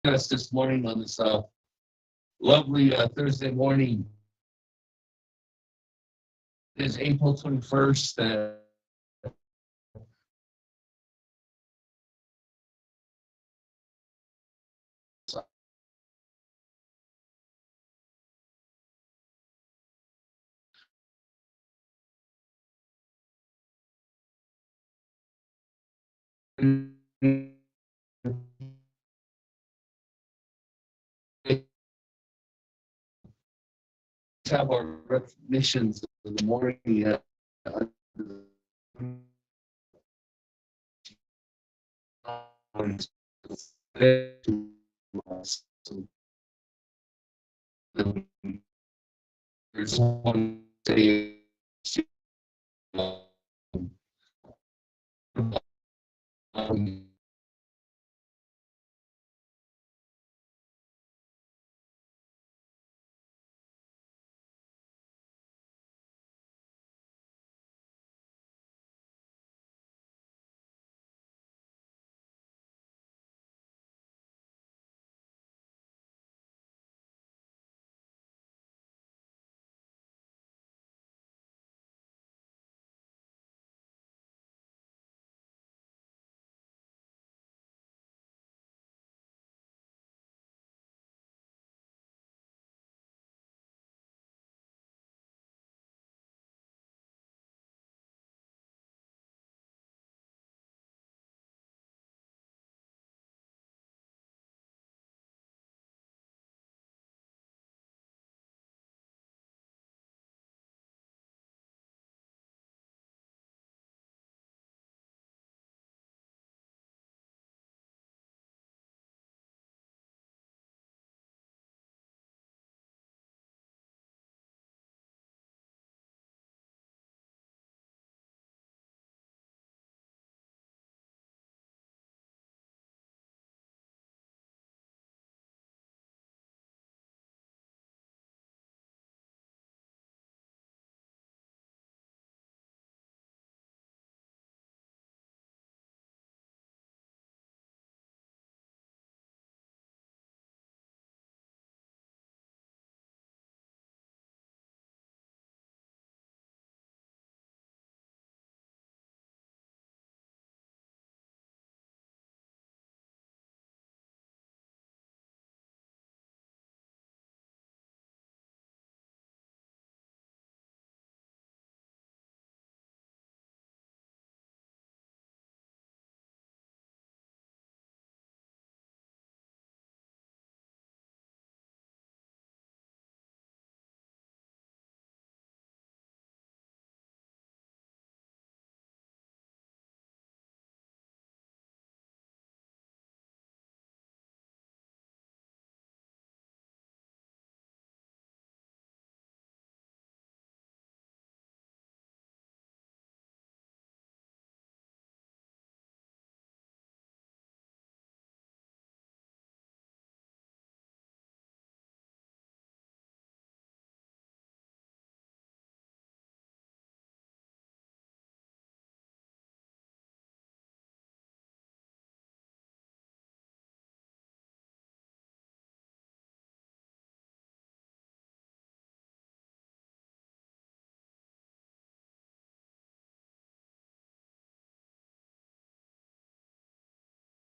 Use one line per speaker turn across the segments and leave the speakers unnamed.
us this morning on this lovely Thursday morning. It is April 21st. Have our recognitions in the morning. There's one day.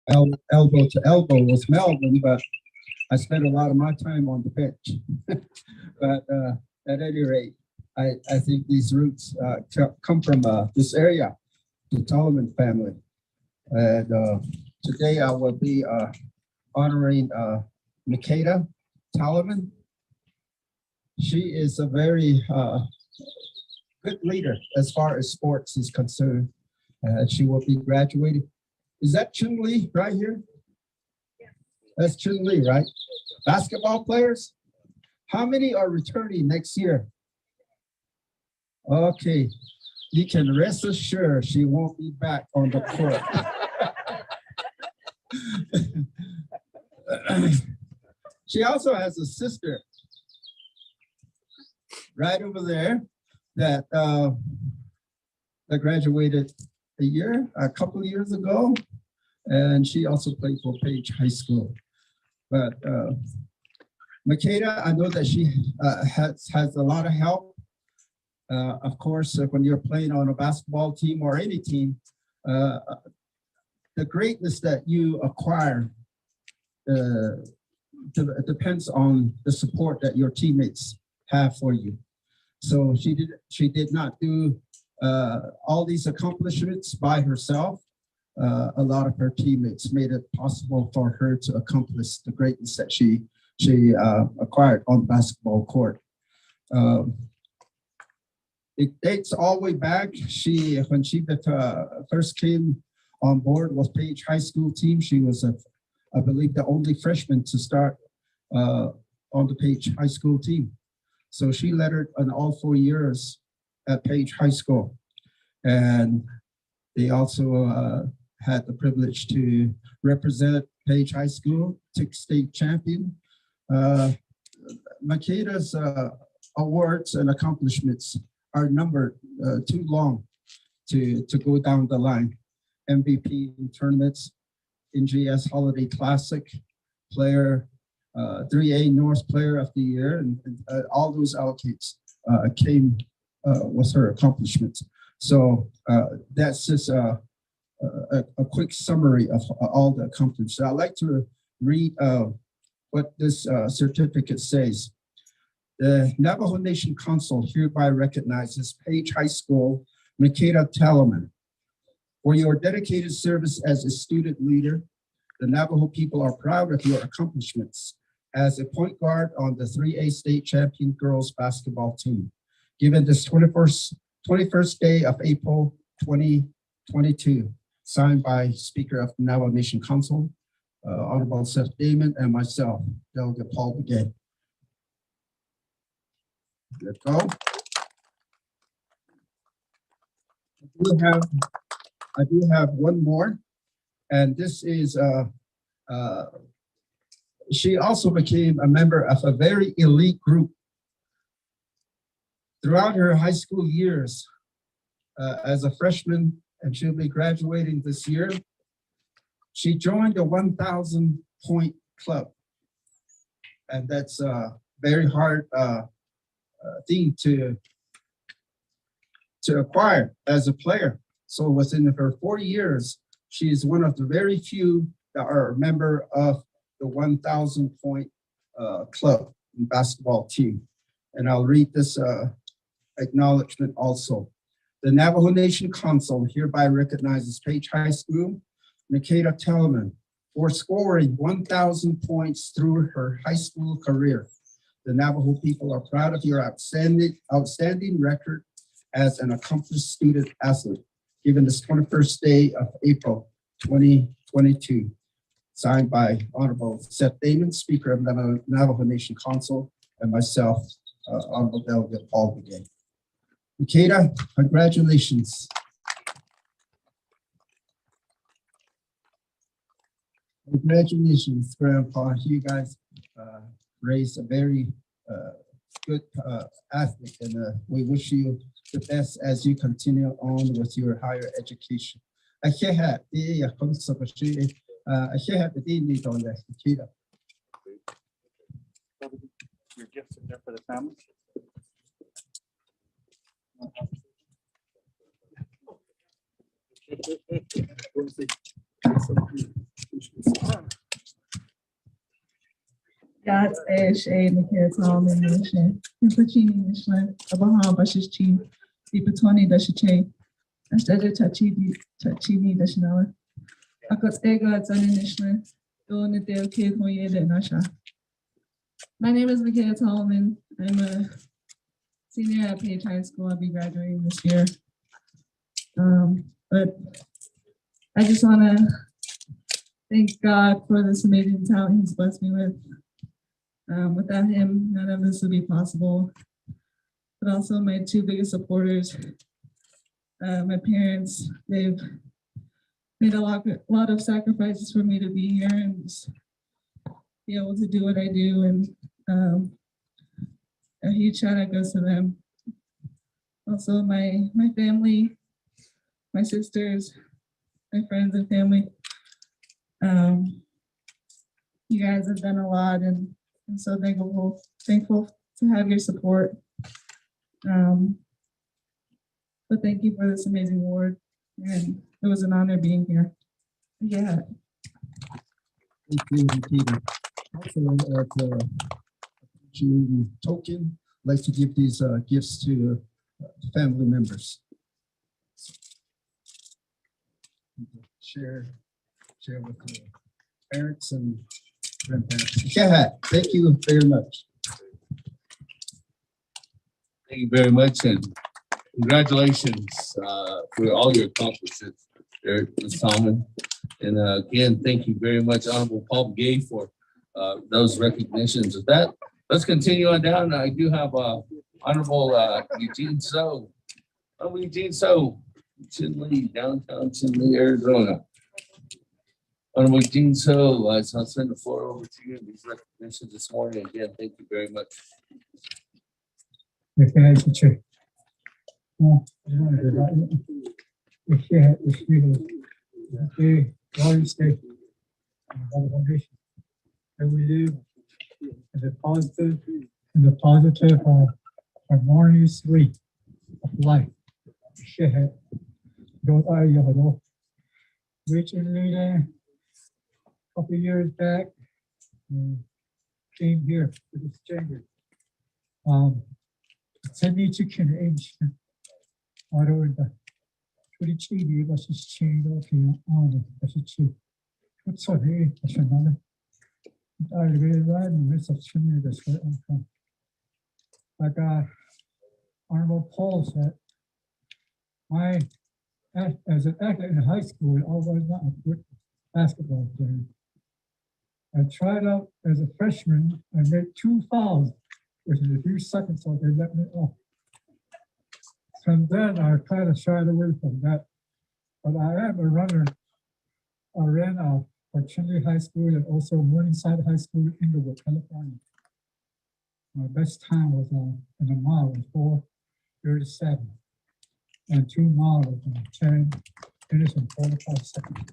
Elbow to elbow was Melbourne, but I spent a lot of my time on the pitch. But at any rate, I think these roots come from this area, the Taliman family. And today I will be honoring Nikita Taliman. She is a very good leader as far as sports is concerned. She will be graduating. Is that Chinle right here? Yeah. That's Chinle, right? Basketball players? How many are returning next year? Okay, you can rest assured she won't be back on the court. She also has a sister right over there that graduated a couple of years ago, and she also played for Page High School. But Nikita, I know that she has a lot of help. Of course, when you're playing on a basketball team or any team, the greatness that you acquire depends on the support that your teammates have for you. So she did not do all these accomplishments by herself. A lot of her teammates made it possible for her to accomplish the greatness that she acquired on the basketball court. It dates all the way back. When she first came on board with Page High School team, she was, I believe, the only freshman to start on the Page High School team. So she lettered on all 4 years at Page High School. And they also had the privilege to represent Page High School, take state champion. Nikita's awards and accomplishments are numbered too long to go down the line. MVP in tournaments, NGS Holiday Classic, player, 3A North Player of the Year, and all those allocates came with her accomplishments. So that's just a quick summary of all the accomplishments. I'd like to read what this certificate says. The Navajo Nation Council hereby recognizes Page High School Nikita Taliman for your dedicated service as a student leader. The Navajo people are proud of your accomplishments as a point guard on the 3A state champion girls basketball team. Given this 21st day of April 2022, signed by Speaker of the Navajo Nation Council, Honorable Seth Damon, and myself, Delegate Paul Begay. Let's go. I do have one more, and this is she also became a member of a very elite group throughout her high school years as a freshman, and she'll be graduating this year. She joined the 1,000 point club, and that's a very hard thing to acquire as a player. So within her 4 years, she is one of the very few that are a member of the 1,000 point club and basketball team. And I'll read this acknowledgement also. The Navajo Nation Council hereby recognizes Page High School Nikita Taliman for scoring 1,000 points through her high school career. The Navajo people are proud of your outstanding record as an accomplished student athlete, given this 21st day of April 2022. Signed by Honorable Seth Damon, Speaker of the Navajo Nation Council, and myself, Honorable Delegate Paul Begay. Nikita, congratulations. Congratulations, Grandpa. You guys raised a very good athlete, and we wish you the best as you continue on with your higher education. I have the need on that, Nikita.
Your gifts in there for the family.
God's Ash A Nikita Taliman Nation. Pachini Nishlan, Abraham Bashis Chief, Dipatoni Dashiche, Ashtaja Tachini Dashinala. Akos Ega Zani Nishlan, Donadale Kid Hoyeda Nasha. My name is Nikita Taliman. I'm a senior at Page High School. I'll be graduating this year. But I just want to thank God for this amazing talent He's blessed me with. Without Him, none of this would be possible. But also my two biggest supporters, my parents. They've made a lot of sacrifices for me to be here and just be able to do what I do. And a huge shout out goes to them. Also my family, my sisters, my friends and family. You guys have done a lot, and I'm so thankful to have your support. But thank you for this amazing award, and it was an honor being here. Yeah.
Thank you, Nikita. Also, to token, I'd like to give these gifts to family members. Share with the parents and grandparents. Yeah, thank you very much.
Thank you very much, and congratulations for all your accomplishments there, Ms. Taliman. And again, thank you very much, Honorable Paul Gay, for those recognitions. With that, let's continue on down. I do have Honorable Eugene So. Honorable Eugene So, Chinle, downtown Chinle, Arizona. Honorable Eugene So, I'll send the floor over to you. These recognitions this morning. Again, thank you very much.
And we live in the positive harmonious way of life. Share those are your recently a couple years back came here to this chamber. Send me to age. Although the pretty cheap was changed on the cheap. What's so very another? I really ride in the midst of chimney this way. Like Honorable Paul said, as an athlete in high school, I was not a good basketball player. I tried out as a freshman. I made 2 fouls within a few seconds, so they let me off. From then, I kind of shied away from that. But I am a runner. I ran for Chinle High School and also Morningside High School in Inglewood, California. My best time was in a mile was 4:37, and 2 miles was 10 minutes and 45 seconds.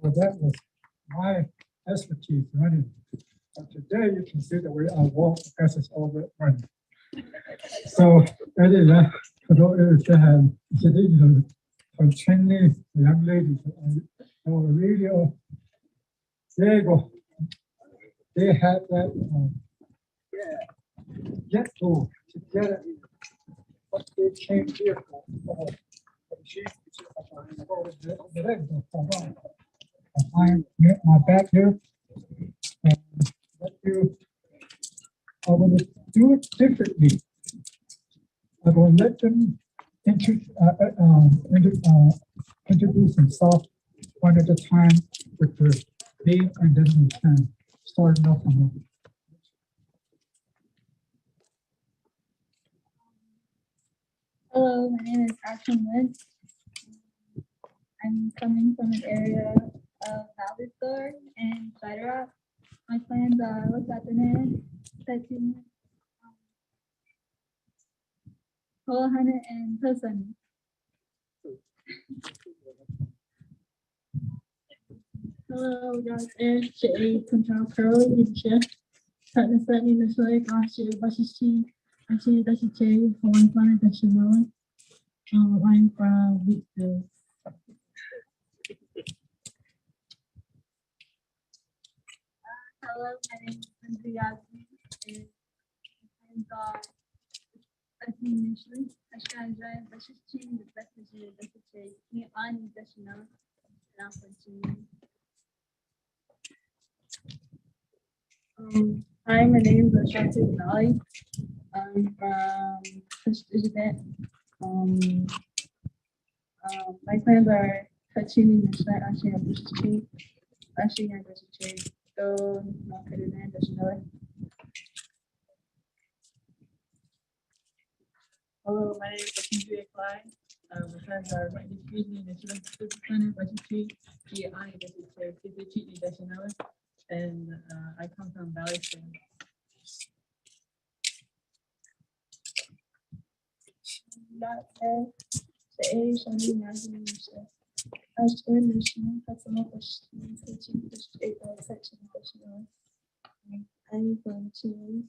So that was my expertise running. But today you can see the way I walk because it's all that running. So anyway, for those that have from Chinle, the young ladies, radio, there you go. They had that jet tool to get it. What they came here for. My back here, and I'm going to do it differently. I'm going to let them introduce themselves one at a time with their name, and then we can start off on them.
Hello, my name is Adjournment. I'm coming from an area of Valley Store and Spider Rock. My plans are what's happening, Taliman, Whole Hunter, and Tosun. Hello, guys. J. Control Curl in Chef. Partner Sunny Nasoy, Goshi, Bashishi, Ashi, Dashi, Hawaii Planet, Dashimoa. I'm from Wheatville. Hello, my name is Lindsay Yasmin, and my plans are initially, Ashkanjay, Bashishi, the Bashishi, Dashi, Ani, Dashino, and I'll continue. Hi, my name is Ashanti Nali. I'm from Adjournment. My plans are touching the site, actually, a bush tree, actually, a bush tree. So, not good in there, there's no. Hello, my name is Nikita. My plans are right between the planet, bush tree, I, and I come from Valley Store. Adjournment, personal questions, teaching district section additional. I'm going to.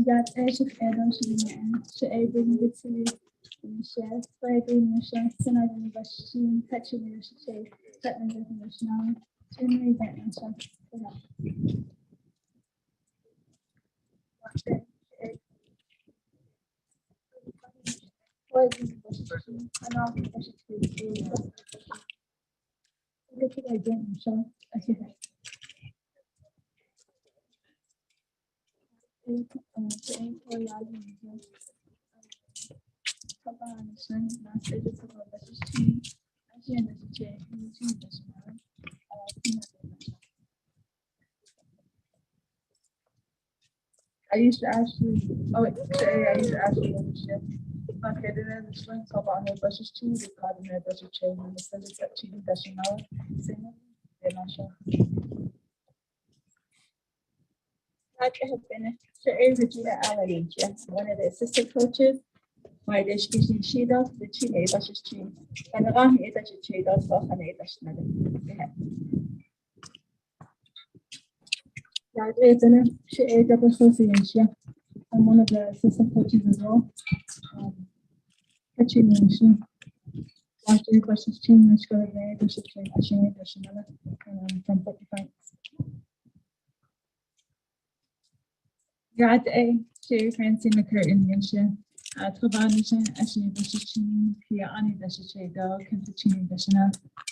That should add on to the should aid in the city. Chef, Flagging, Chef, Senate University, Touching University, Sutton International, Chinle Wildcats. I used to actually, oh, wait, today I used to actually understand. Okay, then the strength of our versus two, the cardinal versus chain, and the sense that cheating does you know. They're not sure. Like I have been to Regina Allen, one of the assistant coaches. My education Shida, the Chile versus Chin, and the Rahi is actually Chile, that's for Hane National. That is an association. I'm one of the assistant coaches as well. Continuation. After the versus Chin, let's go to the versus Chin, Ashina National, from 45. Got a share Francine McCurt Indian share. Tobanisha, Ashina Bashichin, Pia Ani Dashichedo, Kentachini Dashina.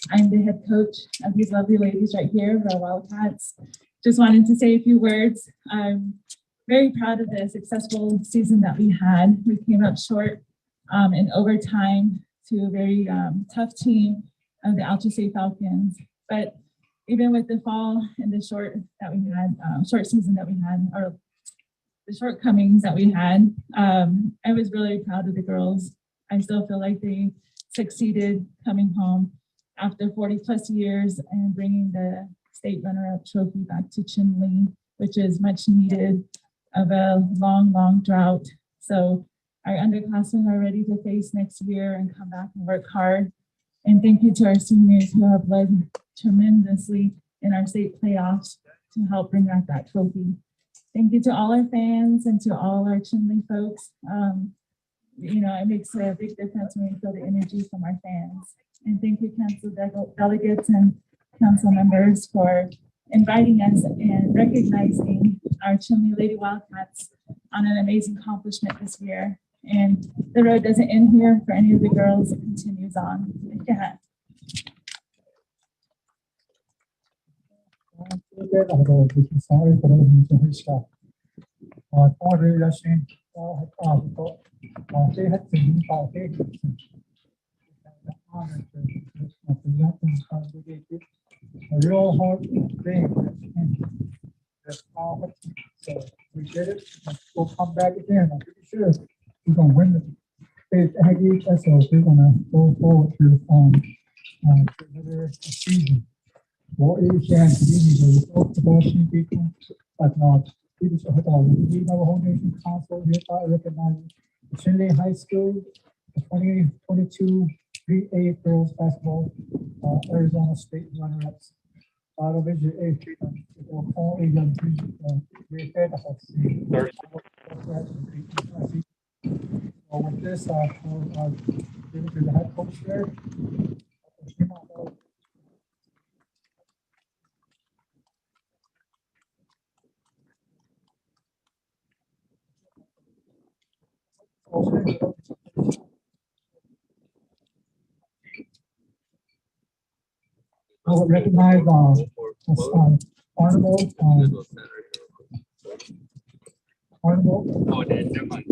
I'm the head coach of these lovely ladies right here, the Wildcats. Just wanted to say a few words. I'm very proud of the successful season that we had. We came up short in overtime to a very tough team of the Alta State Falcons. But even with the fall and the short season that we had, or the shortcomings that we had, I was really proud of the girls. I still feel like they succeeded coming home after 40 plus years and bringing the state runner-up trophy back to Chinle, which is much needed of a long, long drought. So our underclassmen are ready to face next year and come back and work hard. And thank you to our seniors who have led tremendously in our state playoffs to help bring back that trophy. Thank you to all our fans and to all our Chinle folks. It makes a big difference when we feel the energy from our fans. And thank you, council delegates and council members, for inviting us and recognizing our Chinle Lady Wildcats on an amazing accomplishment this year. And the road doesn't end here for any of the girls, it continues on. Yeah.
Sorry for the stuff. They had been about a real hard thing. So we did it. We'll come back again. I'm pretty sure we're gonna win the state Aggie. So we're gonna go forward to another season. What is can be the Boston people, but not people of the Navajo Nation Council hereby recognizing Chinle High School, the 2022 3A girls basketball Arizona State runner-ups. Division A, all young people, with this, give it to the head coach there. I would recognize Arnold. Arnold.
Oh, never mind.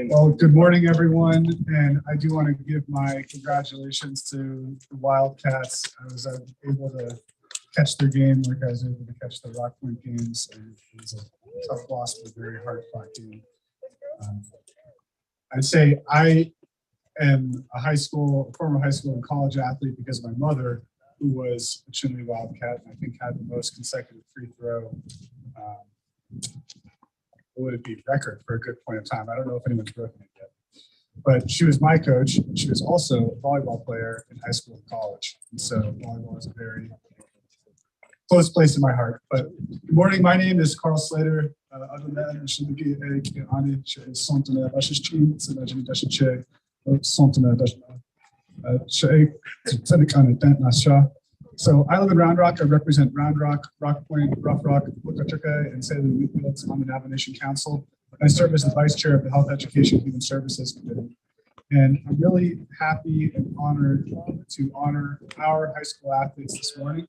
Well, good morning, everyone, and I do want to give my congratulations to the Wildcats. I was able to catch their game like I was able to catch the Rock Point games, and it was a tough loss, but a very hard-fought game. I'd say I am a former high school and college athlete because of my mother, who was a Chinle Wildcat, and I think had the most consecutive free throw. What would it be, record for a good point of time? I don't know if anyone's broken it yet. But she was my coach. And she was also a volleyball player in high school and college. And so volleyball is a very close place in my heart. But good morning, my name is Carl Slater. So I live in Round Rock. I represent Round Rock, Rock Point, Rough Rock, Wickachuca, and Salem Wheatfields on the Navajo Nation Council. I serve as the vice chair of the Health Education and Human Services Committee. And I'm really happy and honored to honor our high school athletes this morning.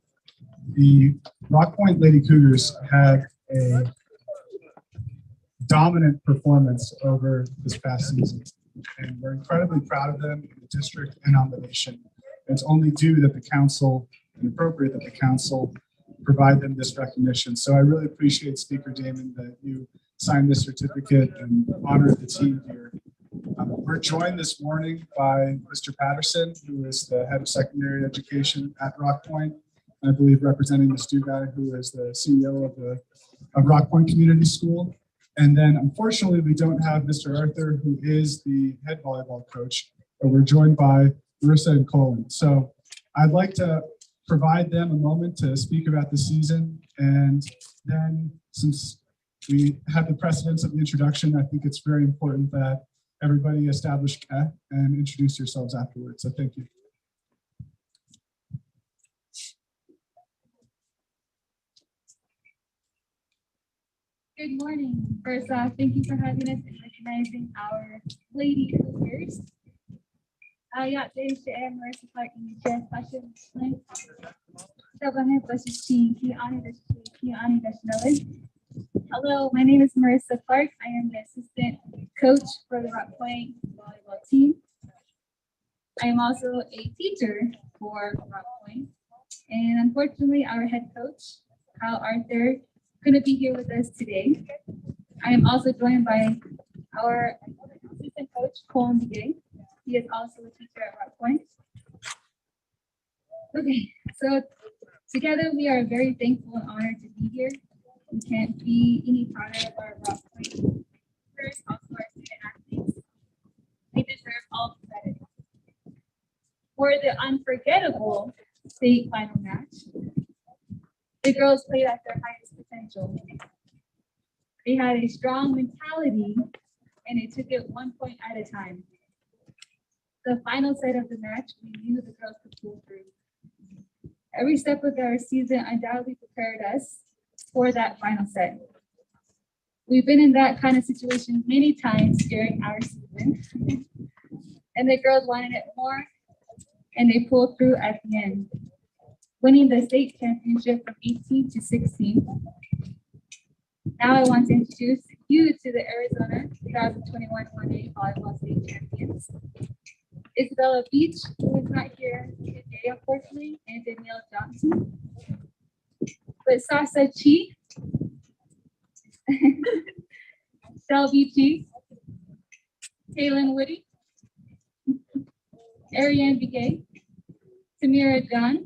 The Rock Point Lady Cougars had a dominant performance over this past season. And we're incredibly proud of them in the district and on the nation. It's only due that the council and appropriate that the council provide them this recognition. So I really appreciate Speaker Damon that you signed this certificate and honored the team here. We're joined this morning by Mr. Patterson, who is the head of secondary education at Rock Point. I believe representing the Stu guy, who is the CEO of Rock Point Community School. And then unfortunately, we don't have Mr. Arthur, who is the head volleyball coach, but we're joined by Marissa and Colin. So I'd like to provide them a moment to speak about the season. And then since we had the precedence of the introduction, I think it's very important that everybody establish and introduce yourselves afterwards. So thank you.
Good morning. First off, thank you for having us and recognizing our Lady Cougars. Marissa Clark in the chest fashion. Hello, my name is Marissa Clark. I am the assistant coach for the Rock Point volleyball team. I am also a teacher for Rock Point. And unfortunately, our head coach, Kyle Arthur, couldn't be here with us today. I am also joined by our assistant coach, Colin Begay. He is also a teacher at Rock Point. Okay, so together we are very thankful and honored to be here. We can't be any prouder of our Rock Point. First, also our student athletes. They deserve all the credit. For the unforgettable state final match, the girls played at their highest potential. They had a strong mentality and they took it 1 point at a time. The final set of the match, we knew the girls could pull through. Every step of our season undoubtedly prepared us for that final set. We've been in that kind of situation many times during our season. And the girls wanted it more and they pulled through at the end, winning the state championship from 18 to 16. Now I want to introduce you to the Arizona 2021 1A volleyball state champions. Isabella Beach, who is not here today, unfortunately, and Danielle Johnson. But Sasa Chi, Shelby Chi, Taylin Woody, Ariane Begay, Tamira John,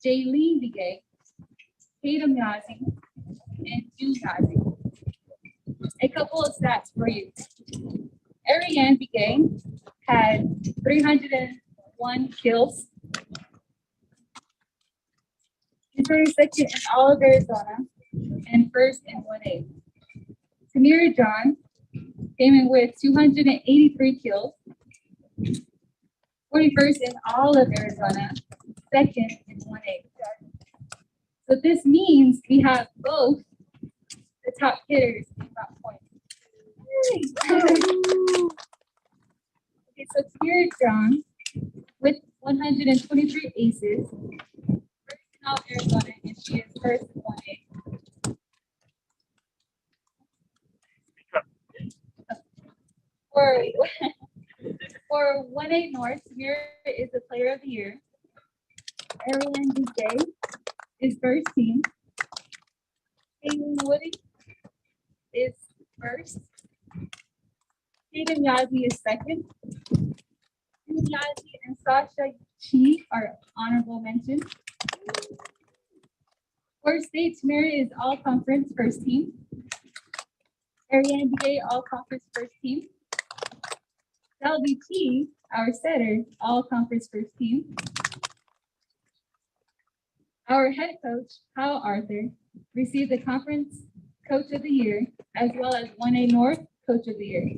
Jaylene Begay, Tatum Yazi, and June Yazi. A couple of stats for you. Ariane Begay had 301 kills. She finished second in all of Arizona and first in 1A. Tamira John came in with 283 kills, 41st in all of Arizona, second in 1A. So this means we have both the top hitters in Rock Point. Okay, so Tamira John with 123 aces. First in all Arizona, and she is first in 1A. For 1A North, Mira is the player of the year. Ariane DJ is first team. Caitlin Woody is first. Hayden Yazi is second. Yazi and Sasha Chi are honorable mentions. For states, Mary is all conference first team. Ariane DJ, all conference first team. Selby T, our setter, all conference first team. Our head coach, Kyle Arthur, received the conference coach of the year, as well as 1A North coach of the year.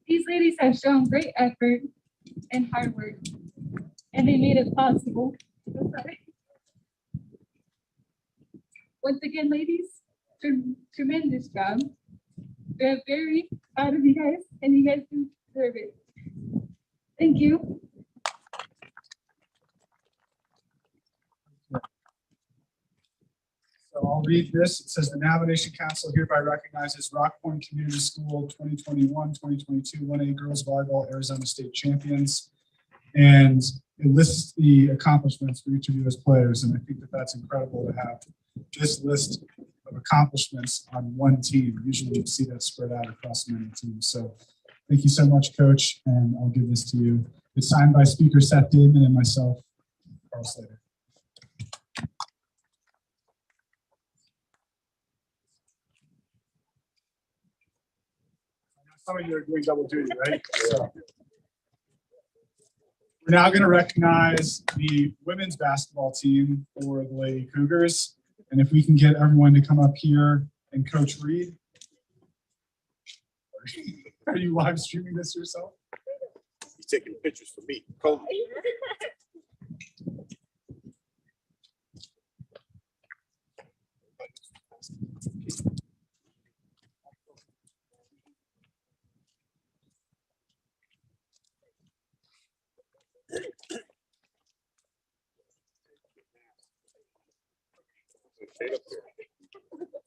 These ladies have shown great effort and hard work, and they made it possible. Once again, ladies, tremendous job. We're very proud of you guys, and you guys deserve it. Thank you.
So I'll read this. It says the Navigation Council hereby recognizes Rock Point Community School 2021-2022 1A Girls Volleyball Arizona State Champions. And it lists the accomplishments for each of you as players. And I think that that's incredible to have this list of accomplishments on one team. Usually you see that spread out across many teams. So thank you so much, Coach. And I'll give this to you. It's signed by Speaker Seth Damon and myself, Carl Slater. Some of you are doing double duty, right? So we're now going to recognize the women's basketball team for the Lady Cougars. And if we can get everyone to come up here and Coach Reed. Are you live streaming this yourself?
He's taking pictures for me. Kobe.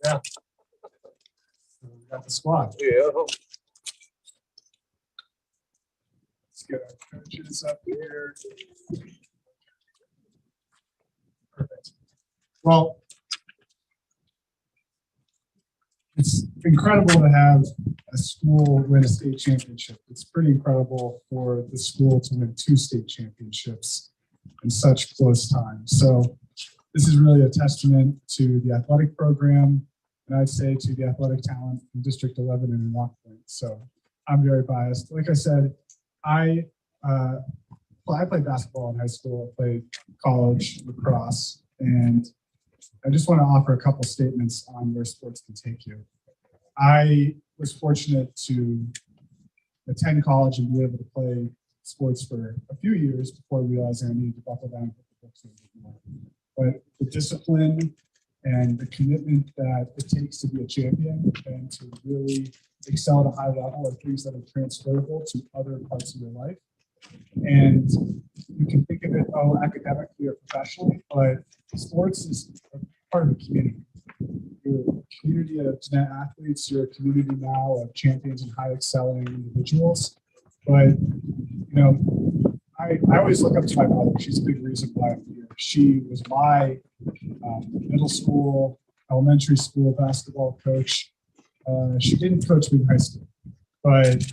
Yeah. So we got the squad.
Yeah.
Let's get our coaches up here. Perfect. Well, it's incredible to have a school win a state championship. It's pretty incredible for the school to win 2 state championships in such close time. So this is really a testament to the athletic program, and I'd say to the athletic talent in District 11 and in Rock Point. So I'm very biased. Like I said, I played basketball in high school, I played college lacrosse, and I just want to offer a couple statements on where sports can take you. I was fortunate to attend college and be able to play sports for a few years before realizing I needed to buckle down and put the books in a bit more. But the discipline and the commitment that it takes to be a champion and to really excel at a high level are things that are transferable to other parts of your life. And you can think of it, academically or professionally, but sports is a part of the community. You're a community of Jeanette athletes, you're a community now of champions and high excelling individuals. But, you know, I always look up to my mother. She's a big reason why I'm here. She was my middle school, elementary school basketball coach. She didn't coach me in high school, but,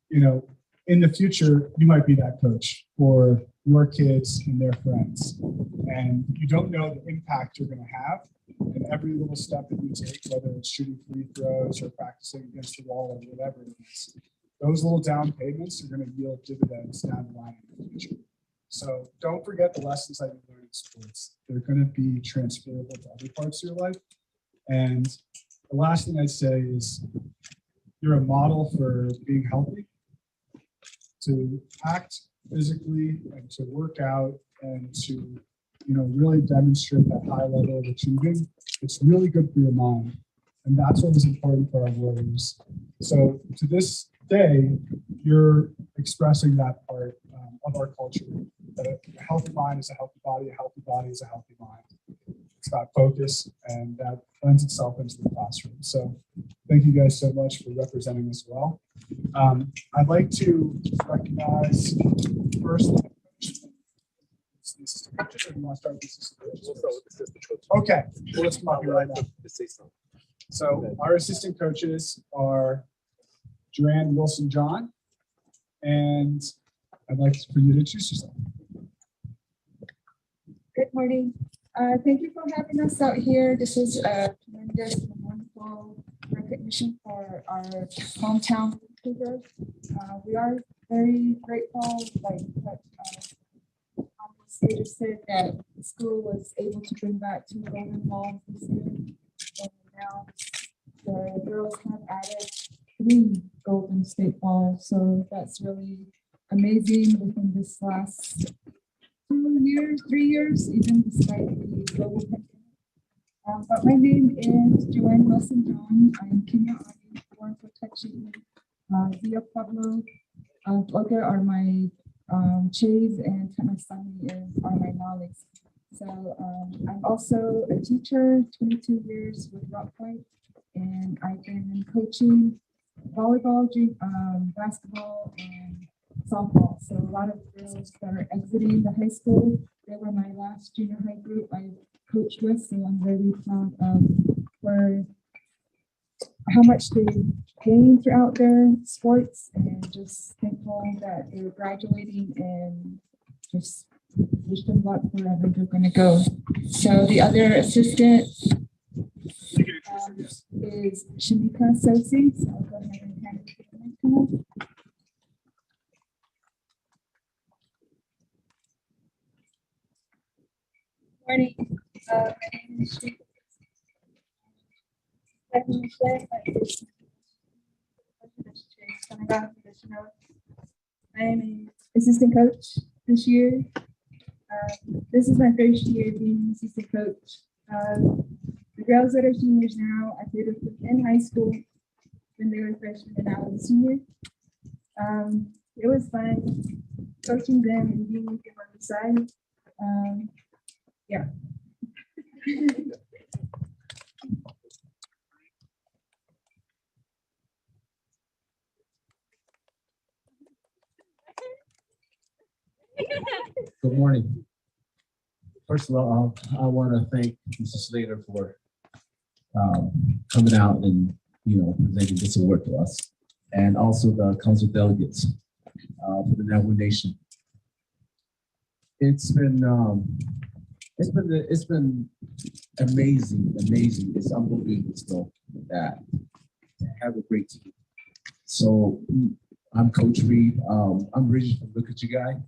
you know, in the future, you might be that coach for your kids and their friends. And you don't know the impact you're going to have. And every little step that you take, whether it's shooting free throws or practicing against the wall or whatever it is, those little down payments are going to yield dividends down the line in the future. So don't forget the lessons that you learn in sports. They're going to be transferable to other parts of your life. And the last thing I'd say is you're a model for being healthy, to act physically and to work out and to, you know, really demonstrate that high level of achieving. It's really good for your mind. And that's what was important for our warriors. So to this day, you're expressing that part of our culture, that a healthy mind is a healthy body is a healthy mind. It's that focus, and that lends itself into the classroom. So thank you guys so much for representing us well. I'd like to recognize first the assistant coaches, or do you want to start with the assistant coaches?
We'll start with the assistant coach.
Okay, well, let's come up here right now.
To say something.
So our assistant coaches are Joanne Wilson-John, and I'd like for you to introduce yourself.
Good morning. Thank you for having us out here. This is a tremendous and wonderful recognition for our hometown Cougars. We are very grateful, like what just said, that the school was able to bring back 2 golden balls this year. And now the girls have added 3 golden state balls. So that's really amazing within this last 2 years, 3 years, even despite the global pandemic. But my name is Joanne Wilson-John. I'm Kenya born for touching Via Pueblo. Other are my Chase, and Tamasani are my knowledge. So I'm also a teacher, 22 years with Rock Point, and I've been coaching volleyball, basketball, and softball. So a lot of girls that are exiting the high school, they were my last junior high group I coached with. So I'm very proud of for how much they gained throughout their sports, and just thankful that they're graduating, and just wish them luck wherever they're going to go. So the other assistant is Shamika Sosi. So I'll go ahead and hand it to her.
Morning. My name is Sri. I am an assistant coach this year. This is my first year being assistant coach. The girls that are seniors now, I played with them in high school when they were freshmen, and I was a senior. It was fun coaching them and being with them on the side. Yeah.
Good morning. First of all, I want to thank Mr. Slater for coming out and presenting this award to us, and also the council delegates for the Navajo Nation. It's been amazing. It's unbelievable still that to have a great team. So I'm Coach Reed. I'm originally from Nikita.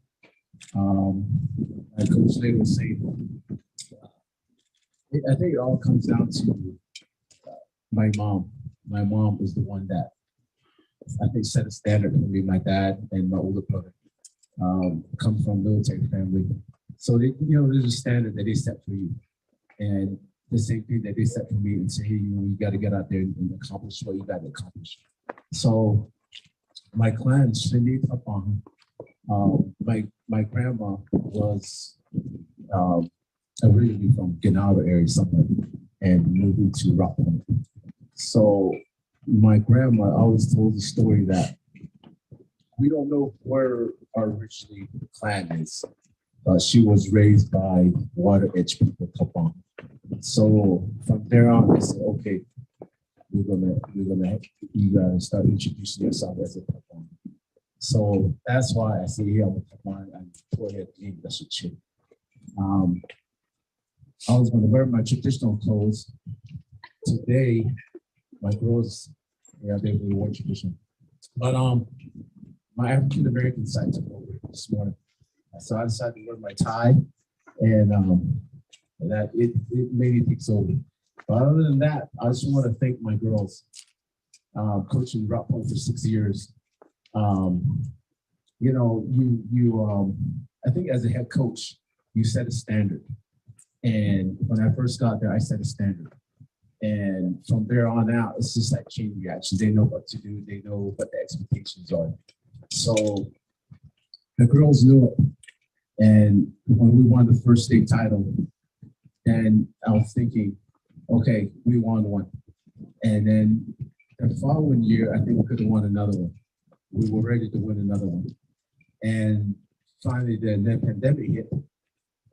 Like Coach Slater was saying, I think it all comes down to my mom. My mom was the one that I think set a standard for me. My dad and my older brother come from a military family. So there's a standard that they set for you. And the same thing that they set for me and say, hey, you got to get out there and accomplish what you got to accomplish. So my clan, Chinle Wildcats, my grandma was originally from Navajo area somewhere and moved into Rock Point. So my grandma always told the story that we don't know where our originally clan is. She was raised by water edge people, Taliman. So from there on, they said, okay, you gotta start introducing yourself as a Taliman. So that's why I say here I'm a Taliman and go ahead and that's a chick. I was gonna wear my traditional clothes. Today, my girls, they wore traditional. But my African American side took over this morning. So I decided to wear my tie, and that it maybe takes over. But other than that, I just want to thank my girls. Coaching Rock Point for 6 years. I think as a head coach, you set a standard. And when I first got there, I set a standard. And from there on out, it's just like chain reaction. They know what to do. They know what the expectations are. So the girls knew it. And when we won the first state title, and I was thinking, okay, we won one. And then the following year, I think we could have won another one. We were ready to win another one. And finally, the pandemic hit.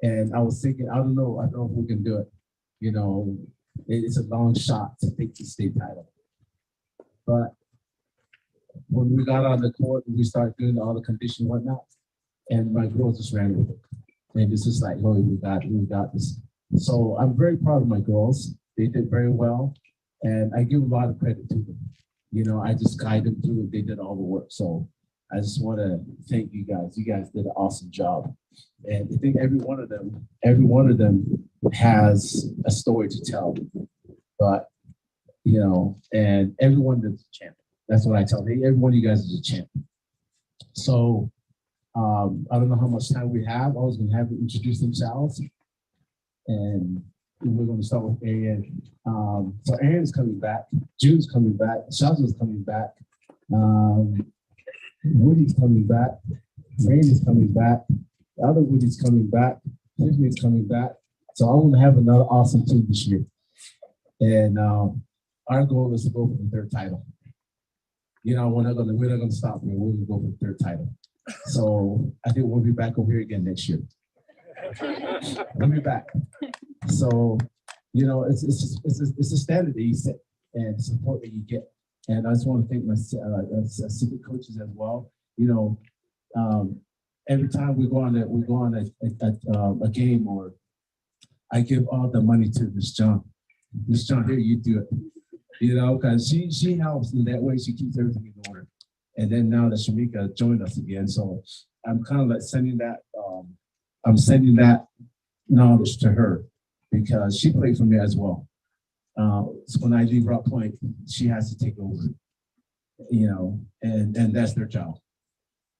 And I was thinking, I don't know if we can do it. You know, it's a long shot to take the state title. But when we got on the court, we started doing all the condition and whatnot. And my girls just ran with it. And it's just like, oh, we got this. So I'm very proud of my girls. They did very well. And I give a lot of credit to them. You know, I just guide them through it. They did all the work. So I just want to thank you guys. You guys did an awesome job. And I think every one of them has a story to tell. But, you know, and everyone is a champion. That's what I tell them. Every one of you guys is a champion. So I don't know how much time we have. I was going to have them introduce themselves. And we're going to start with Ariane. So Ariane is coming back. June's coming back. Shaza's coming back. Woody's coming back. Rain is coming back. The other Woody's coming back. Tiffany's coming back. So I'm going to have another awesome team this year. And our goal is to go for the third title. You know, we're not going to stop here. We're going to go for the third title. So I think we'll be back over here again next year. We'll be back. So, you know, it's a standard that you set and support that you get. And I just want to thank my civic coaches as well. You know, every time we go on a game, or I give all the money to Miss John. Miss John, here, you do it. You know, because she helps in that way. She keeps everything in order. And then now that Shamika joined us again, so I'm kind of like sending that. I'm sending that knowledge to her because she played for me as well. So when I leave Rock Point, she has to take over. You know, and that's their job.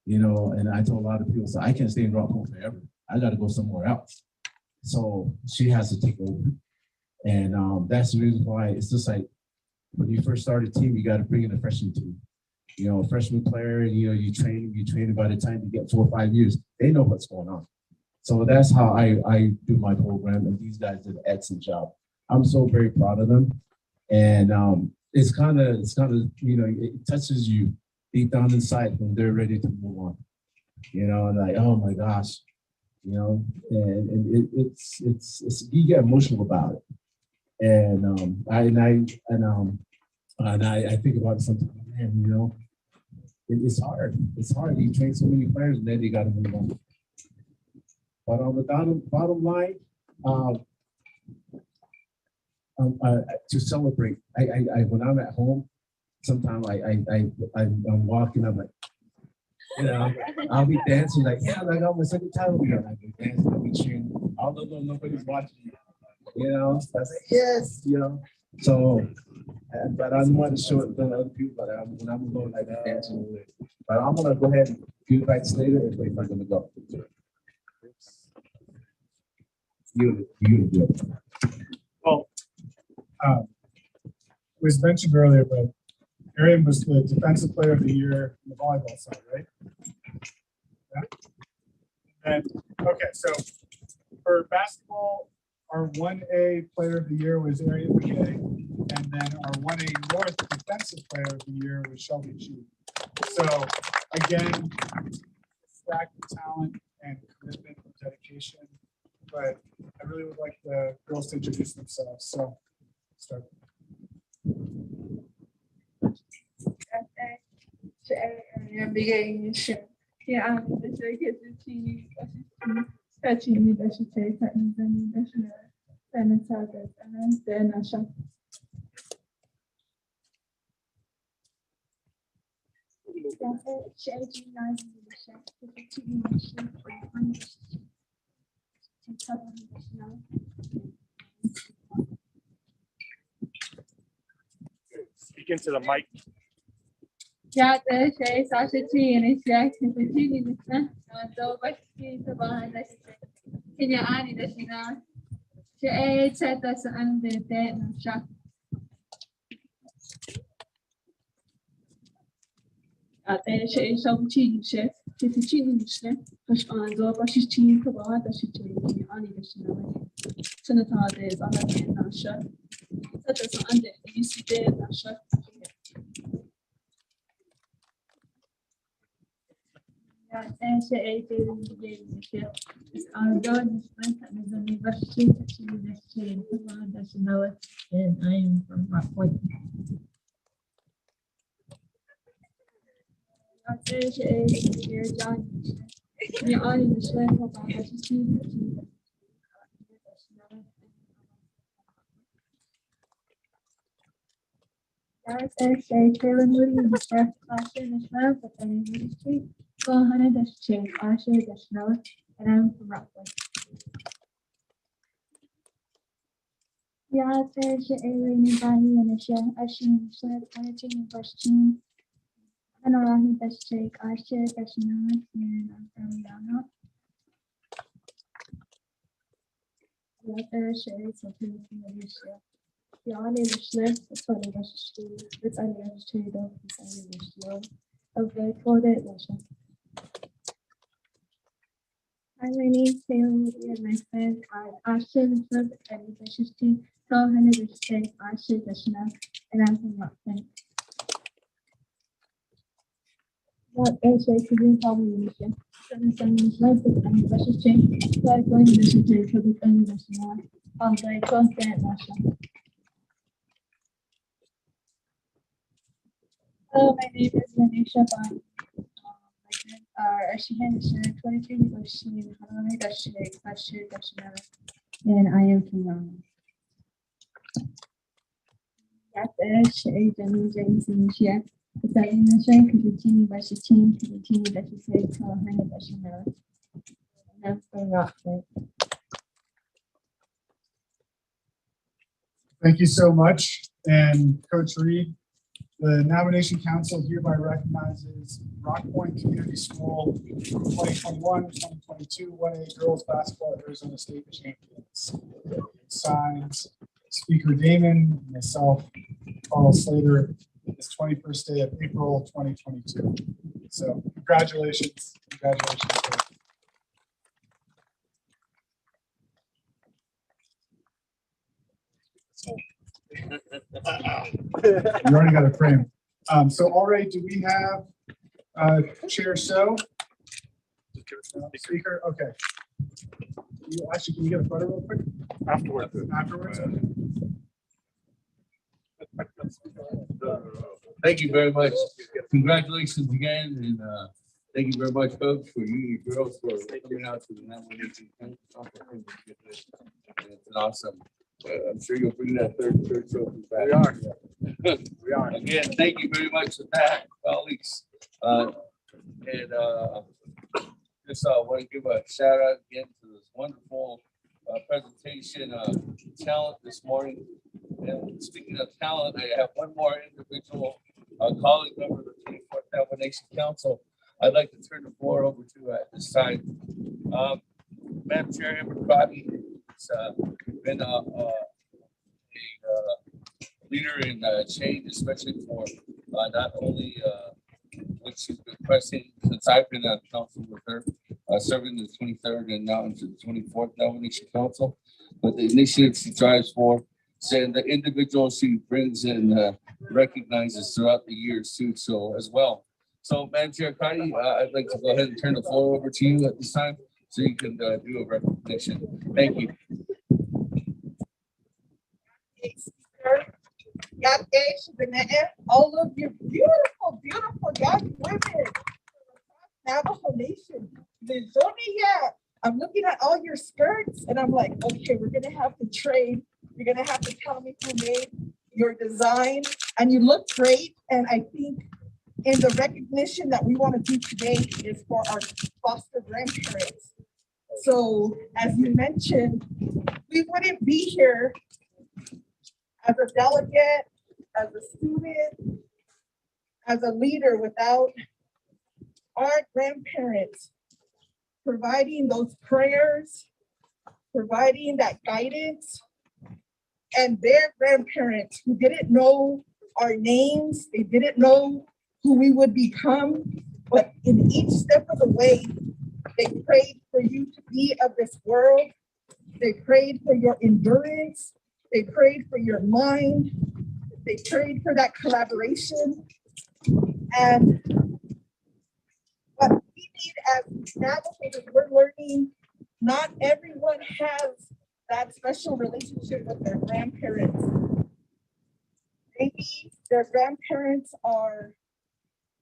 You know, and I told a lot of people, so I can't stay in Rock Point forever. I got to go somewhere else. So she has to take over. And that's the reason why it's just like when you first start a team, you got to bring in a freshman team. You know, a freshman player, you know, you train them. By the time you get 4 or 5 years, they know what's going on. So that's how I do my program, and these guys did an excellent job. I'm so very proud of them. And it's kind of, you know, it touches you deep down inside when they're ready to move on. You know, and like, oh my gosh, you know, and it's you get emotional about it. And I think about it sometimes, man, you know, it's hard. It's hard. You train so many players and then you got to move on. But on the bottom line, to celebrate, I when I'm at home, sometimes I'm walking, I'm like, you know, I'll be dancing like, yeah, I got my second title here. I'll be dancing, I'll be cheering, although nobody's watching me. You know, so I say, yes, you know. So, but I don't want to show it to other people, but when I'm alone, I can dance with it. But I'm going to go ahead and give it back to later if I'm going to go. You do it.
Well, it was mentioned earlier, but Ariane was the defensive player of the year on the volleyball side, right? Yeah. And okay, so for basketball, our 1A player of the year was Ariane McKay, and then our 1A North defensive player of the year was Shelby Chu. So again, stacked talent and commitment and dedication. But I really would like the girls to introduce themselves. So start.
Speak into the mic.
Yeah, there's a sausage and it's like the chili in the so but she's the behind us. Can you add it? You know, she ate at us and the dead and shot. Até cheio só um tio, chefe. Tive tio, né? Mas quando eu baixo tio, que eu vou dar tio, ani deixa não. Se não tá de zona de nasha. Só só ande, isso de nasha. Até cheio de chefe. Although this month is a university, actually that's cheio, que eu vou dar sinal. And I am from Point. Até cheio de John. Me olha no chão, eu vou dar tio. Até cheio de Moody, chefe, acha no chão, but then in the street. Go ahead, that's cheio, acha the snow, and I'm from Rockwood. Yeah, there's a anybody in the show. I should said I think question. I know I think that's check. I should that's not and I'm from down. Yeah, there's a something in the show. Yeah, I need a slip. It's what it was to. It's I need to do. It's I need a slow. Okay, for that lesson. Hi, Rainy. Taylor and my friend. I should have and I should do. So I need to say I should that's not and I'm from Rockland. What else I could do probably this year? Sometimes life is anniversary change. Like going to listen to public anniversary. I'll go constant national. Hello, my name is Manisha Bond. She has 23 university and I am from Raleigh. That's a James in this year. It's a university could continue by 16 to continue that you say to 100 that you know. And I'm from Rockford.
Thank you so much. And Coach Reed, the nomination council hereby recognizes Rock Point Community School 2021-2022 1A girls basketball Arizona State champions. Signs Speaker Damon, myself, Carl Slater, this 21st day of April 2022. So congratulations. Congratulations. You already got a frame. So already, do we have Chair So? Speaker, okay. Actually, can we get a photo real quick? Afterwards. Afterwards.
Thank you very much. Congratulations again, and thank you very much, folks, for you and your girls for coming out to the nomination. It's an awesome. I'm sure you'll bring that third trophy back.
We are. We are.
Again, thank you very much for that, colleagues. And just want to give a shout out again to this wonderful presentation of talent this morning. And speaking of talent, I have one more individual colleague member of the 24th Nomination Council I'd like to turn the floor over to at this time. Madam Chair, Amber Crotty has been a leader in change, especially for not only what she's been pressing since I've been on council with her, serving the 23rd and now into the 24th Nomination Council, but the initiative she drives for, and the individuals she brings in recognizes throughout the years too, so as well. So Madam Chair Crotty, I'd like to go ahead and turn the floor over to you at this time so you can do a recognition. Thank you.
All of you beautiful, beautiful young women, Navajo Nation. I'm looking at all your skirts and I'm like, okay, we're gonna have to trade. You're gonna have to tell me who made your design, and you look great. And I think in the recognition that we want to do today is for our foster grandparents. So as you mentioned, we wouldn't be here as a delegate, as a student, as a leader without our grandparents providing those prayers, providing that guidance, and their grandparents who didn't know our names, they didn't know who we would become, but in each step of the way, they prayed for you to be of this world. They prayed for your endurance. They prayed for your mind. They prayed for that collaboration. And what we need as navigators, we're learning not everyone has that special relationship with their grandparents. Maybe their grandparents are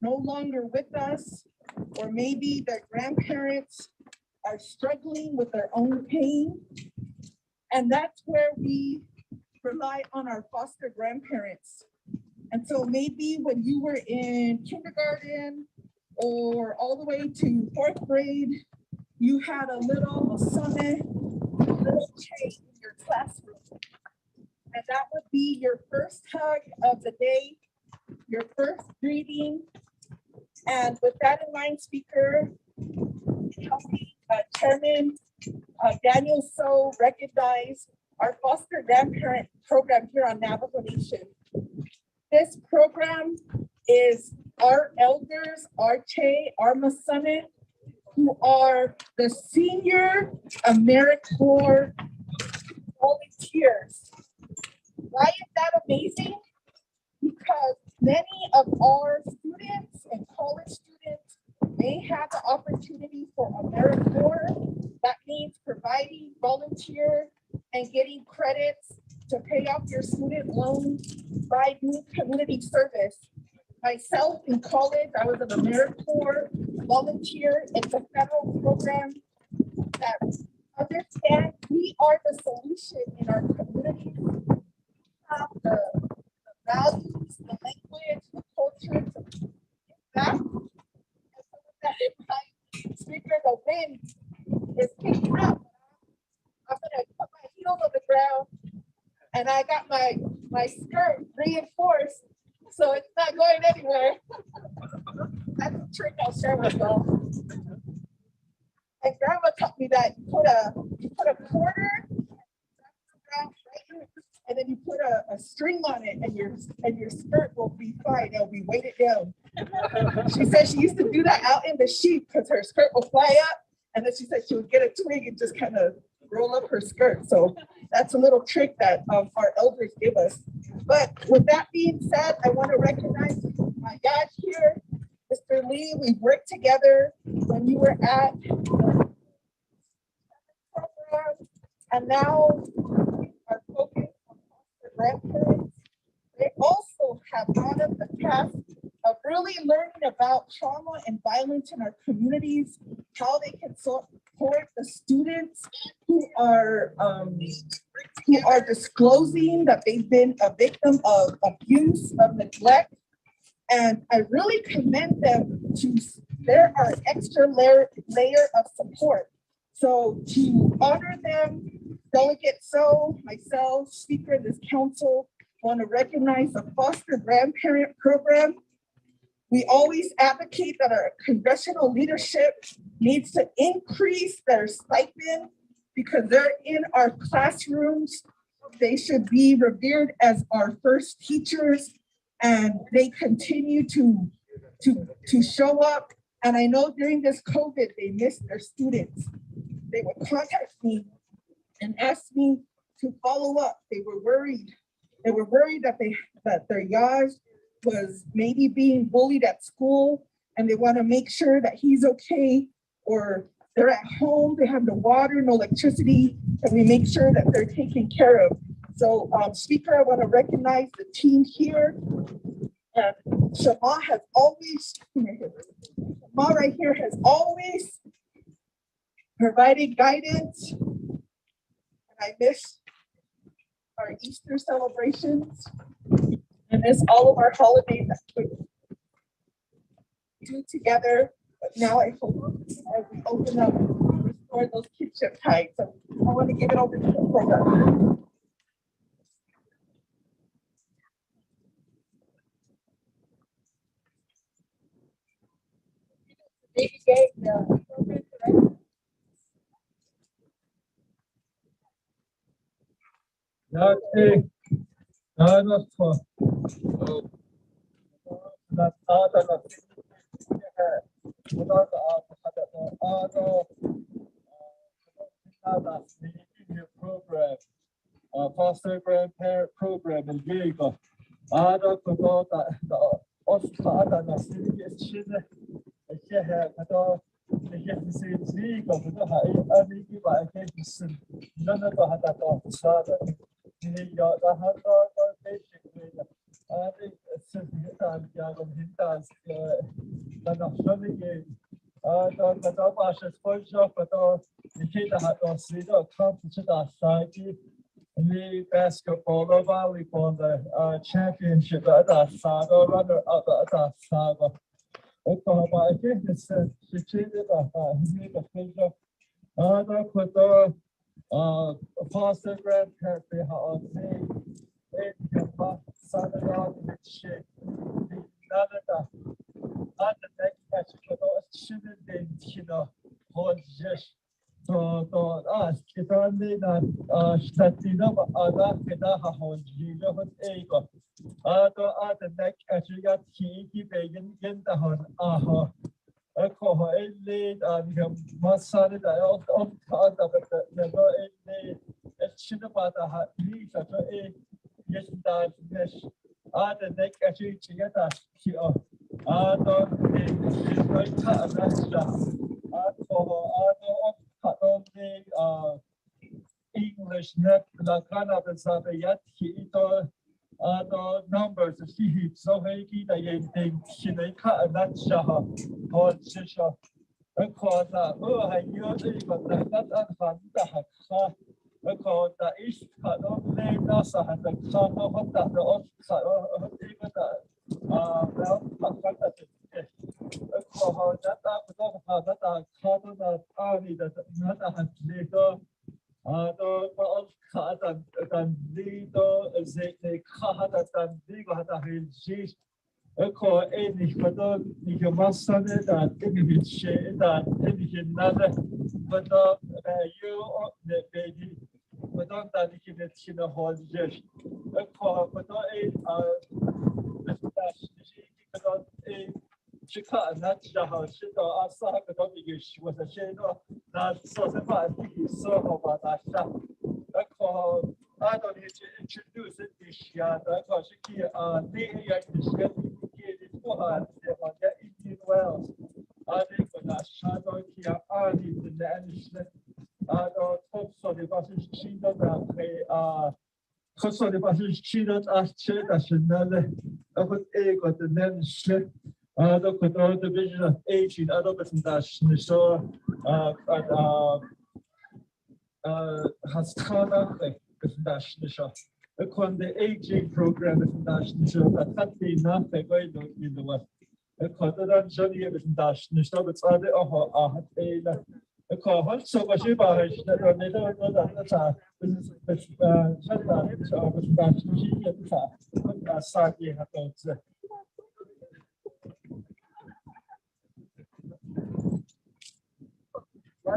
no longer with us, or maybe their grandparents are struggling with their own pain. And that's where we rely on our foster grandparents. And so maybe when you were in kindergarten or all the way to 4th grade, you had a little masane, little Che in your classroom. And that would be your first hug of the day, your first greeting. And with that in mind, Speaker, Chairman Daniel So recognized our foster grandparent program here on Navajo Nation. This program is our elders, our Che, our Masane, who are the senior AmeriCorps volunteers. Why is that amazing? Because many of our students and college students may have the opportunity for AmeriCorps. That means providing volunteer and getting credits to pay off your student loans by doing community service. Myself in college, I was an AmeriCorps volunteer. It's a federal program that understands we are the solution in our community. We have the values, the language, the culture to give back. And so with that in mind, Speaker, the wind is picking up. I'm gonna put my heels on the ground, and I got my skirt reinforced, so it's not going anywhere. That's a trick I'll share with y'all. And Grandma taught me that you put a quarter, and then you put a string on it, and your skirt will be fine. It'll be weighted down. She said she used to do that out in the sheep because her skirt will fly up, and then she said she would get a twig and just kind of roll up her skirt. So that's a little trick that our elders give us. But with that being said, I want to recognize my dad here, Mr. Lee. We've worked together when you were at the program, and now our focus on foster grandparents. They also have brought up the task of really learning about trauma and violence in our communities, how they can support the students who are disclosing that they've been a victim of abuse, of neglect. And I really commend them to there are extra layer of support. So to honor them, Delegate So, myself, Speaker of this council, want to recognize the foster grandparent program. We always advocate that our congressional leadership needs to increase their stipend because they're in our classrooms. They should be revered as our first teachers, and they continue to show up. And I know during this COVID, they missed their students. They would contact me and ask me to follow up. They were worried. They were worried that their Yaj was maybe being bullied at school, and they want to make sure that he's okay, or they're at home, they have no water, no electricity, and we make sure that they're taken care of. So Speaker, I want to recognize the team here. And Shama has always, Shama right here has always provided guidance. And I miss our Easter celebrations. I miss all of our holidays that we do together. But now I hope as we open up, restore those kinship ties. So I want to give it over to the program. Baby gate, the program director.
program, foster grandparent program in Giga. Ada kudo da Oscar da City is Chile. I have the Giga kudo ha Aniki by Kason. None of the Hata Sada. The Hata basically. I think it's Hintas, the National the Dabasha Sports Shop, but Nikita had no Slido, competition society, the basketball, the volleyball, the championship at that saga, runner up at that saga. I think it's she treated the figure. Other put the foster grandparent behind me. It can pass Saturday with shit. None of the next match for those shouldn't be, just to ask it only that Statino, other Kedaha, Gino, Ego. Other neck actually got Kiki, Bagan, Gentahon, Aha. I call her a lead and him must send it out on part of the never a lead. It should about a hot lead at a yes, that yes. The neck actually to get us here. English net la kana da sabe yat ki ito numbers he so he da yin thing shi ne ka na cha ha ho shi sha ko da ha yo de ba da da han da ha ka ko da is ka no le na sa ha da ka ho da da o sa ho e ba da well ka da ko ho da da ko ha da da ka da ni da na da ha le do dan lido ze kahada dan ligo hada hilji ko enig bado ni masane da tegi she da tegi nada bado you the baby bado da ni net china holje ko bado bado Chica not Jaha Shito Asa Kadomish was a shadow that so so about that. I call I don't need to introduce it this year. I call Shiki for her Indian Wells. I think when I shadow here I need the management. I don't hope so the buses cheated that so the buses cheated as cheated I would ego the management. The division of aging, so has the aging program is but that be nothing going on in the West. A quarter Johnny is national, but other a call so much about that they don't know that I think that's not I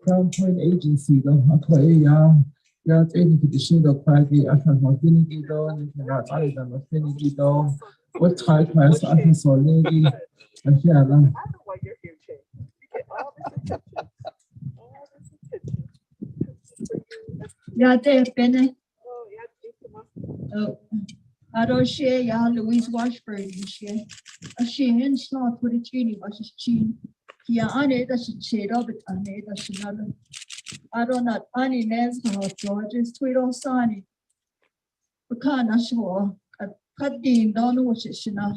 Crown Point Agency, the yeah, taking the shield of Quaggy, I can have Finnicky though, and you can not either than the Finnicky though. What type class I can saw lady? And yeah,
I know why you're here, Jay. You get all this attention. All this attention.
Yeah, they've been.
Oh, yeah,
Oh, I don't share. Yeah, Louise Washburn. She hints not for the chini, but she's chin. Yeah, I need that she cheat up it. I need that she not. I don't know. Annie Nance, how George's tweet on Sunny. We can't assure. Cut the don't know what she not.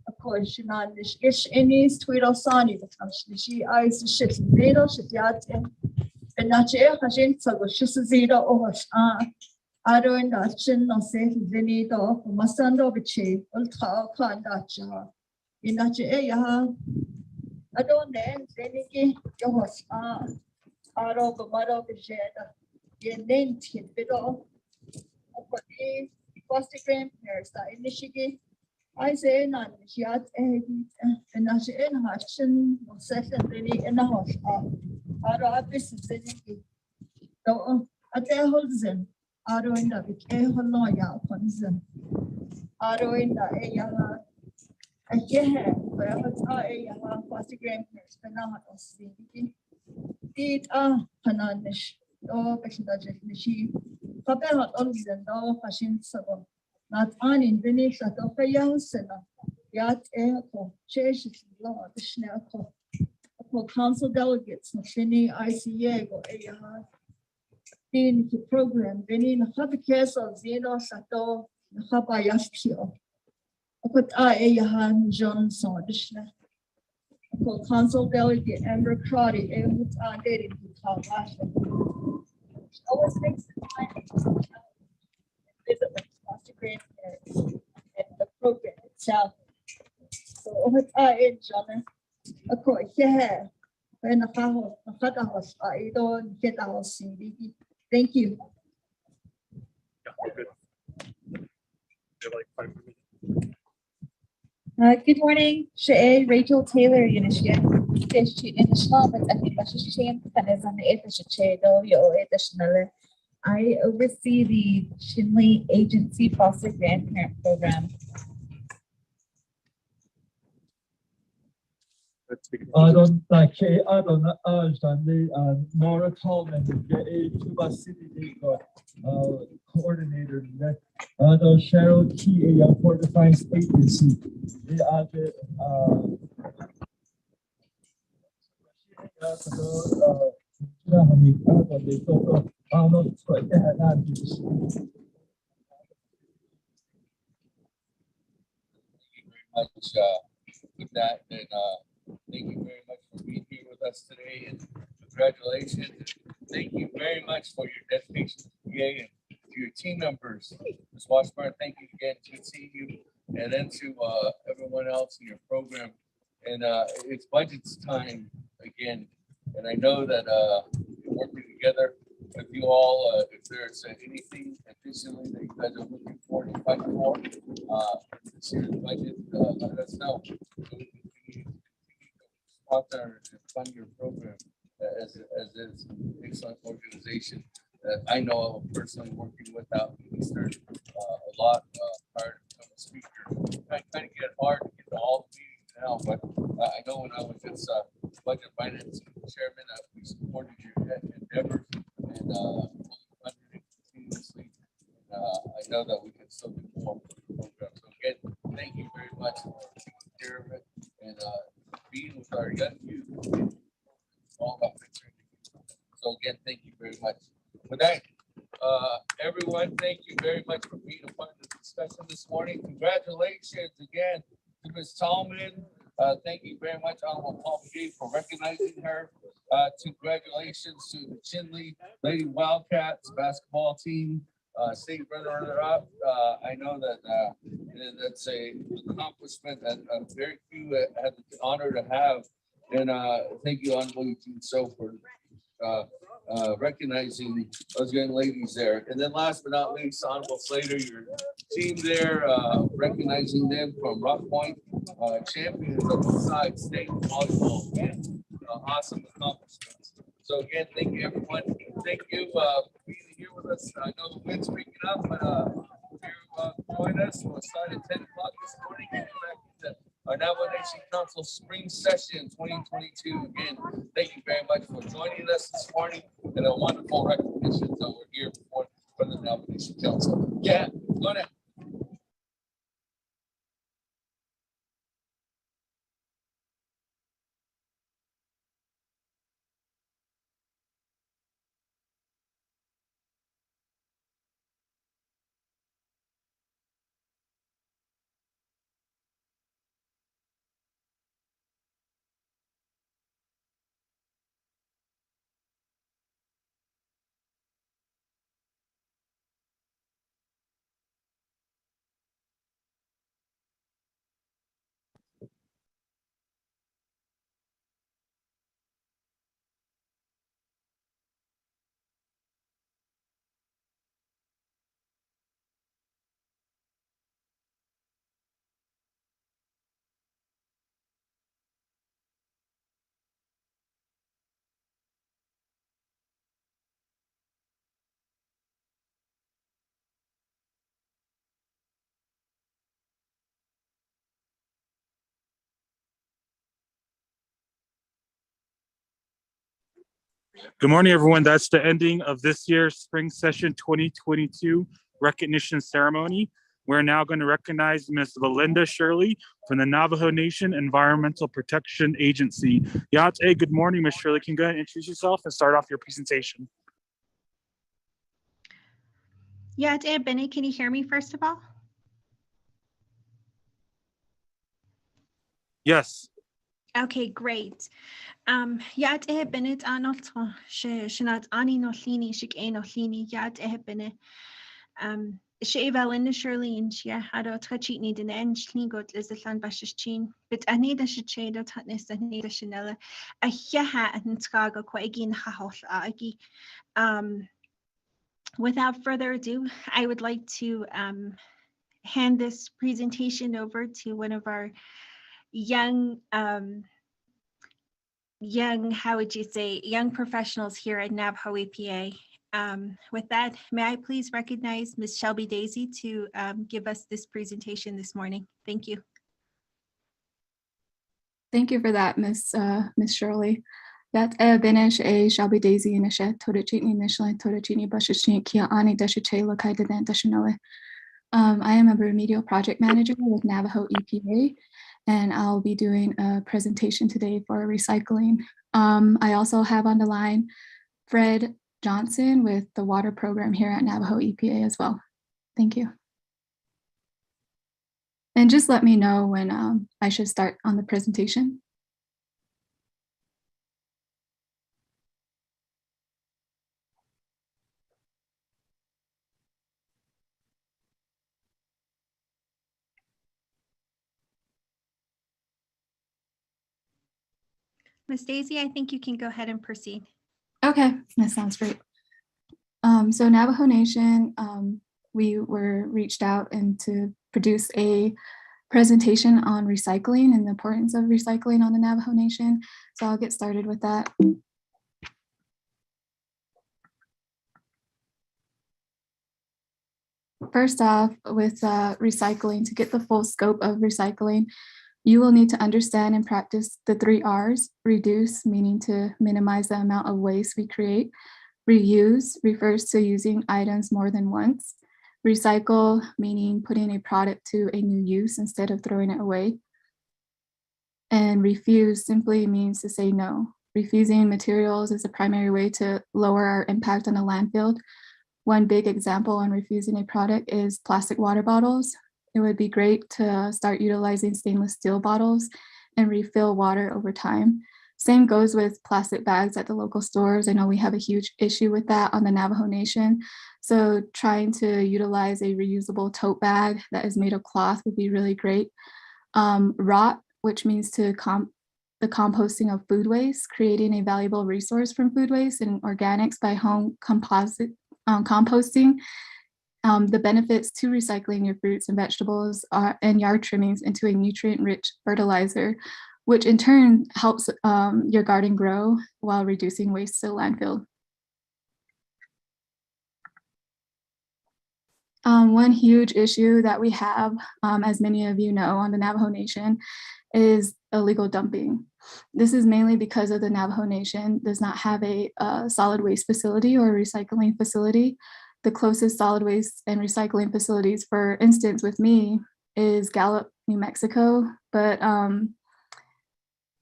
Of course, she not. It's any tweet on Sunny. She eyes the shit. They don't shit yet. And not yet. I think so. She's a zero over. I don't know. Chin no say they need off. Must send over cheap. I'll talk on that job. In that yeah. I don't know. Then your horse. I don't know. Mother of the shed. You named it. Bit of. foster grandparents that initiate. I say not she had and I say in Hutchin or second really in the house. Our business in so at their holden. Aro in the big a holoya ponzen. Aro in the a yeah, wherever a foster grandparents, but not see. Did Hananish or Peshadaji, she Papa Olsen, no fashion sabo. Not on in Venice at Opaya Sena, Yat Echo, Chase Law, the Schnell. For council delegates, Nashini, ICA, or AR. Dean program, Benin, Habikas of Zeno Sato, Habayastio. I put Ayahan Johnson, the Schnell. For council delegate Amber Crowdy, and what's on dating to Tom Washington. Always makes the time to visit with foster grandparents and the program itself. So what's in John? Of course, yeah. When a house, I don't get our CD. Thank you.
Yeah, we're good. We have like 5 minutes.
Good morning, Shay Rachel Taylor, Unisha. Fish to Inishma, but I think that's a shame. Panazan Etasha, though you additional. I oversee the Chinle Agency Foster Grandparent Program.
Let's begin.
I don't like I don't understand the Nora Taliman, the Tuba City coordinator, the Cheryl TA for the Science Agency. They are the
Much with that, and thank you very much for being here with us today, and congratulations. Thank you very much for your dedication to PA and to your team members. Ms. Washburn, thank you again. Good seeing you, and then to everyone else in your program. And it's budget's time again, and I know that you're working together with you all. If there's anything additionally that you guys are looking for to fight for, this year's budget, let us know. So we can continue to sponsor and fund your program as this excellent organization that I know of personally working with out in Eastern a lot prior to becoming a speaker. I kind of get hard to get to all the meetings now, but I know when I was just budget finance chairman, we supported your endeavors and funded it continuously. I know that we can still do more for the program. So again, thank you very much for taking care of it and being with our young youth. It's all about mentoring the youth. So again, thank you very much. With that, everyone, thank you very much for being a part of the discussion this morning. Congratulations again to Ms. Taliman. Thank you very much, Honorable Paul Gay, for recognizing her. Congratulations to the Chinle Lady Wildcats basketball team. State runner-up. I know that that's a accomplishment that very few have the honor to have. And thank you, Honorable Eugene So, for recognizing those young ladies there. And then last but not least, Honorable Slater, your team there, recognizing them from Rock Point, champions of the side state volleyball. Again, awesome accomplishments. So again, thank you, everyone. Thank you for being here with us. I know the wind's picking up, but you join us. We'll start at 10 o'clock this morning. Get back into our Navajo Nation Council Spring Session 2022. Again, thank you very much for joining us this morning and a wonderful recognition that we're here for the Navajo Nation Council. Yeah, go ahead.
Good morning, everyone. That's the ending of this year's Spring Session 2022 recognition ceremony. We're now going to recognize Ms. Valinda Shirley from the Navajo Nation Environmental Protection Agency. Yate, good morning, Ms. Shirley. Can you go ahead and introduce yourself and start off your presentation?
Yate Benny, can you hear me first of all?
Yes.
Okay, great. Yate Bennett Anot Shinat Ani no Lini, Shik Eno Lini, Yate Bennett. She Valinda Shirley and she had a touchy need an end got is the land bashchin, but I need a shade of tightness and need a Chanela. A yaha and Skaga Quagin Hahos Agi. Without further ado, I would like to hand this presentation over to one of our young, how would you say, young professionals here at Navajo EPA. With that, may I please recognize Ms. Shelby Daisy to give us this presentation this morning. Thank you.
Thank you for that, Miss Shirley. That Benesh a Shelby Daisy in a shed Todachini Michelin Todachini Bashashin Kia Ani Dashache Lokaita Dan Dashanoe. I am a remedial project manager with Navajo EPA, and I'll be doing a presentation today for recycling. I also have on the line Fred Johnson with the water program here at Navajo EPA as well. Thank you. And just let me know when I should start on the presentation.
Ms. Daisy, I think you can go ahead and proceed.
Okay, that sounds great. So Navajo Nation, we were reached out and to produce a presentation on recycling and the importance of recycling on the Navajo Nation. So I'll get started with that. First off, with recycling, to get the full scope of recycling, you will need to understand and practice the 3 R's. Reduce, meaning to minimize the amount of waste we create. Reuse refers to using items more than once. Recycle, meaning putting a product to a new use instead of throwing it away. And refuse simply means to say no. Refusing materials is a primary way to lower our impact on the landfill. One big example on refusing a product is plastic water bottles. It would be great to start utilizing stainless steel bottles and refill water over time. Same goes with plastic bags at the local stores. I know we have a huge issue with that on the Navajo Nation. So trying to utilize a reusable tote bag that is made of cloth would be really great. Rot, which means to the composting of food waste, creating a valuable resource from food waste and organics by home composting. The benefits to recycling your fruits and vegetables and yard trimmings into a nutrient-rich fertilizer, which in turn helps your garden grow while reducing waste to landfill. One huge issue that we have, as many of you know, on the Navajo Nation is illegal dumping. This is mainly because of the Navajo Nation does not have a solid waste facility or recycling facility. The closest solid waste and recycling facilities, for instance, with me, is Gallup, New Mexico. But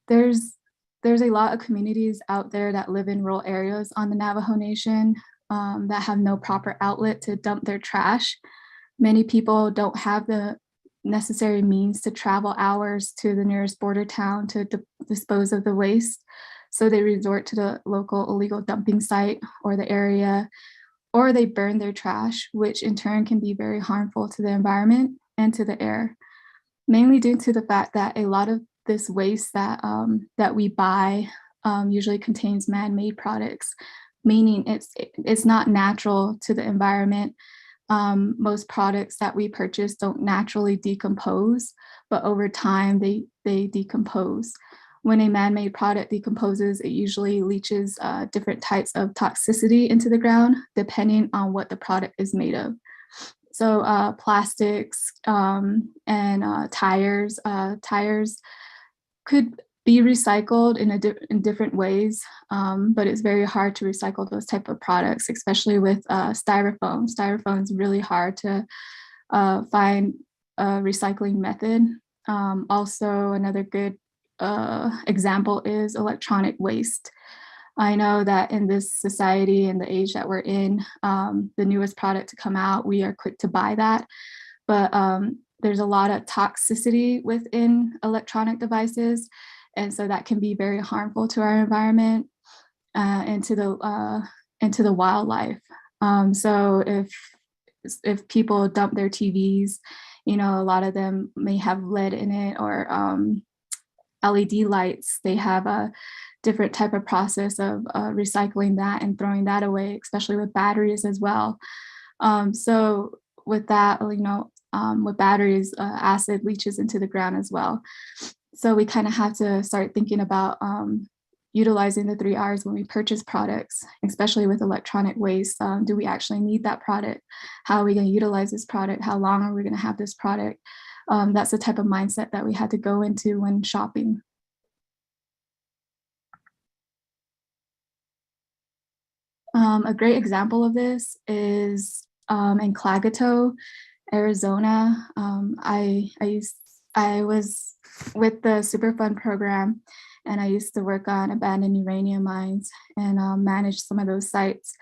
there's a lot of communities out there that live in rural areas on the Navajo Nation that have no proper outlet to dump their trash. Many people don't have the necessary means to travel hours to the nearest border town to dispose of the waste. So they resort to the local illegal dumping site or the area, or they burn their trash, which in turn can be very harmful to the environment and to the air, mainly due to the fact that a lot of this waste that we buy usually contains man-made products, meaning it's not natural to the environment. Most products that we purchase don't naturally decompose, but over time they decompose. When a man-made product decomposes, it usually leaches different types of toxicity into the ground, depending on what the product is made of. So plastics and tires. Tires could be recycled in different ways, but it's very hard to recycle those type of products, especially with styrofoam. Styrofoam is really hard to find a recycling method. Also, another good example is electronic waste. I know that in this society and the age that we're in, the newest product to come out, we are quick to buy that. But there's a lot of toxicity within electronic devices. And so that can be very harmful to our environment and to the wildlife. So if people dump their TVs, you know, a lot of them may have lead in it, or LED lights, they have a different type of process of recycling that and throwing that away, especially with batteries as well. So with that, you know, with batteries, acid leaches into the ground as well. So we kind of have to start thinking about utilizing the 3 R's when we purchase products, especially with electronic waste. Do we actually need that product? How are we going to utilize this product? How long are we going to have this product? That's the type of mindset that we had to go into when shopping. A great example of this is in Clagato, Arizona. I was with the Superfund program, and I used to work on abandoned uranium mines and manage some of those sites.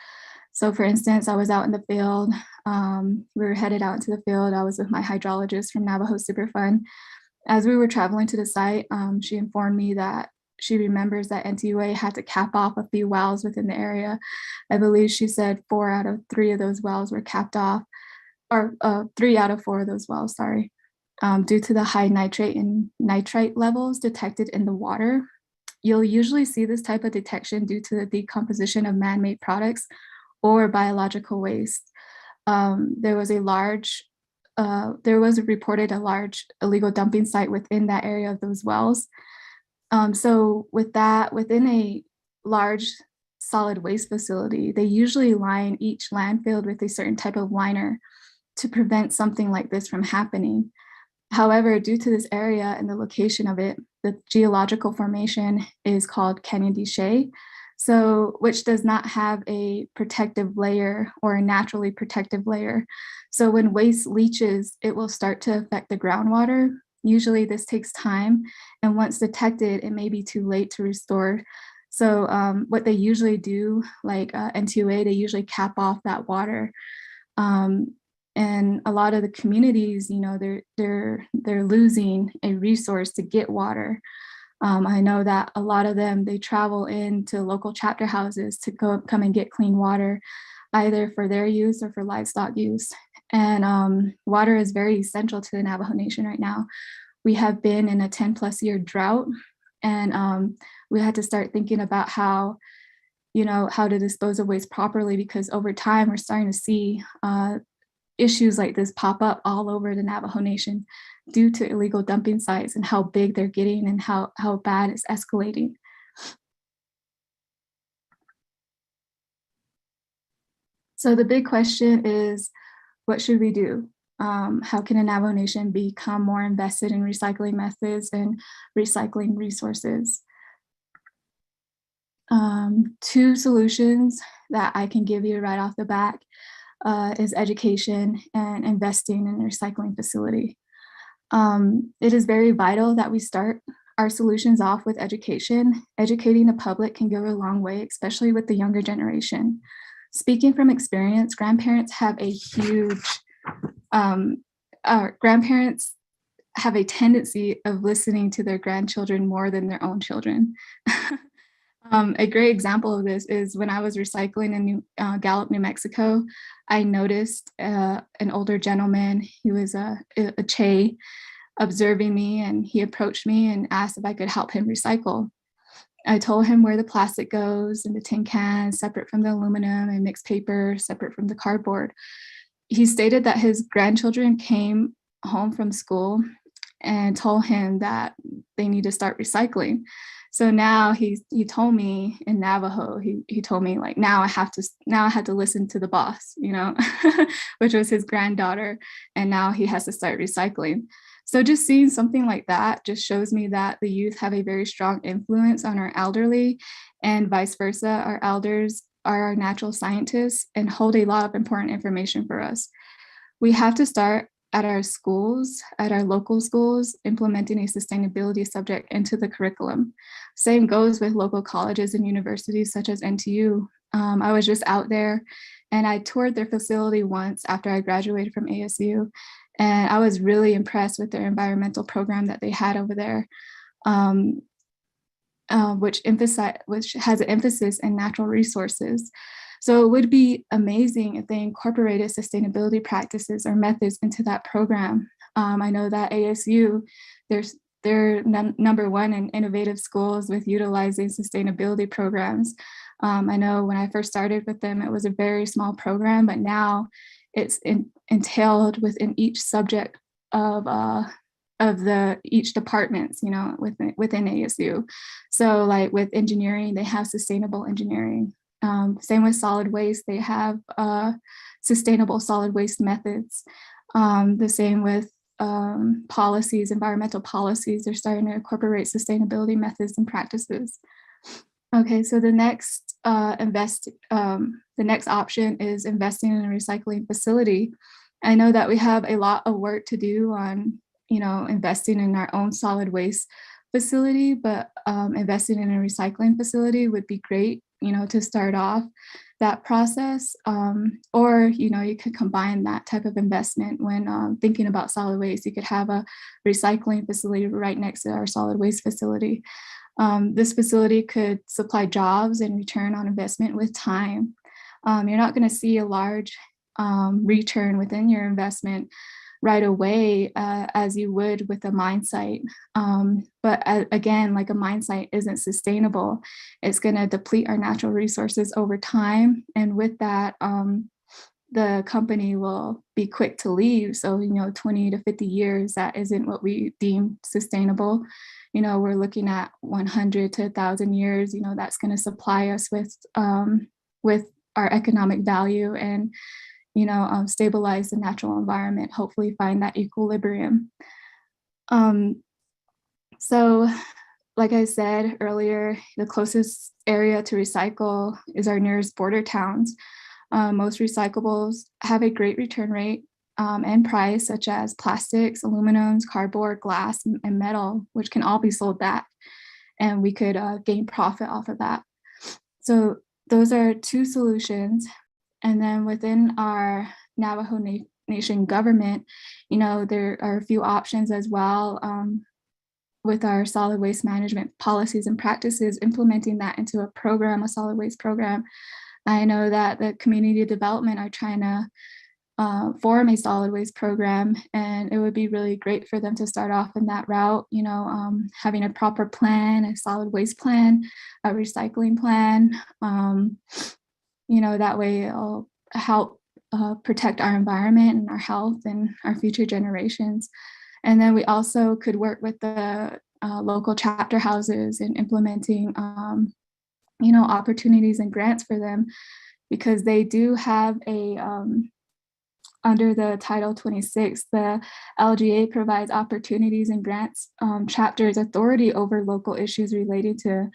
So for instance, I was out in the field. We were headed out into the field. I was with my hydrologist from Navajo Superfund. As we were traveling to the site, she informed me that she remembers that NTUA had to cap off a few wells within the area. I believe she said 4 out of 3 of those wells were capped off, or 3 out of 4 of those wells, sorry, due to the high nitrate and nitrite levels detected in the water. You'll usually see this type of detection due to the decomposition of man-made products or biological waste. There was reported a large illegal dumping site within that area of those wells. So with that, within a large solid waste facility, they usually line each landfill with a certain type of liner to prevent something like this from happening. However, due to this area and the location of it, the geological formation is called Canyon de Chelly, so which does not have a protective layer or a naturally protective layer. So when waste leaches, it will start to affect the groundwater. Usually this takes time, and once detected, it may be too late to restore. So what they usually do, like NTUA, they usually cap off that water. And a lot of the communities, you know, they're losing a resource to get water. I know that a lot of them, they travel into local chapter houses to come and get clean water, either for their use or for livestock use. And water is very essential to the Navajo Nation right now. We have been in a 10+ year drought, and we had to start thinking about how, you know, how to dispose of waste properly, because over time we're starting to see issues like this pop up all over the Navajo Nation due to illegal dumping sites and how big they're getting and how bad it's escalating. So the big question is, what should we do? How can a Navajo Nation become more invested in recycling methods and recycling resources? 2 solutions that I can give you right off the bat is education and investing in a recycling facility. It is very vital that we start our solutions off with education. Educating the public can go a long way, especially with the younger generation. Speaking from experience, grandparents have a huge, grandparents have a tendency of listening to their grandchildren more than their own children. A great example of this is when I was recycling in Gallup, New Mexico. I noticed an older gentleman, he was a Che, observing me, and he approached me and asked if I could help him recycle. I told him where the plastic goes and the tin cans, separate from the aluminum, and mixed paper, separate from the cardboard. He stated that his grandchildren came home from school and told him that they need to start recycling. So now he told me in Navajo, he told me, like, now I had to listen to the boss, you know, which was his granddaughter, and now he has to start recycling. So just seeing something like that just shows me that the youth have a very strong influence on our elderly, and vice versa. Our elders are our natural scientists and hold a lot of important information for us. We have to start at our schools, at our local schools, implementing a sustainability subject into the curriculum. Same goes with local colleges and universities such as NTU. I was just out there and I toured their facility once after I graduated from ASU. And I was really impressed with their environmental program that they had over there, which has an emphasis in natural resources. So it would be amazing if they incorporated sustainability practices or methods into that program. I know that ASU, they're number one in innovative schools with utilizing sustainability programs. I know when I first started with them, it was a very small program, but now it's entailed within each subject of each departments, within ASU. So like with engineering, they have sustainable engineering. Same with solid waste, they have sustainable solid waste methods. The same with policies, environmental policies, they're starting to incorporate sustainability methods and practices. Okay, so the next option is investing in a recycling facility. I know that we have a lot of work to do on, investing in our own solid waste facility, but investing in a recycling facility would be great, to start off that process. Or, you could combine that type of investment when thinking about solid waste. You could have a recycling facility right next to our solid waste facility. This facility could supply jobs and return on investment with time. You're not going to see a large return within your investment right away as you would with a mine site. But again, like a mine site isn't sustainable. It's going to deplete our natural resources over time. And with that, the company will be quick to leave. So, 20 to 50 years, that isn't what we deem sustainable. We're looking at 100 to 1,000 years, that's going to supply us with our economic value and, stabilize the natural environment, hopefully find that equilibrium. So like I said earlier, the closest area to recycle is our nearest border towns. Most recyclables have a great return rate and price, such as plastics, aluminums, cardboard, glass, and metal, which can all be sold back, and we could gain profit off of that. So those are two solutions. And then within our Navajo Nation government, there are a few options as well with our solid waste management policies and practices, implementing that into a program, a solid waste program. I know that the community development are trying to form a solid waste program, and it would be really great for them to start off in that route, having a proper plan, a solid waste plan, a recycling plan. That way it'll help protect our environment and our health and our future generations. And then we also could work with the local chapter houses in implementing opportunities and grants for them, because they do have a under the Title 26, the LGA provides opportunities and grants chapters authority over local issues related to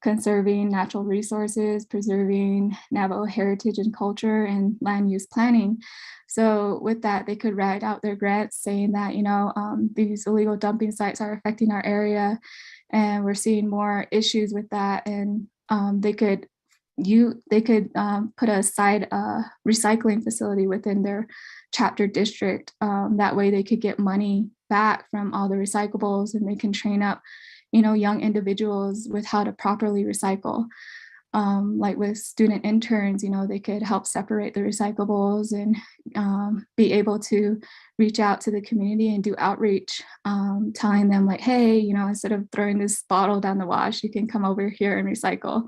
conserving natural resources, preserving Navajo heritage and culture, and land use planning. So with that, they could write out their grants saying that, these illegal dumping sites are affecting our area, and we're seeing more issues with that. And they could put a side recycling facility within their chapter district. That way they could get money back from all the recyclables, and they can train up, young individuals with how to properly recycle. Like with student interns, they could help separate the recyclables and be able to reach out to the community and do outreach, telling them like, hey, instead of throwing this bottle down the wash, you can come over here and recycle.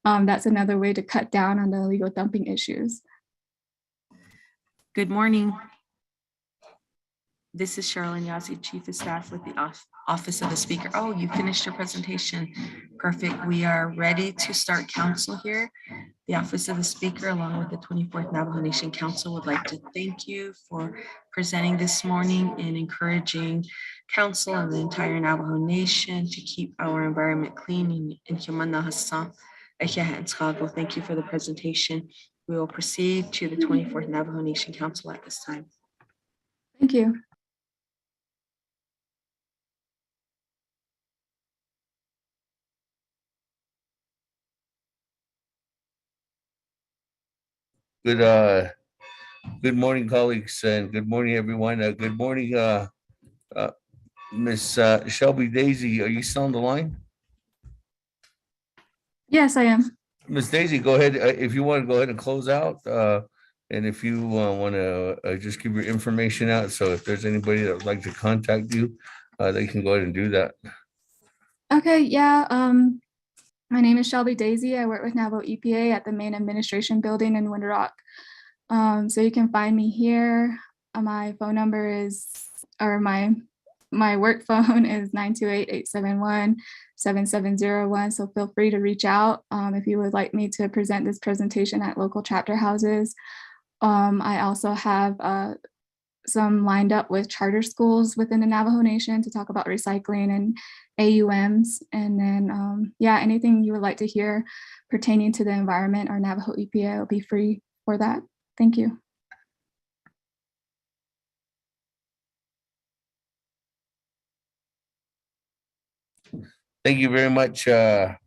That's another way to cut down on the illegal dumping issues.
Good morning. This is Sherilyn Yazzie, Chief of Staff with the Office of the Speaker. Oh, you finished your presentation. Perfect. We are ready to start council here. The Office of the Speaker, along with the 24th Navajo Nation Council, would like to thank you for presenting this morning and encouraging council and the entire Navajo Nation to keep our environment clean. In Humana Hassan, thank you for the presentation. We will proceed to the 24th Navajo Nation Council at this time.
Thank you.
Good morning, colleagues, and good morning, everyone. Good morning, Miss Shelby Daisy. Are you still on the line?
Yes, I am.
Miss Daisy, go ahead. If you want to go ahead and close out, and if you want to just give your information out. So if there's anybody that would like to contact you, they can go ahead and do that.
Okay, yeah. My name is Shelby Daisy. I work with Navajo EPA at the main administration building in Winter Rock. So you can find me here. My phone number is, or my work phone is 928-871-7701. So feel free to reach out if you would like me to present this presentation at local chapter houses. I also have some lined up with charter schools within the Navajo Nation to talk about recycling and AUMs. And then, yeah, anything you would like to hear pertaining to the environment or Navajo EPA will be free for that. Thank you.
Thank you very much for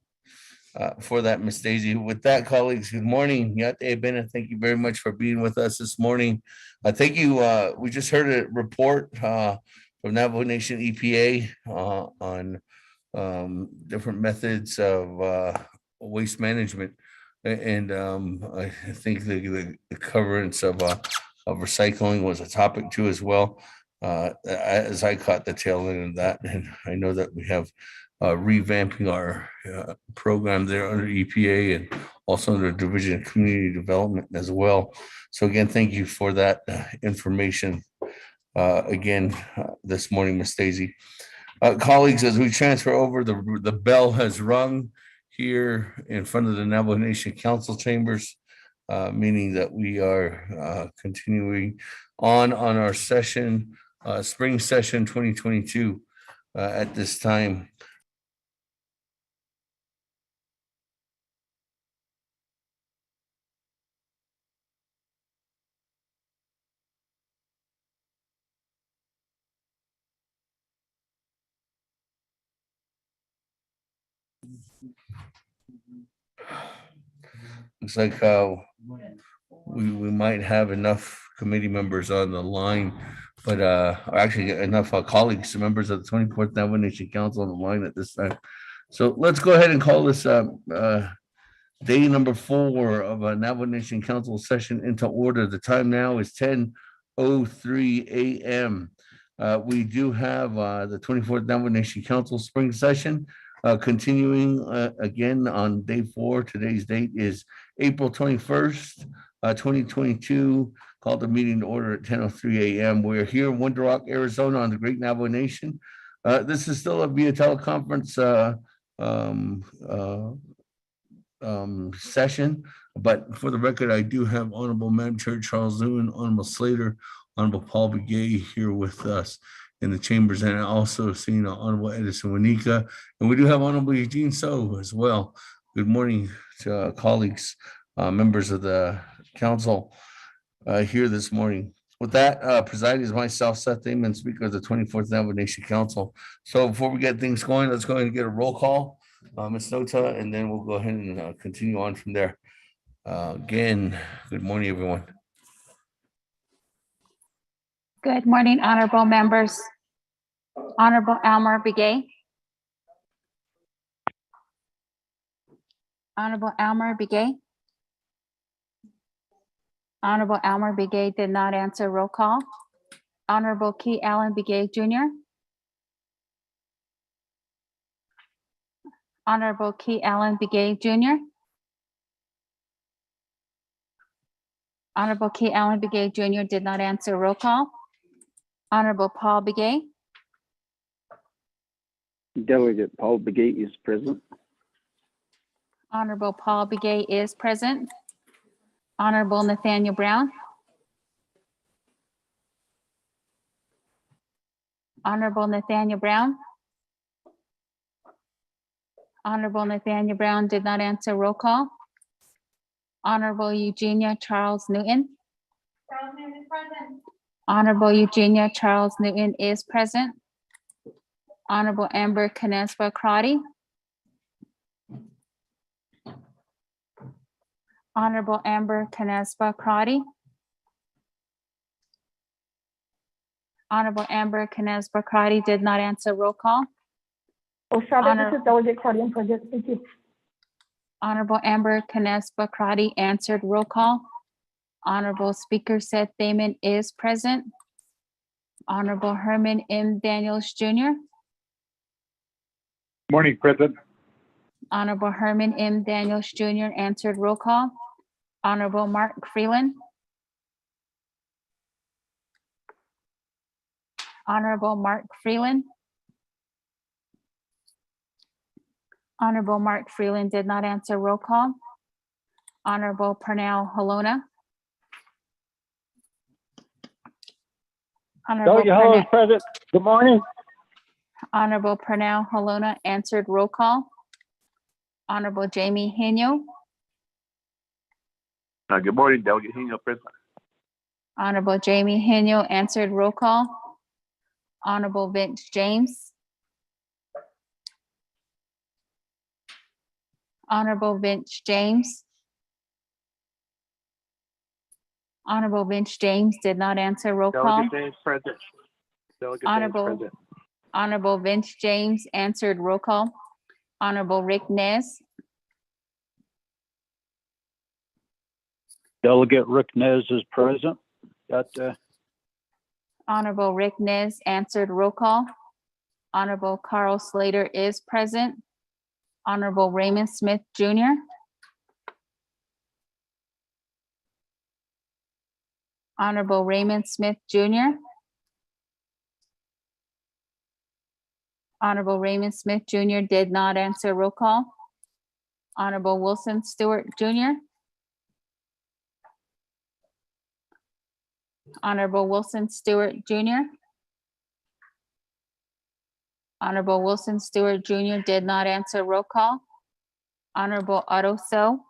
that, Miss Daisy. With that, colleagues, good morning. Yate Bennett, thank you very much for being with us this morning. Thank you. We just heard a report from Navajo Nation EPA on different methods of waste management, and I think the coverance of recycling was a topic too as well. As I caught the tail end of that, and I know that we have revamping our program there under EPA and also under Division of Community Development as well. So again, thank you for that information again this morning, Ms. Daisy. Colleagues, as we transfer over, the bell has rung here in front of the Navajo Nation Council chambers, meaning that we are continuing on our session, spring session 2022 at this time. Looks like we might have enough committee members on the line, but or actually enough colleagues, members of the 24th Navajo Nation Council on the line at this time. So let's go ahead and call this day number 4 of a Navajo Nation Council session into order. The time now is 10:03 a.m. We do have the 24th Navajo Nation Council spring session continuing again on day 4. Today's date is April 21st, 2022. Called the meeting to order at 10:03 a.m. We're here in Winter Rock, Arizona on the Great Navajo Nation. This is still a via teleconference session, but for the record, I do have Honorable Madam Chair Charles Lewin, Honorable Slater, Honorable Paul Begay here with us in the chambers, and I also seen Honorable Edison Wanika, and we do have Honorable Eugene So as well. Good morning to colleagues, members of the council here this morning. With that, presiding is myself, Seth Damon, Speaker of the 24th Navajo Nation Council. So before we get things going, let's go ahead and get a roll call, Ms. Nota, and then we'll go ahead and continue on from there. Again, good morning, everyone.
Good morning, honorable members. Honorable Elmer Begay. Honorable Elmer Begay. Honorable Elmer Begay did not answer roll call. Honorable Key Allen Begay Jr. Honorable Key Allen Begay Jr. Honorable Key Allen Begay Jr. did not answer roll call. Honorable Paul Begay.
Delegate Paul Begay is present.
Honorable Paul Begay is present. Honorable Nathaniel Brown. Honorable Nathaniel Brown. Honorable Nathaniel Brown did not answer. Roll call. Honorable Eugenia Charles Newton. Honorable Eugenia Charles Newton is present. Honorable Amber Canespa Crotty. Honorable Amber Canespa Crotty. Honorable Amber Canespa Crotty did not answer. Roll call.
This is Delegate Crotty, I'm present. Thank you.
Honorable Amber Canespa Crotty answered. Roll call. Honorable Speaker Seth Thaman is present. Honorable Herman M. Daniels Jr.
Morning, President.
Honorable Herman M. Daniels Jr. answered. Roll call. Honorable Mark Freeland. Honorable Mark Freeland. Honorable Mark Freeland did not answer. Roll call. Honorable Pernell Halona. Honorable
Delegate Hello is present. Good morning.
Honorable Pernell Halona answered. Roll call. Honorable Jamie Henyo.
Good morning, Delegate Hino, present.
Honorable Jamie Henyo answered. Roll call. Honorable Vince James. Honorable Vince James. Honorable Vince James did not answer. Roll call.
Delegate James present. Delegate James present.
Honorable Vince James answered. Roll call. Honorable Rick Nez.
Delegate Rick Nez is present.
Honorable Rick Nez answered. Roll call. Honorable Carl Slater is present. Honorable Raymond Smith Jr. Honorable Raymond Smith Jr. Honorable Raymond Smith Jr. did not answer. Roll call. Honorable Wilson Stewart Jr. Honorable Wilson Stewart Jr. Honorable Wilson Stewart Jr. did not answer. Roll call. Honorable Otto So.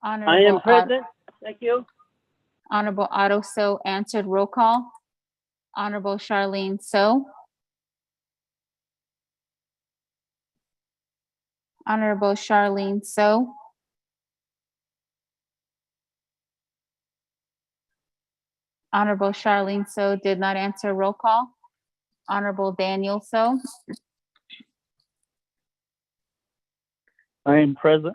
I am present. Thank you.
Honorable Otto So answered. Roll call. Honorable Charlene So. Honorable Charlene So. Honorable Charlene So did not answer. Roll call. Honorable Daniel So.
I am present.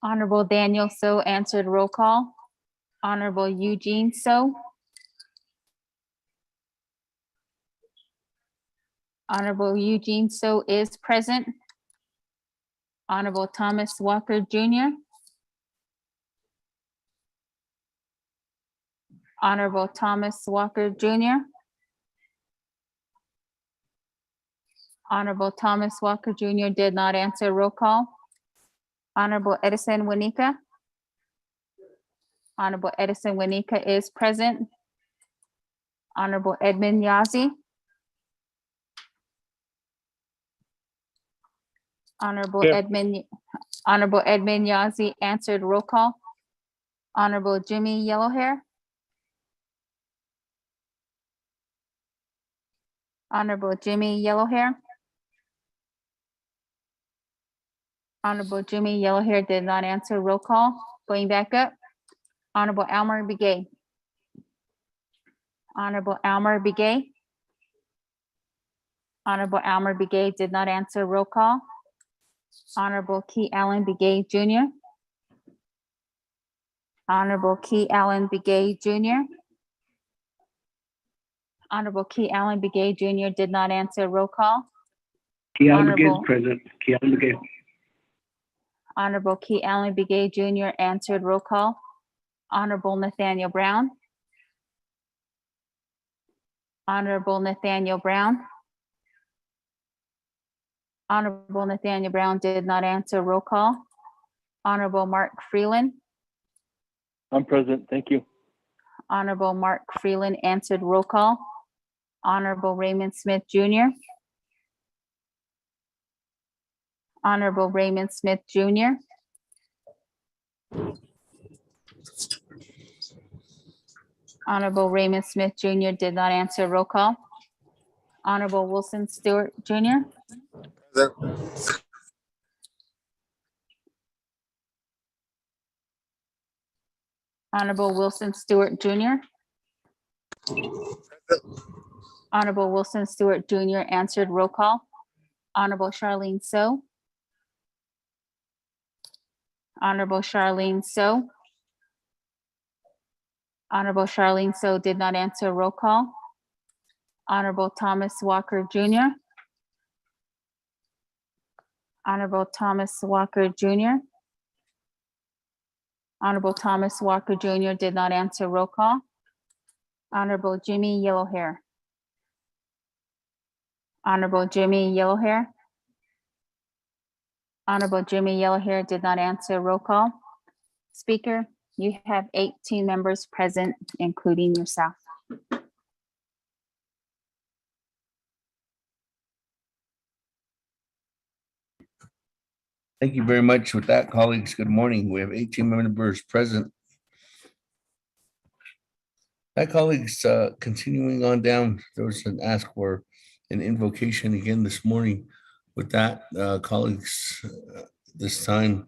Honorable Daniel So answered. Roll call. Honorable Eugene So. Honorable Eugene So is present. Honorable Thomas Walker Jr. Honorable Thomas Walker Jr. Honorable Thomas Walker Jr. did not answer. Roll call. Honorable Edison Winika. Honorable Edison Winika is present. Honorable Edmund Yazi. Honorable Edmund Yazi answered. Roll call. Honorable Jimmy Yellowhair. Honorable Jimmy Yellowhair. Honorable Jimmy Yellowhair did not answer. Roll call. Going back up. Honorable Elmer Begay. Honorable Elmer Begay. Honorable Elmer Begay did not answer. Roll call. Honorable Key Allen Begay Jr. Honorable Key Allen Begay Jr. Honorable Key Allen Begay Jr. did not answer. Roll call.
Key Allen Begay is present. Key Allen Begay.
Honorable Key Allen Begay Jr. answered. Roll call. Honorable Nathaniel Brown. Honorable Nathaniel Brown. Honorable Nathaniel Brown did not answer. Roll call. Honorable Mark Freeland.
I'm present. Thank you.
Honorable Mark Freeland answered. Roll call. Honorable Raymond Smith Jr. Honorable Raymond Smith Jr. Honorable Raymond Smith Jr. did not answer. Roll call. Honorable Wilson Stewart Jr. Honorable Wilson Stewart Jr. Honorable Wilson Stewart Jr. answered. Roll call. Honorable Charlene So. Honorable Charlene So. Honorable Charlene So did not answer. Roll call. Honorable Thomas Walker Jr. Honorable Thomas Walker Jr. Honorable Thomas Walker Jr. did not answer. Roll call. Honorable Jimmy Yellowhair. Honorable Jimmy Yellowhair. Honorable Jimmy Yellowhair did not answer. Roll call. Speaker, you have 18 members present, including yourself.
Thank you very much. With that, colleagues, good morning. We have 18 members present. That, colleagues, continuing on down, there was an ask for an invocation again this morning. With that, colleagues, this time,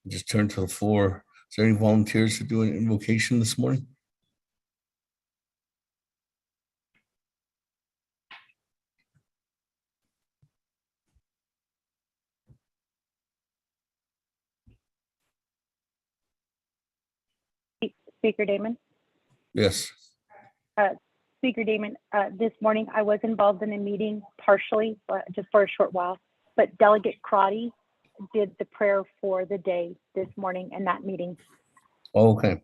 just turn to the floor. Is there any volunteers to do an invocation this morning?
Speaker Damon.
Yes.
Speaker Damon, this morning I was involved in a meeting partially, just for a short while, but Delegate Crotty did the prayer for the day this morning in that meeting.
Okay.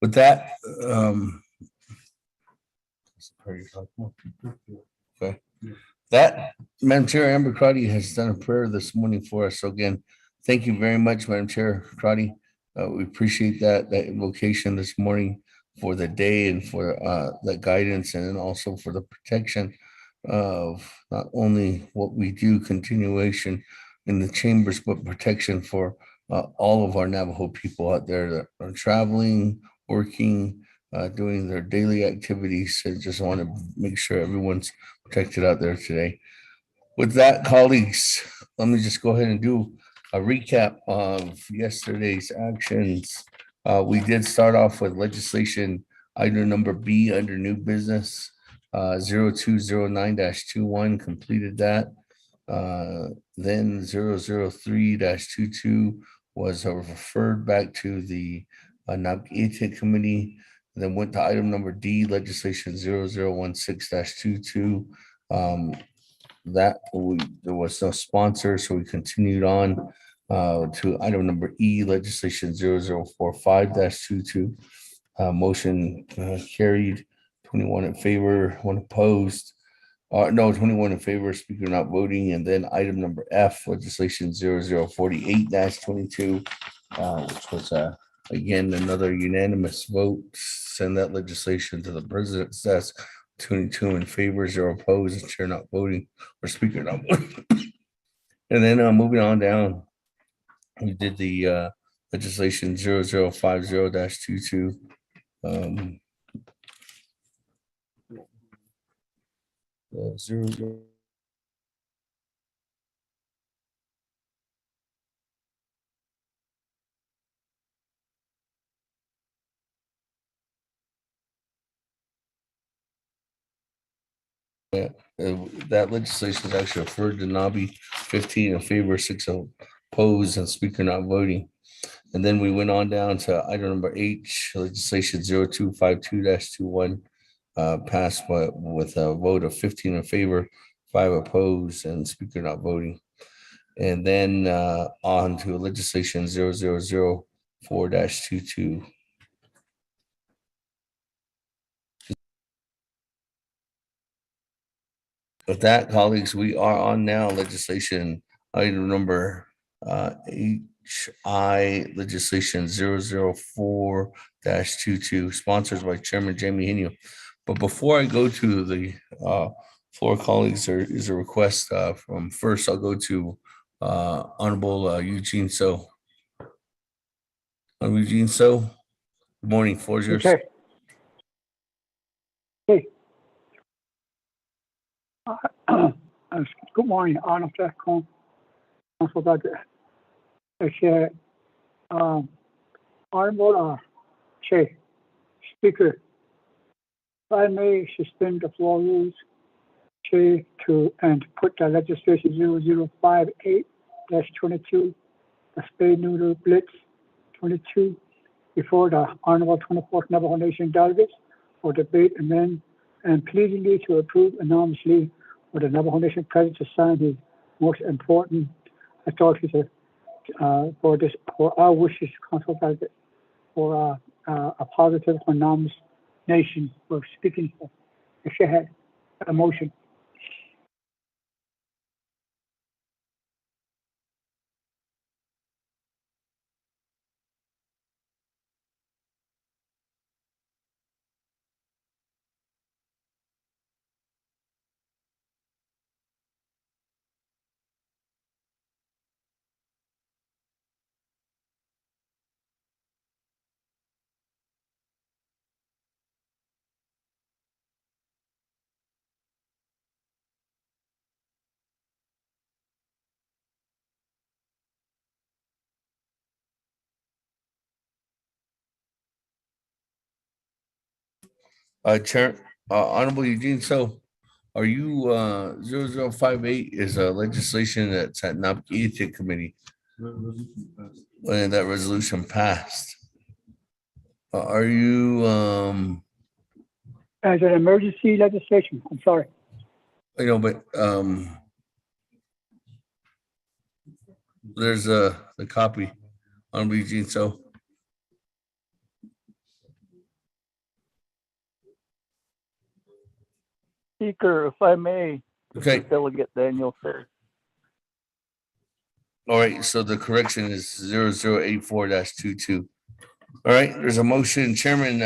With that, okay. That, Madam Chair, Amber Crotty has done a prayer this morning for us. So again, thank you very much, Madam Chair Crotty. We appreciate that invocation this morning for the day and for the guidance, and then also for the protection of not only what we do, continuation in the chambers, but protection for all of our Navajo people out there that are traveling, working, doing their daily activities. I just want to make sure everyone's protected out there today. With that, colleagues, let me just go ahead and do a recap of yesterday's actions. We did start off with legislation item number B under new business, 0209-21, completed that. Then 003-22 was referred back to the Navajo committee. Then went to item number D, legislation 0016-22. There was no sponsor, so we continued on to item number E, legislation 0045-22. Motion carried, 21 in favor, 1 opposed. No, 21 in favor, speaker not voting. And then item number F, legislation 0048-22, which was again another unanimous vote. Send that legislation to the president's desk. 22 in favor, 0 opposed, and chair not voting, or speaker not voting. And then moving on down, we did the legislation 0050-22. That legislation is actually referred to NABI, 15 in favor, 6 opposed, and speaker not voting. And then we went on down to item number H, legislation 0252-21, passed with a vote of 15 in favor, 5 opposed, and speaker not voting. And then on to legislation 0004-22. With that, colleagues, we are on now legislation item number HI, legislation 004-23, 24-22, sponsored by Chairman Jamie Henio. But before I go to the floor, colleagues, there is a request from first. I'll go to Honorable Eugene So. Eugene So, good morning. Floor is yours.
Okay. Hey. Good morning, Arnold Jackson. Council Doctor. Honorable Chair, Speaker, if I may suspend the floor rules, Chair, and put the legislation 0058-22, the spay neuter blitz 22, before the Honorable 24th Navajo Nation delegates for debate, amend, and pleasingly to approve anonymously for the Navajo Nation President to sign his most important authorities for our wishes, Council Delegate, for a positive anonymous nation for speaking for. If you had a motion.
Honorable Eugene So, are you 0058 is a legislation that's at Napkita Committee, and that resolution passed. Are you
As an emergency legislation, I'm sorry.
but there's the copy on Eugene So.
Speaker, if I may,
Okay.
Delegate Daniel, sir.
All right, so the correction is 0084-22. All right, there's a motion, Chairman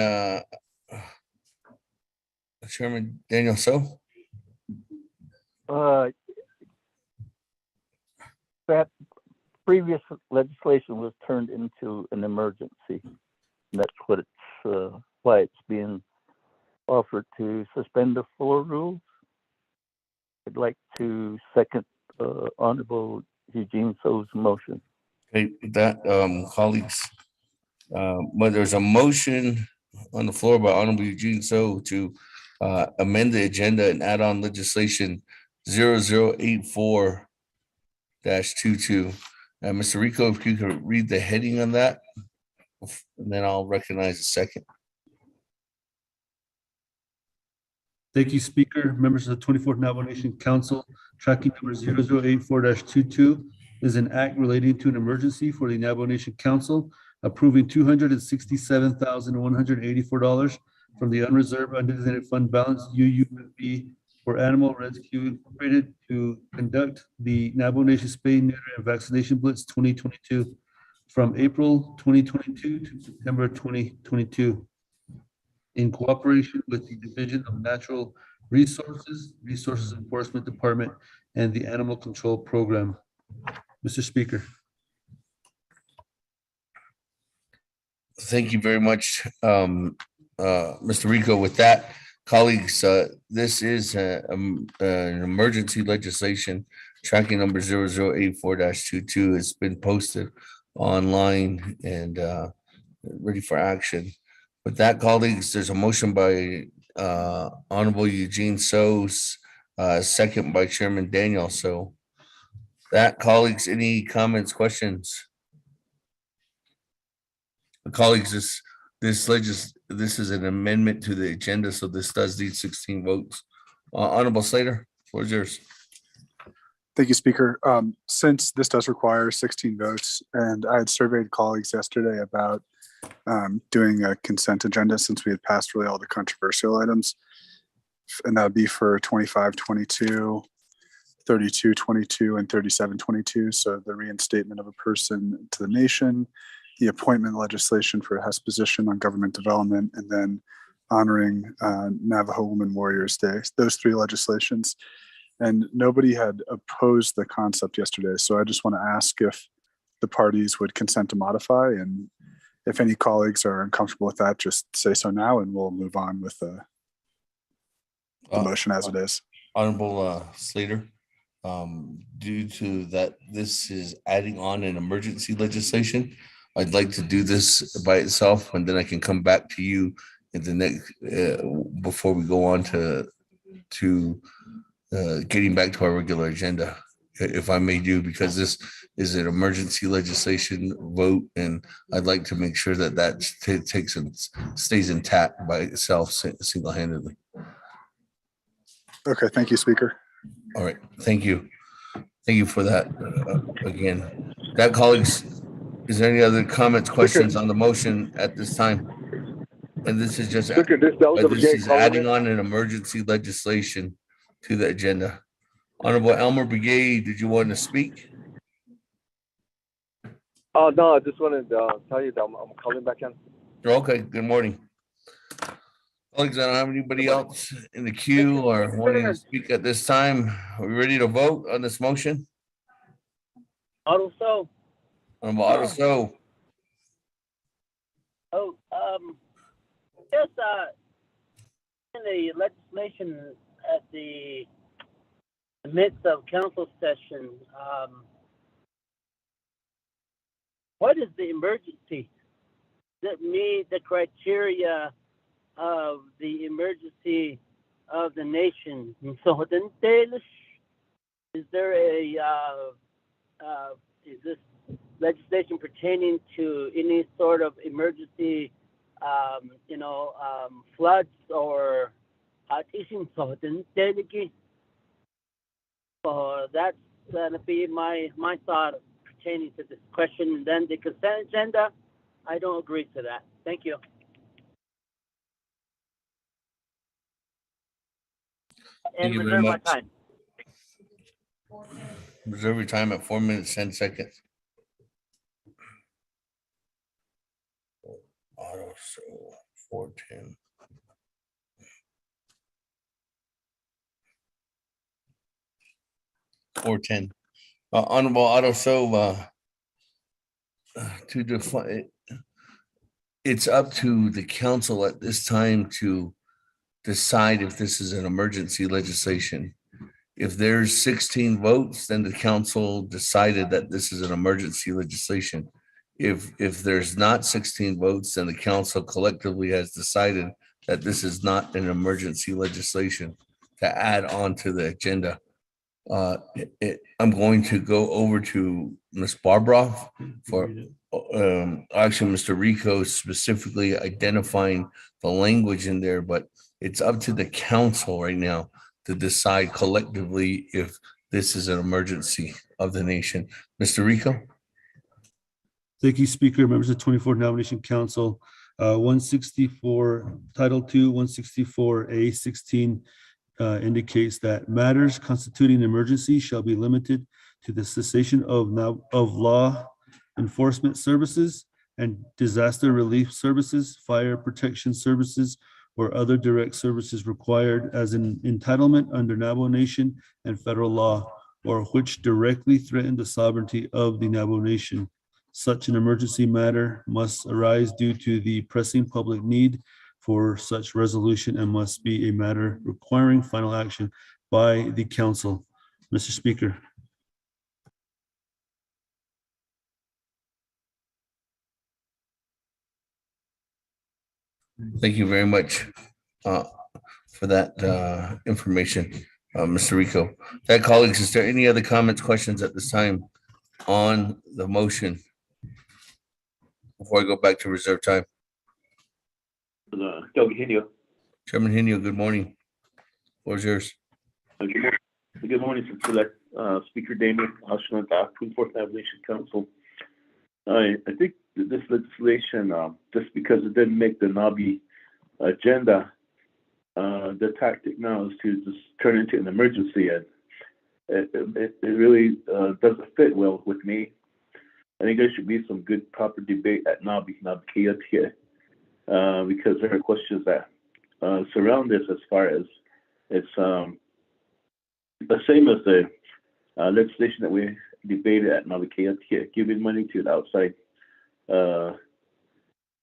Daniel So.
That previous legislation was turned into an emergency. And that's what it's why it's being offered to suspend the floor rules. I'd like to second Honorable Eugene So's motion.
Okay, that colleagues, but there's a motion on the floor by Honorable Eugene So to amend the agenda and add on legislation 0084-22. Mr. Rico, if you could read the heading on that, and then I'll recognize a second.
Thank you, Speaker. Members of the 24th Navajo Nation Council, tracking number 0084-22 is an act relating to an emergency for the Navajo Nation Council, approving $267,184 from the unreserved undesignated fund balance UUFB for Animal Rescue Incorporated to conduct the Navajo Nation Spay, Neuter, and Vaccination Blitz 2022 from April 2022 to September 2022. In cooperation with the Division of Natural Resources Enforcement Department, and the Animal Control Program. Mr. Speaker.
Thank you very much, Mr. Rico. With that, colleagues, this is an emergency legislation. Tracking number 0084-22 has been posted online and ready for action. With that, colleagues, there's a motion by Honorable Eugene So, second by Chairman Daniel So. That, colleagues, any comments, questions? Colleagues, this is an amendment to the agenda, so this does need 16 votes. Honorable Slater, floor is yours.
Thank you, Speaker. Since this does require 16 votes, and I had surveyed colleagues yesterday about doing a consent agenda since we had passed really all the controversial items, and that would be for 25-22, 32-22, and 37-22. So the reinstatement of a person to the nation, the appointment legislation for Hess position on government development, and then honoring Navajo Women Warriors Day. Those three legislations. And nobody had opposed the concept yesterday. So I just want to ask if the parties would consent to modify, and if any colleagues are uncomfortable with that, just say so now and we'll move on with the motion as it is.
Honorable Slater, due to that this is adding on an emergency legislation, I'd like to do this by itself, and then I can come back to you in the next before we go on to getting back to our regular agenda, if I may do, because this is an emergency legislation vote, and I'd like to make sure that that takes and stays intact by itself single-handedly.
Okay, thank you, Speaker.
All right, thank you. Thank you for that. Again, that colleagues, is there any other comments, questions on the motion at this time? And this is just, this is adding on an emergency legislation to the agenda. Honorable Elmer Brigade, did you want to speak?
No, I just wanted to tell you that I'm calling back in.
Okay, good morning. Colleagues, I don't have anybody else in the queue or wanting to speak at this time. Are we ready to vote on this motion?
Also,
Honorable Otto.
just in the legislation at the midst of council session, what is the emergency that meet the criteria of the emergency of the nation? So is there a is this legislation pertaining to any sort of emergency, floods or so that's gonna be my thought pertaining to this question. And then the consent agenda, I don't agree to that. Thank you.
Thank you very much. Reserve your time at 4 minutes, 10 seconds. Auto, so 410. Honorable Otto, so to define it, it's up to the council at this time to decide if this is an emergency legislation. If there's 16 votes, then the council decided that this is an emergency legislation. If there's not 16 votes, then the council collectively has decided that this is not an emergency legislation to add on to the agenda. I'm going to go over to Ms. Barbara for actually Mr. Rico specifically identifying the language in there, but it's up to the council right now to decide collectively if this is an emergency of the nation. Mr. Rico?
Thank you, Speaker, members of the 24th Nomination Council. 164, Title II, 164A 16 indicates that matters constituting an emergency shall be limited to the cessation of law enforcement services and disaster relief services, fire protection services, or other direct services required as an entitlement under Navajo Nation and federal law, or which directly threaten the sovereignty of the Navajo Nation. Such an emergency matter must arise due to the pressing public need for such resolution and must be a matter requiring final action by the council. Mr. Speaker.
Thank you very much for that information, Mr. Rico. That colleagues, is there any other comments, questions at this time on the motion before I go back to reserve time? Chairman Henio, good morning. What's yours?
Good morning, Speaker Damon, Ashland, 24th Navigation Council. I think that this legislation, just because it didn't make the NABI agenda, the tactic now is to just turn into an emergency, and it really doesn't fit well with me. I think there should be some good, proper debate at Nabi KLTA, because there are questions that surround this as far as it's the same as the legislation that we debated at Nabi KLTA, giving money to the outside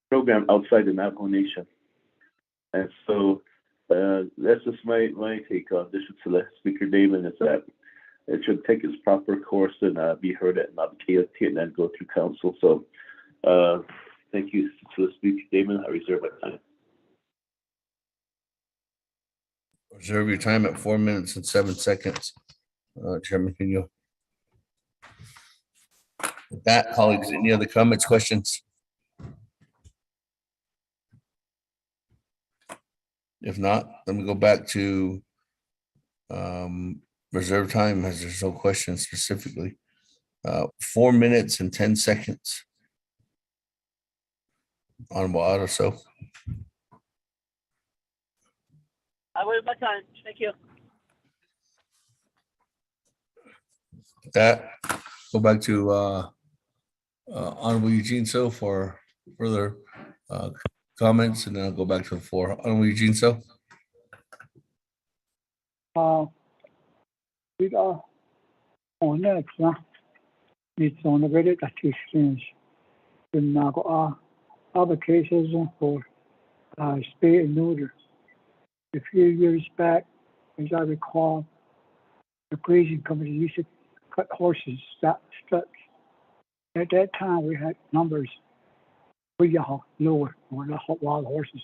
program outside the Navajo Nation. And so that's just my take on this. Speaker Damon is that it should take its proper course and be heard at Nabi KLTA and then go through council. So thank you to the Speaker Damon. I reserve my time.
Reserve your time at 4 minutes and 7 seconds. Chairman, can you? With that, colleagues, any other comments, questions? If not, let me go back to reserve time as there's no questions specifically. 4 minutes and 10 seconds. Honorable Otto, so.
I waited my time. Thank you.
That go back to Honorable Eugene So for further comments, and then I'll go back to the floor. Honorable Eugene So.
We are on next, it's on the very exchange. In other cases for spay and neuter. A few years back, as I recall, the grazing company used to cut horses struts. At that time, we had numbers pretty lower on the wild horses.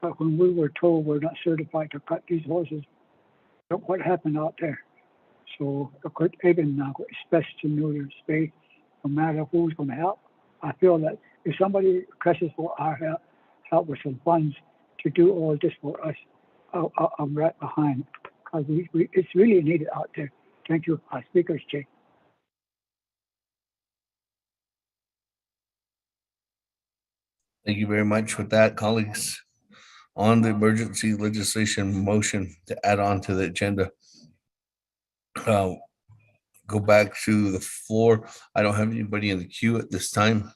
But when we were told we're not certified to cut these horses, look what happened out there. So it could even now, especially neuter spay, no matter who's going to help. I feel that if somebody requests for our help with some funds to do all this for us, I'm right behind, because it's really needed out there. Thank you, Speaker's Chair.
Thank you very much. With that, colleagues, on the emergency legislation motion to add on to the agenda, go back to the floor. I don't have anybody in the queue at this time,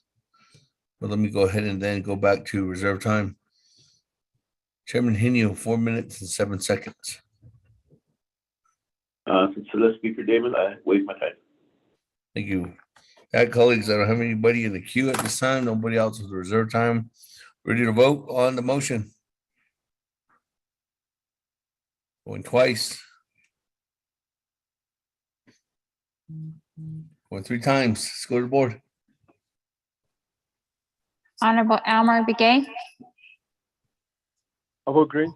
but let me go ahead and then go back to reserve time. Chairman Henio, 4 minutes and 7 seconds.
Since the Speaker Damon, I waive my time.
Thank you. Colleagues, I don't have anybody in the queue at this time. Nobody else with reserve time. Ready to vote on the motion? Going twice. Going 3 times. Let's go to the board.
Honorable Elmer Begay.
I vote green.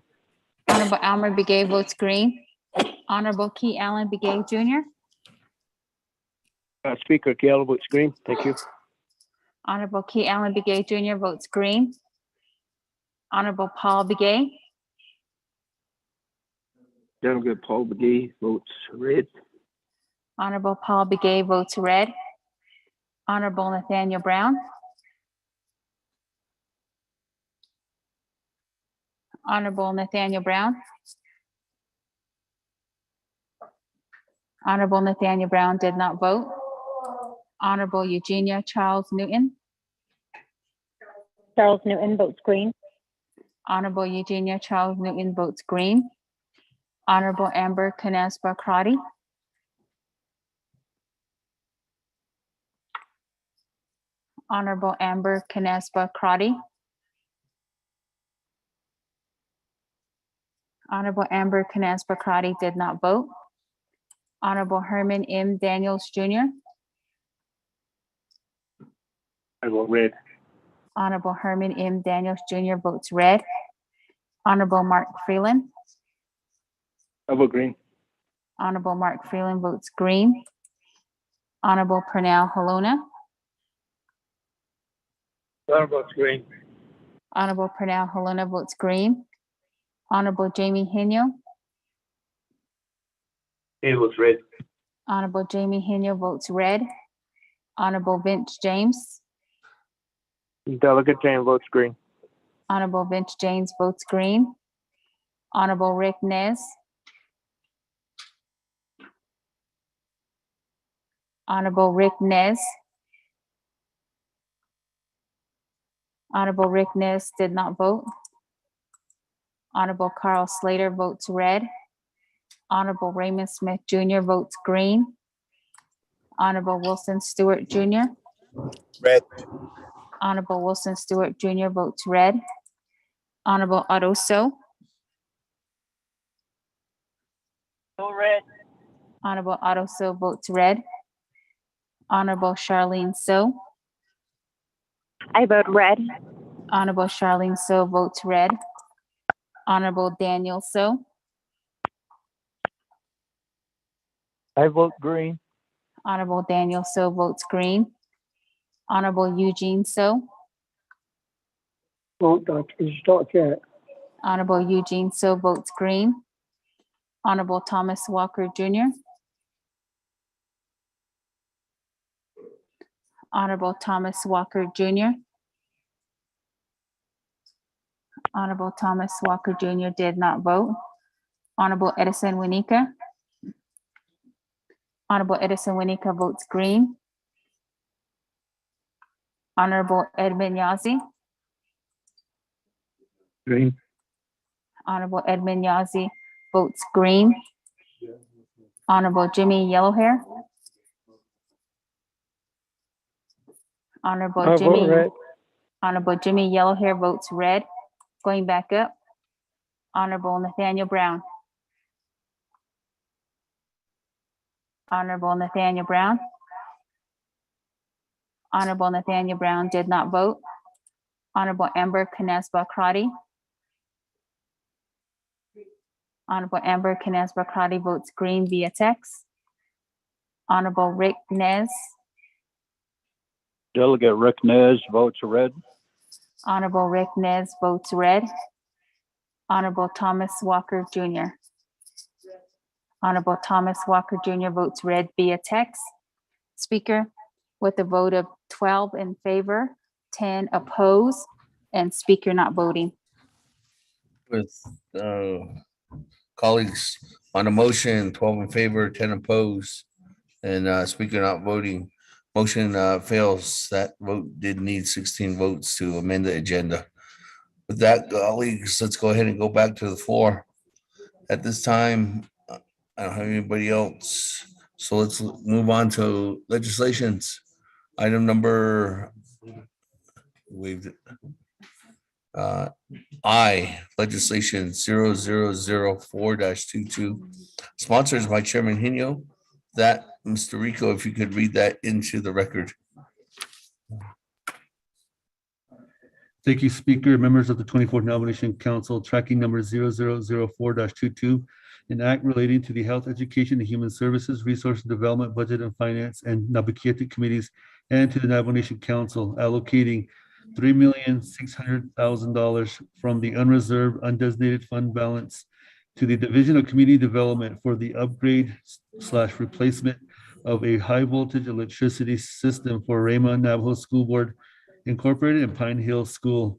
Honorable Elmer Begay votes green. Honorable Key Allen Begay Jr.
Speaker Key Allen votes green. Thank you.
Honorable Key Allen Begay Jr. votes green. Honorable Paul Begay.
Delegate Paul Begay votes red.
Honorable Paul Begay votes red. Honorable Nathaniel Brown. Honorable Nathaniel Brown. Honorable Nathaniel Brown did not vote. Honorable Eugenia Charles Newton.
Charles Newton votes green.
Honorable Eugenia Charles Newton votes green. Honorable Amber Canespa Crotty. Honorable Amber Canespa Crotty. Honorable Amber Canespa Crotty did not vote. Honorable Herman M. Daniels Jr.
I vote red.
Honorable Herman M. Daniels Jr. votes red. Honorable Mark Freeland.
I vote green.
Honorable Mark Freeland votes green. Honorable Pernell Haluna.
Votes green.
Honorable Pernell Haluna votes green. Honorable Jamie Henyo.
He votes red.
Honorable Jamie Henyo votes red. Honorable Vince James.
Delegate James votes green.
Honorable Vince James votes green. Honorable Rick Nez. Honorable Rick Nez. Honorable Rick Nez did not vote. Honorable Carl Slater votes red. Honorable Raymond Smith Jr. votes green. Honorable Wilson Stewart Jr.
Red.
Honorable Wilson Stewart Jr. votes red. Honorable Otto So.
Go red.
Honorable Otto So votes red. Honorable Charlene So.
I vote red.
Honorable Charlene So votes red. Honorable Daniel So.
I vote green.
Honorable Daniel So votes green. Honorable Eugene So.
Vote that.
Honorable Eugene So votes green. Honorable Thomas Walker Jr. Honorable Thomas Walker Jr. Honorable Thomas Walker Jr. did not vote. Honorable Edison Winika. Honorable Edison Winika votes green. Honorable Edmund Yazzie.
Green.
Honorable Edmund Yazzie votes green. Honorable Jimmy Yellowhair. Honorable
I vote
Jimmy.
red.
Honorable Jimmy Yellowhair votes red. Going back up. Honorable Nathaniel Brown. Honorable Nathaniel Brown. Honorable Nathaniel Brown did not vote. Honorable Amber Canesba Crotty. Honorable Amber Canesba Crotty votes green via text. Honorable Rick Nez.
Delegate Rick Nez votes red.
Honorable Rick Nez votes red. Honorable Thomas Walker Jr. Honorable Thomas Walker Jr. votes red via text. Speaker, with a vote of 12 in favor, 10 opposed, and speaker not voting.
With colleagues on the motion, 12 in favor, 10 opposed, and speaker not voting. Motion fails. That vote did need 16 votes to amend the agenda. With that, colleagues, let's go ahead and go back to the floor. At this time, I don't have anybody else. So let's move on to legislations. Item number, I, legislation 0004-22, sponsored by Chairman Hino. That, Mr. Rico, if you could read that into the record.
Thank you, Speaker. Members of the 24th Nomination Council, tracking number 0004-22, an act relating to the Health, Education, and Human Services, Resource and Development, Budget and Finance, and Nabuketic Committees, and to the Navajo Nation Council, allocating $3,600,000 from the unreserved, undesignated fund balance to the Division of Community Development for the upgrade/replacement of a high voltage electricity system for Raymond Navajo School Board Incorporated in Pine Hill School.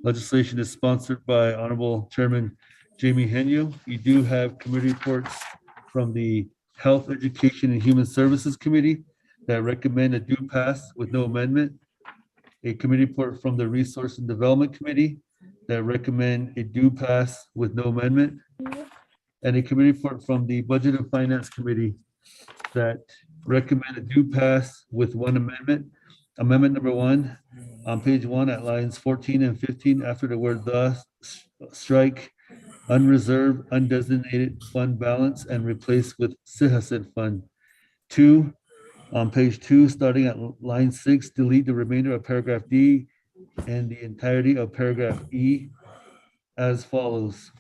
Legislation is sponsored by Honorable Chairman Jamie Henyu. You do have committee reports from the Health, Education, and Human Services Committee that recommend a due pass with no amendment. A committee report from the Resource and Development Committee that recommend a due pass with no amendment. And a committee report from the Budget and Finance Committee that recommend a due pass with one amendment. Amendment number 1, on page 1 at lines 14 and 15, after the word "the," strike unreserved, undesignated fund balance and replace with Sihasit fund. 2, on page 2, starting at line 6, delete the remainder of paragraph D and the entirety of paragraph E as follows.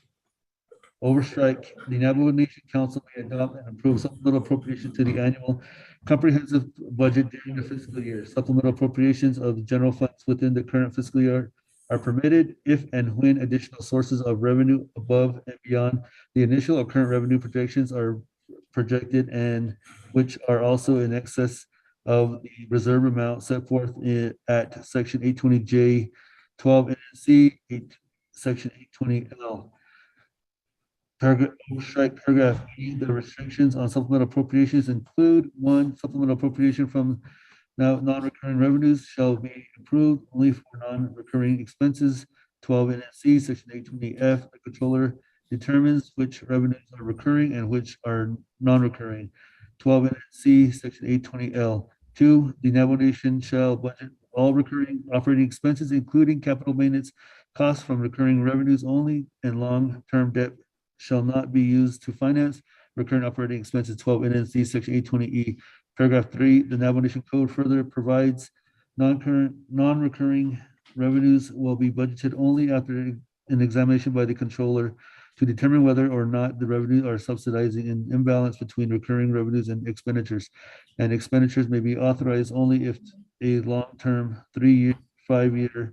Overstrike, the Navajo Nation Council may adopt and approve supplemental appropriation to the annual comprehensive budget during the fiscal year. Supplemental appropriations of the general funds within the current fiscal year are permitted if and when additional sources of revenue above and beyond the initial or current revenue projections are projected and which are also in excess of the reserve amount set forth at section 820J 12 NC, section 820L. Strike paragraph E. The restrictions on supplemental appropriations include: 1, supplemental appropriation from Now, non-recurring revenues shall be approved only for non-recurring expenses. 12 NSC, Section 820F, the controller determines which revenues are recurring and which are non-recurring. 12 NSC, Section 820L. 2, the Navajo Nation shall budget all recurring operating expenses, including capital maintenance costs from recurring revenues only, and long-term debt shall not be used to finance recurring operating expenses. 12 NSC, Section 820E. Paragraph 3, the Navajo Nation Code further provides non-recurring revenues will be budgeted only after an examination by the controller to determine whether or not the revenues are subsidizing an imbalance between recurring revenues and expenditures. And expenditures may be authorized only if a long-term 3-year, 5-year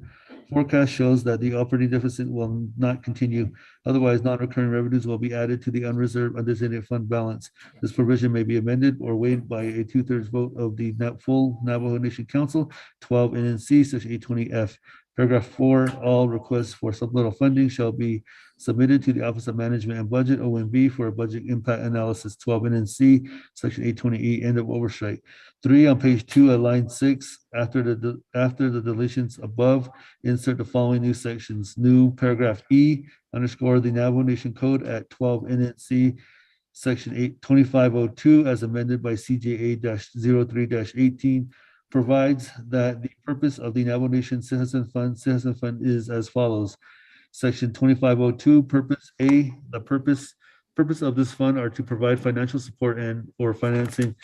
forecast shows that the operating deficit will not continue. Otherwise, non-recurring revenues will be added to the unreserved undesignated fund balance. This provision may be amended or waived by a 2/3 vote of the full Navajo Nation Council. 12 NNC, Section 820F. Paragraph 4, all requests for supplemental funding shall be submitted to the Office of Management and Budget, OMB, for a budget impact analysis. 12 NNC, Section 820E, end of oversight. 3, on page 2 at line 6, after the deletions above, insert the following new sections. New paragraph E, underscore the Navajo Nation Code at 12 NNC, Section 82502, as amended by CJA-03-18, provides that the purpose of the Navajo Nation Citizen Fund is as follows. Section 2502, purpose A, the purpose of this fund are to provide financial support and or financing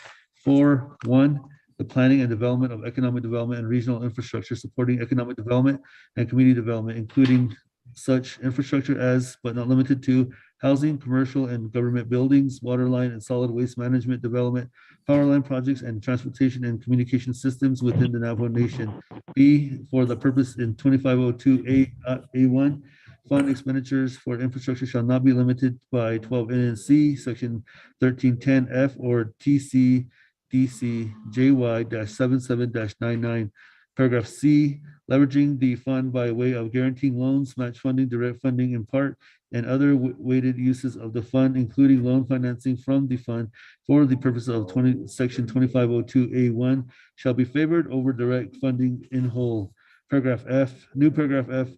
for 1, the planning and development of economic development and regional infrastructure supporting economic development and community development, including such infrastructure as, but not limited to, housing, commercial and government buildings, water line and solid waste management development, power line projects, and transportation and communication systems within the Navajo Nation. B, for the purpose in 2502A1, fund expenditures for infrastructure shall not be limited by 12 NNC, Section 1310F, or TCDC JY-77-99. Paragraph C, leveraging the fund by way of guaranteeing loans, match funding, direct funding in part, and other weighted uses of the fund, including loan financing from the fund for the purpose of Section 2502A1, shall be favored over direct funding in whole. Paragraph F, new paragraph F,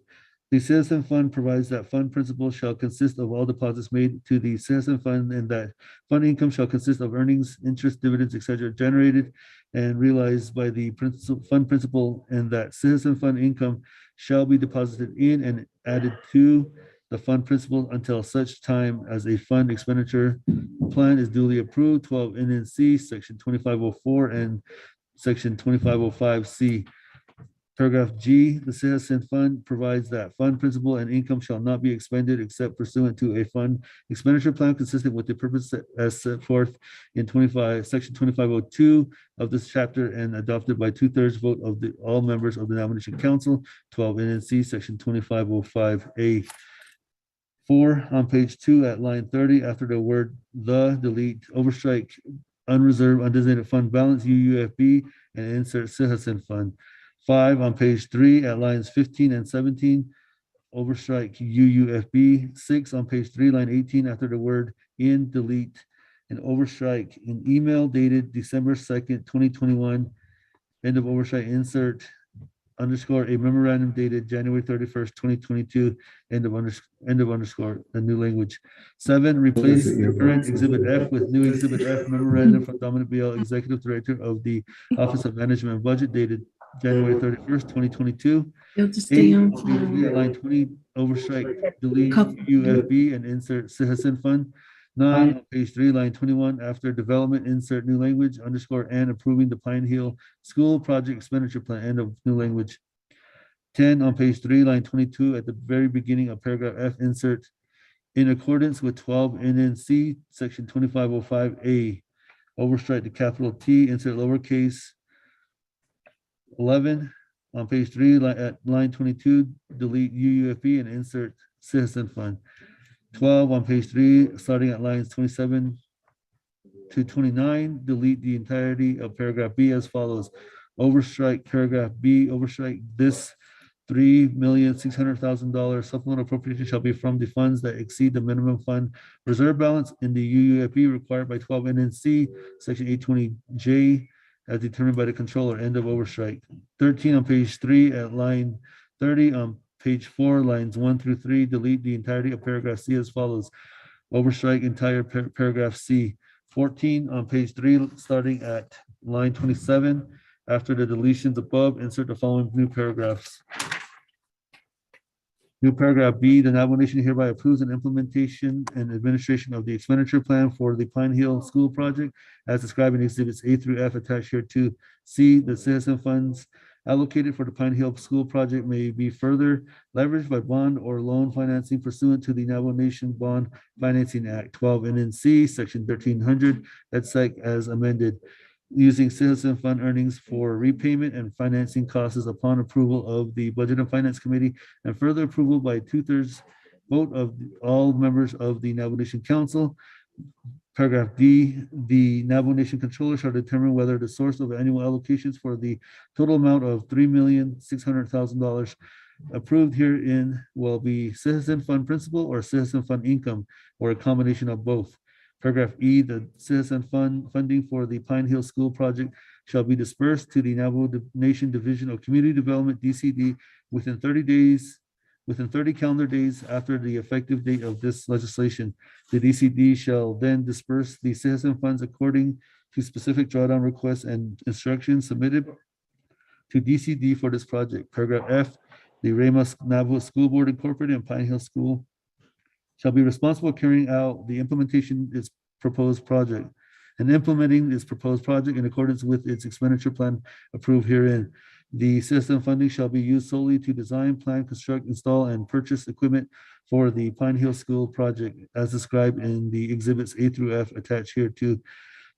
the Citizen Fund provides that fund principal shall consist of all deposits made to the Citizen Fund, and that fund income shall consist of earnings, interest, dividends, etc., generated and realized by the fund principal, and that Citizen Fund income shall be deposited in and added to the fund principal until such time as a fund expenditure plan is duly approved. 12 NNC, Section 2504 and Section 2505C. Paragraph G, the Citizen Fund provides that fund principal and income shall not be expended except pursuant to a fund expenditure plan consistent with the purpose as set forth in Section 2502 of this chapter and adopted by 2/3 vote of all members of the Navajo Nation Council. 12 NNC, Section 2505A. 4, on page 2 at line 30, after the word the, delete overstrike unreserved undesignated fund balance, UUFB, and insert Citizen Fund. 5, on page 3 at lines 15 and 17, overstrike UUFB. 6, on page 3, line 18, after the word in, delete and overstrike in email dated December 2nd, 2021, end of overstrike, insert underscore a memorandum dated January 31st, 2022, end of underscore, a new language. 7, replace the current Exhibit F with new Exhibit F memorandum from Dominic BL, Executive Director of the Office of Management and Budget, dated January 31st, 2022. 8, line 20, overstrike, delete UFB and insert Citizen Fund. 9, on page 3, line 21, after development, insert new language, underscore, and approving the Pine Hill School Project Expenditure Plan, end of new language. 10, on page 3, line 22, at the very beginning of paragraph F, insert in accordance with 12 NNC, Section 2505A, overstrike the capital T, insert lowercase. 11, on page 3, at line 22, delete UUFB and insert Citizen Fund. 12, on page 3, starting at lines 27 to 29, delete the entirety of paragraph B as follows. Overstrike paragraph B, overstrike this $3,600,000 supplemental appropriation shall be from the funds that exceed the minimum fund reserve balance in the UUFB required by 12 NNC, Section 820J, as determined by the controller, end of overstrike. 13 on page 3 at line 30, on page 4, lines 1 through 3, delete the entirety of paragraph C as follows. Overstrike entire paragraph C. 14 on page 3, starting at line 27, after the deletions above, insert the following new paragraphs. New paragraph B, the Navajo Nation hereby approves an implementation and administration of the expenditure plan for the Pine Hill School project as described in exhibits A through F attached here to C. The citizen funds allocated for the Pine Hill School project may be further leveraged by bond or loan financing pursuant to the Navajo Nation Bond Financing Act 12 NNC, section 1300, EDSEC as amended, using citizen fund earnings for repayment and financing costs upon approval of the Budget and Finance Committee and further approval by 2/3 vote of all members of the Navajo Nation Council. Paragraph D, the Navajo Nation Controller shall determine whether the source of annual allocations for the total amount of $3,600,000 approved herein will be citizen fund principal or citizen fund income, or a combination of both. Paragraph E, the citizen fund funding for the Pine Hill School project shall be dispersed to the Navajo Nation Division of Community Development, DCD, within 30 calendar days after the effective date of this legislation. The DCD shall then disperse the citizen funds according to specific drawdown requests and instructions submitted to DCD for this project. Paragraph F, the Ramos Navajo School Board Incorporated and Pine Hill School shall be responsible for carrying out the implementation its proposed project and implementing its proposed project in accordance with its expenditure plan approved herein. The citizen funding shall be used solely to design, plan, construct, install, and purchase equipment for the Pine Hill School project as described in the exhibits A through F attached here to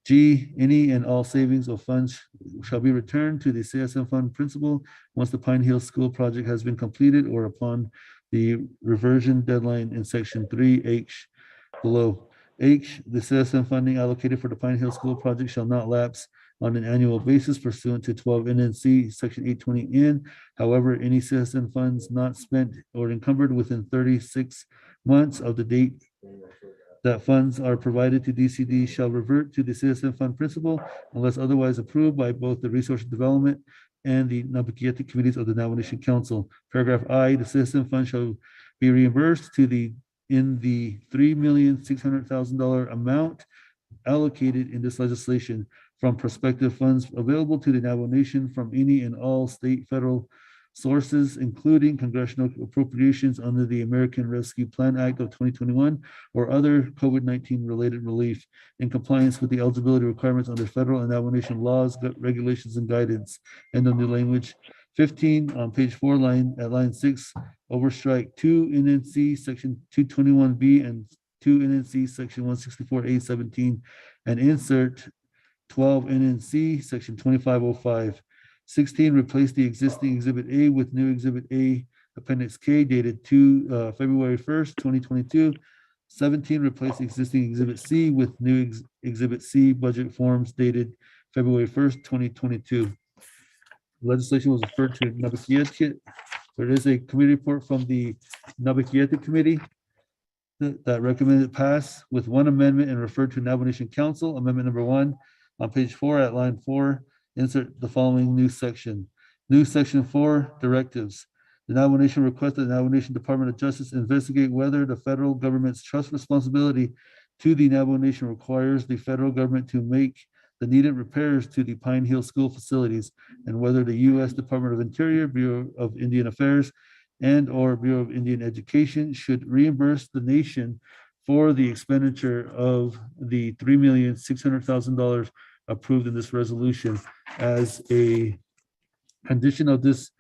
G. Any and all savings of funds shall be returned to the citizen fund principal once the Pine Hill School project has been completed or upon the reversion deadline in section 3H below. H, the citizen funding allocated for the Pine Hill School project shall not lapse on an annual basis pursuant to 12 NNC section 820N. However, any citizen funds not spent or encumbered within 36 months of the date that funds are provided to DCD shall revert to the citizen fund principal unless otherwise approved by both the Resource Development and the Nabakieta committees of the Navajo Nation Council. Paragraph I, the citizen fund shall be reimbursed to the $3,600,000 amount allocated in this legislation from prospective funds available to the Navajo Nation from any and all state, federal sources, including congressional appropriations under the American Rescue Plan Act of 2021 or other COVID-19 related relief in compliance with the eligibility requirements under federal and Navajo Nation laws, regulations, and guidance. End of new language. 15 on page 4, line 6, overstrike 2 NNC section 221B and 2 NNC section 164A17 and insert 12 NNC section 2505. 16, replace the existing Exhibit A with new Exhibit A, Appendix K, dated February 1st, 2022. 17, replace the existing Exhibit C with new Exhibit C, budget forms dated February 1st, 2022. Legislation was referred to Nabakieta. There is a committee report from the Nabakieta Committee that recommended pass with one amendment and referred to Navajo Nation Council. Amendment number 1 on page 4 at line 4. Insert the following new section. New section 4, directives. The Navajo Nation requests that the Navajo Nation Department of Justice investigate whether the federal government's trust responsibility to the Navajo Nation requires the federal government to make the needed repairs to the Pine Hill School facilities, and whether the U.S. Department of Interior, Bureau of Indian Affairs, and or Bureau of Indian Education should reimburse the nation for the expenditure of the $3,600,000 approved in this resolution. As a condition of this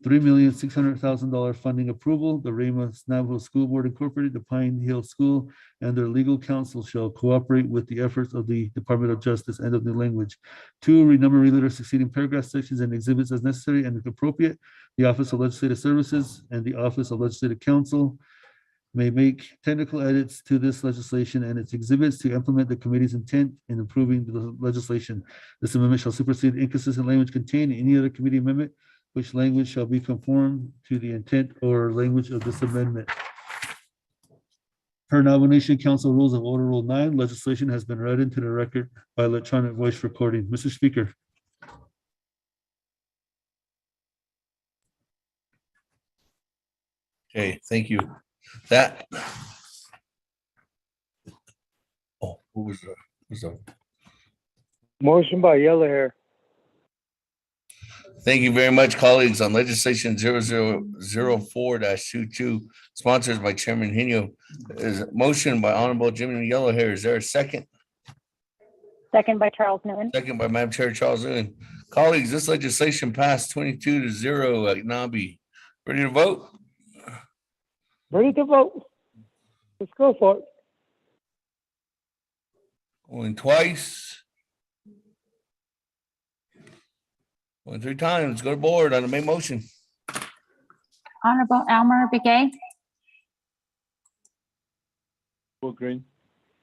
$3,600,000 funding approval, the Ramos Navajo School Board Incorporated, the Pine Hill School, and their legal counsel shall cooperate with the efforts of the Department of Justice. End of new language. 2, renumber, reliter succeeding paragraph sections and exhibits as necessary and appropriate. The Office of Legislative Services and the Office of Legislative Counsel may make technical edits to this legislation and its exhibits to implement the committee's intent in approving the legislation. This amendment shall supersede inconsistent language contained in any other committee amendment, which language shall be conformed to the intent or language of this amendment. Per Navajo Nation Council Rules of Order Rule 9, legislation has been read into the record by electronic voice recording. Mr. Speaker.
Okay, thank you. That. Oh, who was the?
Motion by Yellow Hair.
Thank you very much, colleagues. On legislation 0004-22, sponsored by Chairman Hino, is a motion by Honorable Jimmy Yellowhair. Is there a second?
Second by Charles Newton.
Second by Madam Chair Charles Newton. Colleagues, this legislation passed 22-0 at Nabi. Ready to vote?
Ready to vote. Let's go for it.
Going twice. Going 3 times. Go to board on the main motion.
Honorable Elmer Begay.
Vote green.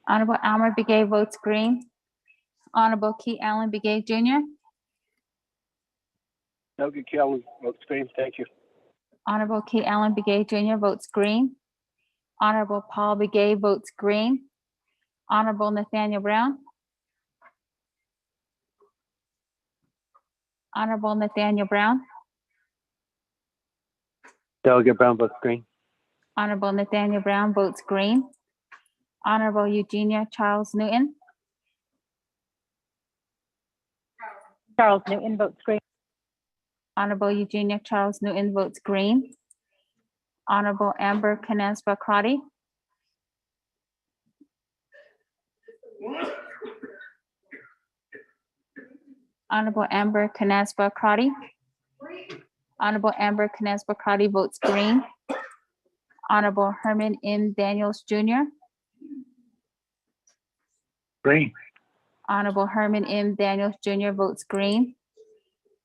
Honorable Elmer Begay votes green. Honorable Key Allen Begay Jr.
Delegate Kelly votes green. Thank you.
Honorable Key Allen Begay Jr. votes green. Honorable Paul Begay votes green. Honorable Nathaniel Brown. Honorable Nathaniel Brown.
Delegate Brown votes green.
Honorable Nathaniel Brown votes green. Honorable Eugenia Charles Newton.
Charles Newton votes green.
Honorable Eugenia Charles Newton votes green. Honorable Amber Canespa Crotty. Honorable Amber Canespa Crotty. Honorable Amber Canespa Crotty votes green. Honorable Herman M. Daniels Jr.
Green.
Honorable Herman M. Daniels Jr. votes green.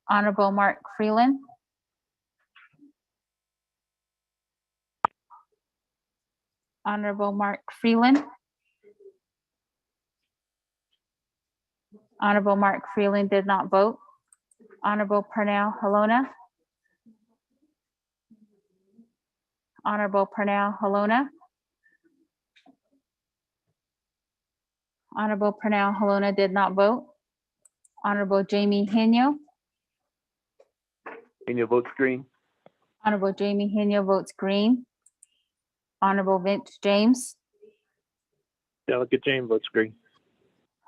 Honorable Mark Freeland. Honorable Mark Freeland. Honorable Mark Freeland did not vote. Honorable Pernell Halona. Honorable Pernell Halona. Honorable Pernell Halona did not vote. Honorable Jamie Henyo.
Henyo votes green.
Honorable Jamie Henyo votes green. Honorable Vince James.
Delegate James votes green.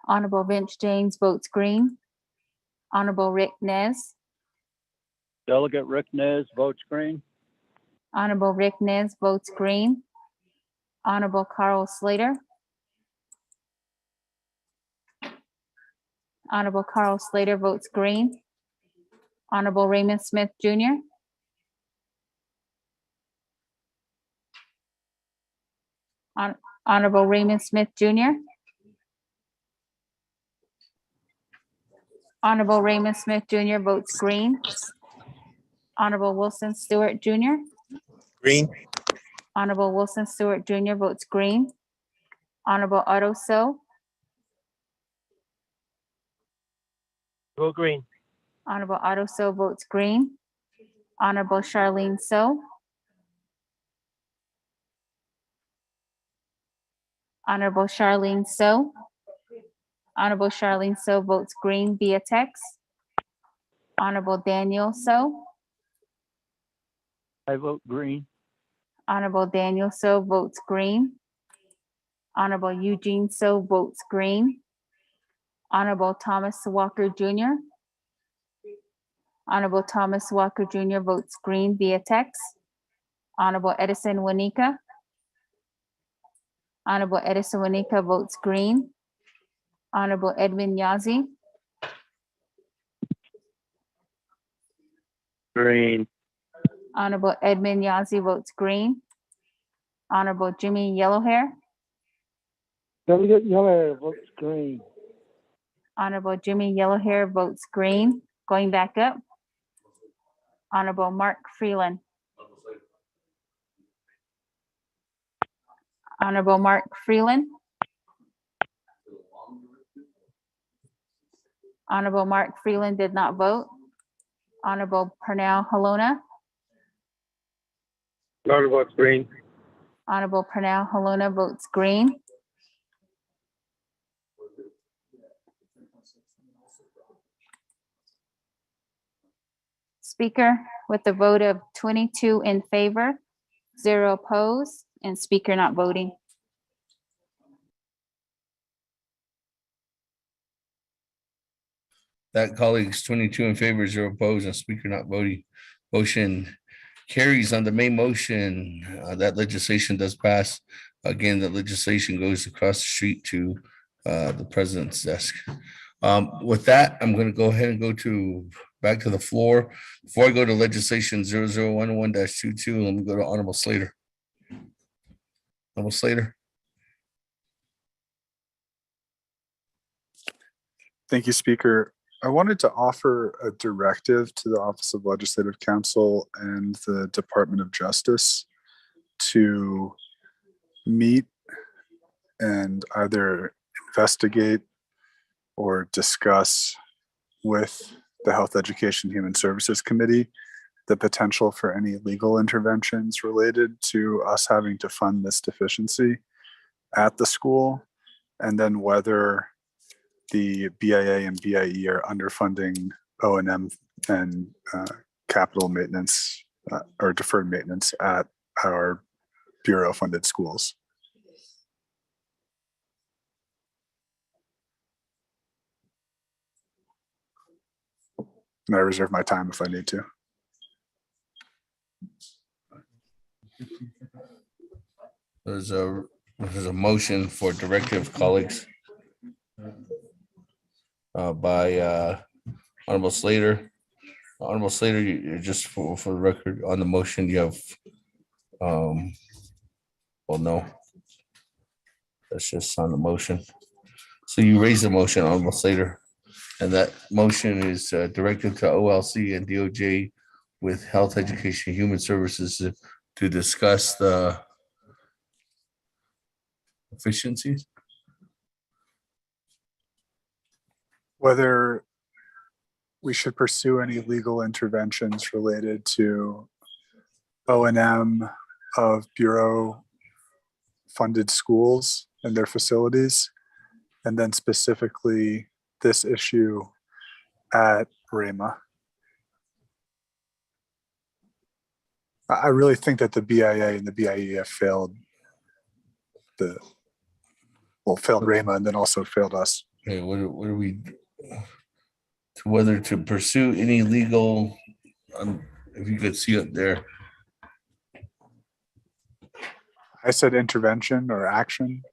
Honorable Vince James votes green. Honorable Rick Nez.
Delegate Rick Nez votes green.
Honorable Rick Nez votes green. Honorable Carl Slater. Honorable Carl Slater votes green. Honorable Raymond Smith Jr. Honorable Raymond Smith Jr. Honorable Raymond Smith Jr. votes green. Honorable Wilson Stewart Jr.
Green.
Honorable Wilson Stewart Jr. votes green. Honorable Otto So.
Vote green.
Honorable Otto So votes green. Honorable Charlene So. Honorable Charlene So. Honorable Charlene So votes green via text. Honorable Daniel So.
I vote green.
Honorable Daniel So votes green. Honorable Eugene So votes green. Honorable Thomas Walker Jr. Honorable Thomas Walker Jr. votes green via text. Honorable Edison Wanika. Honorable Edison Wanika votes green. Honorable Edwin Yazi.
Green.
Honorable Edmund Yazi votes green. Honorable Jimmy Yellowhair.
Delegate Yellow Hair votes green.
Honorable Jimmy Yellowhair votes green. Going back up. Honorable Mark Freeland. Honorable Mark Freeland. Honorable Mark Freeland did not vote. Honorable Pernell Halona.
Lord votes green.
Honorable Pernell Halona votes green. Speaker, with a vote of 22 in favor, 0 opposed, and speaker not voting.
That, colleagues, 22 in favor, 0 opposed, and speaker not voting. Motion carries on the main motion. That legislation does pass. Again, the legislation goes across the street to the president's desk. With that, I'm going to go ahead and go back to the floor. Before I go to legislation 00101-22, let me go to Honorable Slater. Honorable Slater.
Thank you, Speaker. I wanted to offer a directive to the Office of Legislative Counsel and the Department of Justice to meet and either investigate or discuss with the Health Education Human Services Committee the potential for any legal interventions related to us having to fund this deficiency at the school, and then whether the BIA and BIE are underfunding O&M and capital maintenance or deferred maintenance at our Bureau-funded schools. And I reserve my time if I need to.
There's a motion for directive, colleagues, by Honorable Slater. Honorable Slater, you're just for the record on the motion, you have, well, no, that's just on the motion. So you raise the motion, Honorable Slater, and that motion is directed to OLC and DOJ with Health Education Human Services to discuss the efficiencies.
Whether we should pursue any legal interventions related to O&M of Bureau-funded schools and their facilities, and then specifically this issue at REMA. I really think that the BIA and the BIE have failed failed REMA and then also failed us.
Okay, what are we, to whether to pursue any legal, if you could see it there.
I said intervention or action.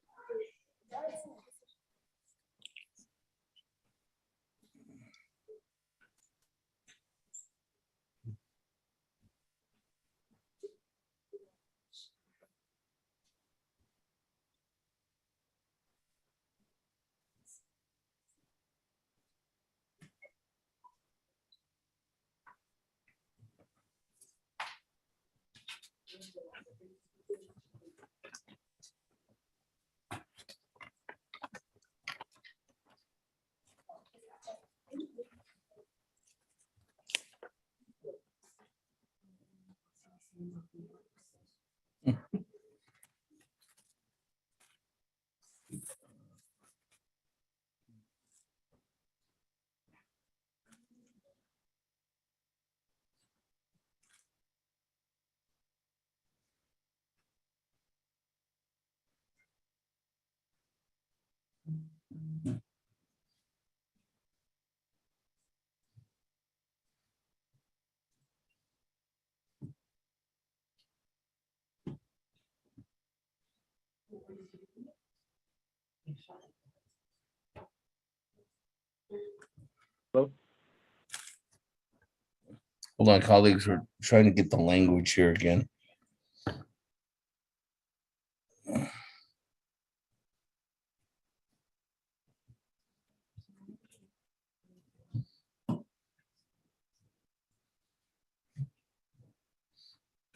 Hold on, colleagues, we're trying to get the language here again.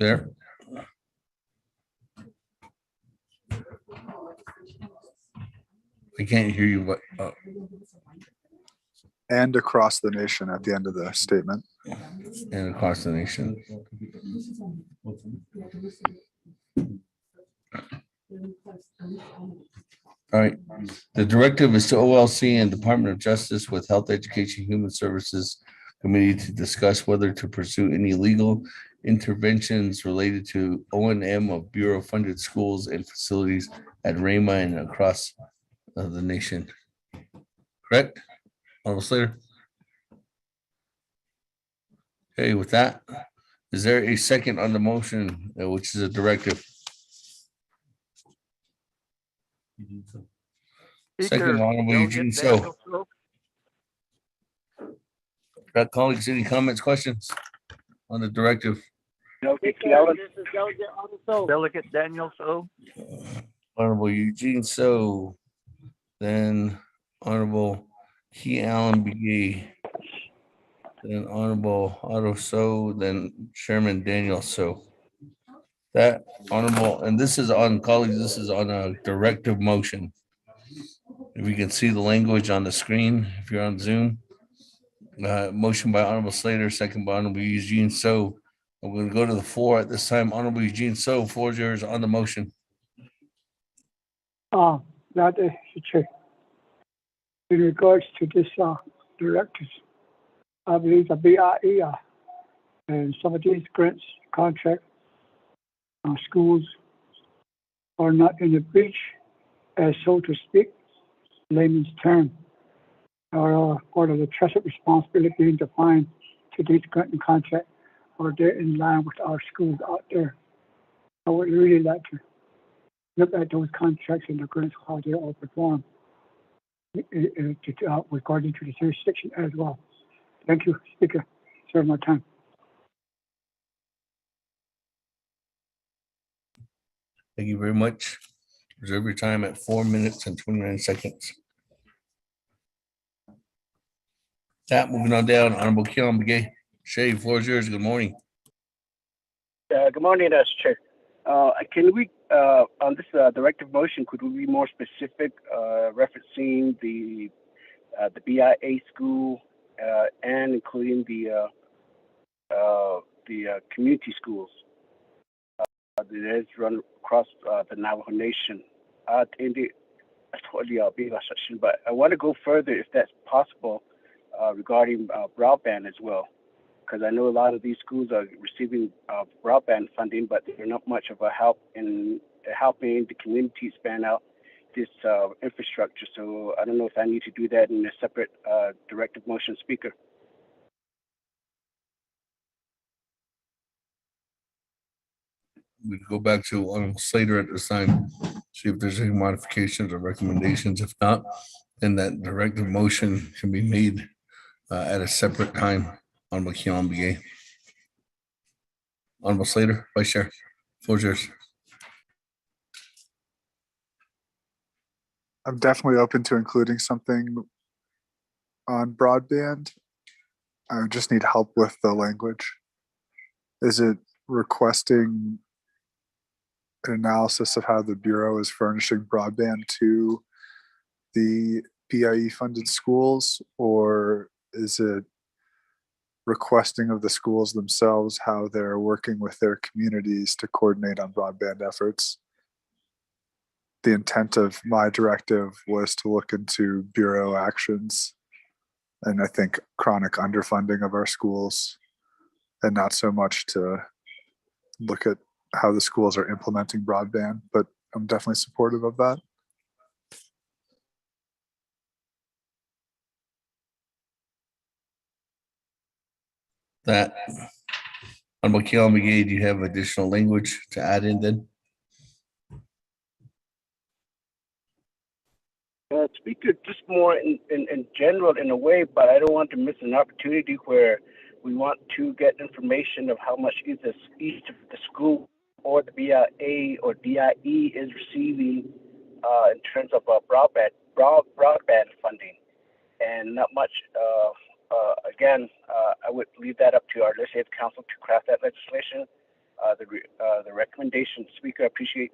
There. I can't hear you, but
And across the nation at the end of the statement.
And across the nation. All right, the directive is to OLC and Department of Justice with Health Education Human Services
Committee to discuss whether to pursue any legal interventions related to O&M of Bureau-funded schools and facilities at Rama and across the nation. Correct? Honorable Slater? Okay, with that, is there a second on the motion, which is a directive? Second, Honorable Eugene So. Got colleagues, any comments, questions on the directive?
Delegate Daniel So.
Honorable Eugene So, then Honorable Key Allen Begay, then Honorable Otto So, then Chairman Daniel So. That Honorable, and this is on, colleagues, this is on a directive motion. If you can see the language on the screen, if you're on Zoom. Motion by Honorable Slater, second by Honorable Eugene So. I'm going to go to the floor at this time. Honorable Eugene So, floor is yours on the motion.
That is Chair. In regards to this directives, I believe the BIE and some of these grants contract schools are not in the breach, as so to speak, layman's term, or the trusted responsibility being defined to these grant and contract, or they're in line with our schools out there. I would really like to look at those contracts and the grants, how they all perform regarding to the jurisdiction as well. Thank you, Speaker. Serve my time.
Thank you very much. Reserve your time at 4 minutes and 29 seconds. That moving on down, Honorable Keelan Begay. Shay, floor is yours. Good morning.
Good morning, Chair. Can we, on this directive motion, could we be more specific, referencing the BIA school and including the community schools that is run across the Navajo Nation? But I want to go further, if that's possible, regarding broadband as well, because I know a lot of these schools are receiving broadband funding, but they're not much of a help in helping the community expand out this infrastructure. So I don't know if I need to do that in a separate directive motion, Speaker.
We go back to Honorable Slater at this time, see if there's any modifications or recommendations. If not, then that directive motion can be made at a separate time. Honorable Keelan Begay. Honorable Slater, Vice Chair, floor is yours.
I'm definitely open to including something on broadband. I just need help with the language. Is it requesting an analysis of how the Bureau is furnishing broadband to the BIE funded schools, or is it requesting of the schools themselves how they're working with their communities to coordinate on broadband efforts? The intent of my directive was to look into Bureau actions and I think chronic underfunding of our schools, and not so much to look at how the schools are implementing broadband, but I'm definitely supportive of that.
That Honorable Keelan Begay, do you have additional language to add in then?
Speaker, just more in general in a way, but I don't want to miss an opportunity where we want to get information of how much either each of the school or the BIA or DIE is receiving in terms of broadband funding, and not much. Again, I would leave that up to our legislative council to craft that legislation. The recommendation, Speaker, I appreciate.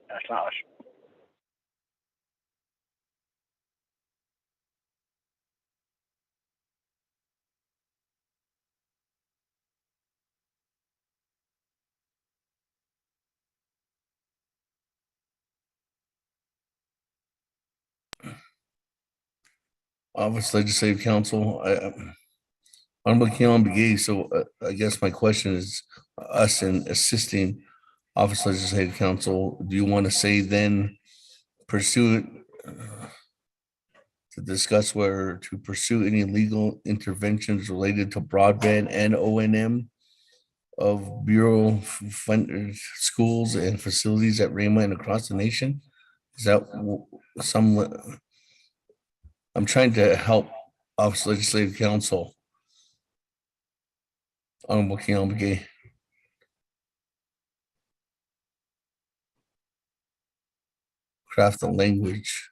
Office Legislative Council,
Honorable Keon Begay, so I guess my question is, us in assisting Office Legislative Council, do you want to say then pursue to discuss whether to pursue any legal interventions related to broadband and O&M of Bureau funded schools and facilities at Rama and across the nation? Is that some, I'm trying to help Office Legislative Council. Honorable Keon Begay. Craft the language.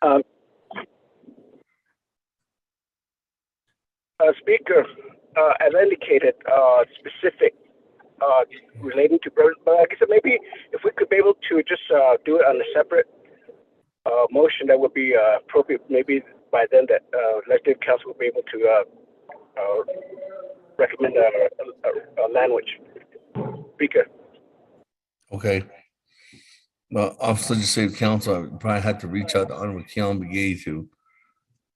Speaker, as indicated, specific relating to, but like I said, maybe if we could be able to just do it on a separate motion, that would be appropriate. Maybe by then that legislative council will be able to recommend a language. Speaker.
Okay. Well, Office Legislative Council, I probably had to reach out to Honorable Keon Begay to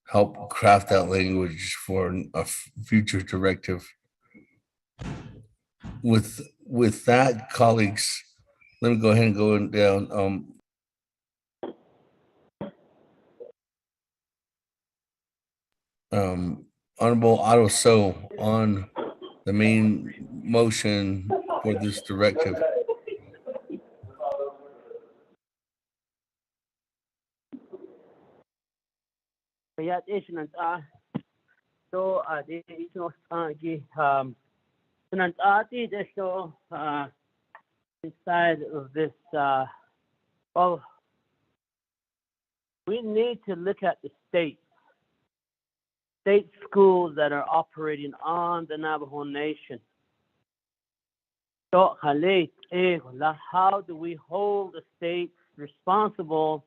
help craft that language for a future directive. With that, colleagues, let me go ahead and go down. Honorable Otto So on the main motion for this directive.
Yeah, so the inside of this, well, we need to look at the state schools that are operating on the Navajo Nation. So how do we hold the states responsible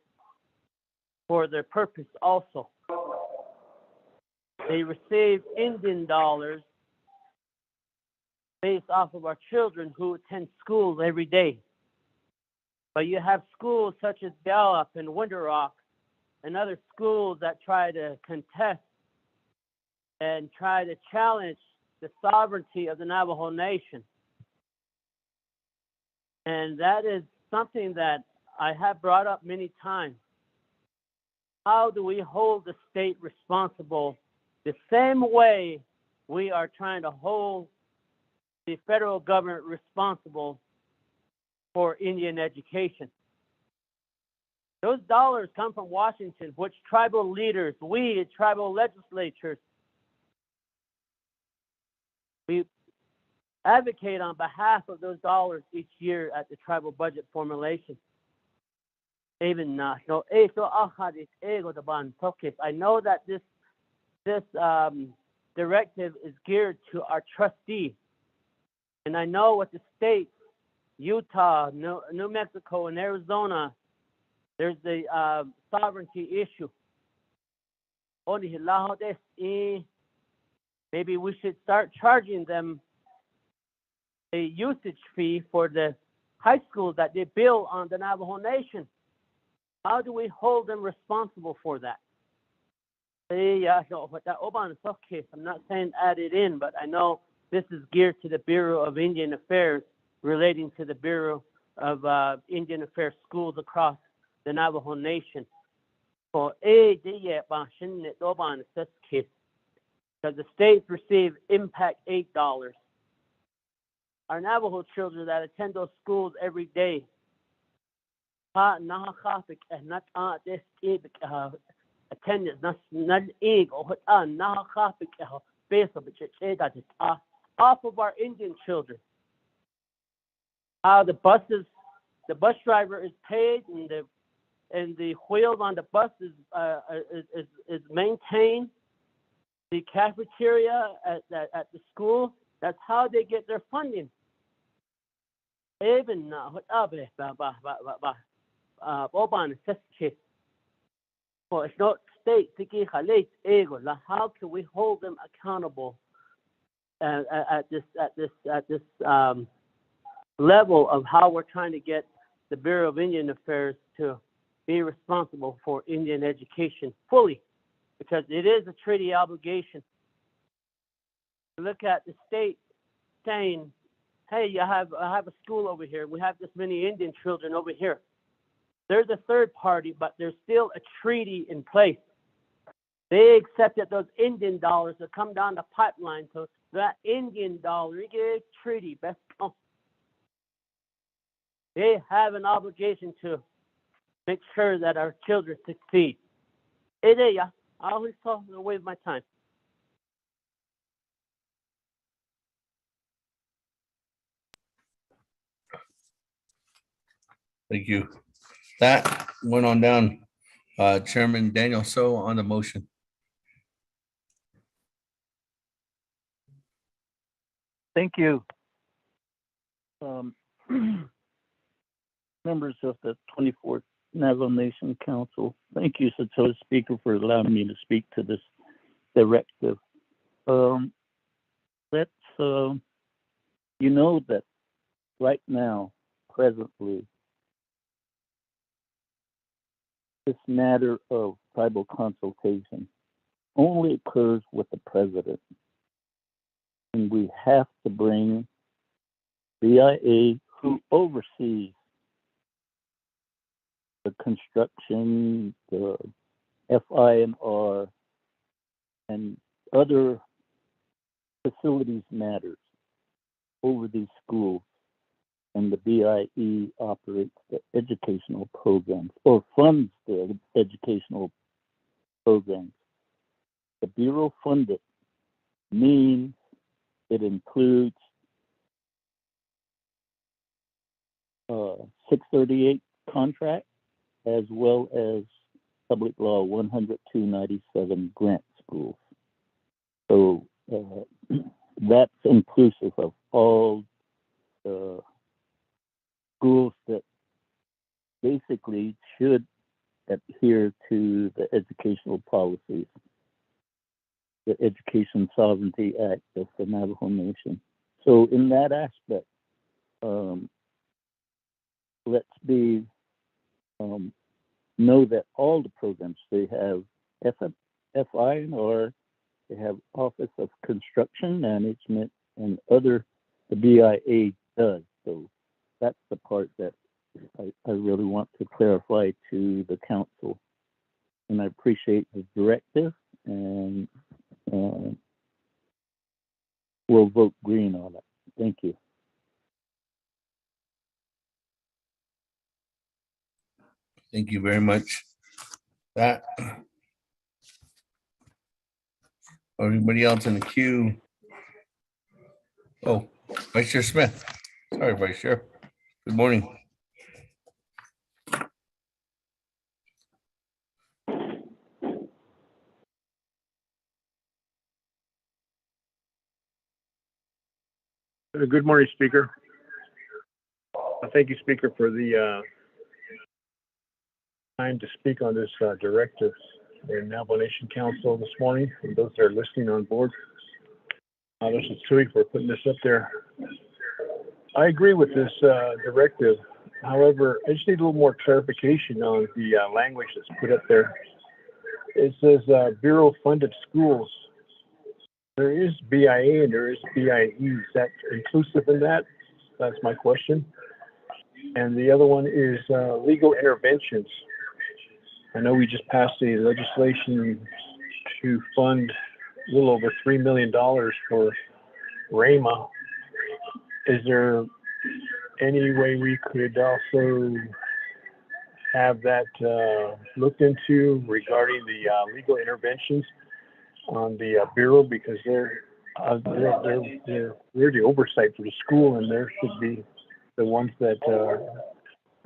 for their purpose also? They receive Indian dollars based off of our children who attend school every day. But you have schools such as Gallup and Winter Rock and other schools that try to contest and try to challenge the sovereignty of the Navajo Nation. And that is something that I have brought up many times. How do we hold the state responsible the same way we are trying to hold the federal government responsible for Indian education? Those dollars come from Washington, which tribal leaders, we tribal legislatures, we advocate on behalf of those dollars each year at the tribal budget formulation. I know that this directive is geared to our trustees, and I know what the states, Utah, New Mexico, and Arizona, there's the sovereignty issue. Maybe we should start charging them a usage fee for the high schools that they build on the Navajo Nation. How do we hold them responsible for that? I'm not saying add it in, but I know this is geared to the Bureau of Indian Affairs, relating to the Bureau of Indian Affairs schools across the Navajo Nation. Because the states receive Impact $8. Our Navajo children that attend those schools every day, attendance off of our Indian children. How the bus driver is paid, and the wheels on the bus is maintained. The cafeteria at the school, that's how they get their funding. Even now, it's not state. How can we hold them accountable at this level of how we're trying to get the Bureau of Indian Affairs to be responsible for Indian education fully, because it is a treaty obligation. look at the state saying, hey, I have a school over here. We have this many Indian children over here. They're the third party, but there's still a treaty in place. They accepted those Indian dollars that come down the pipeline. So that Indian dollar, treaty, they have an obligation to make sure that our children succeed. I always talk away with my time.
Thank you. That went on down. Chairman Daniel So on the motion.
Thank you. Members of the 24th Navajo Nation Council, thank you, Satoshi Speaker, for allowing me to speak to this directive. Let's, you know that right now, presently, this matter of tribal consultation only occurs with the president. And we have to bring BIA, who oversees the construction, the FINR, and other facilities matters over these schools. And the BIE operates the educational programs or funds the educational programs. The Bureau funded means it includes 638 contract as well as Public Law 102-97 grant schools. So that's inclusive of all the schools that basically should adhere to the educational policies, the Education Sovereignty Act of the Navajo Nation. So in that aspect, let's be know that all the programs, they have FINR, they have Office of Construction Management, and other, the BIA does. So that's the part that I really want to clarify to the council. And I appreciate the directive, and we'll vote green on it. Thank you.
Thank you very much. That. Everybody else in the queue? Oh, Vice Chair Smith. Sorry, Vice Chair. Good morning.
Good morning, Speaker. Thank you, Speaker, for the time to speak on this directive in Navajo Nation Council this morning. And those that are listening on board, this is Tui for putting this up there. I agree with this directive. However, I just need a little more clarification on the language that's put up there. It says Bureau-funded schools. There is BIA and there is BIE. Is that inclusive in that? That's my question. And the other one is legal interventions. I know we just passed the legislation to fund a little over $3 million for RAMA. Is there any way we could also have that looked into regarding the legal interventions on the Bureau, because they're the oversight for the school, and there should be the ones that are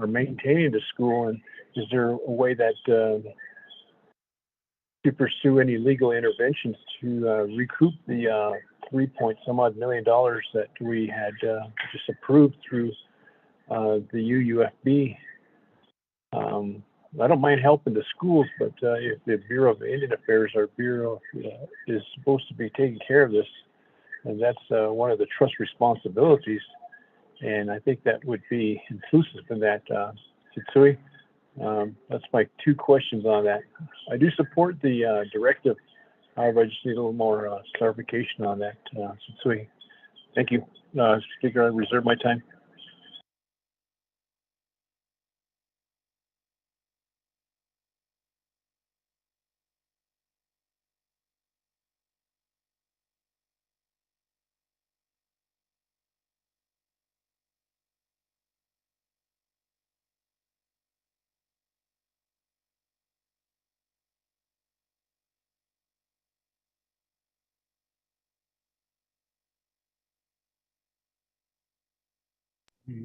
maintaining the school. And is there a way that to pursue any legal interventions to recoup the $3-some-odd million that we had just approved through the UUFB? I don't mind helping the schools, but if the Bureau of Indian Affairs, our Bureau, is supposed to be taking care of this, and that's one of the trust responsibilities, and I think that would be inclusive in that, Tsutsui. That's my two questions on that. I do support the directive However, I just need a little more clarification on that. Sui. Thank you. Speaker, I reserve my time.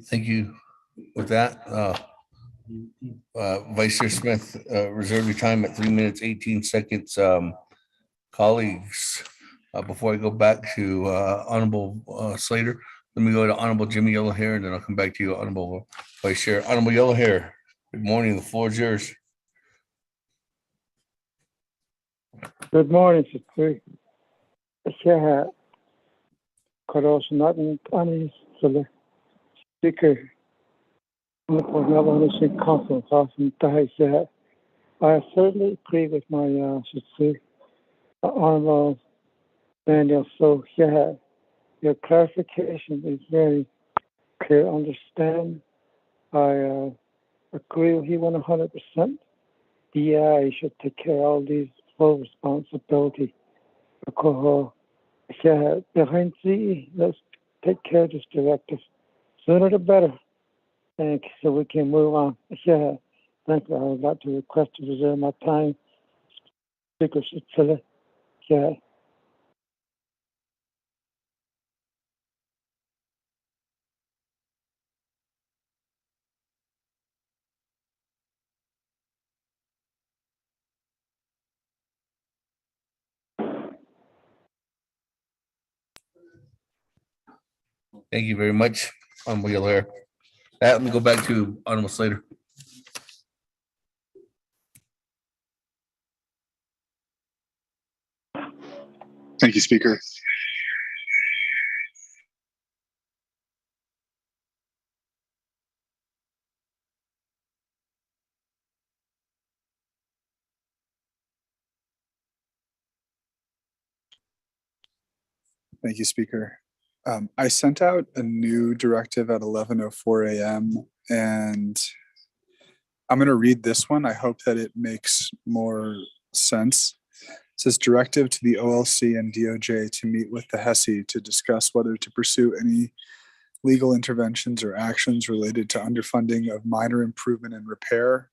Thank you. With that, Vice Chair Smith, reserve your time at 3 minutes, 18 seconds. Colleagues, before I go back to Honorable Slater, let me go to Honorable Jimmy Yellowhair, and then I'll come back to you, Honorable Vice Chair. Honorable Yellowhair, good morning. The floor is yours.
Good morning, Secretary. Chair, Koros Nathan Ani Sule, Speaker, Navajo Nation Council, I certainly agree with my Honorable Daniel. So, yeah, your clarification is very clear. Understand. I agree with you 100%. DI should take care of all these full responsibility. Because, behind CE, let's take care of this directive. Sooner the better. Thank you. So we can move on. Yeah, thank you. I would like to request to reserve my time. Speaker Chile. Yeah.
Thank you very much, Honorable Yellowhair. Let me go back to Honorable Slater.
Thank you, Speaker. Thank you, Speaker. I sent out a new directive at 11:04 a.m. and I'm going to read this one. I hope that it makes more sense. It says directive to the OLC and DOJ to meet with the HESI to discuss whether to pursue any legal interventions or actions related to underfunding of minor improvement and repair,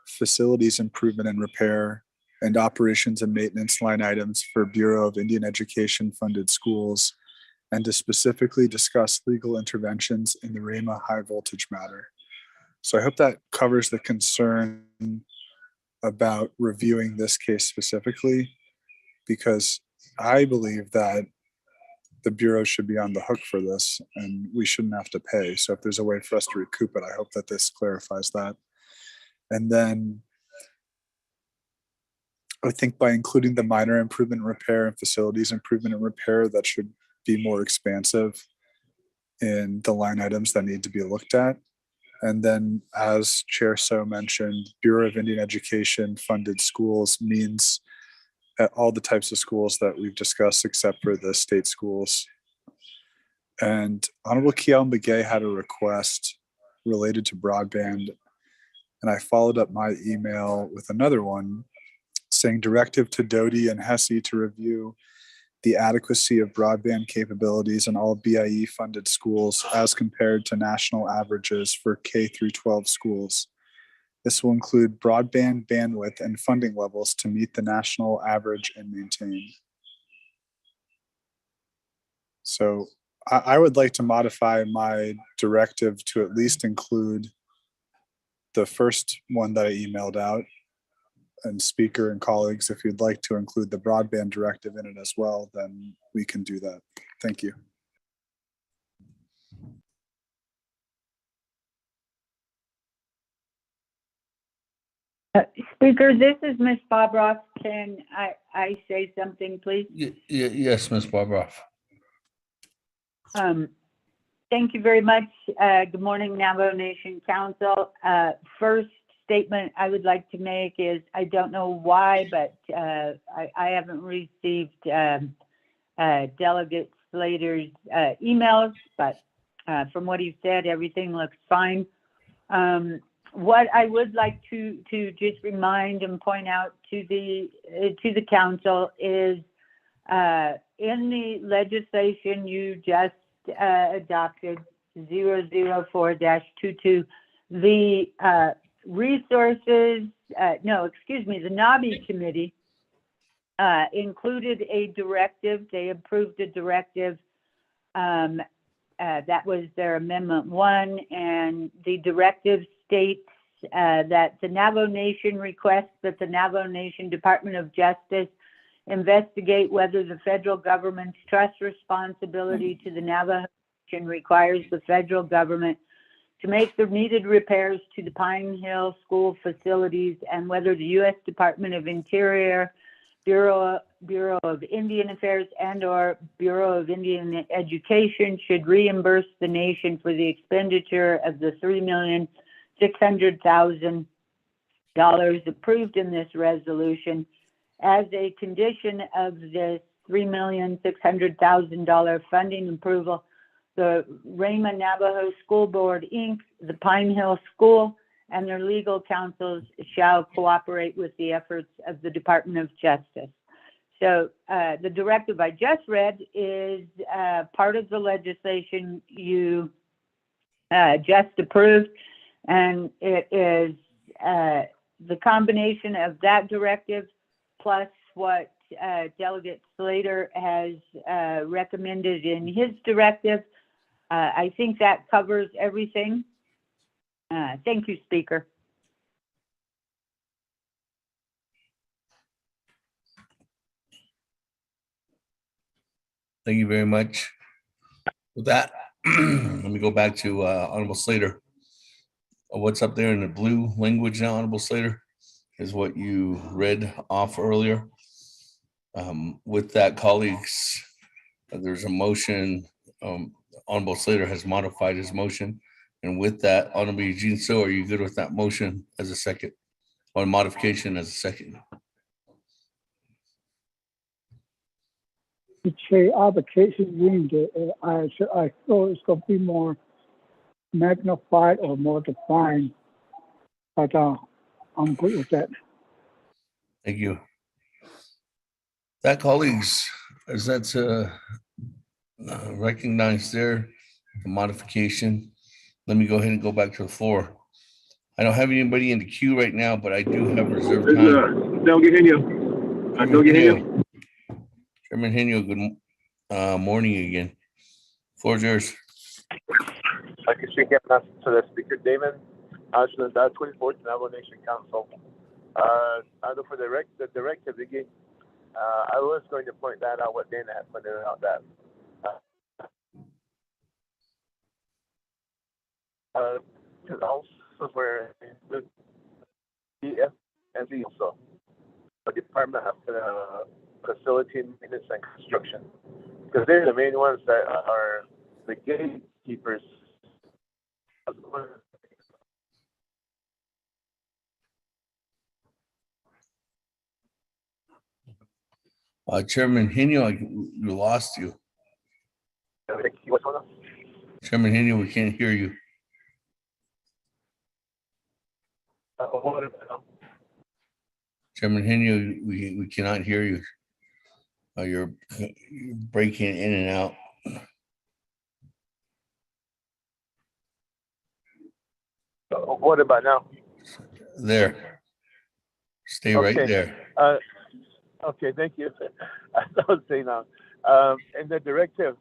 facilities improvement and repair, and operations and maintenance line items for Bureau of Indian Education funded schools, and to specifically discuss legal interventions in the REMA high voltage matter. So I hope that covers the concern about reviewing this case specifically, because I believe that the Bureau should be on the hook for this and we shouldn't have to pay. So if there's a way for us to recoup it, I hope that this clarifies that. And then I think by including the minor improvement and repair and facilities improvement and repair, that should be more expansive in the line items that need to be looked at. And then, as Chair So mentioned, Bureau of Indian Education funded schools means at all the types of schools that we've discussed except for the state schools. And Honorable Kiel Begay had a request related to broadband, and I followed up my email with another one saying directive to DODI and HESI to review the adequacy of broadband capabilities in all BIE funded schools as compared to national averages for K through 12 schools. This will include broadband bandwidth and funding levels to meet the national average and maintain. So I would like to modify my directive to at least include the first one that I emailed out. And Speaker and colleagues, if you'd like to include the broadband directive in it as well, then we can do that. Thank you.
Speaker, this is Ms. Bobroff. Can I say something, please?
Yes, Ms. Barbroff.
Thank you very much. Good morning, Navajo Nation Council. First, statement I would like to make is, I don't know why, but I haven't received Delegate Slater's emails, but from what he said, everything looks fine. What I would like to just remind and point out to the council is in the legislation you just adopted, 004-22, the resources, the NABI committee included a directive. They approved a directive. That was their Amendment 1, and the directive states that the Navajo Nation requests that the Navajo Nation Department of Justice investigate whether the federal government's trust responsibility to the Navajo Nation requires the federal government to make the needed repairs to the Pine Hill school facilities, and whether the U.S. Department of Interior, Bureau of Indian Affairs, and/or Bureau of Indian Education should reimburse the nation for the expenditure of the $3,600,000 approved in this resolution. As a condition of this $3,600,000 funding approval, the Raymond Navajo School Board, Inc., the Pine Hill School, and their legal counsels shall cooperate with the efforts of the Department of Justice. So the directive I just read is part of the legislation you just approved, and it is the combination of that directive plus what Delegate Slater has recommended in his directive. I think that covers everything. Thank you, Speaker.
Thank you very much. With that, let me go back to Honorable Slater. What's up there in the blue language now, Honorable Slater, is what you read off earlier. With that, colleagues, there's a motion. Honorable Slater has modified his motion. And with that, Honorable Eugene So, are you good with that motion as a second, or modification as a second?
It's a application window. I thought it's going to be more magnified or more defined, but I'm good with that.
Thank you. That, colleagues, as that's recognized there, the modification. Let me go ahead and go back to the floor. I don't have anybody in the queue right now, but I do have reserved time.
Delegate Henio.
Chairman Henio, good morning again. Floor is yours.
I can speak up to the Speaker Damon, Ashland, 24th Navajo Nation Council. For the directive again, I was going to point that out, what Dana had pointed out, that also where the DFMC also, the Department of Facility Maintenance and Construction, because they're the main ones that are the gatekeepers.
Chairman Henio, we lost you. Chairman Henio, we can't hear you. Chairman Henio, we cannot hear you. You're breaking in and out.
What about now?
There. Stay right there.
Okay, thank you. I was saying now, in the directive,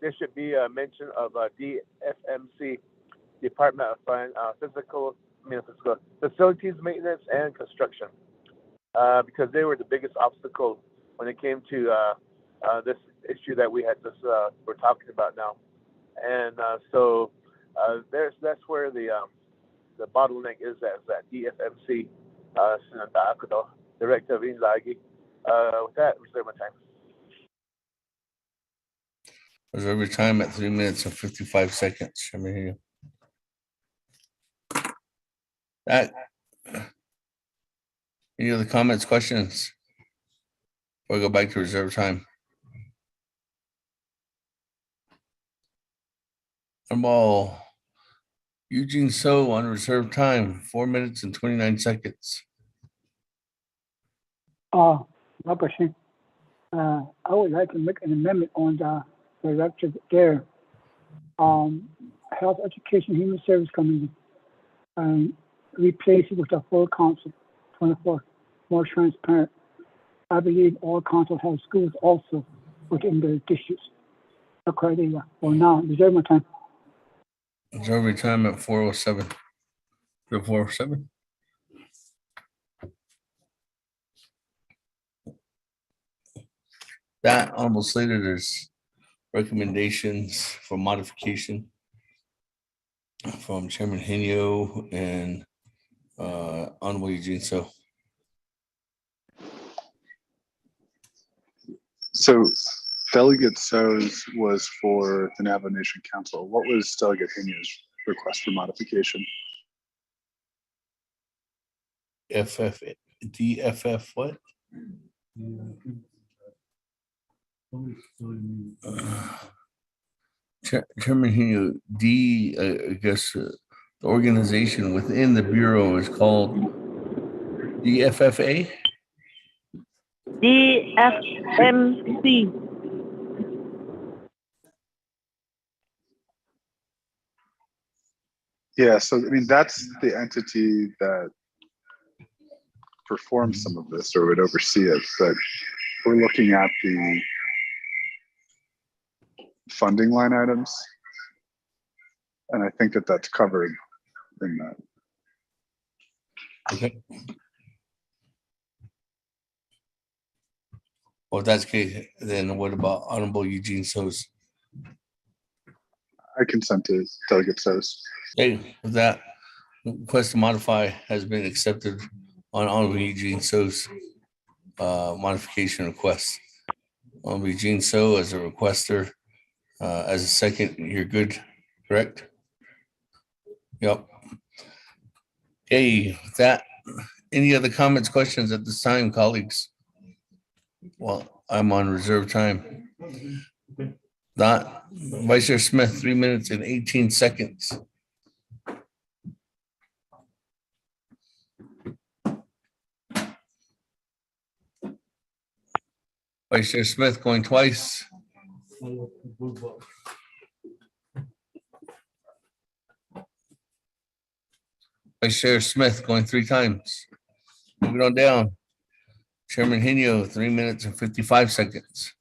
there should be a mention of DFMC, Department of Facilities Maintenance and Construction, because they were the biggest obstacle when it came to this issue that we had we're talking about now, and so that's where the bottleneck is, at that DFMC directive in Lagi. With that, reserve my time.
Reserve your time at 3 minutes and 55 seconds. Chairman Henio. That Any other comments, questions? Or go back to reserve time? Honorable Eugene So on reserve time, 4 minutes and 29 seconds.
My question. I would like to make an amendment on the directive there. Health Education Human Service Committee, replace it with a full council, 24, more transparent. I believe all council have schools also within their districts. Okay, well now, reserve my time.
Reserve your time at 4:07. 4:07. That Honorable Slater, there's recommendations for modification from Chairman Henio and Honorable Eugene So.
So Delegate So's was for the Navajo Nation Council. What was Delegate Henio's request for modification?
DFF what? Chairman Henio, I guess the organization within the Bureau is called DFFA?
DFMC.
Yeah, so I mean, that's the entity that performs some of this or would oversee it, but we're looking at the funding line items. And I think that that's covered in that.
Okay. Well, if that's the case, then what about Honorable Eugene So's?
I consent to Delegate So's.
Okay, with that, request to modify has been accepted on Honorable Eugene So's modification request. Honorable Eugene So as a requester, as a second, you're good, correct? Yep. Okay, with that, any other comments, questions at this time, colleagues? Well, I'm on reserve time. That Vice Chair Smith, 3 minutes and 18 seconds. Vice Chair Smith going twice. Vice Chair Smith going 3 times. Moving on down. Chairman Henio, 3 minutes and 55 seconds.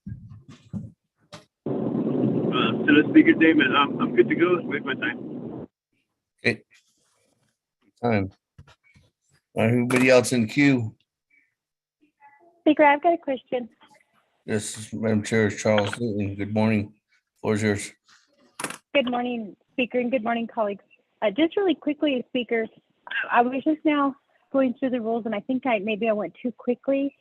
Senate Speaker Damon, I'm good to go. Wait my time.
Okay. Time. Everybody else in queue?
Speaker, I've got a question.
Yes, Madam Chair, Charles Newton. Good morning. Floor is yours.
Good morning, Speaker, and good morning, colleagues. Just really quickly, Speaker, I was just now going through the rules, and I think maybe I went too quickly.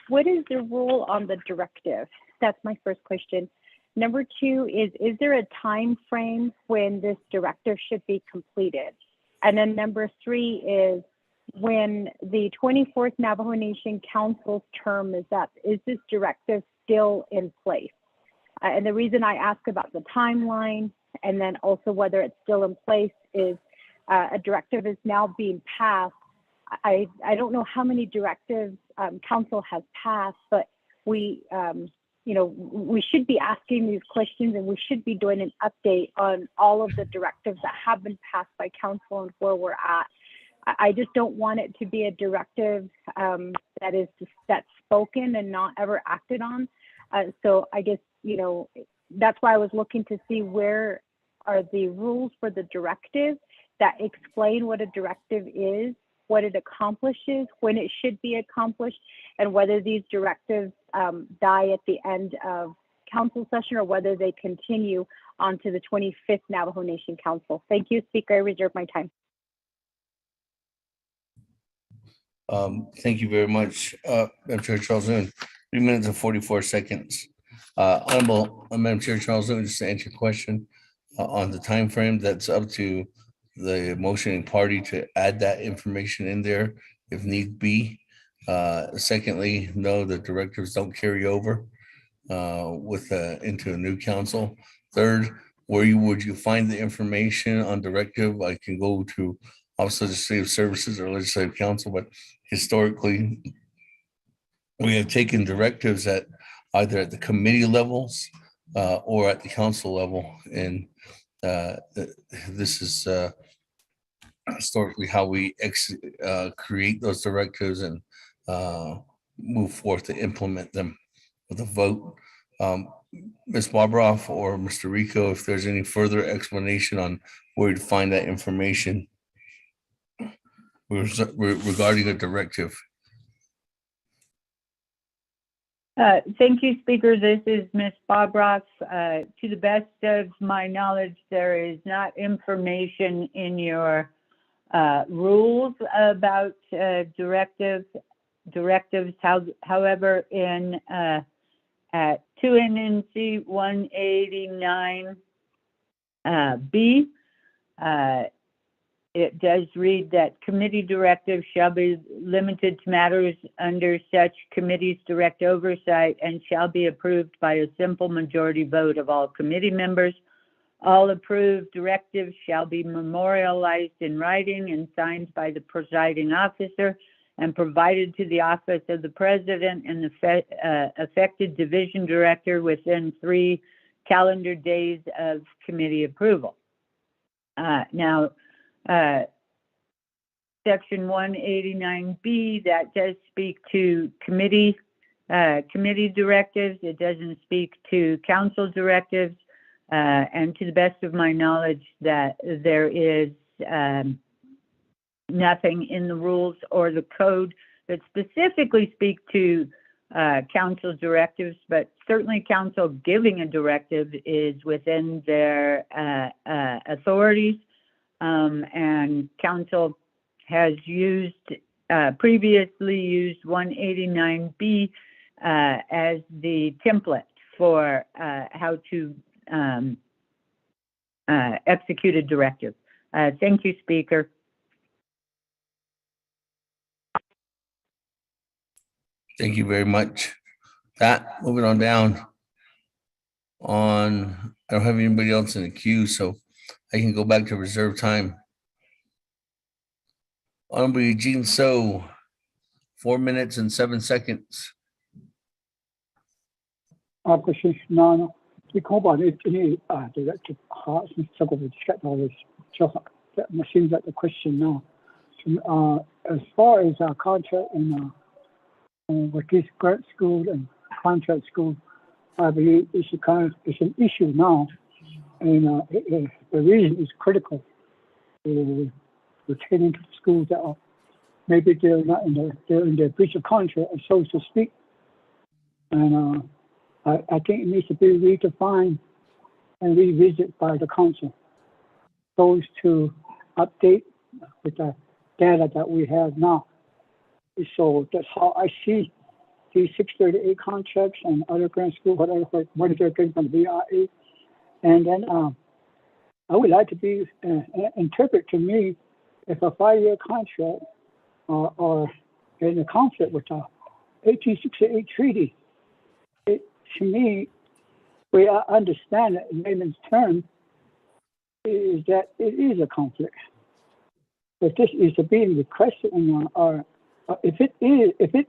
What is the rule on the directive? That's my first question. Number 2 is there a time frame when this directive should be completed? And then number 3 is when the 24th Navajo Nation Council's term is up, is this directive still in place? And the reason I ask about the timeline and then also whether it's still in place is a directive is now being passed. I don't know how many directives council has passed, but we should be asking these questions and we should be doing an update on all of the directives that have been passed by council and where we're at. I just don't want it to be a directive that's spoken and not ever acted on. So I guess, that's why I was looking to see where are the rules for the directive that explain what a directive is, what it accomplishes, when it should be accomplished, and whether these directives die at the end of council session or whether they continue on to the 25th Navajo Nation Council. Thank you, Speaker. I reserve my time.
Thank you very much, Madam Chair Charles Newton. 3 minutes and 44 seconds. Honorable Madam Chair Charles Newton, just to answer your question on the time frame, that's up to the motioning party to add that information in there if need be. Secondly, no, the directives don't carry over into a new council. Third, would you find the information on directive? I can go to Office of Legislative Services or Legislative Council, but historically, we have taken directives at either at the committee levels or at the council level, and this is historically how we create those directives and move forth to implement them with a vote. Ms. Barbroff or Mr. Rico, if there's any further explanation on where to find that information regarding a directive.
Thank you, Speaker. This is Ms. Bobroff. To the best of my knowledge, there is not information in your rules about directives. However, in at 2 NNC 189 B, it does read that committee directives shall be limited to matters under such committee's direct oversight and shall be approved by a simple majority vote of all committee members. All approved directives shall be memorialized in writing and signed by the presiding officer and provided to the office of the president and the affected division director within 3 calendar days of committee approval. Now, Section 189B, that does speak to committee directives. It doesn't speak to council directives. And to the best of my knowledge, that there is nothing in the rules or the code that specifically speak to council directives, but certainly council giving a directive is within their authorities. And council has previously used 189B as the template for how to execute a directive. Thank you, Speaker.
Thank you very much. Moving on down. I don't have anybody else in the queue, so I can go back to reserve time. Honorable Eugene So, 4 minutes and 7 seconds.
Question no. We call about it any directive hearts and struggle with always. That seems like the question now. As far as our contract in with this grant school and contract school, I believe it's an issue now, and the reason is critical. Pertaining to the schools that are maybe they're in their breach of contract, so to speak, and I think it needs to be redefined and revisited by the council. Those to update with the data that we have now. So that's how I see these 638 contracts and other grant school, whatever they're getting from the VRA. And then I would like to be interpret to me if a 5-year contract or in a conflict with the 1868 treaty. To me, we understand it in layman's term is that it is a conflict. But this is being requested in if it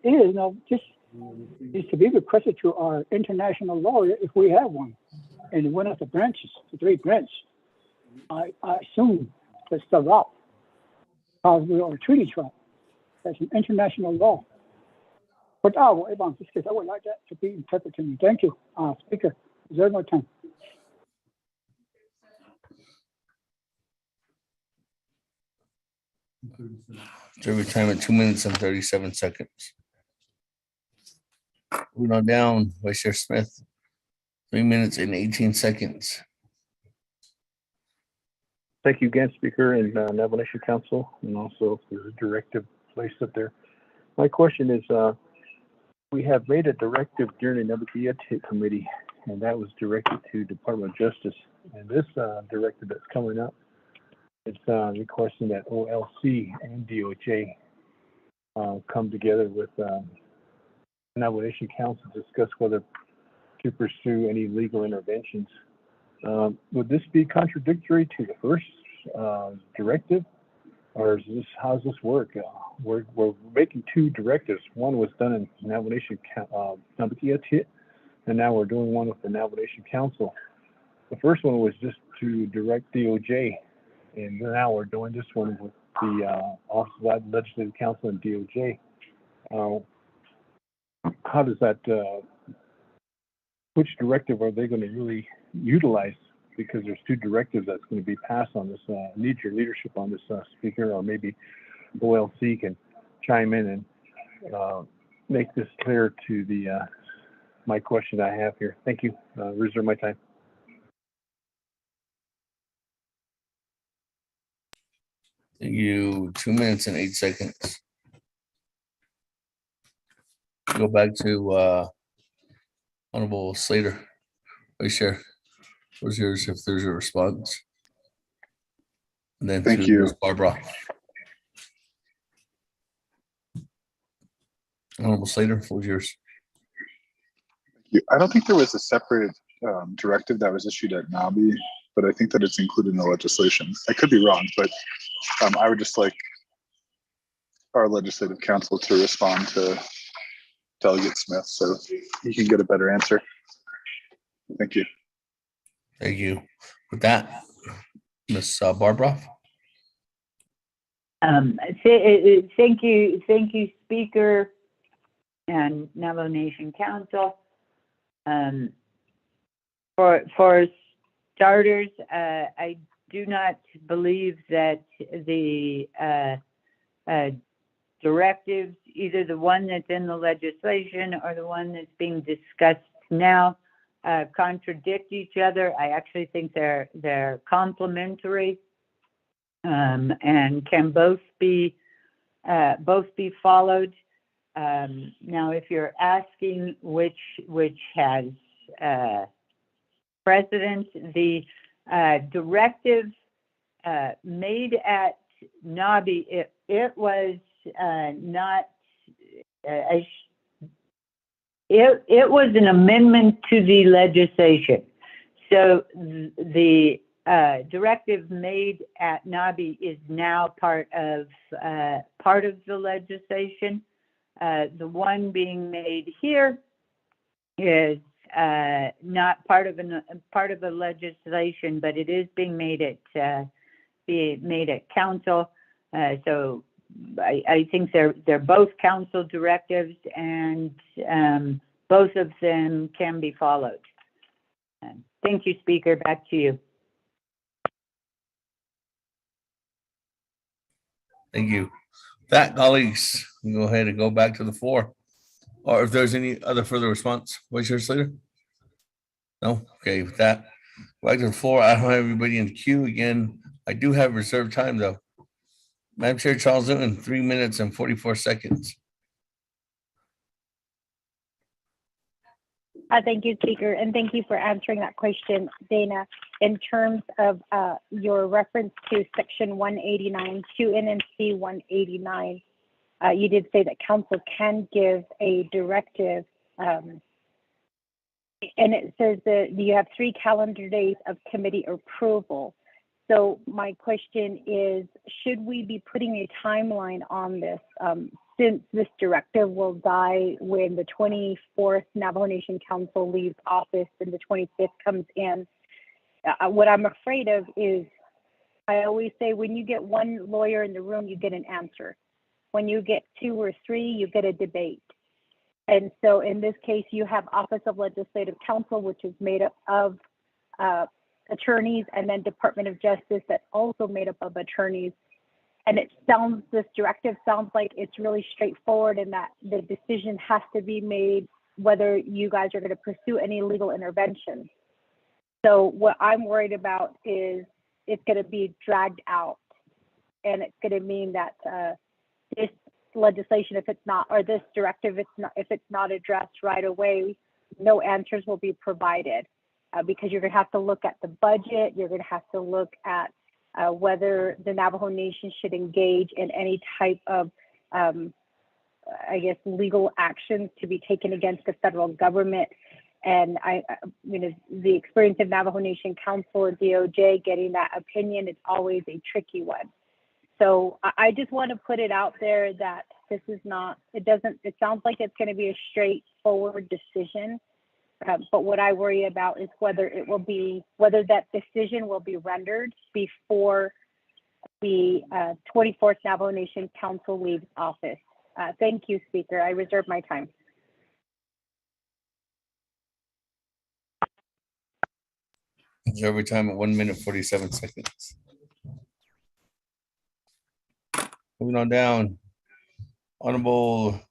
is, no, this needs to be requested to our international lawyer if we have one. And one of the branches, the 3 branches, I assume that's the route. Because we are a treaty tribe. That's an international law. But I would like that to be interpreted to me. Thank you, Speaker. Is there more time?
Reserve time at 2 minutes and 37 seconds. Moving on down, Vice Chair Smith, 3 minutes and 18 seconds.
Thank you again, Speaker and Navajo Nation Council, and also for the directive placed up there. My question is, we have made a directive during the Navajo Committee, and that was directed to Department of Justice. And this directive that's coming up, it's requesting that OLC and DOJ come together with Navajo Nation Council to discuss whether to pursue any legal interventions. Would this be contradictory to the first directive, or is this, how does this work? We're making two directives. One was done in Navajo Nation Nikita, and now we're doing one with the Navajo Nation Council. The first one was just to direct DOJ, and now we're doing this one with the Office of Legislative Counsel and DOJ. How does that, which directive are they going to really utilize? Because there's two directives that's going to be passed on this. Need your leadership on this, Speaker, or maybe OLC can chime in and make this clear to the my question I have here. Thank you. Reserve my time.
Thank you. 2 minutes and 8 seconds. Go back to Honorable Slater. Vice Chair, what's yours if there's a response? And then
Thank
to
you.
Ms. Barbara. Honorable Slater, what was yours?
I don't think there was a separate directive that was issued at NABI, but I think that it's included in the legislation. I could be wrong, but I would just like our legislative counsel to respond to Delegate Smith so he can get a better answer. Thank you.
Thank you. With that, Ms. Barbara.
Thank you, Speaker and Navajo Nation Council. For starters, I do not believe that the directives, either the one that's in the legislation or the one that's being discussed now, contradict each other. I actually think they're complementary and can both be followed. Now, if you're asking which has precedence, the directive made at NABI, it was not. It was an amendment to the legislation. So the directive made at NABI is now part of the legislation. The one being made here is not part of the legislation, but it is being made at council. So I think they're both council directives, and both of them can be followed. Thank you, Speaker. Back to you.
Thank you. That, colleagues, we go ahead and go back to the floor. Or if there's any other further response, Vice Chair Slater? No? Okay, with that, back to the floor. I don't have everybody in the queue. Again, I do have reserved time, though. Madam Chair Charles Newton, 3 minutes and 44 seconds.
Thank you, Speaker, and thank you for answering that question, Dana. In terms of your reference to Section 189, to NNC 189, you did say that council can give a directive, and it says that you have 3 calendar days of committee approval. So my question is, should we be putting a timeline on this? Since this directive will die when the 24th Navajo Nation Council leaves office and the 25th comes in, what I'm afraid of is, I always say, when you get one lawyer in the room, you get an answer. When you get 2 or 3, you get a debate. And so in this case, you have Office of Legislative Counsel, which is made up of attorneys, and then Department of Justice that's also made up of attorneys. And this directive sounds like it's really straightforward, and that the decision has to be made whether you guys are going to pursue any legal intervention. So what I'm worried about is it's going to be dragged out, and it's going to mean that this legislation, if it's not, or this directive, if it's not addressed right away, no answers will be provided, because you're going to have to look at the budget. You're going to have to look at whether the Navajo Nation should engage in any type of I guess, legal actions to be taken against the federal government. And the experience of Navajo Nation Council and DOJ getting that opinion is always a tricky one. So I just want to put it out there that this is not, it sounds like it's going to be a straightforward decision. But what I worry about is whether that decision will be rendered before the 24th Navajo Nation Council leaves office. Thank you, Speaker. I reserve my time.
Every time at 1 minute, 47 seconds. Moving on down. Honorable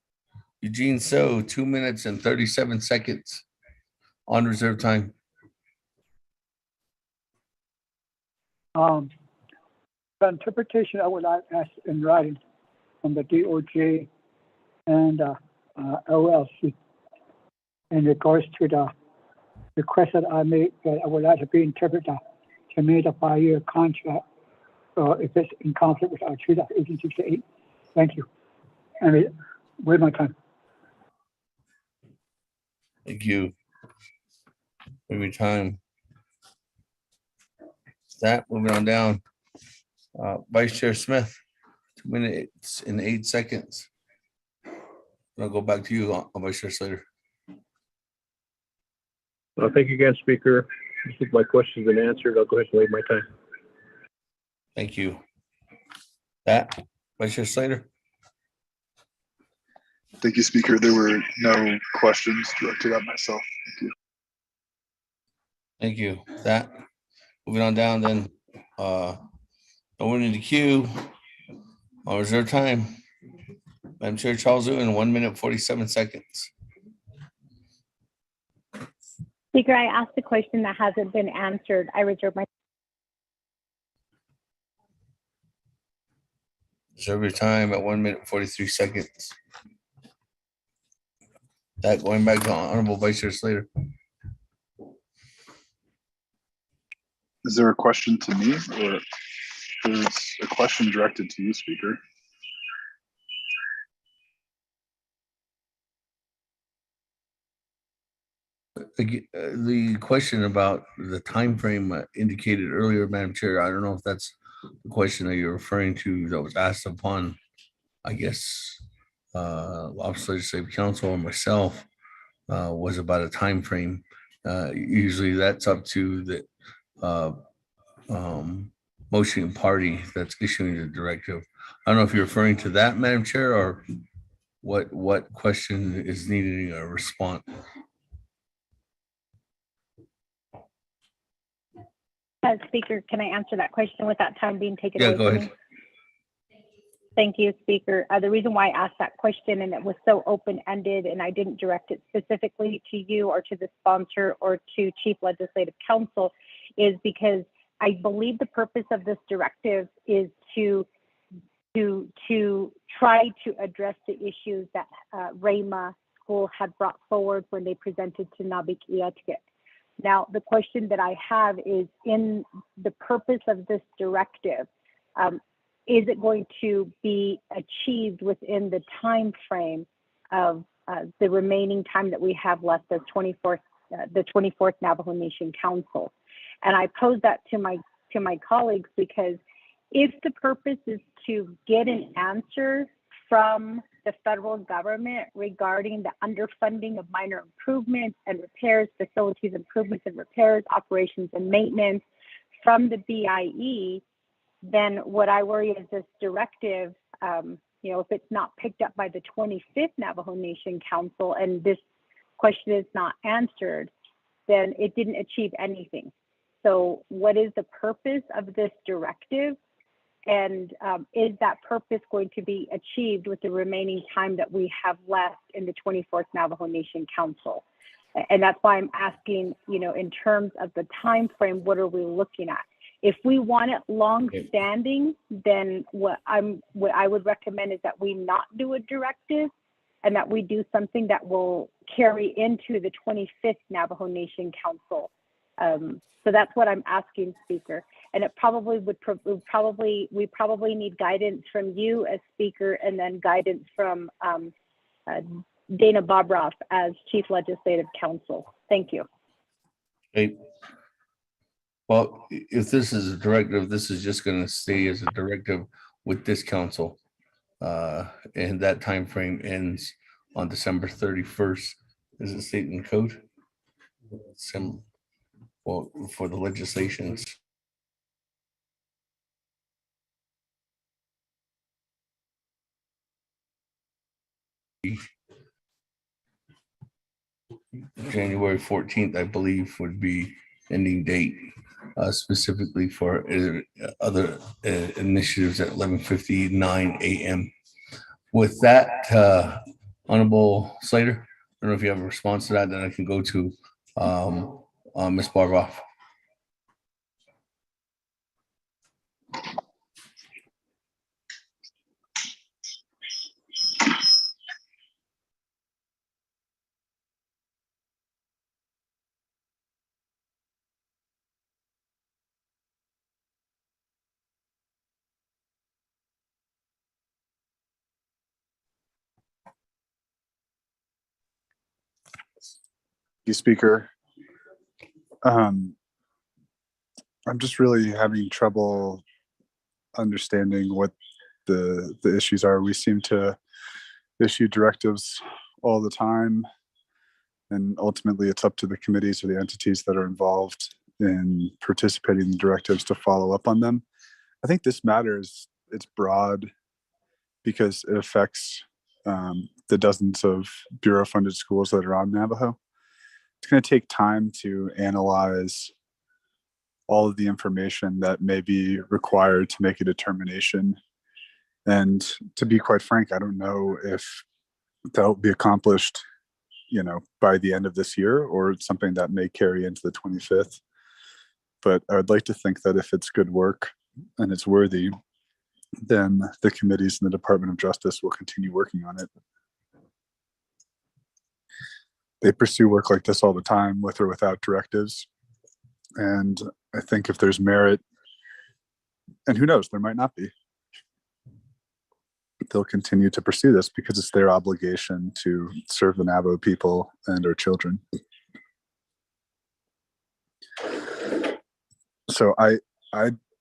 Eugene So, 2 minutes and 37 seconds on reserve time.
The interpretation I would like to ask in writing from the DOJ and LLC in regards to the request that I made, that I would like to be interpreted to make a 5-year contract if it's in conflict with our Treaty of 1868. Thank you. And wait my time.
Thank you. Every time. That moving on down. Vice Chair Smith, 2 minutes and 8 seconds. I'll go back to you, Vice Chair Slater.
Thank you again, Speaker. I think my question's been answered. I'll go ahead and waive my time.
Thank you. That, Vice Chair Slater.
Thank you, Speaker. There were no questions directed at myself. Thank you.
Thank you. That, moving on down then. No one in the queue. On reserve time. Madam Chair Charles Ewing, 1 minute, 47 seconds.
Speaker, I asked a question that hasn't been answered. I reserve my.
Reserve your time at 1 minute, 43 seconds. That going back to Honorable Vice Chair Slater.
Is there a question to me, or there's a question directed to you, Speaker?
The question about the time frame indicated earlier, Madam Chair, I don't know if that's the question that you're referring to that was asked upon, I guess, Office of Legislative Counsel or myself, was about a time frame. Usually that's up to the motioning party that's issuing the directive. I don't know if you're referring to that, Madam Chair, or what question is needing a response.
Speaker, can I answer that question without time being taken
Yeah,
away
go
from
ahead.
me? Thank you, Speaker. The reason why I asked that question and it was so open-ended and I didn't direct it specifically to you or to the sponsor or to Chief Legislative Counsel is because I believe the purpose of this directive is to try to address the issues that Rayma School had brought forward when they presented to Nabikiatikit. Now, the question that I have is, in the purpose of this directive, is it going to be achieved within the time frame of the remaining time that we have left as the 24th Navajo Nation Council? And I pose that to my colleagues because if the purpose is to get an answer from the federal government regarding the underfunding of minor improvements and repairs, facilities improvements and repairs, operations and maintenance from the BIE, then what I worry is this directive, if it's not picked up by the 25th Navajo Nation Council and this question is not answered, then it didn't achieve anything. So what is the purpose of this directive? And is that purpose going to be achieved with the remaining time that we have left in the 24th Navajo Nation Council? And that's why I'm asking, in terms of the time frame, what are we looking at? If we want it long-standing, then what I would recommend is that we not do a directive and that we do something that will carry into the 25th Navajo Nation Council. So that's what I'm asking, Speaker. And it probably we probably need guidance from you as Speaker and then guidance from Dana Bobroff as Chief Legislative Counsel. Thank you.
Okay. Well, if this is a directive, this is just going to stay as a directive with this council. And that time frame ends on December 31st. Is it state in code? Well, for the legislations. January 14th, I believe, would be ending date, specifically for other initiatives at 11:59 a.m. With that, Honorable Slater, I don't know if you have a response to that, then I can go to Ms. Barbara.
Speaker. I'm just really having trouble understanding what the issues are. We seem to issue directives all the time, and ultimately it's up to the committees or the entities that are involved in participating in the directives to follow up on them. I think this matters. It's broad because it affects the dozens of Bureau-funded schools that are on Navajo. It's going to take time to analyze all of the information that may be required to make a determination. And to be quite frank, I don't know if that will be accomplished, by the end of this year, or it's something that may carry into the 25th. But I would like to think that if it's good work and it's worthy, then the committees in the Department of Justice will continue working on it. They pursue work like this all the time, with or without directives. And I think if there's merit, and who knows, there might not be, they'll continue to pursue this because it's their obligation to serve the Navajo people and our children. So I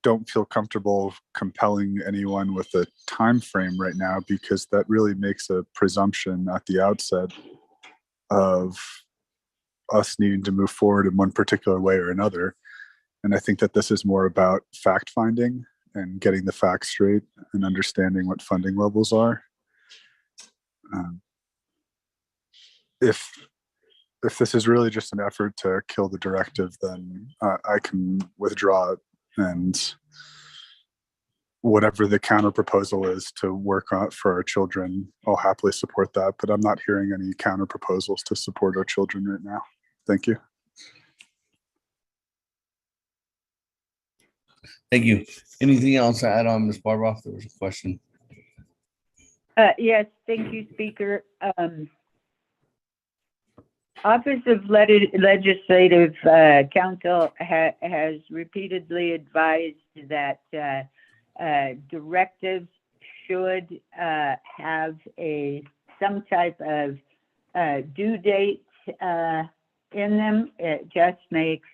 don't feel comfortable compelling anyone with a time frame right now, because that really makes a presumption at the outset of us needing to move forward in one particular way or another. And I think that this is more about fact finding and getting the facts straight and understanding what funding levels are. If this is really just an effort to kill the directive, then I can withdraw it, and whatever the counter proposal is to work on for our children, I'll happily support that. But I'm not hearing any counter proposals to support our children right now. Thank you.
Thank you. Anything else to add on, Ms. Barbara? There was a question.
Yes, thank you, Speaker. Office of Legislative Counsel has repeatedly advised that directives should have some type of due date in them. It just makes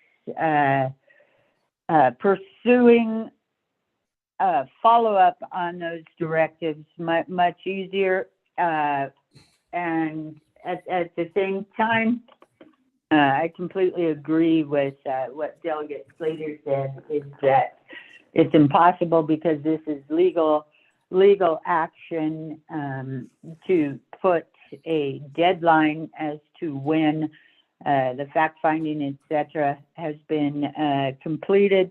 pursuing follow-up on those directives much easier. And at the same time, I completely agree with what Delegate Slater said, is that it's impossible, because this is legal action, to put a deadline as to when the fact-finding, et cetera, has been completed.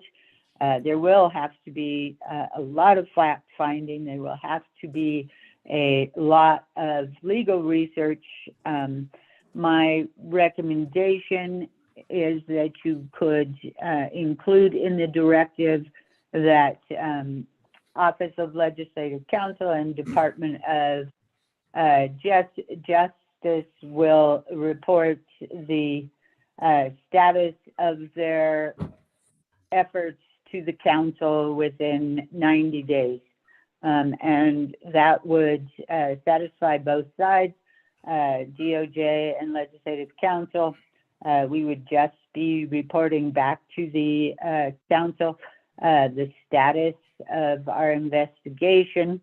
There will have to be a lot of fact-finding. There will have to be a lot of legal research. My recommendation is that you could include in the directive that Office of Legislative Counsel and Department of Justice will report the status of their efforts to the council within 90 days. And that would satisfy both sides. DOJ and Legislative Council. We would just be reporting back to the council the status of our investigation.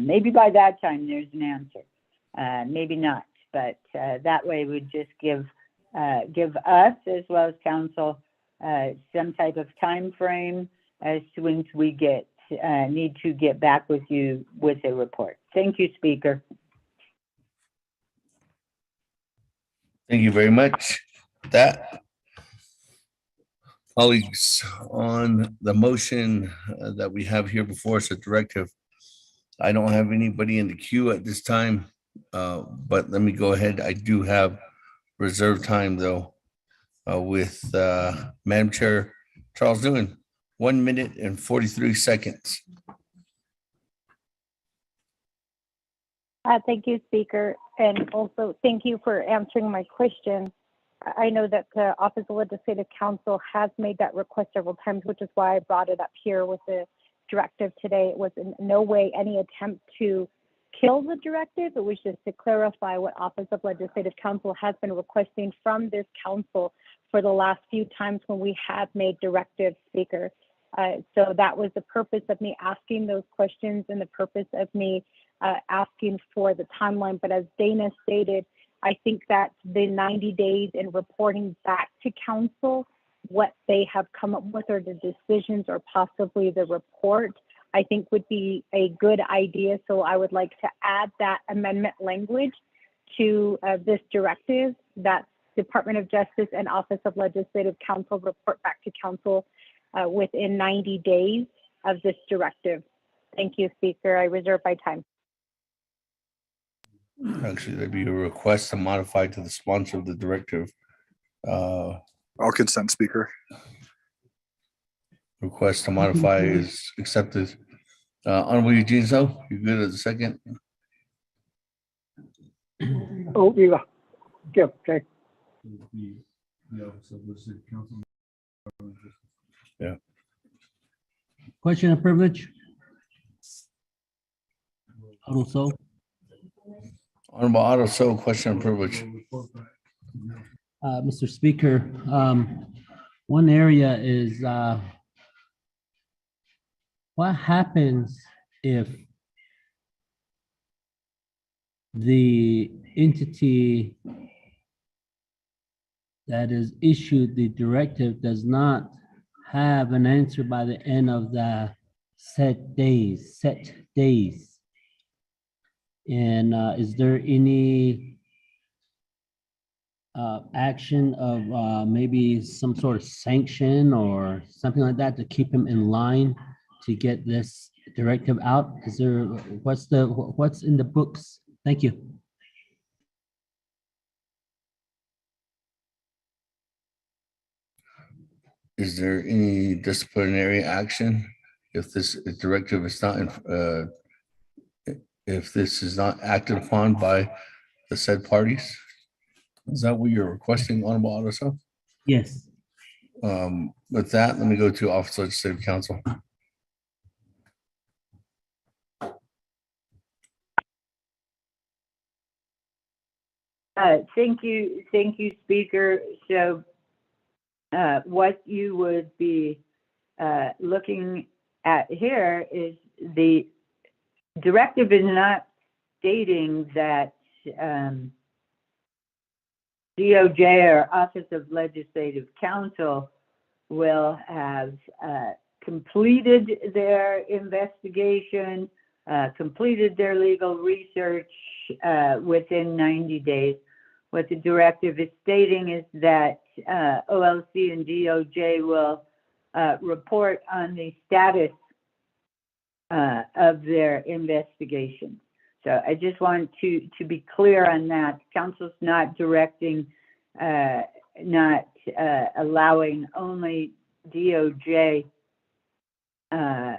Maybe by that time there's an answer, maybe not, but that way we'd just give us as well as council some type of time frame as to when we need to get back with you with a report. Thank you, Speaker.
Thank you very much. That, colleagues, on the motion that we have here before us, a directive, I don't have anybody in the queue at this time, but let me go ahead. I do have reserved time though with Madam Chair Charles Newman, 1 minute and 43 seconds.
Thank you, Speaker. And also thank you for answering my question. I know that the Office of Legislative Counsel has made that request several times, which is why I brought it up here with the directive today. It was in no way any attempt to kill the directive. It was just to clarify what Office of Legislative Counsel has been requesting from this council for the last few times when we have made directives, Speaker. So that was the purpose of me asking those questions and the purpose of me asking for the timeline. But as Dana stated, I think that the 90 days in reporting back to council what they have come up with or the decisions or possibly the report, I think would be a good idea. So I would like to add that amendment language to this directive, that Department of Justice and Office of Legislative Counsel report back to council within 90 days of this directive. Thank you, Speaker. I reserve my time.
Actually, there'd be a request to modify to the sponsor of the directive.
I'll consent, Speaker.
Request to modify is accepted. Honorable Eugene So, you good as a second?
Oh, yeah. Okay.
Yeah.
Question of privilege. Also.
Honorable Otto So, question of privilege.
Mr. Speaker, one area is what happens if the entity that is issued the directive does not have an answer by the end of the set days? And is there any action of maybe some sort of sanction or something like that to keep him in line to get this directive out? Is there, what's in the books? Thank you.
Is there any disciplinary action if this directive is not, if this is not acted upon by the said parties? Is that what you're requesting, Honorable Otto?
Yes.
With that, let me go to Office of Legislative Counsel.
Thank you, Speaker. So what you would be looking at here is the directive is not stating that DOJ or Office of Legislative Counsel will have completed their investigation, completed their legal research within 90 days. What the directive is stating is that OLC and DOJ will report on the status of their investigation. So I just want to be clear on that. Council's not directing, not allowing only DOJ and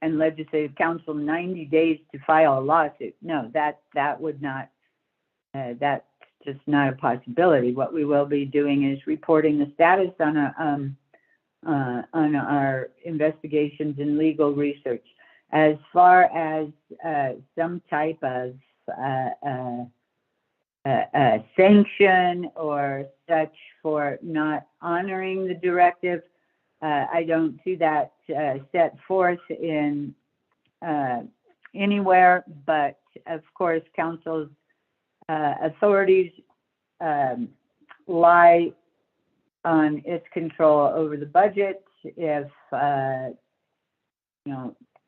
Legislative Council 90 days to file a lawsuit. No, that would not, that's just not a possibility. What we will be doing is reporting the status on our investigations and legal research. As far as some type of a sanction or such for not honoring the directive. I don't see that set forth in anywhere, but of course, council's authorities lie on its control over the budget. If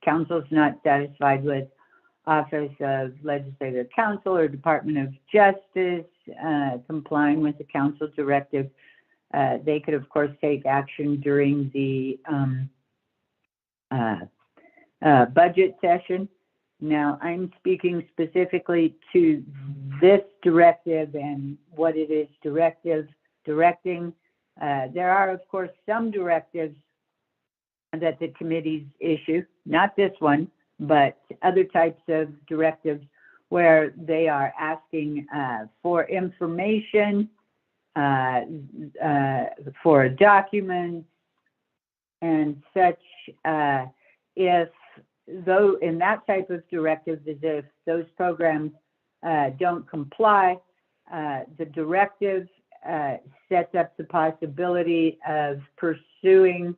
council's not satisfied with Office of Legislative Counsel or Department of Justice complying with the council directive, they could, of course, take action during the budget session. Now, I'm speaking specifically to this directive and what it is directing. There are, of course, some directives that the committees issue, not this one, but other types of directives where they are asking for information, for documents and such. If though in that type of directive, is if those programs don't comply, the directive sets up the possibility of pursuing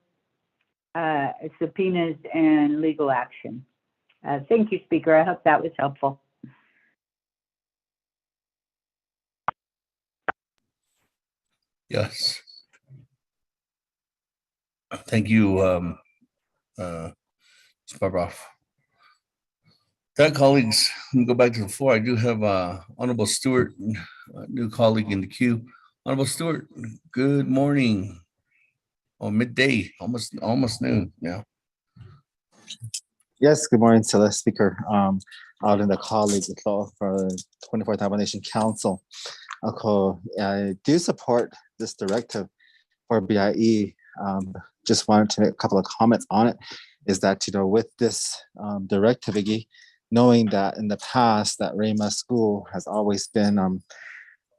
subpoenas and legal action. Thank you, Speaker. I hope that was helpful.
Yes. Thank you, Ms. Barbara. That, colleagues, we go back to the floor. I do have Honorable Stewart, a new colleague in the queue. Honorable Stewart, good morning. Or midday, almost noon now.
Yes, good morning to the speaker, out in the colleagues for the 24th Navajo Nation Council. I do support this directive for BIE. Just wanted to make a couple of comments on it. Is that, with this directive, knowing that in the past that Rama School has always been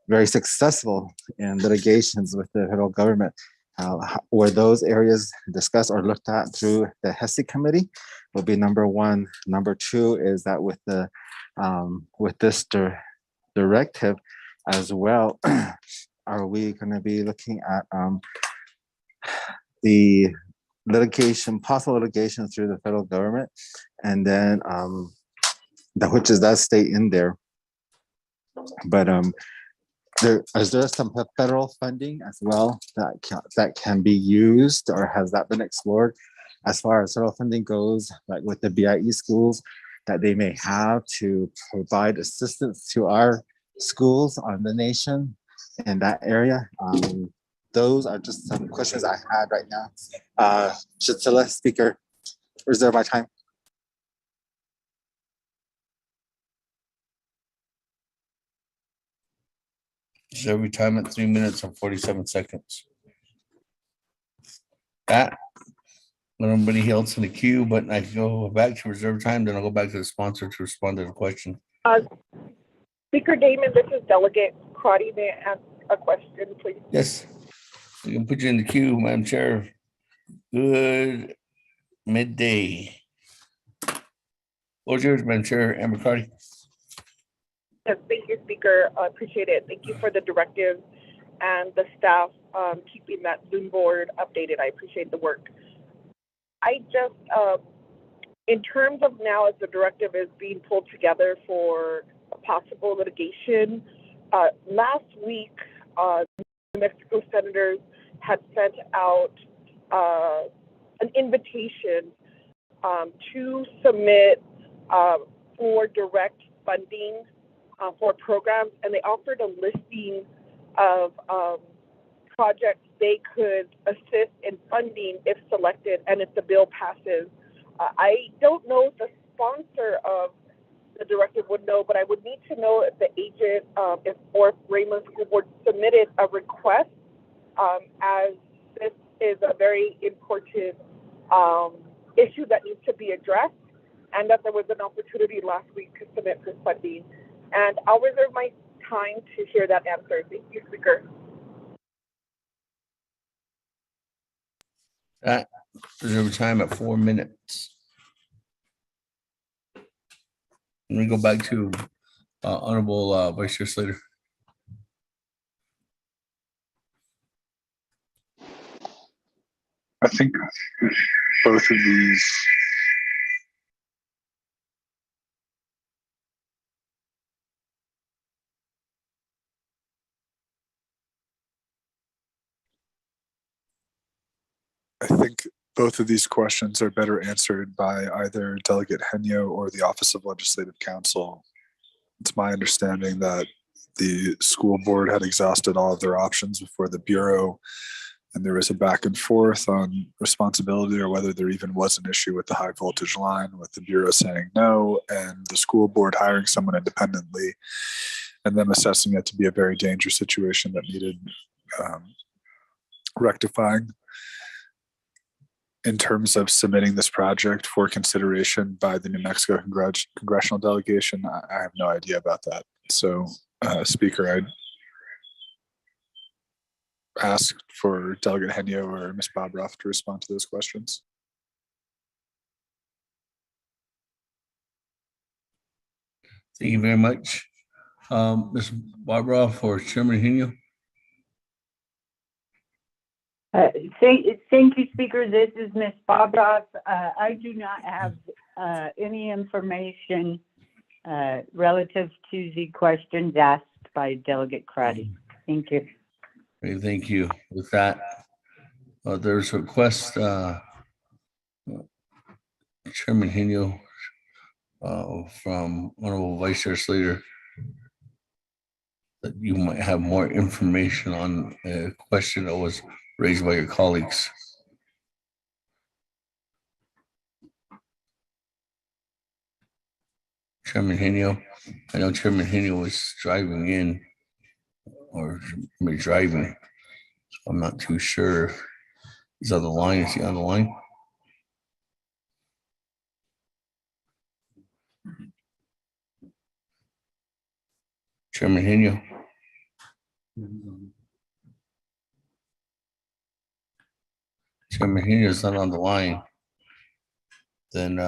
very successful in litigations with the federal government, were those areas discussed or looked at through the HESI committee would be number one. Number two is that with the with this directive as well, are we going to be looking at the litigation, possible litigation through the federal government, and then which is that state in there, but is there some federal funding as well that can be used, or has that been explored as far as federal funding goes, like with the BIE schools that they may have to provide assistance to our schools on the nation in that area? Those are just some questions I had right now. Should the speaker reserve my time?
Every time at 3 minutes and 47 seconds. That, nobody else in the queue, but I go back to reserve time, then I'll go back to the sponsor to respond to the question.
Speaker Damon, this is Delegate Crotty. May I ask a question, please?
Yes, we can put you in the queue, Madam Chair. Good midday. What's yours, Madam Chair, Amber Carty?
Yes, thank you, Speaker. I appreciate it. Thank you for the directive and the staff keeping that Zoom board updated. I appreciate the work. I just, in terms of now as the directive is being pulled together for possible litigation, last week, New Mexico senators had sent out an invitation to submit for direct funding for programs, and they offered a listing of projects they could assist in funding if selected and if the bill passes. I don't know if the sponsor of the directive would know, but I would need to know if the agent, if Raymond School Board submitted a request, as this is a very important issue that needs to be addressed, and that there was an opportunity last week to submit for funding. And I'll reserve my time to hear that answer. Thank you, Speaker.
Reserve time at 4 minutes. Let me go back to Honorable Vice Chair Slater.
think both of these. I think both of these questions are better answered by either Delegate Henyo or the Office of Legislative Counsel. It's my understanding that the school board had exhausted all of their options before the Bureau, and there was a back and forth on responsibility or whether there even was an issue with the high voltage line, with the Bureau saying no, and the school board hiring someone independently, and them assessing it to be a very dangerous situation that needed rectifying. In terms of submitting this project for consideration by the New Mexico congressional delegation, I have no idea about that. So, Speaker, I'd ask for Delegate Henyo or Ms. Bobroff to respond to those questions.
Thank you very much. Ms. Bobroff or Chairman Henyo?
Thank you, Speaker. This is Ms. Bobroff. I do not have any information relative to the questions asked by Delegate Crotty. Thank you.
Okay, thank you. With that, there's a request, Chairman Henyo, from Honorable Vice Chair Slater, that you might have more information on a question that was raised by your colleagues. Chairman Henyo, I know Chairman Henyo was driving in or driving. So I'm not too sure. He's on the line. Is he on the line? Chairman Henyo. Chairman Henyo is not on the line. Then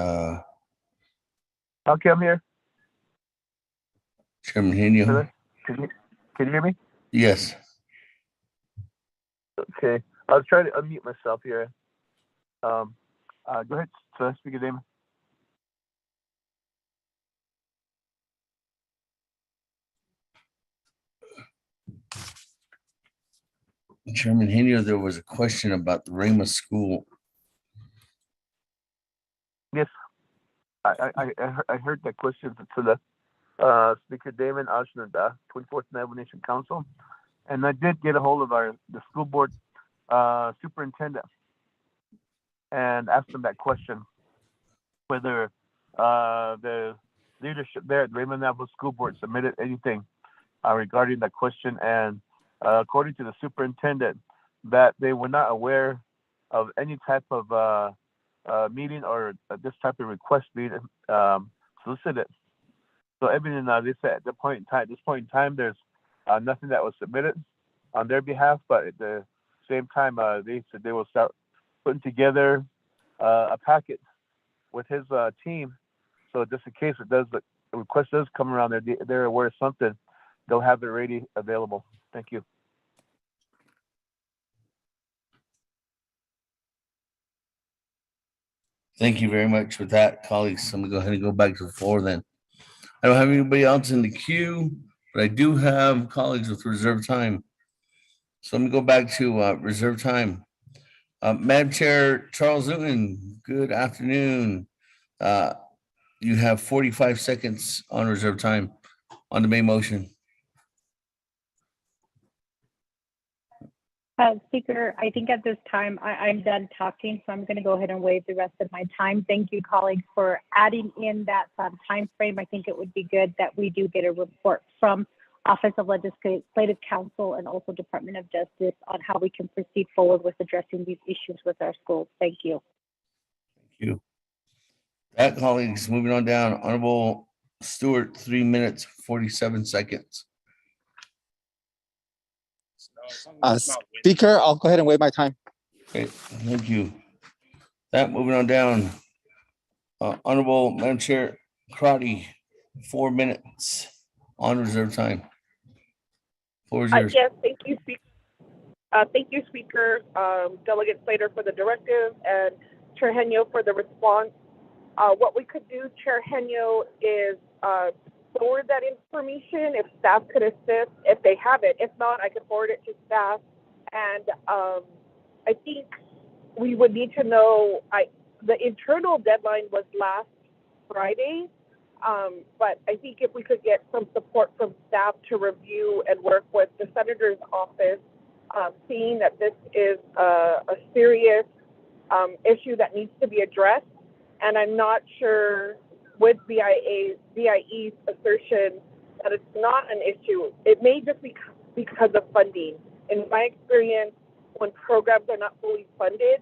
Okay, I'm here.
Chairman Henyo.
Can you hear me?
Yes.
Okay. I was trying to unmute myself here. Go ahead, Speaker Damon.
Chairman Henyo, there was a question about the Rama school.
Yes, I heard that question to the Speaker Damon Ashland, 24th Navajo Nation Council, and I did get a hold of the school board superintendent and asked them that question, whether the leadership there at Raymond Navajo School Board submitted anything regarding that question, and according to the superintendent, that they were not aware of any type of meeting or this type of request being solicited. So everything they said at this point in time, there's nothing that was submitted on their behalf, but at the same time, they said they will start putting together a packet with his team. So just in case the request does come around, they're aware of something, they'll have it ready, available. Thank you.
Thank you very much for that, colleagues. I'm gonna go ahead and go back to the floor then. I don't have anybody else in the queue, but I do have colleagues with reserve time. So I'm gonna go back to reserve time. Madam Chair Charles Newton, good afternoon. You have 45 seconds on reserve time on the main motion.
Speaker, I think at this time I'm done talking, so I'm going to go ahead and waive the rest of my time. Thank you, colleagues, for adding in that time frame. I think it would be good that we do get a report from Office of Legislative Counsel and also Department of Justice on how we can proceed forward with addressing these issues with our schools. Thank you.
Thank you. That, colleagues, moving on down. Honorable Stewart, 3 minutes, 47 seconds.
Speaker, I'll go ahead and waive my time.
Okay, thank you. That, moving on down. Honorable Madam Chair Crotty, 4 minutes on reserve time. Floor is yours.
Yes, thank you, Speaker. Thank you, Speaker, Delegate Slater for the directive, and Chair Henyo for the response. What we could do, Chair Henyo, is forward that information if staff could assist, if they have it. If not, I could forward it to staff. And I think we would need to know, the internal deadline was last Friday, but I think if we could get some support from staff to review and work with the Senator's office, seeing that this is a serious issue that needs to be addressed. And I'm not sure with BIE's assertion that it's not an issue. It may just be because of funding. In my experience, when programs are not fully funded,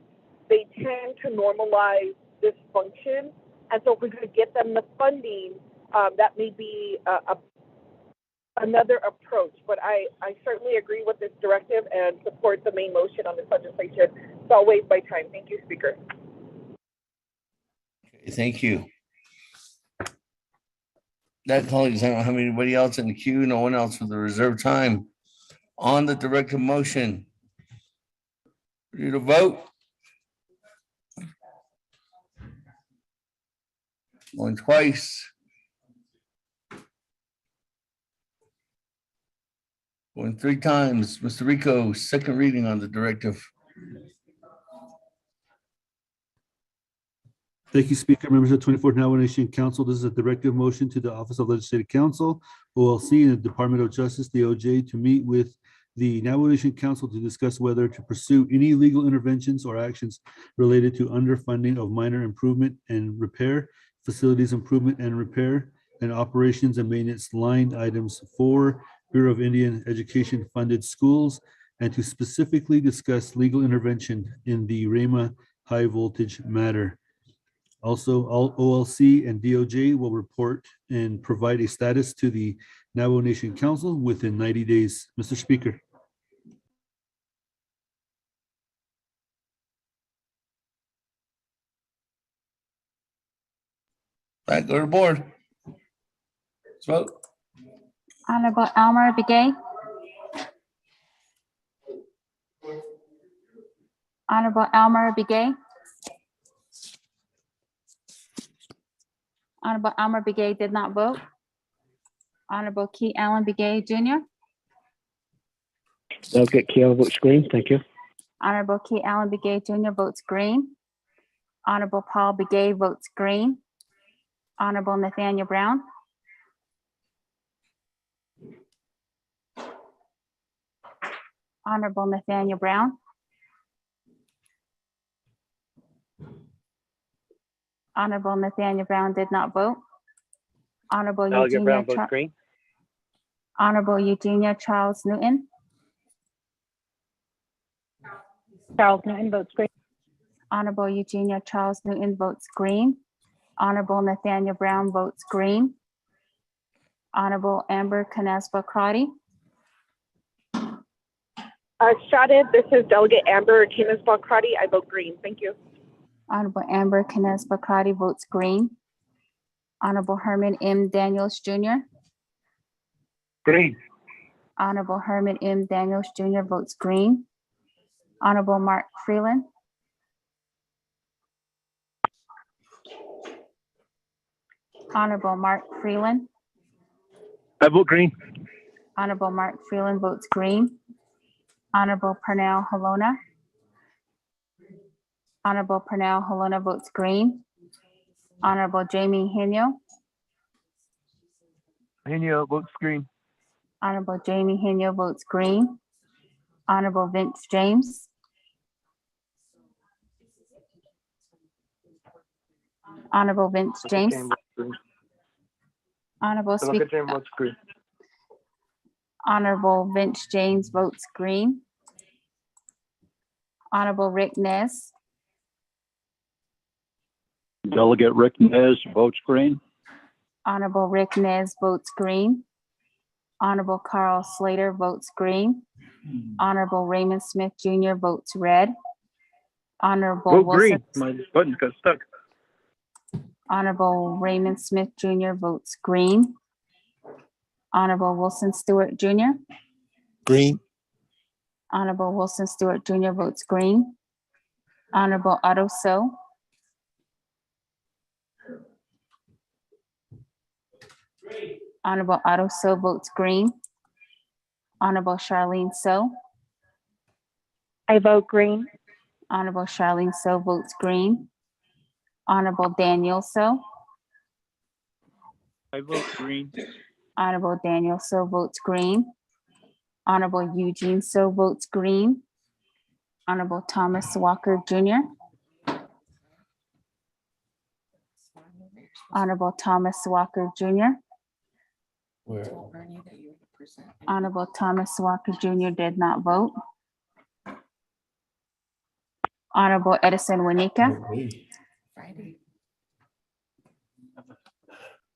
they tend to normalize dysfunction. And so if we could get them the funding, that may be another approach. But I certainly agree with this directive and support the main motion on this legislation. So I'll waive my time. Thank you, Speaker.
Okay, thank you. That, colleagues, I don't have anybody else in the queue, no one else for the reserved time. On the directive motion, ready to vote? Going twice. Going 3 times. Mr. Rico, second reading on the directive.
Thank you, Speaker. Members of the 24th Navajo Nation Council, this is a directive motion to the Office of Legislative Counsel, OLC, and the Department of Justice, DOJ, to meet with the Navajo Nation Council to discuss whether to pursue any legal interventions or actions related to underfunding of minor improvement and repair, facilities improvement and repair, and operations and maintenance line items for Bureau of Indian Education funded schools, and to specifically discuss legal intervention in the Rama high voltage matter. Also, all OLC and DOJ will report and provide a status to the Navajo Nation Council within 90 days. Mr. Speaker.
Back, go to the board. Let's vote.
Honorable Elmer Begay. Honorable Elmer Begay. Honorable Elmer Begay did not vote. Honorable Key Allen Begay Jr.
Delegate Keel votes green. Thank you.
Honorable Key Allen Begay Jr. votes green. Honorable Paul Begay votes green. Honorable Nathaniel Brown. Honorable Nathaniel Brown. Honorable Nathaniel Brown did not vote. Honorable
Delegate Brown
Eugenia
votes green.
Honorable Eugenia Charles Newton.
Charles Newton votes green.
Honorable Eugenia Charles Newton votes green. Honorable Nathaniel Brown votes green. Honorable Amber Canespa Crotty.
Shadid, this is Delegate Amber Canespa-Crotty. I vote green. Thank you.
Honorable Amber Canespa Crotty votes green. Honorable Herman M. Daniels Jr.
Green.
Honorable Herman M. Daniels Jr. votes green. Honorable Mark Freeland. Honorable Mark Freeland.
I vote green.
Honorable Mark Freeland votes green. Honorable Pernell Halona. Honorable Pernell Halona votes green. Honorable Jamie Henyo.
Henyo votes green.
Honorable Jamie Henyo votes green. Honorable Vince James. Honorable Vince James. Honorable Speaker.
votes green.
Honorable Vince James votes green. Honorable Rick Nez.
Delegate Rick Nez votes green.
Honorable Rick Nez votes green. Honorable Carl Slater votes green. Honorable Raymond Smith Jr. votes red. Honorable
Vote
Wilson.
green. My button got stuck.
Honorable Raymond Smith Jr. votes green. Honorable Wilson Stewart Jr.
Green.
Honorable Wilson Stewart Jr. votes green. Honorable Otto So. Honorable Otto So votes green. Honorable Charlene So.
I vote green.
Honorable Charlene So votes green. Honorable Daniel So.
I vote green.
Honorable Daniel So votes green. Honorable Eugene So votes green. Honorable Thomas Walker Jr. Honorable Thomas Walker Jr. Honorable Thomas Walker Jr. did not vote. Honorable Edison Winika.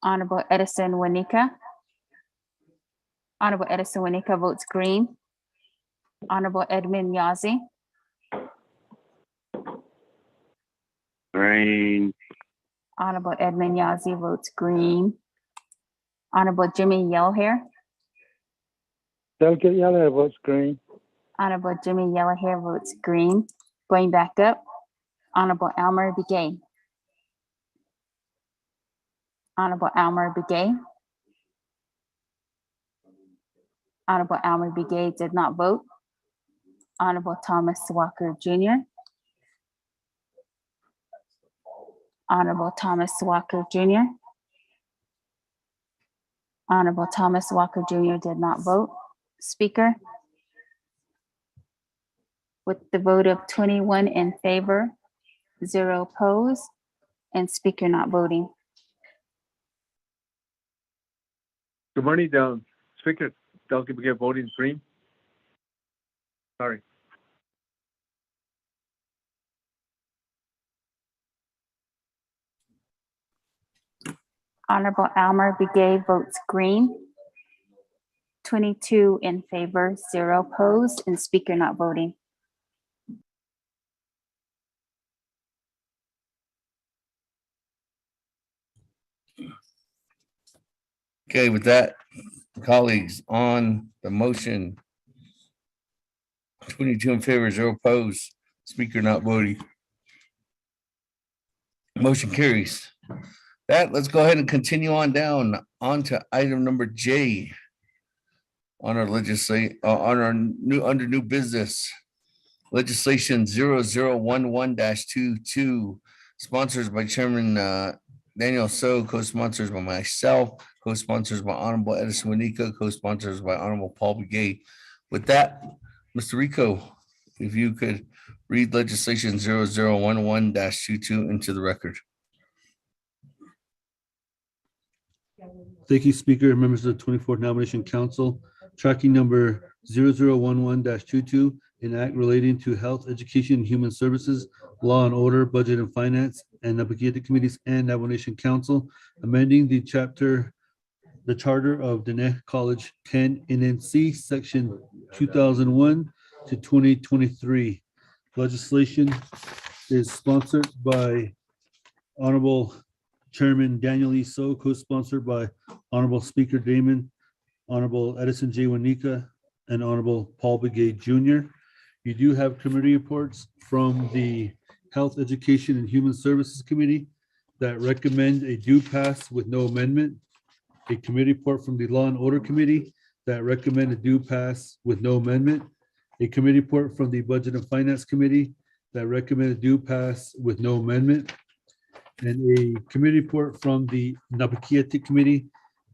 Honorable Edison Winika. Honorable Edison Winika votes green. Honorable Edmund Yazzie.
Green.
Honorable Edmund Yazzie votes green. Honorable Jimmy Yellowhair.
Delegate Yellowhair votes green.
Honorable Jimmy Yellowhair votes green. Going back up, Honorable Elmer Begay. Honorable Elmer Begay. Honorable Elmer Begay did not vote. Honorable Thomas Walker Jr. Honorable Thomas Walker Jr. Honorable Thomas Walker Jr. did not vote. Speaker, with the vote of 21 in favor, 0 opposed, and Speaker not voting.
Good morning, Speaker. Delegate Begay voting green. Sorry.
Honorable Elmer Begay votes green. 22 in favor, 0 opposed, and Speaker not voting.
Okay, with that, colleagues, on the motion, 22 in favor, 0 opposed, Speaker not voting. Motion carries. That, let's go ahead and continue on down onto item number J on our under new business. Legislation 0011-22, sponsors by Chairman Daniel So, co-sponsors by myself, co-sponsors by Honorable Edison Winika, co-sponsors by Honorable Paul Begay. With that, Mr. Rico, if you could read legislation 0011-22 into the record.
Thank you, Speaker, members of the 24th Nomination Council. Tracking number 0011-22, an act relating to health, education, and human services, law and order, budget and finance, and Navajo committees and Navajo Nation Council, amending the charter of Diné College 10 NNC, section 2001 to 2023. Legislation is sponsored by Honorable Chairman Daniel E. So, co-sponsored by Honorable Speaker Damon, Honorable Edison J. Winika, and Honorable Paul Begay Jr. You do have committee reports from the Health, Education, and Human Services Committee that recommend a due pass with no amendment. A committee report from the Law and Order Committee that recommend a due pass with no amendment. A committee report from the Budget and Finance Committee that recommend a due pass with no amendment. And a committee report from the Navajo Committee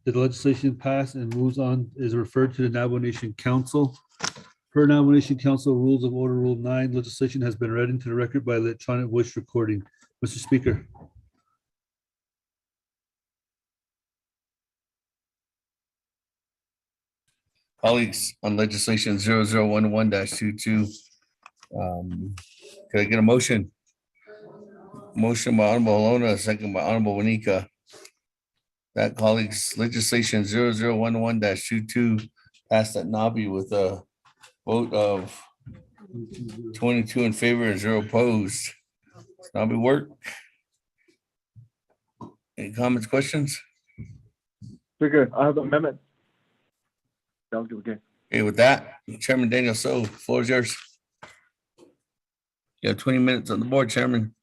that the legislation passed and moves on is referred to the Navajo Nation Council. Per Navajo Nation Council Rules of Order Rule 9, legislation has been read into the record by electronic voice recording. Mr. Speaker.
Colleagues, on legislation 0011-22, can I get a motion? Motion by Honorable Alona, second by Honorable Winika. That, colleagues, legislation 0011-22 passed at Nabi with a vote of 22 in favor and 0 opposed. Nabi work. Any comments, questions?
Speaker, I have an amendment. Delegate Begay.
Okay, with that, Chairman Daniel So, floor is yours. You have 20 minutes on the board, Chairman.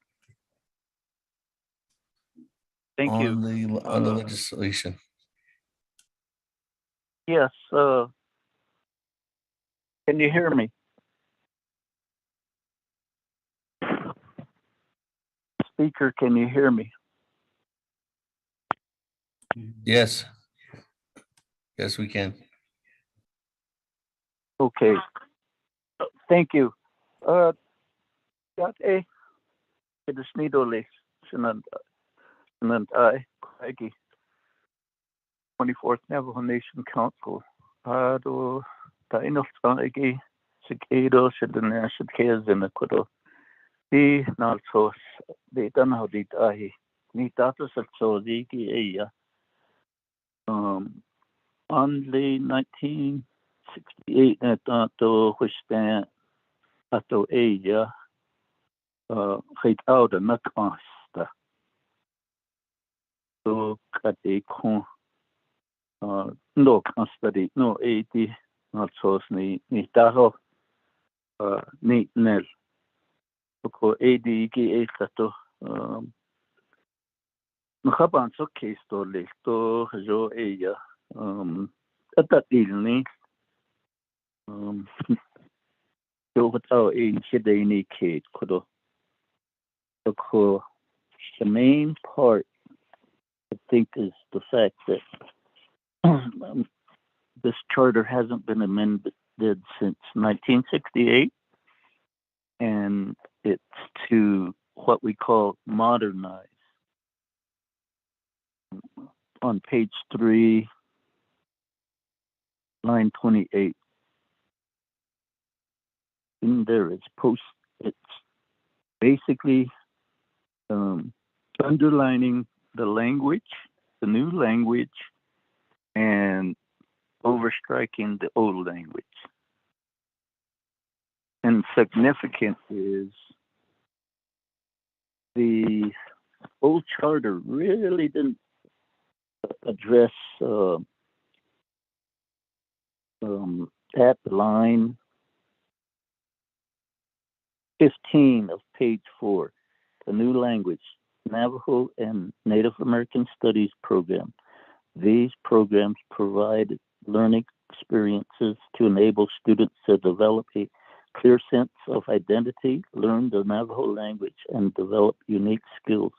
Thank you.
On the legislation.
Yes, can you hear me? Speaker, can you hear me?
Yes. Yes, we can.
Okay. Thank you. Got a Kedisnidole, Sinant I, 24th Navajo Nation Council. Do Tainal Sagi, Sikado, Shedana, Shedkaz, and Akudo. The Nalsos, the Danahodi Dahi, Nitata Satsoziki, only 1968 at Tato, which stand Tato Aya, hate out a Nakasta. So, Kate Con, no constantly, no 80, not so ni Taho, neat Nell. Ko ADG Tato, Nakaban so case to live to Jo Aya, at that evening. So without a Shidani Kate could the main part I think is the fact that this charter hasn't been amended since 1968, and it's to what we call modernize. On page 3, line 28. In there it's basically underlining the language, the new language, and overstriking the old language. And significant is the old charter really didn't address at line 15 of page 4, the new language, Navajo and Native American Studies program. These programs provide learning experiences to enable students to develop a clear sense of identity, learn the Navajo language, and develop unique skills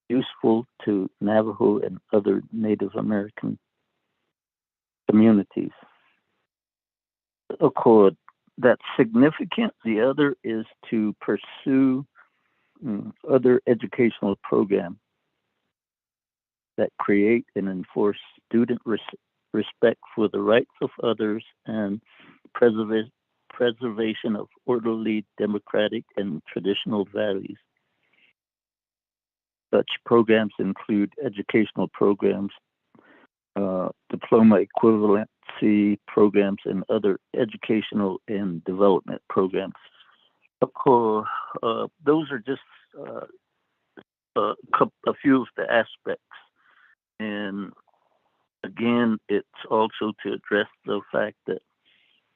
useful to Navajo and other Native American communities. Accord, that's significant. The other is to pursue other educational programs that create and enforce student respect for the rights of others and preservation of orderly, democratic, and traditional values. Such programs include educational programs, diploma equivalency programs, and other educational and development programs. Of course, those are just a few of the aspects. And again, it's also to address the fact that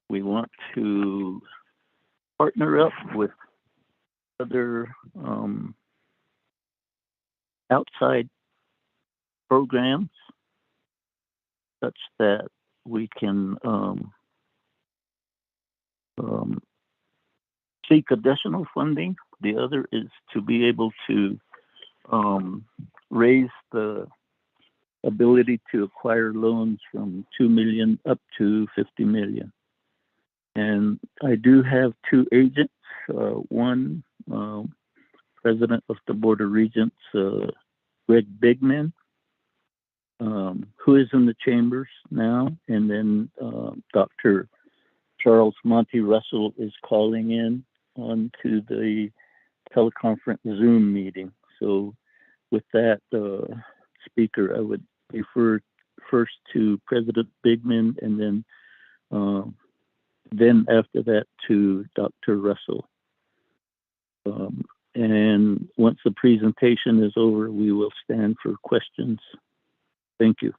we want to partner up with other outside programs such that we can seek additional funding. The other is to be able to raise the ability to acquire loans from $2 million up to $50 million. And I do have 2 agents, one president of the Board of Regents, Greg Bigman, who is in the chambers now, and then Dr. Charles Monty Russell is calling in onto the teleconference Zoom meeting. So with that, Speaker, I would refer first to President Bigman, and then after that to Dr. Russell. And once the presentation is over, we will stand for questions. Thank you.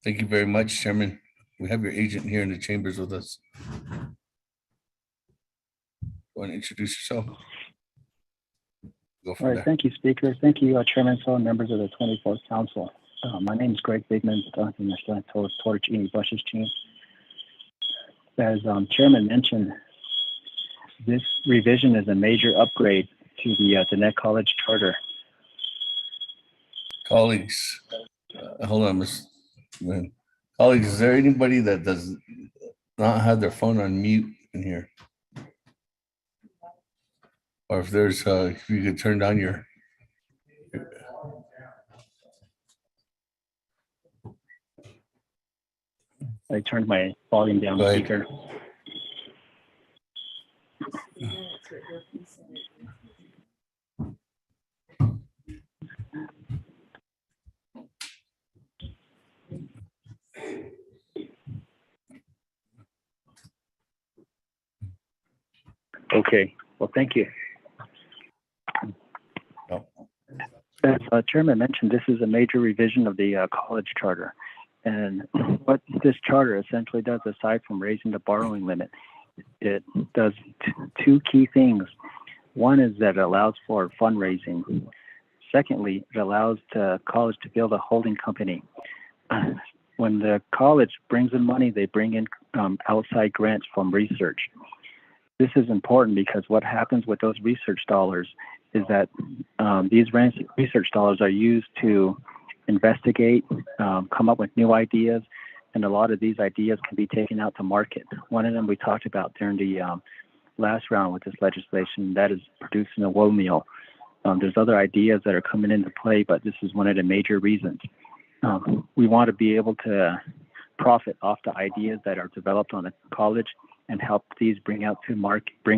Thank you very much, Chairman. We have your agent here in the chambers with us. Want to introduce yourself? Go
All
from
right,
there.
thank you, Speaker. Thank you, Chairman So and members of the 24th Council. My name is Greg Bigman, As Chairman mentioned, this revision is a major upgrade to the Net College Charter.
Colleagues, hold on, Ms. Lynn. Colleagues, is there anybody that does not have their phone on mute in here? Or if there's, if you could turn down your.
I turned my volume down,
Go ahead.
Speaker. Okay, well, thank you. As Chairman mentioned, this is a major revision of the college charter. And what this charter essentially does, aside from raising the borrowing limit, it does two key things. One is that it allows for fundraising. Secondly, it allows the college to build a holding company. When the college brings in money, they bring in outside grants from research. This is important because what happens with those research dollars is that these research dollars are used to investigate, come up with new ideas, and a lot of these ideas can be taken out to market. One of them we talked about during the last round with this legislation, that is producing a wool meal. There's other ideas that are coming into play, but this is one of the major reasons. We want to be able to profit off the ideas that are developed on the college and help these bring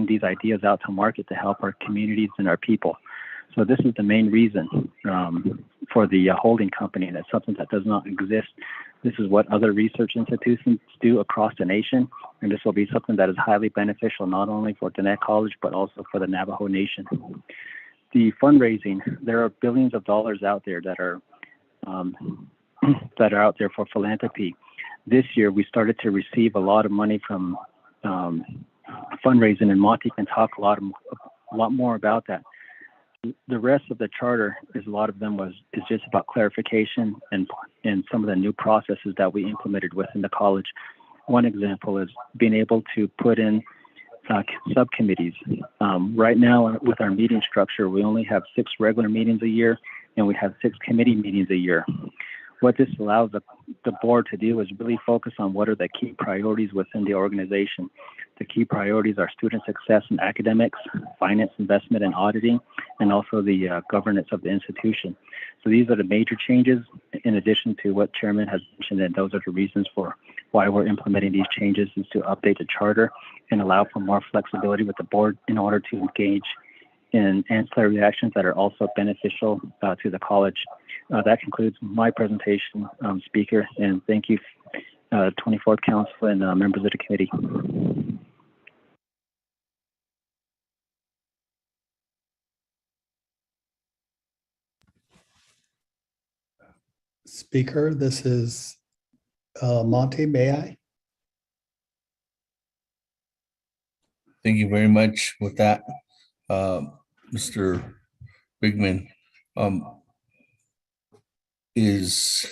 these ideas out to market to help our communities and our people. So this is the main reason for the holding company, and it's something that does not exist. This is what other research institutions do across the nation, and this will be something that is highly beneficial not only for Gwinnett College, but also for the Navajo Nation. The fundraising, there are billions of dollars out there that are out there for philanthropy. This year, we started to receive a lot of money from fundraising, and Monty can talk a lot more about that. The rest of the charter is a lot of them is just about clarification and some of the new processes that we implemented within the college. One example is being able to put in subcommittees. Right now, with our meeting structure, we only have 6 regular meetings a year, and we have 6 committee meetings a year. What this allows the board to do is really focus on what are the key priorities within the organization. The key priorities are student success and academics, finance, investment, and auditing, and also the governance of the institution. So these are the major changes, in addition to what Chairman has mentioned, and those are the reasons for why we're implementing these changes, is to update the charter and allow for more flexibility with the board in order to engage in ancillary actions that are also beneficial to the college. That concludes my presentation, Speaker, and thank you, 24th Council and members of the committee.
Speaker, this is Monty, may I?
Thank you very much. With that, Mr. Bigman, is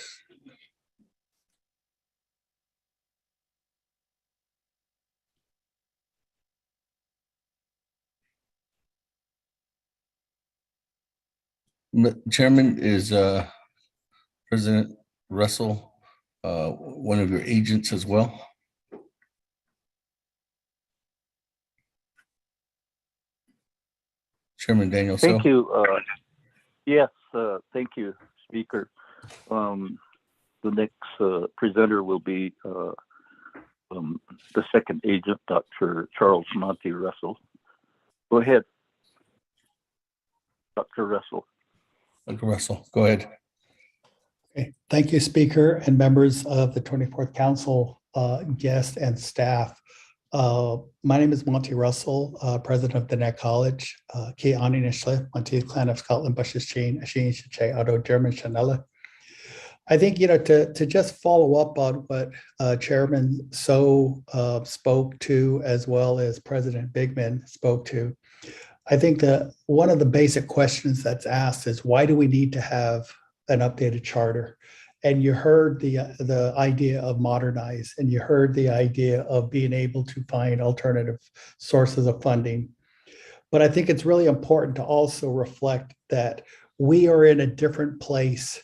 Chairman, is President Russell one of your agents as well? Chairman Daniel.
Thank you. Yes, thank you, Speaker. The next presenter will be the second agent, Dr. Charles Monty Russell. Go ahead, Dr. Russell.
Dr. Russell, go ahead.
Okay. Thank you, Speaker and members of the 24th Council, guests and staff. My name is Monty Russell, president of Gwinnett College. Ki Ani Nishle, Monty Clan of Scotland, Bushes Chain, Ashin Shache, Auto German Chanela. I think, to just follow up on what Chairman So spoke to, as well as President Bigman spoke to, I think that one of the basic questions that's asked is, why do we need to have an updated charter? And you heard the idea of modernize, and you heard the idea of being able to find alternative sources of funding. But I think it's really important to also reflect that we are in a different place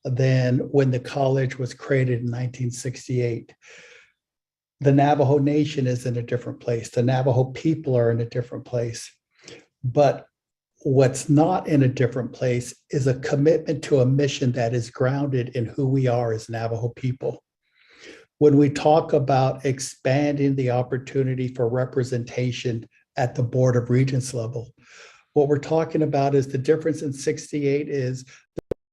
than when the college was created in 1968. The Navajo Nation is in a different place. The Navajo people are in a different place. But what's not in a different place is a commitment to a mission that is grounded in who we are as Navajo people. When we talk about expanding the opportunity for representation at the Board of Regents level, what we're talking about is the difference in 68 is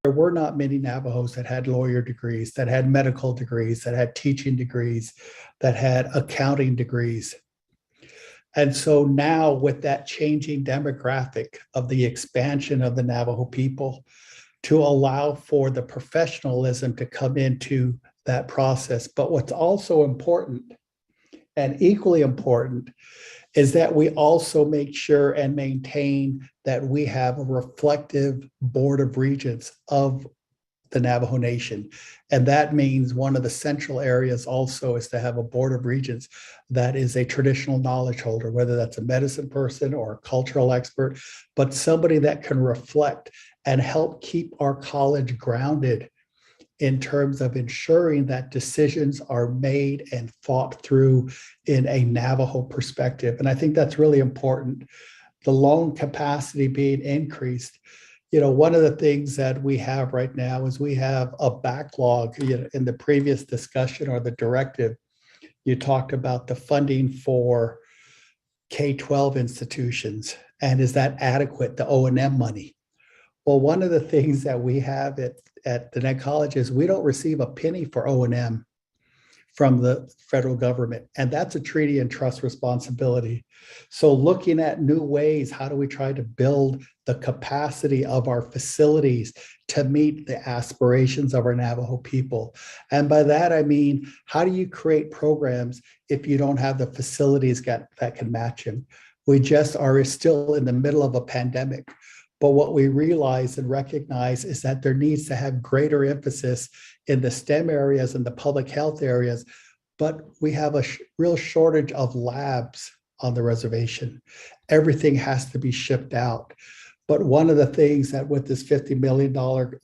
there were not many Navajos that had lawyer degrees, that had medical degrees, that had teaching degrees, that had accounting degrees. And so now, with that changing demographic of the expansion of the Navajo people, to allow for the professionalism to come into that process. But what's also important, and equally important, is that we also make sure and maintain that we have a reflective Board of Regents of the Navajo Nation. And that means one of the central areas also is to have a Board of Regents that is a traditional knowledge holder, whether that's a medicine person or a cultural expert, but somebody that can reflect and help keep our college grounded in terms of ensuring that decisions are made and thought through in a Navajo perspective. And I think that's really important. The loan capacity being increased. One of the things that we have right now is we have a backlog. In the previous discussion or the directive, you talked about the funding for K-12 institutions. And is that adequate, the O&M money? Well, one of the things that we have at the Net College is we don't receive a penny for O&M from the federal government. And that's a treaty and trust responsibility. So looking at new ways, how do we try to build the capacity of our facilities to meet the aspirations of our Navajo people? And by that, I mean, how do you create programs if you don't have the facilities that can match them? We just are still in the middle of a pandemic. But what we realize and recognize is that there needs to have greater emphasis in the STEM areas and the public health areas, but we have a real shortage of labs on the reservation. Everything has to be shipped out. But one of the things that with this $50 million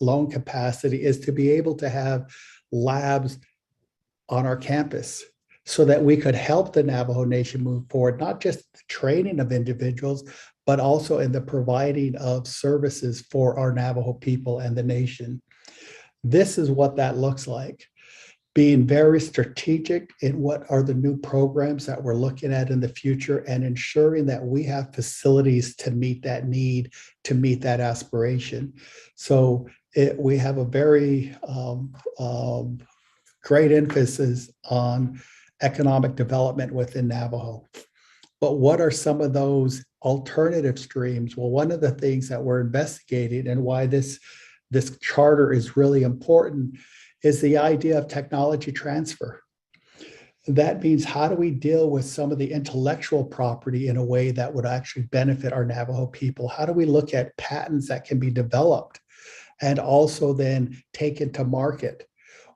loan capacity is to be able to have labs on our campus so that we could help the Navajo Nation move forward, not just the training of individuals, but also in the providing of services for our Navajo people and the nation. This is what that looks like. Being very strategic in what are the new programs that we're looking at in the future and ensuring that we have facilities to meet that need, to meet that aspiration. So we have a very great emphasis on economic development within Navajo. But what are some of those alternative streams? Well, one of the things that we're investigating and why this charter is really important is the idea of technology transfer. That means, how do we deal with some of the intellectual property in a way that would actually benefit our Navajo people? How do we look at patents that can be developed and also then taken to market?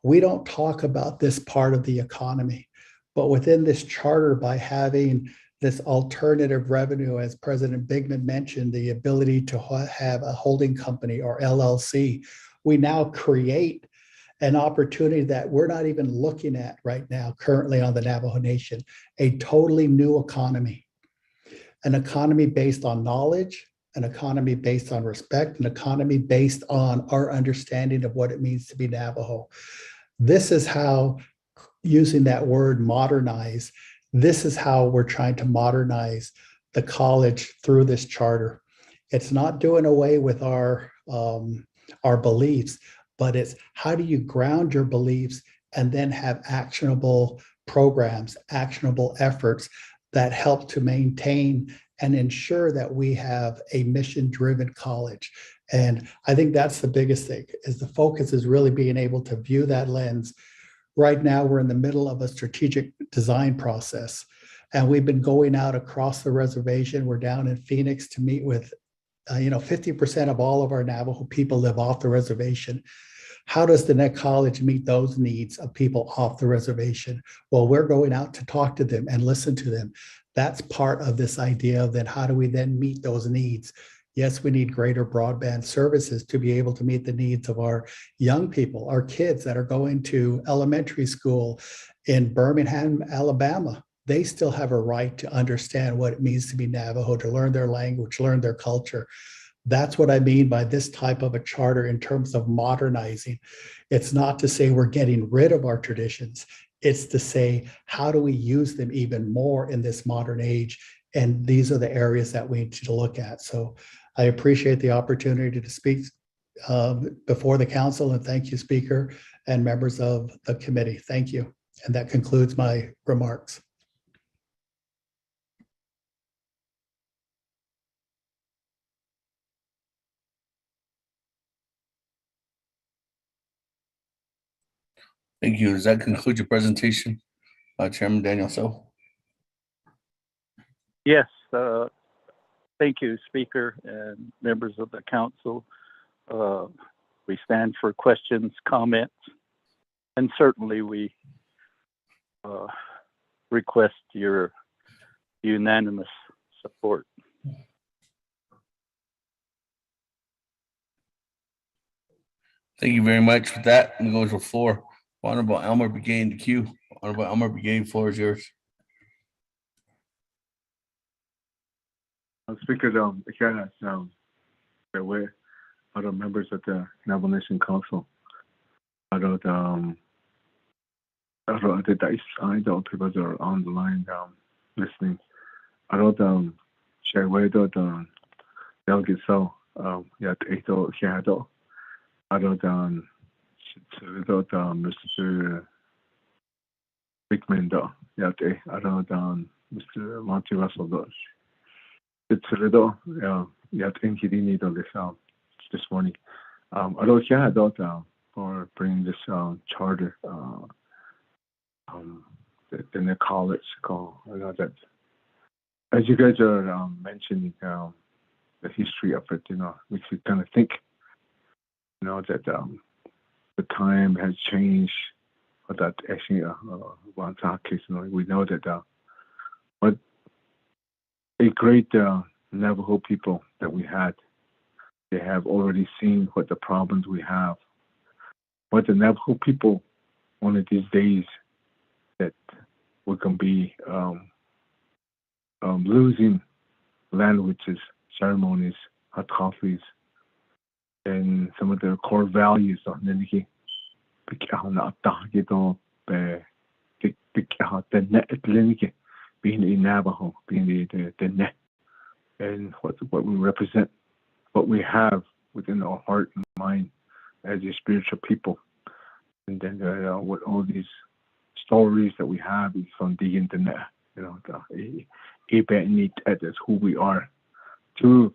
We don't talk about this part of the economy, but within this charter, by having this alternative revenue, as President Bigman mentioned, the ability to have a holding company or LLC, we now create an opportunity that we're not even looking at right now currently on the Navajo Nation, a totally new economy, an economy based on knowledge, an economy based on respect, an economy based on our understanding of what it means to be Navajo. This is how, using that word modernize, this is how we're trying to modernize the college through this charter. It's not doing away with our beliefs, but it's how do you ground your beliefs and then have actionable programs, actionable efforts that help to maintain and ensure that we have a mission-driven college. And I think that's the biggest thing, is the focus is really being able to view that lens. Right now, we're in the middle of a strategic design process, and we've been going out across the reservation. We're down in Phoenix to meet with 50% of all of our Navajo people live off the reservation. How does the Net College meet those needs of people off the reservation? Well, we're going out to talk to them and listen to them. That's part of this idea of then how do we then meet those needs? Yes, we need greater broadband services to be able to meet the needs of our young people, our kids that are going to elementary school in Birmingham, Alabama. They still have a right to understand what it means to be Navajo, to learn their language, learn their culture. That's what I mean by this type of a charter in terms of modernizing. It's not to say we're getting rid of our traditions. It's to say, how do we use them even more in this modern age? And these are the areas that we need to look at. So I appreciate the opportunity to speak before the council, and thank you, Speaker and members of the committee. Thank you. And that concludes my remarks.
Thank you. Does that conclude your presentation, Chairman Daniel So?
Yes, thank you, Speaker and members of the council. We stand for questions, comments, and certainly we request your unanimous support.
Thank you very much. With that, I'm going to go to the floor. Honorable Elmer Begay in the queue. Honorable Elmer Begay, floor is yours.
Speaker, again, there were other members of the Navajo Nation Council. I don't think people that are on the line listening. I don't share with the delegate so yeah, I don't Mr. Bickman yeah, I don't Mr. Monty Russell does. It's a little yeah, think he didn't need this morning. I don't for bringing this charter in the college call. I know that as you guys are mentioning the history of it, makes you kind of think, that the time has changed. But that actually, one case, we know that what a great Navajo people that we had, they have already seen what the problems we have. What the Navajo people, one of these days, that we're going to be losing languages, ceremonies, hot coffees, and some of their core values. Being a Navajo, being the net, and what we represent, what we have within our heart and mind as a spiritual people. And then what all these stories that we have is from the internet, that's who we are. To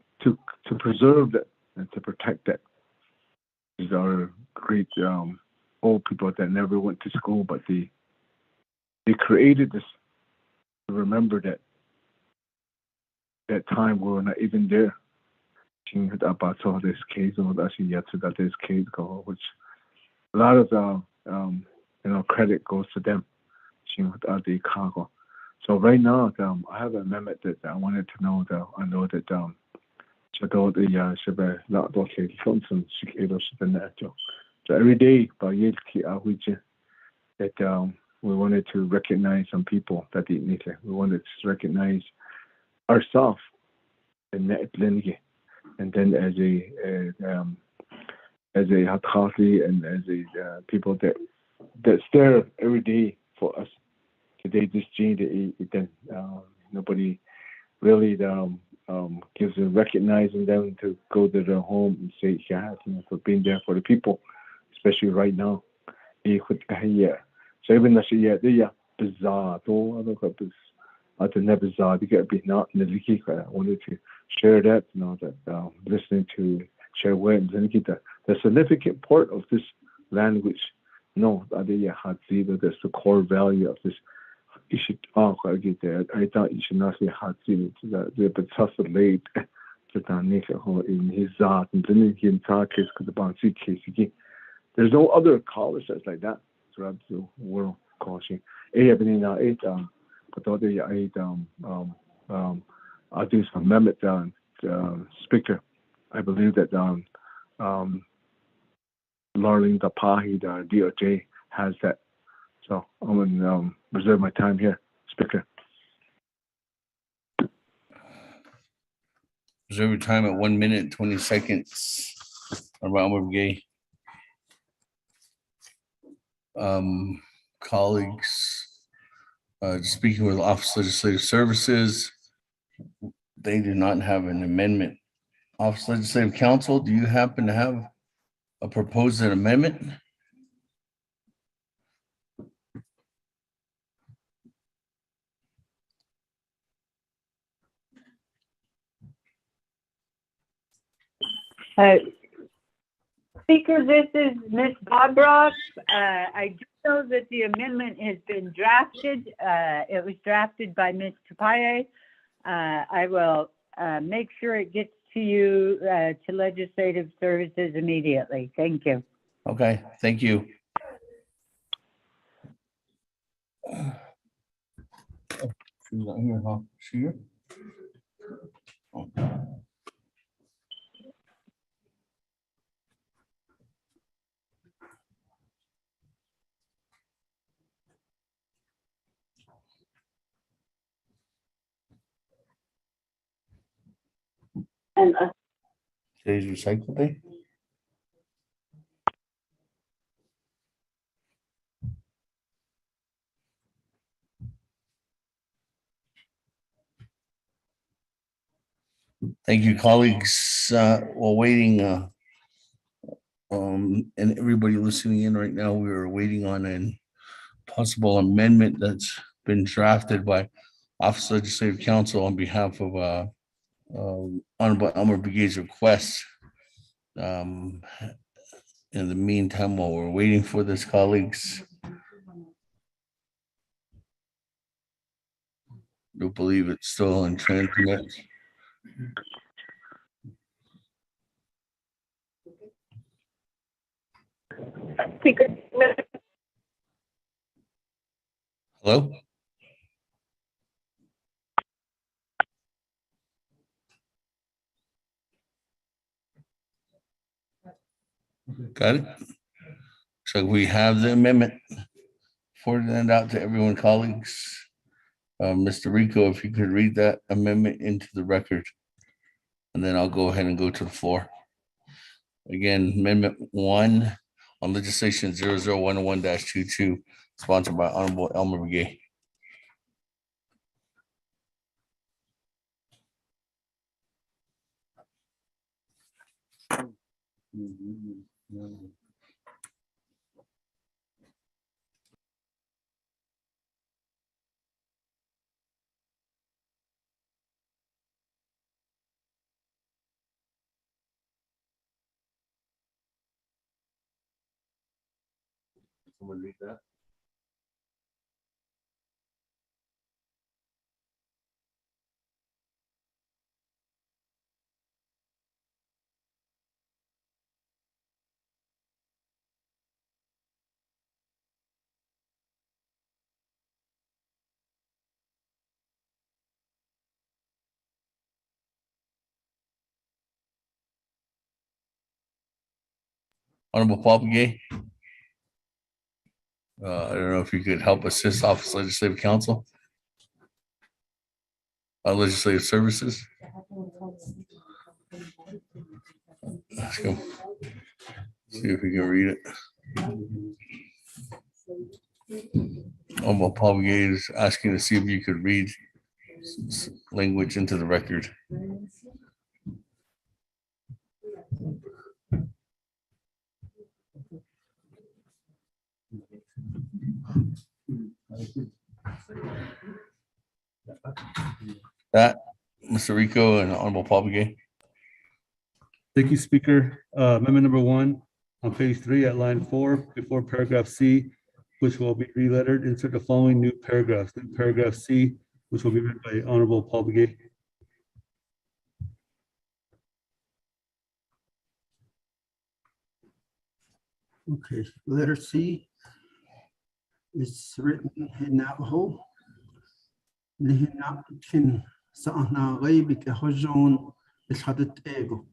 preserve that and to protect that is our great old people that never went to school, but they created this to remember that time we were not even there. This case, which a lot of credit goes to them. So right now, I have an amendment that I wanted to know. I know that so every day, that we wanted to recognize some people that we wanted to recognize ourselves and then as a Hakati and as a people that's there every day for us. Today, this gene then nobody really gives them recognizing them to go to their home and say for being there for the people, especially right now. So even bizarre, at the Nebuzad, you get not in the Nikita. I wanted to share that, that listening to share words and Nikita, the significant part of this language, that's the core value of this. You should I thought you should not say Hatsi, but just late in his and then in Takis, the Bansi case. There's no other college that's like that throughout the world. Caution. But I'll do some amendment speaker. I believe that Larling Dapahi, the DOJ, has that. So I'm going to reserve my time here, Speaker.
Reserve your time at 1 minute, 20 seconds. Around Gay. Colleagues, speaking with Office of Legislative Services, they do not have an amendment. Office of Legislative Counsel, do you happen to have a proposed amendment?
Speaker, this is Ms. Bobroff. I do know that the amendment has been drafted. It was drafted by Ms. Tapaye. I will make sure it gets to you to Legislative Services immediately. Thank you.
Okay, thank you. She's not here, huh? She here? Oh. Today's recycle day? Thank you, colleagues. While waiting, and everybody listening in right now, we are waiting on a possible amendment that's been drafted by Office of Legislative Counsel on behalf of Honorable Elmer Brigade's request. In the meantime, while we're waiting for this, colleagues, don't believe it's still in transmit.
Speaker.
Hello? Got it? So we have the amendment. Forwarding that out to everyone, colleagues. Mr. Rico, if you could read that amendment into the record, and then I'll go ahead and go to the floor. Again, Amendment 1 on legislation 00101-22, sponsored by Honorable Elmer Brigade. Someone read that? Honorable Paul Brigade. I don't know if you could help assist Office Legislative Counsel. Legislative Services. Let's go. See if we can read it. Honorable Paul Brigade is asking to see if you could read language into the record. That, Mr. Rico and Honorable Paul Begay.
Thank you, Speaker. Amendment number 1 on page 3 at line 4 before paragraph C, which will be relettered. Insert the following new paragraphs. New paragraph C, which will be read by Honorable Paul Begay.
Okay, letter C is written in Navajo. Lihinakin sa bika hojon is hadet ego.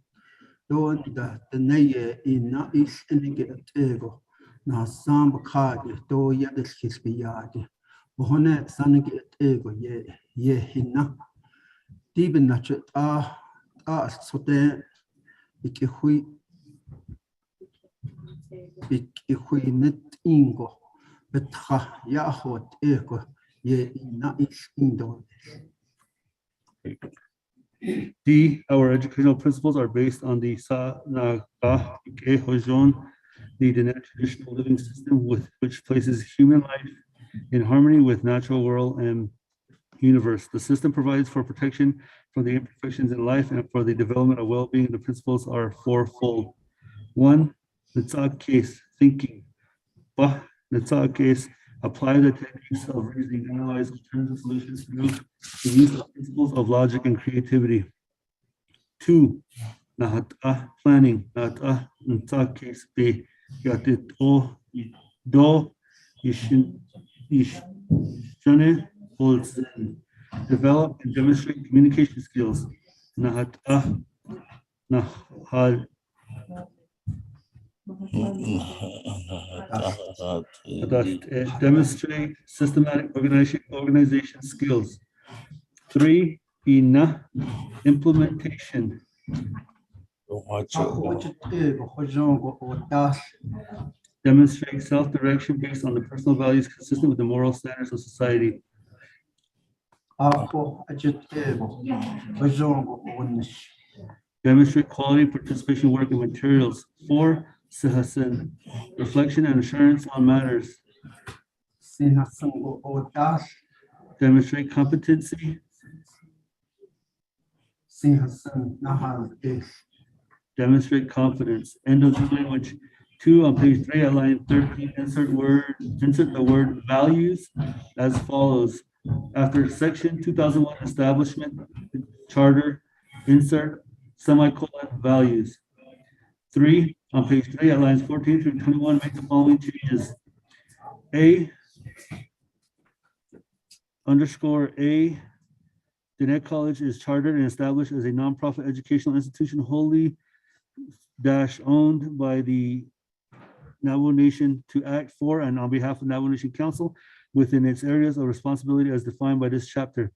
Doon da tenaye in na is enige ego. Na samba kage do yadis kispiyadi. Bohone sanige ego ye hinna. Diben nachet sote ikihui net ingo betha yahot ego ye na is indo.
D, our educational principles are based on the Sa Na Ka Ke Hojon, the Diné traditional living system with which places human life in harmony with natural world and universe. The system provides for protection from the imperfections in life and for the development of well-being. The principles are fourfold. 1, Nitzah case, thinking. Ba, Nitzah case, apply the techniques of reasoning, analyze alternative solutions through the use of principles of logic and creativity. 2, Nahatah, planning. Nahatah, Nitzah case, be, yatit o, do, ishane, holzen. Develop and demonstrate communication skills. Nahatah, nahal. Demonstrate systematic organization skills. 3, ina, implementation. Demonstrate self-direction based on the personal values consistent with the moral standards of society. Demonstrate quality participation work in materials. 4, Sihasin, reflection and assurance on matters. Demonstrate competency. Demonstrate confidence. End of the language. 2 on page 3 at line 13, insert the word values as follows. After section 2001 establishment charter, insert semicolon values. 3 on page 3 at lines 14 through 21, make the following changes. A, underscore A, Diné College is chartered and established as a nonprofit educational institution wholly owned by the Navajo Nation to act for and on behalf of Navajo Nation Council within its areas of responsibility as defined by this chapter.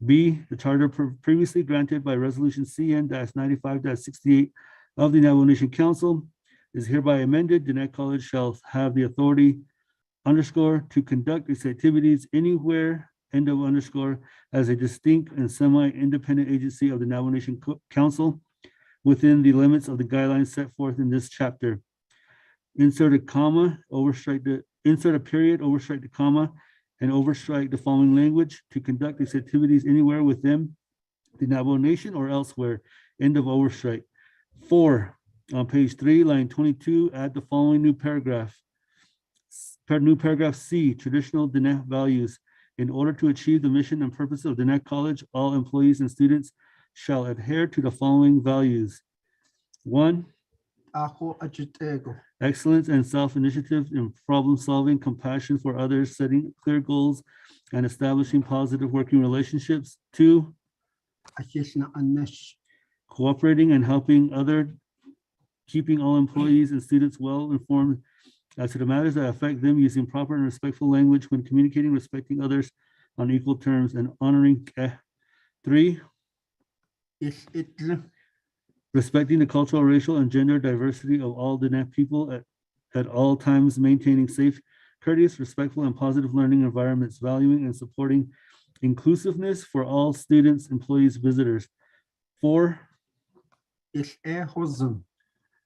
B, the charter previously granted by Resolution CN-95-68 of the Navajo Nation Council is hereby amended. Diné College shall have the authority underscore to conduct its activities anywhere end of underscore as a distinct and semi-independent agency of the Navajo Nation Council within the limits of the guidelines set forth in this chapter. Insert a comma, insert a period, overstrike the comma, and overstrike the following language: to conduct its activities anywhere within the Navajo Nation or elsewhere. End of overstrike. 4, on page 3, line 22, add the following new paragraph. New paragraph C, traditional Diné values. In order to achieve the mission and purpose of Diné College, all employees and students shall adhere to the following values. 1, excellence and self-initiative in problem-solving, compassion for others, setting clear goals, and establishing positive working relationships. 2, cooperating and helping others, keeping all employees and students well informed as to the matters that affect them, using proper and respectful language when communicating, respecting others on equal terms, and honoring. 3, respecting the cultural, racial, and gender diversity of all Diné people at all times, maintaining safe, courteous, respectful, and positive learning environments, valuing and supporting inclusiveness for all students, employees, visitors. 4,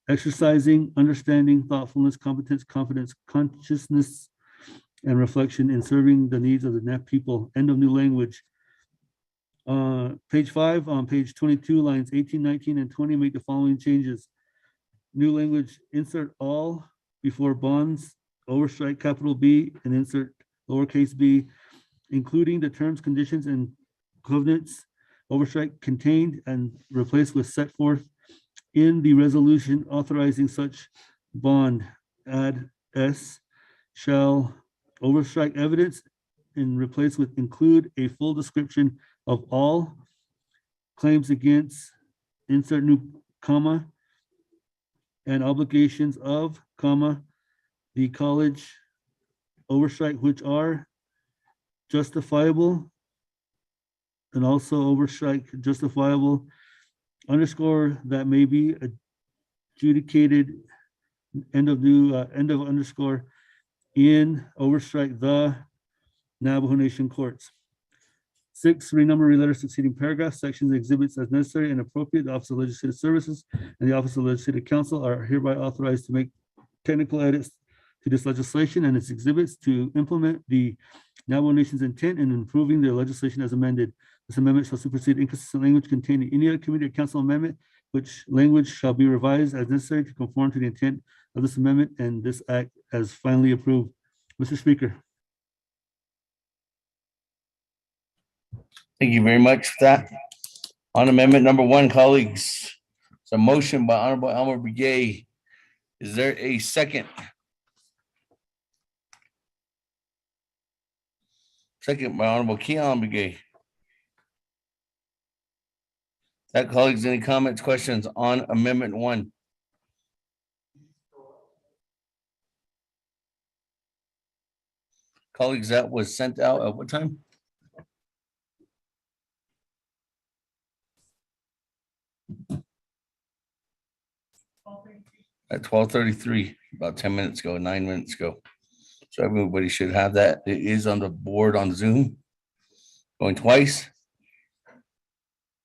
exercising understanding, thoughtfulness, competence, confidence, consciousness, and reflection in serving the needs of the Diné people. End of new language. Page 5, on page 22, lines 18, 19, and 20, make the following changes. New language, insert all before bonds, overstrike capital B, and insert lowercase b, including the terms, conditions, and covenants, overstrike contained and replaced with set forth in the resolution authorizing such bond. Add S, shall overstrike evidence and replace with include a full description of all claims against, insert new comma, and obligations of, comma, the college overstrike which are justifiable, and also overstrike justifiable, underscore that may be adjudicated, end of underscore, in overstrike the Navajo Nation courts. 6, renumber letters succeeding paragraphs, sections, exhibits as necessary and appropriate. The Office of Legislative Services and the Office of Legislative Counsel are hereby authorized to make technical edits to this legislation and its exhibits to implement the Navajo Nation's intent in improving their legislation as amended. This amendment shall supersede inconsistent language contained in any other committee or council amendment, which language shall be revised as necessary to conform to the intent of this amendment and this act as finally approved. Mr. Speaker.
Thank you very much for that. On amendment number 1, colleagues, it's a motion by Honorable Elmer Begay. Is there a second? Second by Honorable Keon Begay. That, colleagues, any comments, questions on amendment 1? Colleagues, that was sent out at what time? At 12:33, about 10 minutes ago, 9 minutes ago. So everybody should have that. It is on the board on Zoom. Going twice.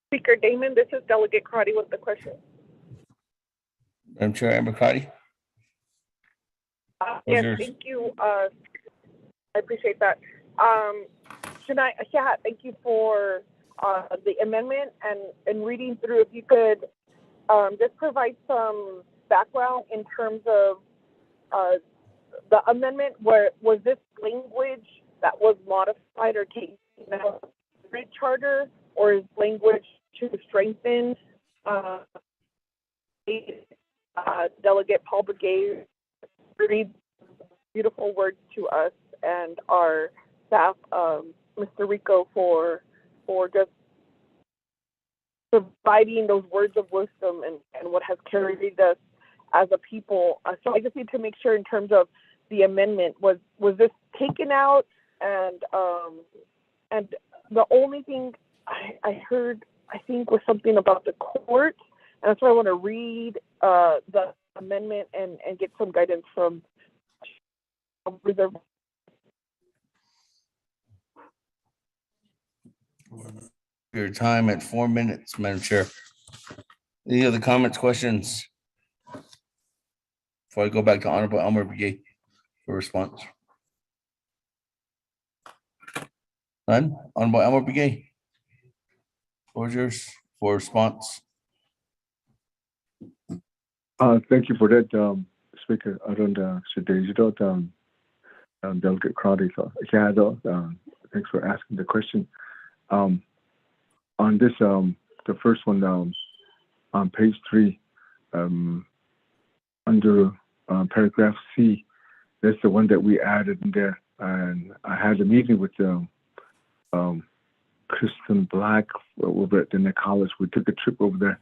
Speaker Damon, this is Delegate Crotty with the question.
Madam Chair Amber Crotty.
Yes,
yours?
thank you. I appreciate that. Thank you for the amendment and reading through. If you could just provide some background in terms of the amendment, where was this language that was modified or taken out of the charter, or is language to strengthen Delegate Paul Begay read beautiful words to us and our staff, Mr. Rico, for just providing those words of wisdom and what has carried us as a people. So I just need to make sure in terms of the amendment, was this taken out? And the only thing I heard, I think, was something about the court, and that's why I want to read the amendment and get some guidance from Reserve.
Your time at 4 minutes, Madam Chair. Any other comments, questions? Before I go back to Honorable Elmer Begay for response. None? Honorable Elmer Begay. Floor is yours for response.
Thank you for that, Speaker. Delegate Crowdy. Thanks for asking the question. On this, the first one, on page 3, under paragraph C, that's the one that we added in there. And I had a meeting with Kristen Black over at the Neck College. We took a trip over there,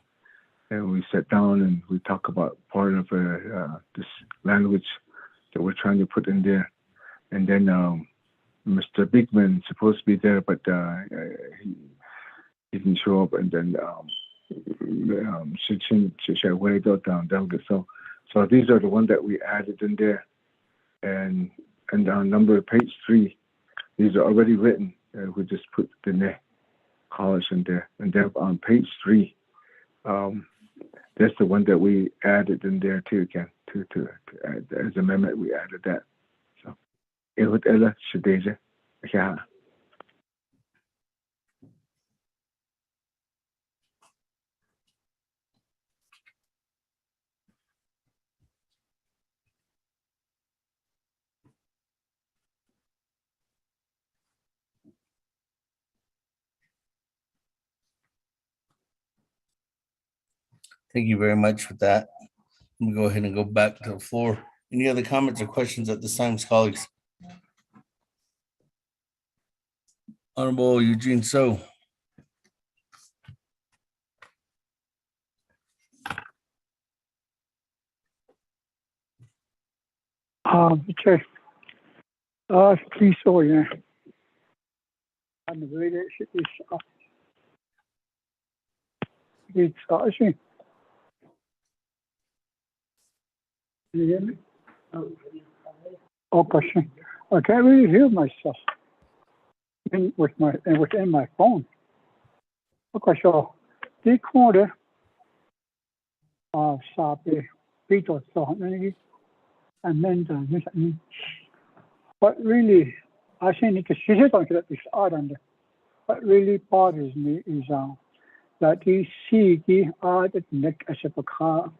and we sat down and we talked about part of this language that we're trying to put in there. And then Mr. Bigman supposed to be there, but he didn't show up. And then delegate. So these are the ones that we added in there. And on number page 3, these are already written. We just put the Neck College in there. And then on page 3, that's the one that we added in there too, again, to add, as amendment, we added that. So, Ehud Ella Shadeja. Yeah.
Thank you very much for that. Let me go ahead and go back to the floor. Any other comments or questions at this time, colleagues? Honorable Eugene So.
Okay. Please, oh yeah. I'm really it's actually. You hear me? Oh, gosh. I can't really hear myself within my phone. Okay, so the quarter of Sabi Beatles song, and then the but really, I think it's this art and what really bothers me is that the CG art neck as a car.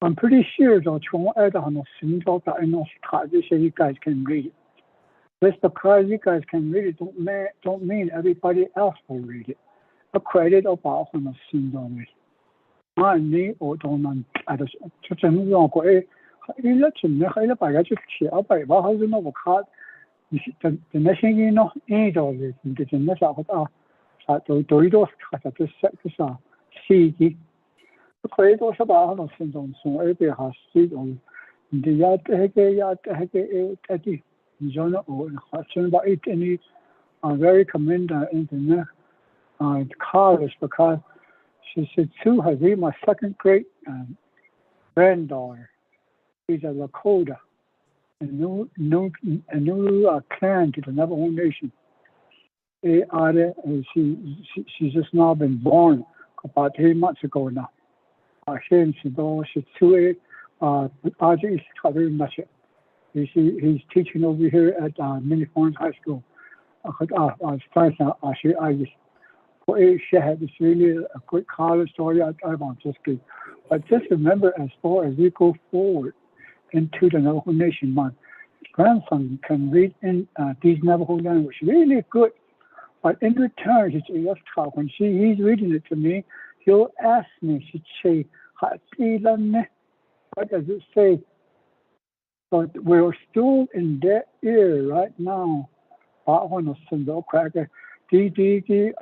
I'm pretty sure that you guys can read it. Just because you guys can read it don't mean everybody else will read it. A credit about on a single way. I need or don't at a certain wrong way. You let him know how by just share by what has no card. The machine you know, ain't all this. The mess out do those cut at the sector. CG. Quite also about on syndrome, so every has street on the yard, Jonah or Hudson, but it any very commended in the college because she said too has been my second great granddaughter. She's a Lakota, a new clan to the Navajo Nation. She's just now been born about 3 months ago now. He's teaching over here at Mini-Farms High School. It's really a great college story. I want to speak. But just remember, as far as we go forward into the Navajo Nation month, his grandson can read in these Navajo language really good. But in return, when he's reading it to me, he'll ask me, she'd say, what does it say? But we're still in that era right now. I want to send the cracker. I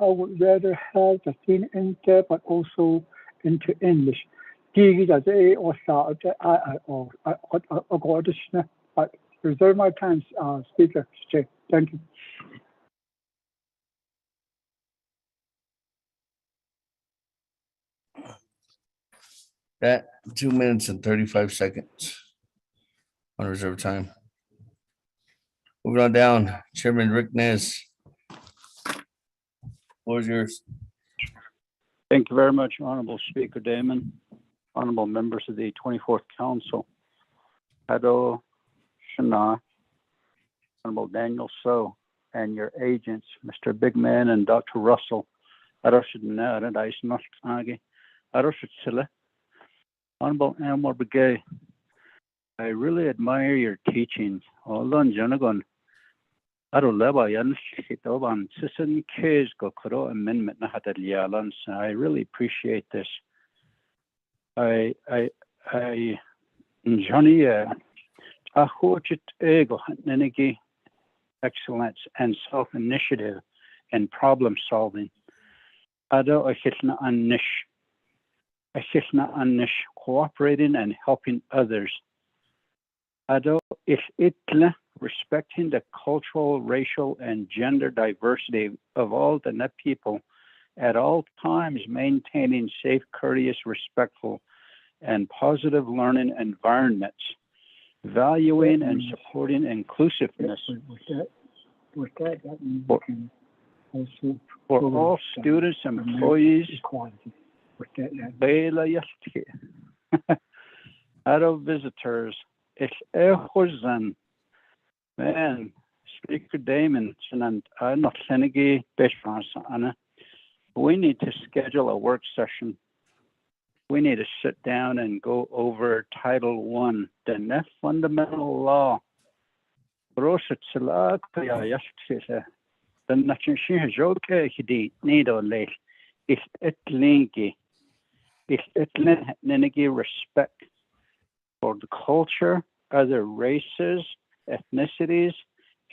would rather have the thing in there, but also into English. But reserve my time, Speaker. Thank you.
That 2 minutes and 35 seconds on reserve time. Moving on down, Chairman Rick Nez. Floor is yours.
Thank you very much, Honorable Speaker Damon, honorable members of the 24th Council, Ado Shana, Honorable Daniel So, and your agents, Mr. Bigman and Dr. Russell. Honorable Elmore Begay, I really admire your teachings. Hold on, Jonagon. I really appreciate this. Johnny, excellence and self-initiative and problem solving. Cooperating and helping others. Respecting the cultural, racial, and gender diversity of all the Net people at all times, maintaining safe, courteous, respectful, and positive learning environments, valuing and supporting inclusiveness for all students, employees, adult visitors. Man, Speaker Damon, we need to schedule a work session. We need to sit down and go over Title I, the Net Fundamental Law.
respect for the culture, other races, ethnicities,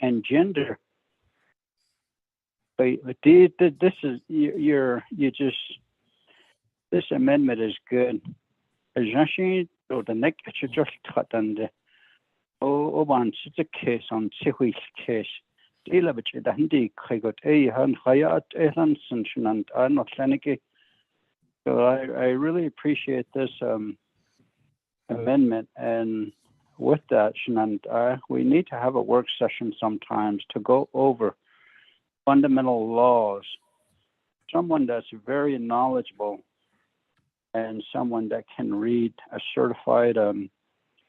and gender. But this is this amendment is good. The next one case on case. So I really appreciate this amendment, and with that, we need to have a work session sometimes to go over fundamental laws. Someone that's very knowledgeable and someone that can read, a certified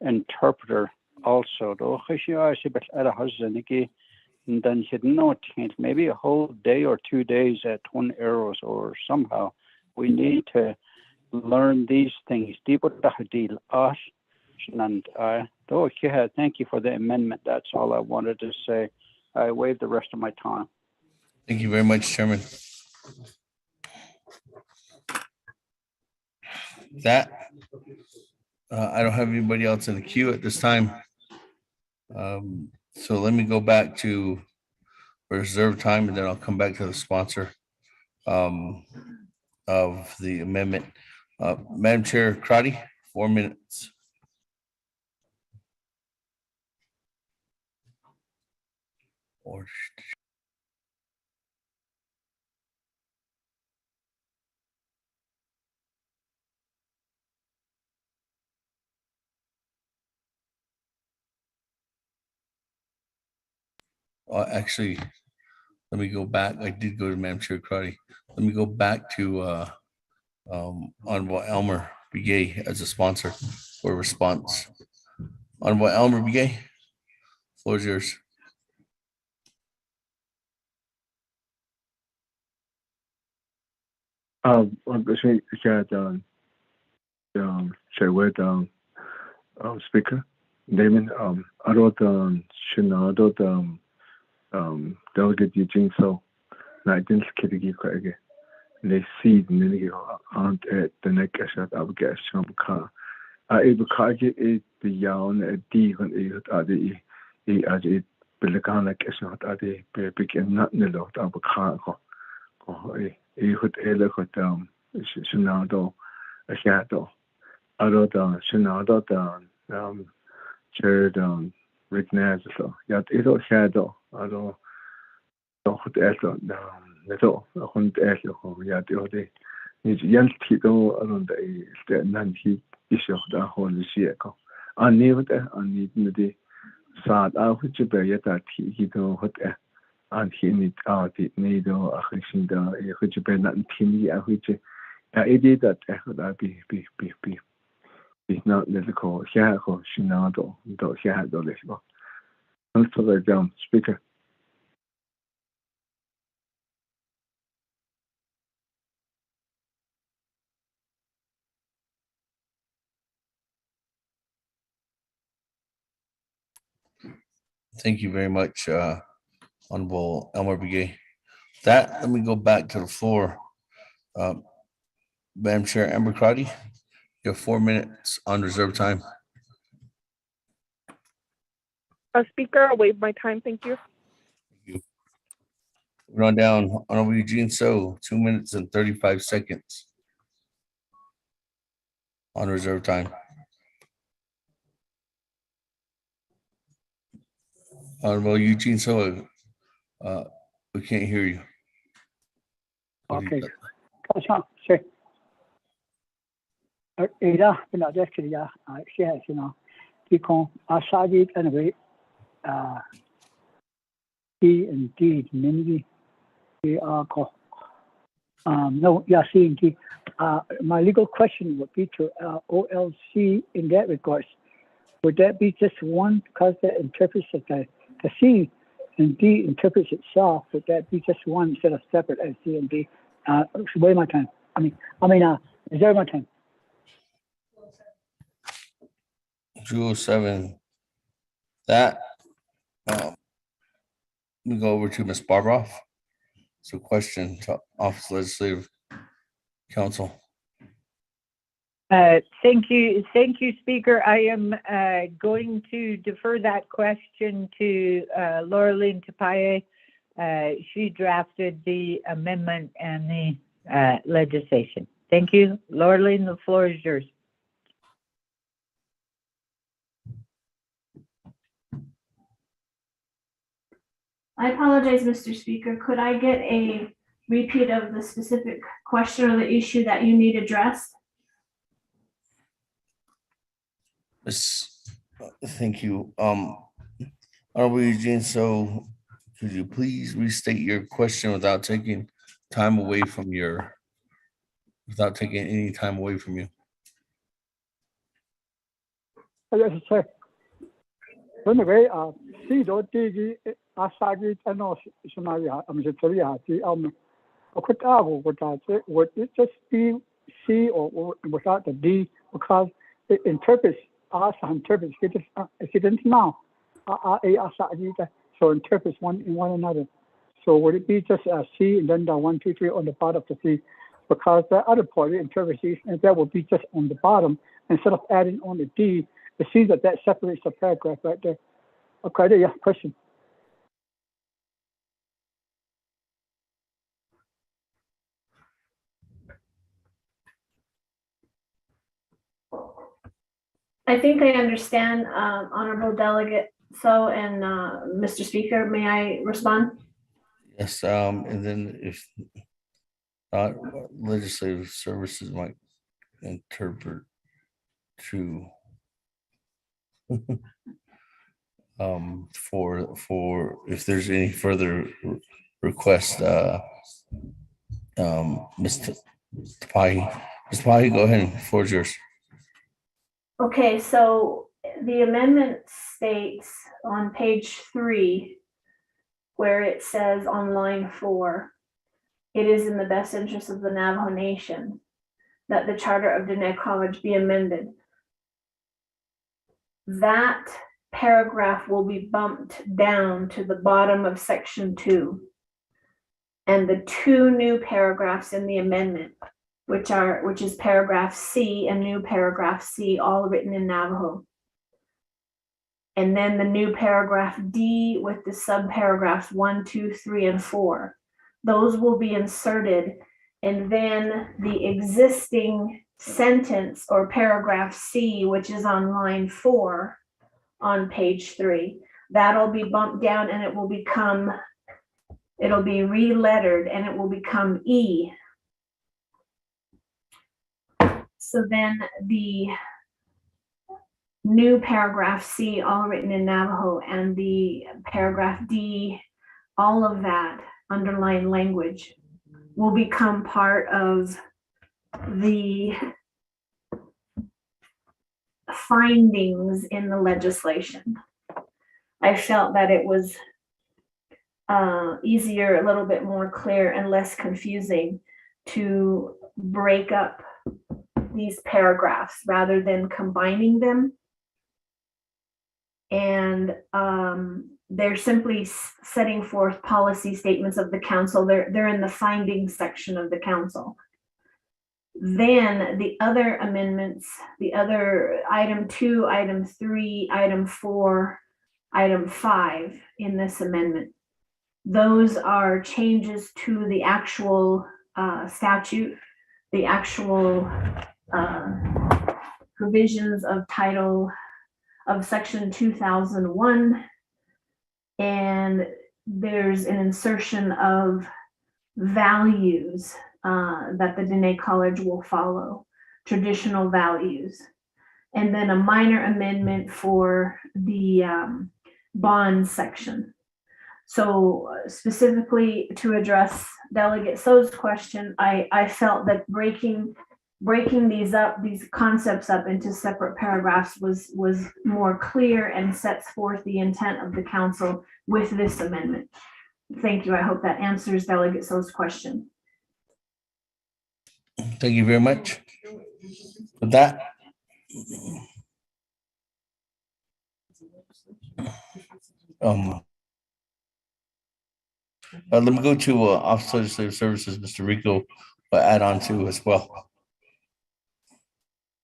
interpreter also. And then maybe a whole day or 2 days at Twin Arrows or somehow. We need to learn these things. Thank you for the amendment. That's all I wanted to say. I waive the rest of my time.
Thank you very much, Chairman. That I don't have anybody else in the queue at this time. So let me go back to reserve time, and then I'll come back to the sponsor of the amendment. Madam Chair Crotty, 4 minutes. Actually, let me go back. I did go to Madam Chair Crotty. Let me go back to Honorable Elmer Begay as a sponsor for response. Honorable Elmer Begay, floor is yours.
Speaker Damon, I wrote delegate Eugene so I didn't get again. They see the nigga aunt at the neck shot of gas from car. I able to get it beyond a D when it at the as it Pelicana Cashnot at the big and not the lot of a car. A hood a look at Shinado, a shadow. I wrote Shinado down, chair down, Rick Naz, so yet it all shadow. I don't hood down. Little a hund yet the other is young people around the Nancy issue the whole year. I never need the sad out which bear yet that he don't hot and he need out it need or a Christian which bear not tinny which I did that I be not little here Shinado, though he had the little. Also the down speaker.
Thank you very much, Honorable Elmer Begay. Let me go back to the floor. Madam Chair Amber Crotty, you have 4 minutes on reserve time.
Speaker, I'll waive my time. Thank you.
Run down Honorable Eugene So, 2 minutes and 35 seconds on reserve time. Honorable Eugene So, we can't hear you.
Okay. Sure. Ida, but just yeah, she has, because Asadi anyway, he indeed many they are called. No, yeah, see, indeed. My legal question would be to OLC in that regards. Would that be just one because that interprets the C and D interprets itself? Would that be just one instead of separate as C and D? Wait my time. Reserve my time.
207. That we go over to Ms. Barbara. So question to Office Legislative Counsel.
Thank you, Speaker. I am going to defer that question to Laurelyn Tapaye. She drafted the amendment and the legislation. Thank you. Laurelyn, the floor is yours.
I apologize, Mr. Speaker. Could I get a repeat of the specific question or the issue that you need addressed?
Yes, thank you. Honorable Eugene, so could you please restate your question without taking time away from without taking any time away from you?
Yes, sir. Anyway, see, don't dig aside and also Somalia. I'm just telling you, would it just be C or without the D? Because it interprets us, interprets it now. So interprets one in one another. So would it be just a C and then the 1, 2, 3 on the bottom of the C? Because the other part, the interpretation, and that would be just on the bottom instead of adding on the D. It seems that separates the paragraph right there. Okay, there, yeah, question.
I think I understand, Honorable Delegate So and Mr. Speaker, may I respond?
Yes, and then if not, legislative services might interpret to for if there's any further request, Ms. Tapahe. Ms. Tapahe, go ahead, the floor is yours.
Okay, so the amendment states on page 3, where it says on line 4, it is in the best interest of the Navajo Nation that the charter of Diné College be amended. That paragraph will be bumped down to the bottom of section 2. And the 2 new paragraphs in the amendment, which is paragraph C and new paragraph C, all written in Navajo. And then the new paragraph D with the subparagraphs 1, 2, 3, and 4. Those will be inserted, and then the existing sentence or paragraph C, which is on line 4 on page 3, that'll be bumped down and it'll be re-lettered and it will become E. So then the new paragraph C, all written in Navajo, and the paragraph D, all of that underlying language will become part of the findings in the legislation. I felt that it was easier, a little bit more clear and less confusing to break up these paragraphs rather than combining them. And they're simply setting forth policy statements of the council. They're in the findings section of the council. Then the other amendments, the other item 2, item 3, item 4, item 5 in this amendment, those are changes to the actual statute, the actual provisions of title of section 2001, and there's an insertion of values that the Diné College will follow, traditional values, and then a minor amendment for the bond section. So specifically to address Delegate So's question, I felt that breaking these concepts up into separate paragraphs was more clear and sets forth the intent of the council with this amendment. Thank you. I hope that answers Delegate So's question.
Thank you very much. With that, let me go to Office of Legislative Services, Mr. Rico, add on to as well.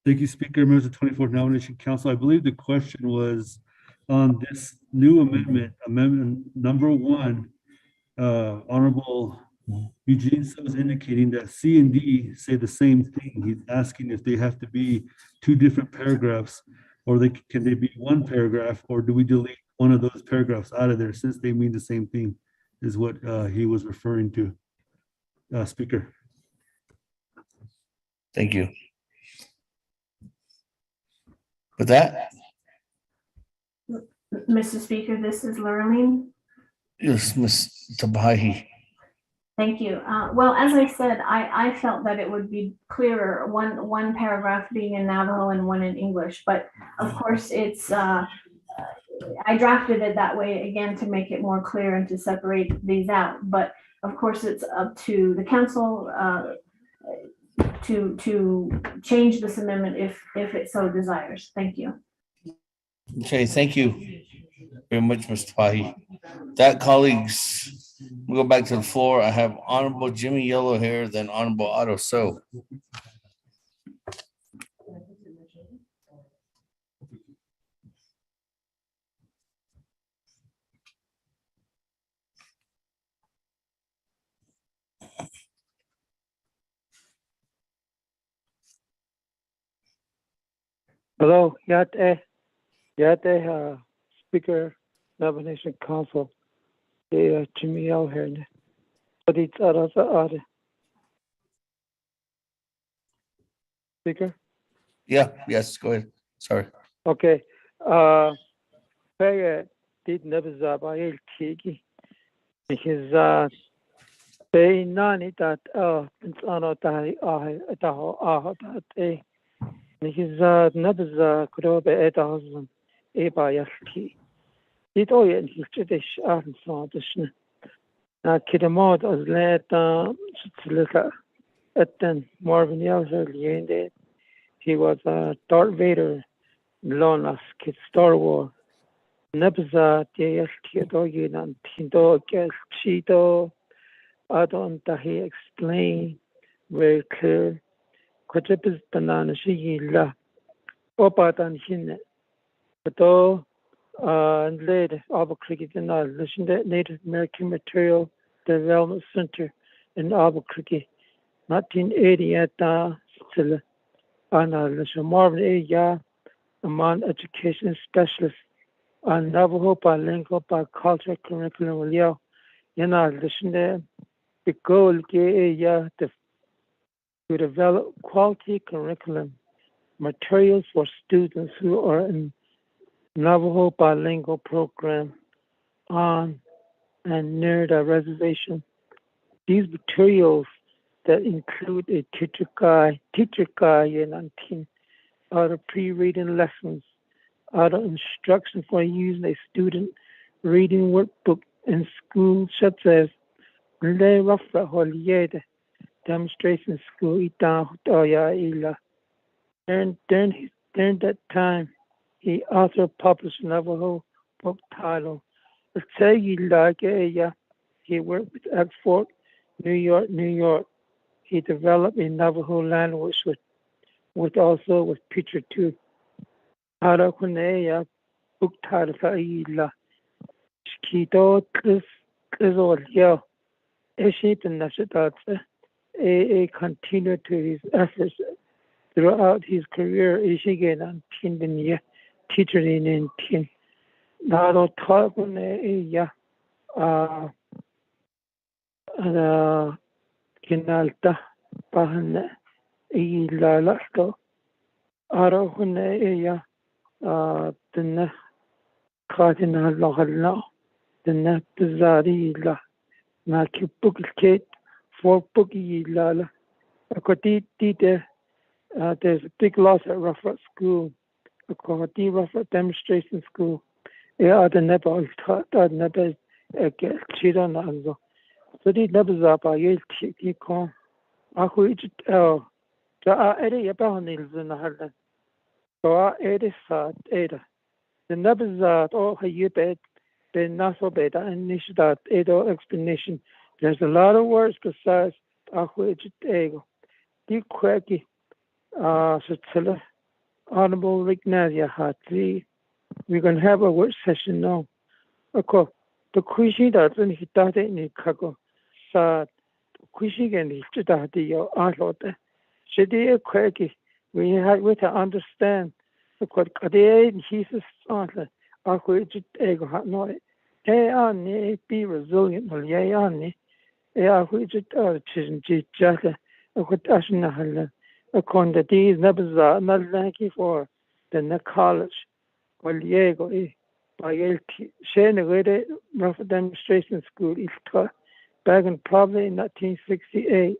Thank you, Speaker, members of 24th Nomination Council. I believe the question was on this new amendment number 1. Honorable Eugene was indicating that C and D say the same thing. He's asking if they have to be 2 different paragraphs, or can they be 1 paragraph, or do we delete one of those paragraphs out of there since they mean the same thing, is what he was referring to. Speaker.
Thank you. With that,
Mr. Speaker, this is Lurleen.
yes, Ms. Tabahi.
Thank you. Well, as I said, I felt that it would be clearer, one paragraph being in Navajo and 1 in English, but of course it's, I drafted it that way again to make it more clear and to separate these out. But of course, it's up to the council to change this amendment if it so desires. Thank you.
Okay, thank you very much, Mr. Tabahi. That, colleagues, we'll go back to the floor. I have Honorable Jimmy Yellowhair, then Honorable Otto So.
Hello, Yate, Speaker, Nomination Council, Jimmy L here. But it's other. Speaker?
Yeah, yes, go ahead. Sorry.
Okay. Pega did never zabayel tiki. Because they nani that it's on a taho because never could be 8,000 ebayaki. It all in his British Arkansas. Kidamod as late at then Marvin Yelser. He was a Darth Vader, Lonas Kid Star Wars. Nebza, the Kidogin and Tindo Cheeto. I don't he explain very clear. Quadruples banana shigilla. Opatan Hin. But all and laid Albuquerque and I listened to Native American Material Development Center in Albuquerque, 1980 at still on a Marvin A. Among education specialists on Navajo bilingual bicultural curriculum. You know, listen to the goal to develop quality curriculum materials for students who are in Navajo bilingual program on and near the reservation. These materials that include a teacher guide and other pre-reading lessons, other instruction for using a student reading workbook in school, such as Le Rafra Holiede demonstration school. During that time, he also published Navajo book title. He worked with Oxford, New York. He developed a Navajo language with picture too. Book title Kito Kizol continued to his efforts throughout his career. Teacher in Nado Talpune Kinalta Pahane Ilalasto Arahune the Cardinal Lohalno, the Nepzari Naki Book Kate for Bookie Lala. There's a big loss at Rufford School, a Kohati Rufford Demonstration School. The Nepal taught that never get children also. So the Nebzapa Yale Tikon. The area about Nils in the Harlan. So our 80 Ada. The Nebzat or Hayubed, the Naso Beta, and Nishat Edo explanation. There's a lot of words besides Ahuijit Ego. The Quaki, Sutilla, Honorable Ignatia Hatri. We're going to have a work session now. Okay. The question that when he started in Chicago, sa question and he started your outlook. Should they we have to understand because they Jesus answer. I could just no. Be resilient. I could just just according to these numbers not lucky for the college. Well, Diego, by Shane rough demonstration school back in probably 1968.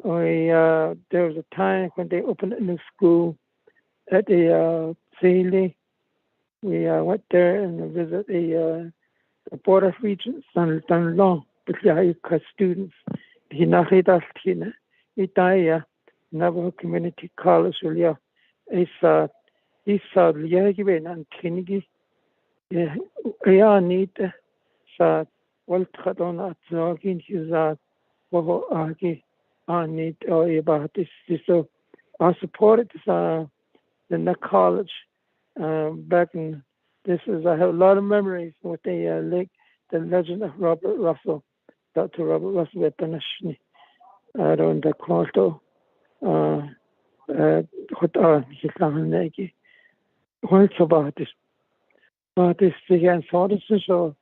There was a time when they opened a new school at the Chinle. We went there and visited the border region, done long, but yeah, students. He not hit us, Navajo Community College, yeah. He saw Liagiven and Trinity. Yeah, need sa Waltradon at Login, his Waho Argi, I need about this. So I supported the college back in this is I have a lot of memories with the legend of Robert Russell, Dr. Robert Russell at Benashni. I don't the quarto. What Hisanegi. What's about this? This began Sordis, so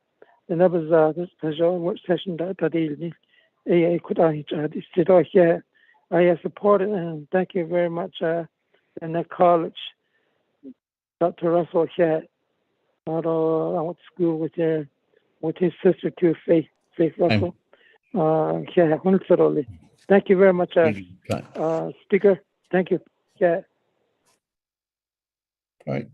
the never this session that evening. I could I sit here. I support it and thank you very much in the college. Dr. Russell here. I went to school with his sister too, Faith Russell. Yeah, wonderfully. Thank you very much, Speaker. Thank you. Yeah.
All right.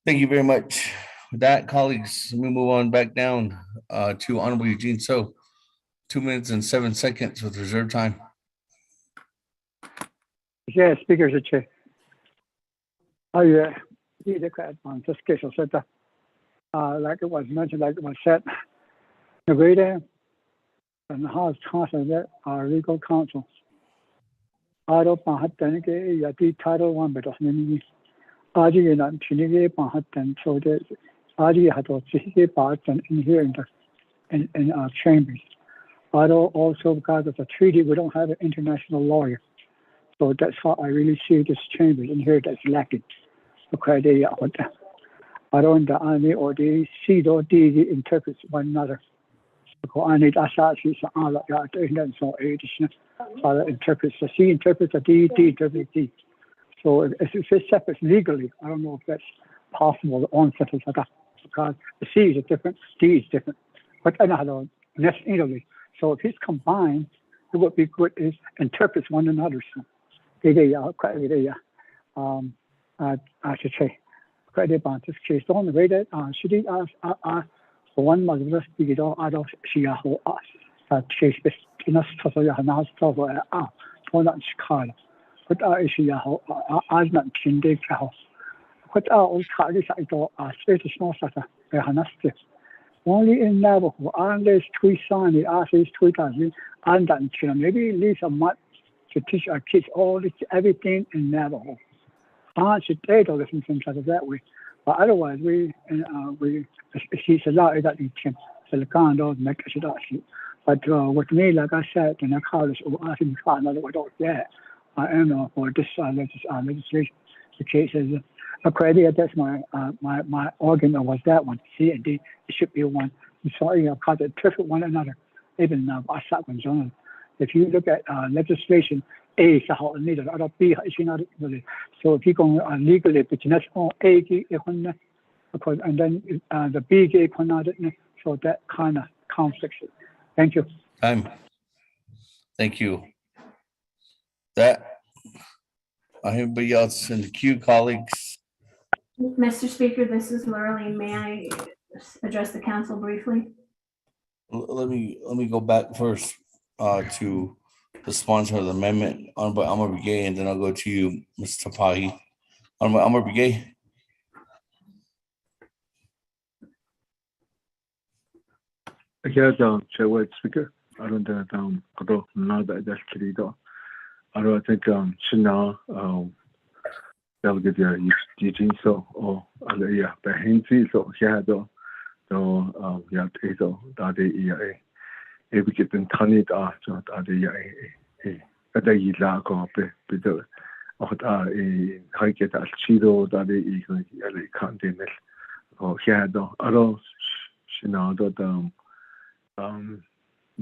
Thank you very much. With that, colleagues, let me move on back down to Honorable Eugene. So 2 minutes and 7 seconds with reserve time.
Yeah, Speaker's a chair. Oh, yeah. Just case I said that. Like it was mentioned, like it was said, the greater and the House Council are legal counsel. I don't have to Title 1, but Aji and Chinle Wildcats, so that Aji had to parts in here in our chambers. Also because of the treaty, we don't have an international lawyer. So that's how I really see this chamber in here that's lacking. Okay, they I don't the army or the see or they interpret one another. Because I need assassins all of that and so interprets the C interprets the D interprets D. So if it's separate legally, I don't know if that's possible to onset of that because the C is different, D is different. But I don't necessarily. So if it's combined, it would be good is interprets one another. So I should say credit about this case on the way that she did ask for one mother to be all out of she who asked chase best in us to say now for that Chicago. But she as not Chinle house. But all carries I thought state is not such a hanastic. Only in Navajo, unless we sign the RC's 2000 and then maybe at least a month to teach our kids all this everything in Navajo. I should take all this things like that way. But otherwise we she's allowed that in Kim. So the kind of make it actually. But with me, like I said, in a college or I think another way out there. I am for this legislation. The case is accredited. That's my argument was that one. C and D, it should be one. So because they interpret one another. Even if you look at legislation, A is how needed, other B is not really. So if you go legally, but that's all A, and then the B, so that kind of conflicts. Thank you.
Thank you. That anybody else in the queue, colleagues?
Mr. Speaker, this is Lurleen. May I address the council briefly?
Let me go back first to the sponsor of the amendment, Honorable Elmer Begay, and then I'll go to you, Mr. Tapahi. Honorable Elmer Begay.
Again, Chair Speaker, I don't know that's querido. I think Shina delegate Eugene so or yeah, Behenzi so Shado so yeah, so that the if we get in Tanit so that the Adayla go be the I get a Chido that the continent or Shado. I don't Shina that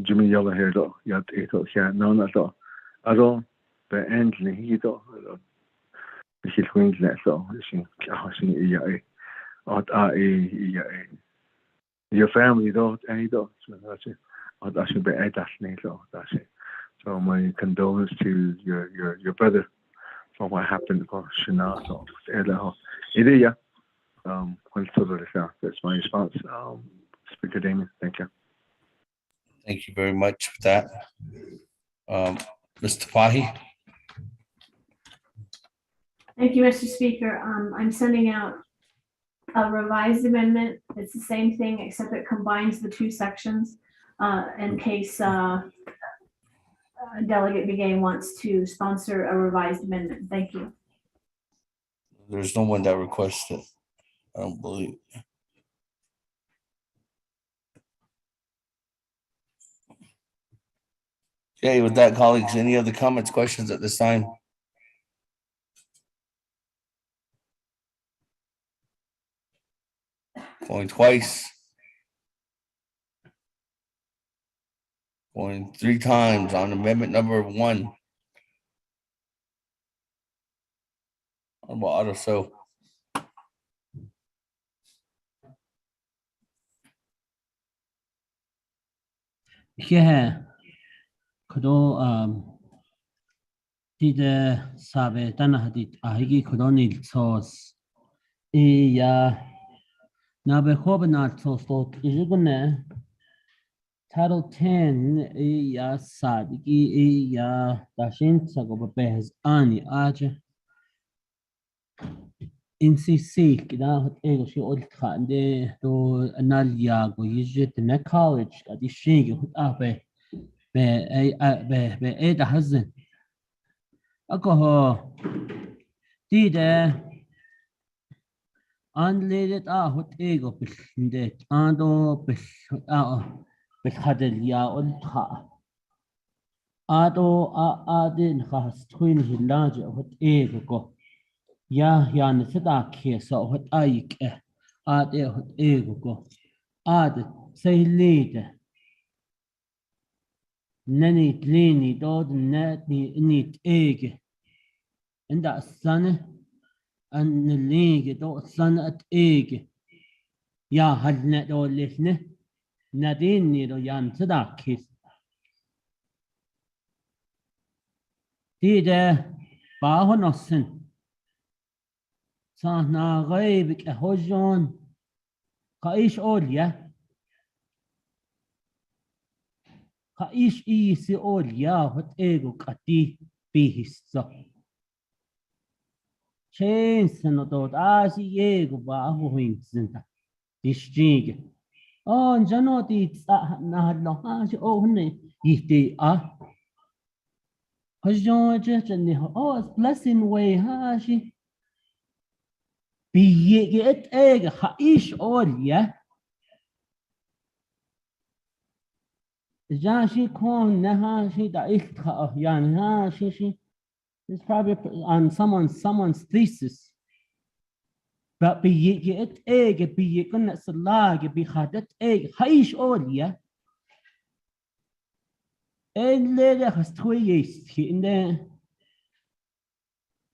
Jimmy Yellow hair though, yet it yeah, no, so I don't but endly he though, he's going to so, your family though, any though, so that's it. That should be that's that's it. So my condolences to your brother for what happened for Shana. So it is yeah. That's my response. Speaker Damon, thank you.
Thank you very much for that. Mr. Tapahi.
Thank you, Mr. Speaker. I'm sending out a revised amendment. It's the same thing, except it combines the two sections in case Delegate Begay wants to sponsor a revised amendment. Thank you.
There's no one that requested. I don't believe. Okay, with that, colleagues, any other comments, questions at this time? Going twice. Going 3 times on amendment number 1. Honorable Otto So.
Yeah. Kodo did sabe dana hadit ahigi kodonil sos ya Navajo not so stot isugune Title 10 ya sadiki ya dashin sago behes ani aje NCC kida hot ego shi old khande to analia go yijit na college adi shingi hot abe be da hazin ako dide unleaded hot ego binde ando بخدل يا ألتها آدين خاص توين هلاج هت إيجو يا نسدا كيسا هت أيك هت إيجو سيليد نني تليني دود نيت إيج عند السنة أن الليج دو السنة إيج يا هل ندو لسنه Nadine do yan sadakis. Dide bahonossen. Sahna gaibik a hojon. Kaish olya. Kaish isi olya hot ego kati bihisso. Chains no dot asi ego bahoinsinta. Distingue. Oh, Jano did Nahad oh, ye oh, it's blessing way, Hashi. Be ye get egg, Haish all, yeah. Jashi Kong Nahashi da Ikha Yan Hashi. It's probably on someone's thesis. But be ye get egg, be ye gonna slag, be had that egg, Haish all, yeah. And later has 2 years in there.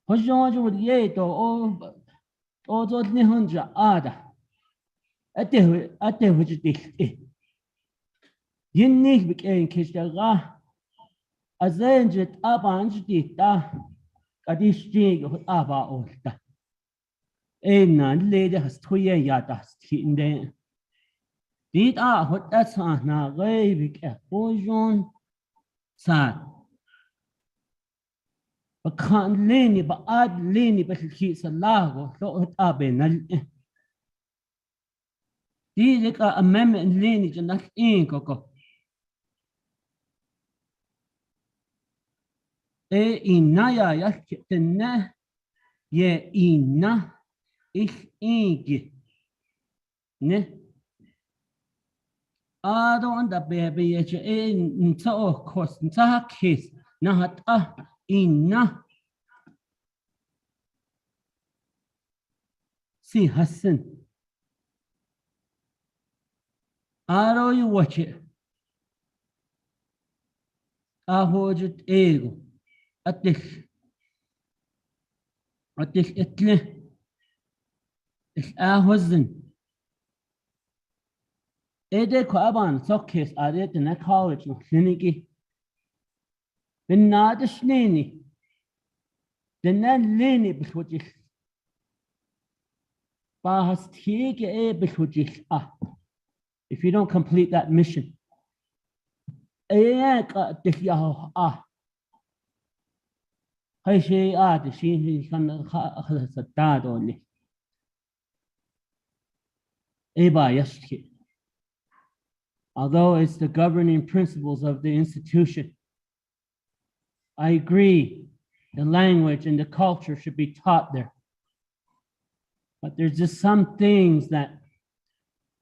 Hojon would yet or those Nihundra Ada. At the which it Yin Nick became Kishara. As then jet up and did that. At this jig of Abba Olta. And later has 2 years in there. Did what that's on now, very big Hojon sad. Bakan leni ba ad leni ba ki sa lago so at abe na di ka amendment leni jana in ko e inaya ya kitna ye ina ich ingi ne ado anda bebe ye che e nta o kos nta kes na hat ina si hasan aro you watch it ahojit ego atik etle ich ahozin ede ko aban sokes adet na college no kliniki bin nadishnini den leni bkhojich bahas tiege e bkhojich if you don't complete that mission ka tikyaho hay shay de shi kan khalasata doni e ba yashki although it's the governing principles of the institution I agree the language and the culture should be taught there but there's just some things that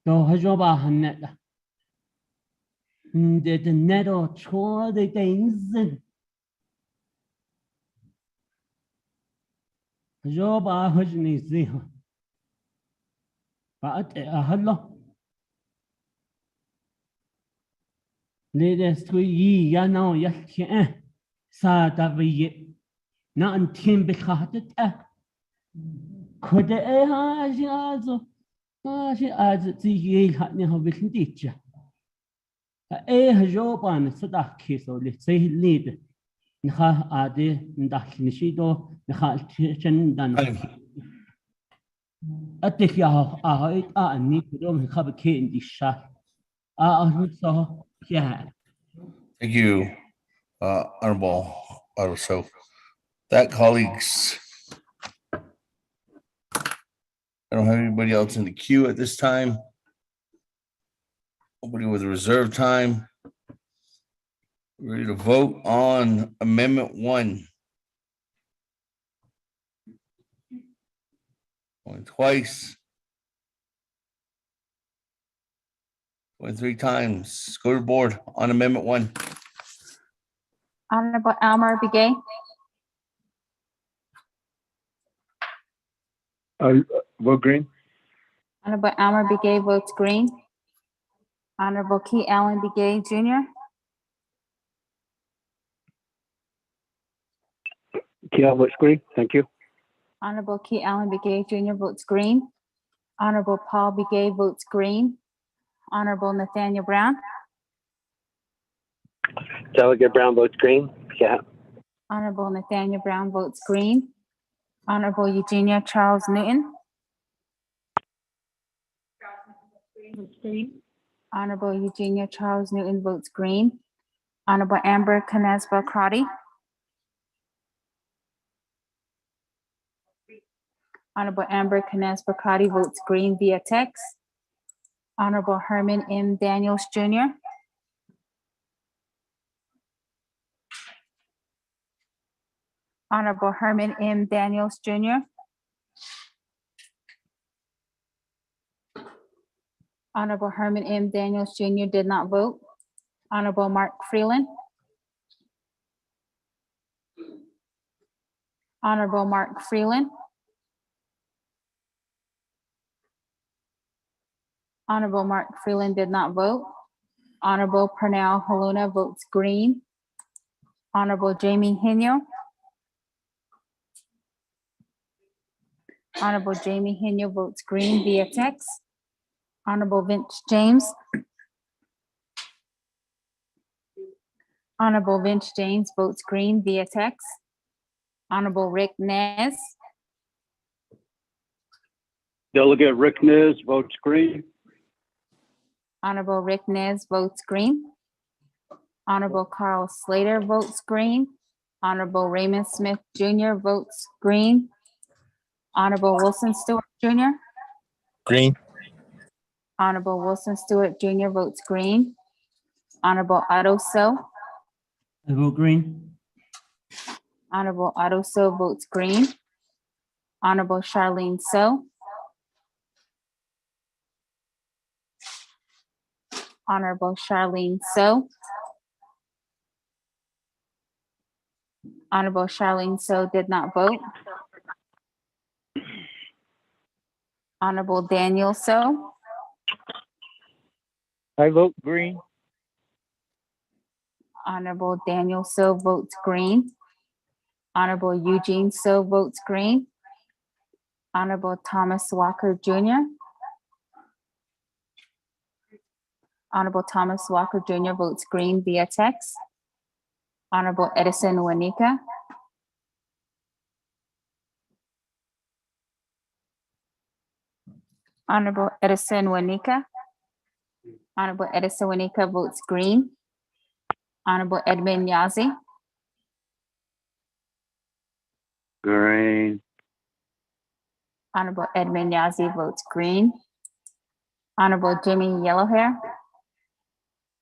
do hajoba haneta the neto cho the things hajoba hajni ziha but ahalla ledes tu yi ya no ya ke sa da vi na an tim bekhatet kode ha ji also shi az ti yi hat ne ha wissen dich hajoban sada kiso le sei lead nha ade ndach nishido nha chen dan atik ya ni kudom khab ke indi sha so yeah.
Thank you, Honorable so that colleagues. I don't have anybody else in the queue at this time. Nobody with a reserve time. Ready to vote on Amendment 1. Going twice. Going 3 times. Go to board on Amendment 1.
Honorable Elmer Begay,
Vote green.
Honorable Elmer Begay votes green. Honorable Key Allen Begay Jr.,
Kia votes green. Thank you.
Honorable Key Allen Begay Jr. votes green. Honorable Paul Begay votes green. Honorable Nathaniel Brown.
Delegate Brown votes green. Yeah.
Honorable Nathaniel Brown votes green. Honorable Eugenia Charles Newton. Honorable Eugenia Charles Newton votes green. Honorable Amber Canesba Crotty. Honorable Amber Canesba Crotty votes green via text. Honorable Herman M. Daniels Jr. Honorable Herman M. Daniels Jr. Honorable Herman M. Daniels Jr. did not vote. Honorable Mark Freeland. Honorable Mark Freeland. Honorable Mark Freeland did not vote. Honorable Pernell Haluna votes green. Honorable Jamie Henyo. Honorable Jamie Henyo votes green via text. Honorable Vince James. Honorable Vince James votes green via text. Honorable Rick Nez.
Delegate Rick Nez votes green.
Honorable Rick Nez votes green. Honorable Carl Slater votes green. Honorable Raymond Smith Jr. votes green. Honorable Wilson Stewart Jr.
Green.
Honorable Wilson Stewart Jr. votes green. Honorable Otto So.
I vote green.
Honorable Otto So votes green. Honorable Charlene So. Honorable Charlene So. Honorable Charlene So did not vote. Honorable Daniel So.
I vote green.
Honorable Daniel So votes green. Honorable Eugene So votes green. Honorable Thomas Walker Jr. Honorable Thomas Walker Jr. votes green via text. Honorable Edison Wanika. Honorable Edison Wanika. Honorable Edison Wanika votes green. Honorable Edmund Yazi.
Green.
Honorable Edmund Yazi votes green. Honorable Jimmy Yellowhair.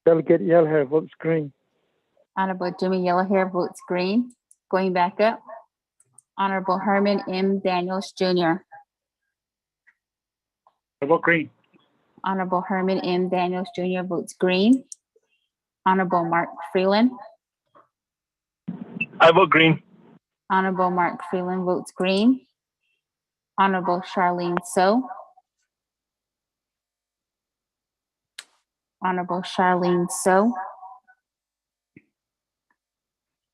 Delegate Yellowhair votes green.
Honorable Jimmy Yellowhair votes green. Going back up. Honorable Herman M. Daniels Jr.
I vote green.
Honorable Herman M. Daniels Jr. votes green. Honorable Mark Freeland.
I vote green.
Honorable Mark Freeland votes green. Honorable Charlene So. Honorable Charlene So.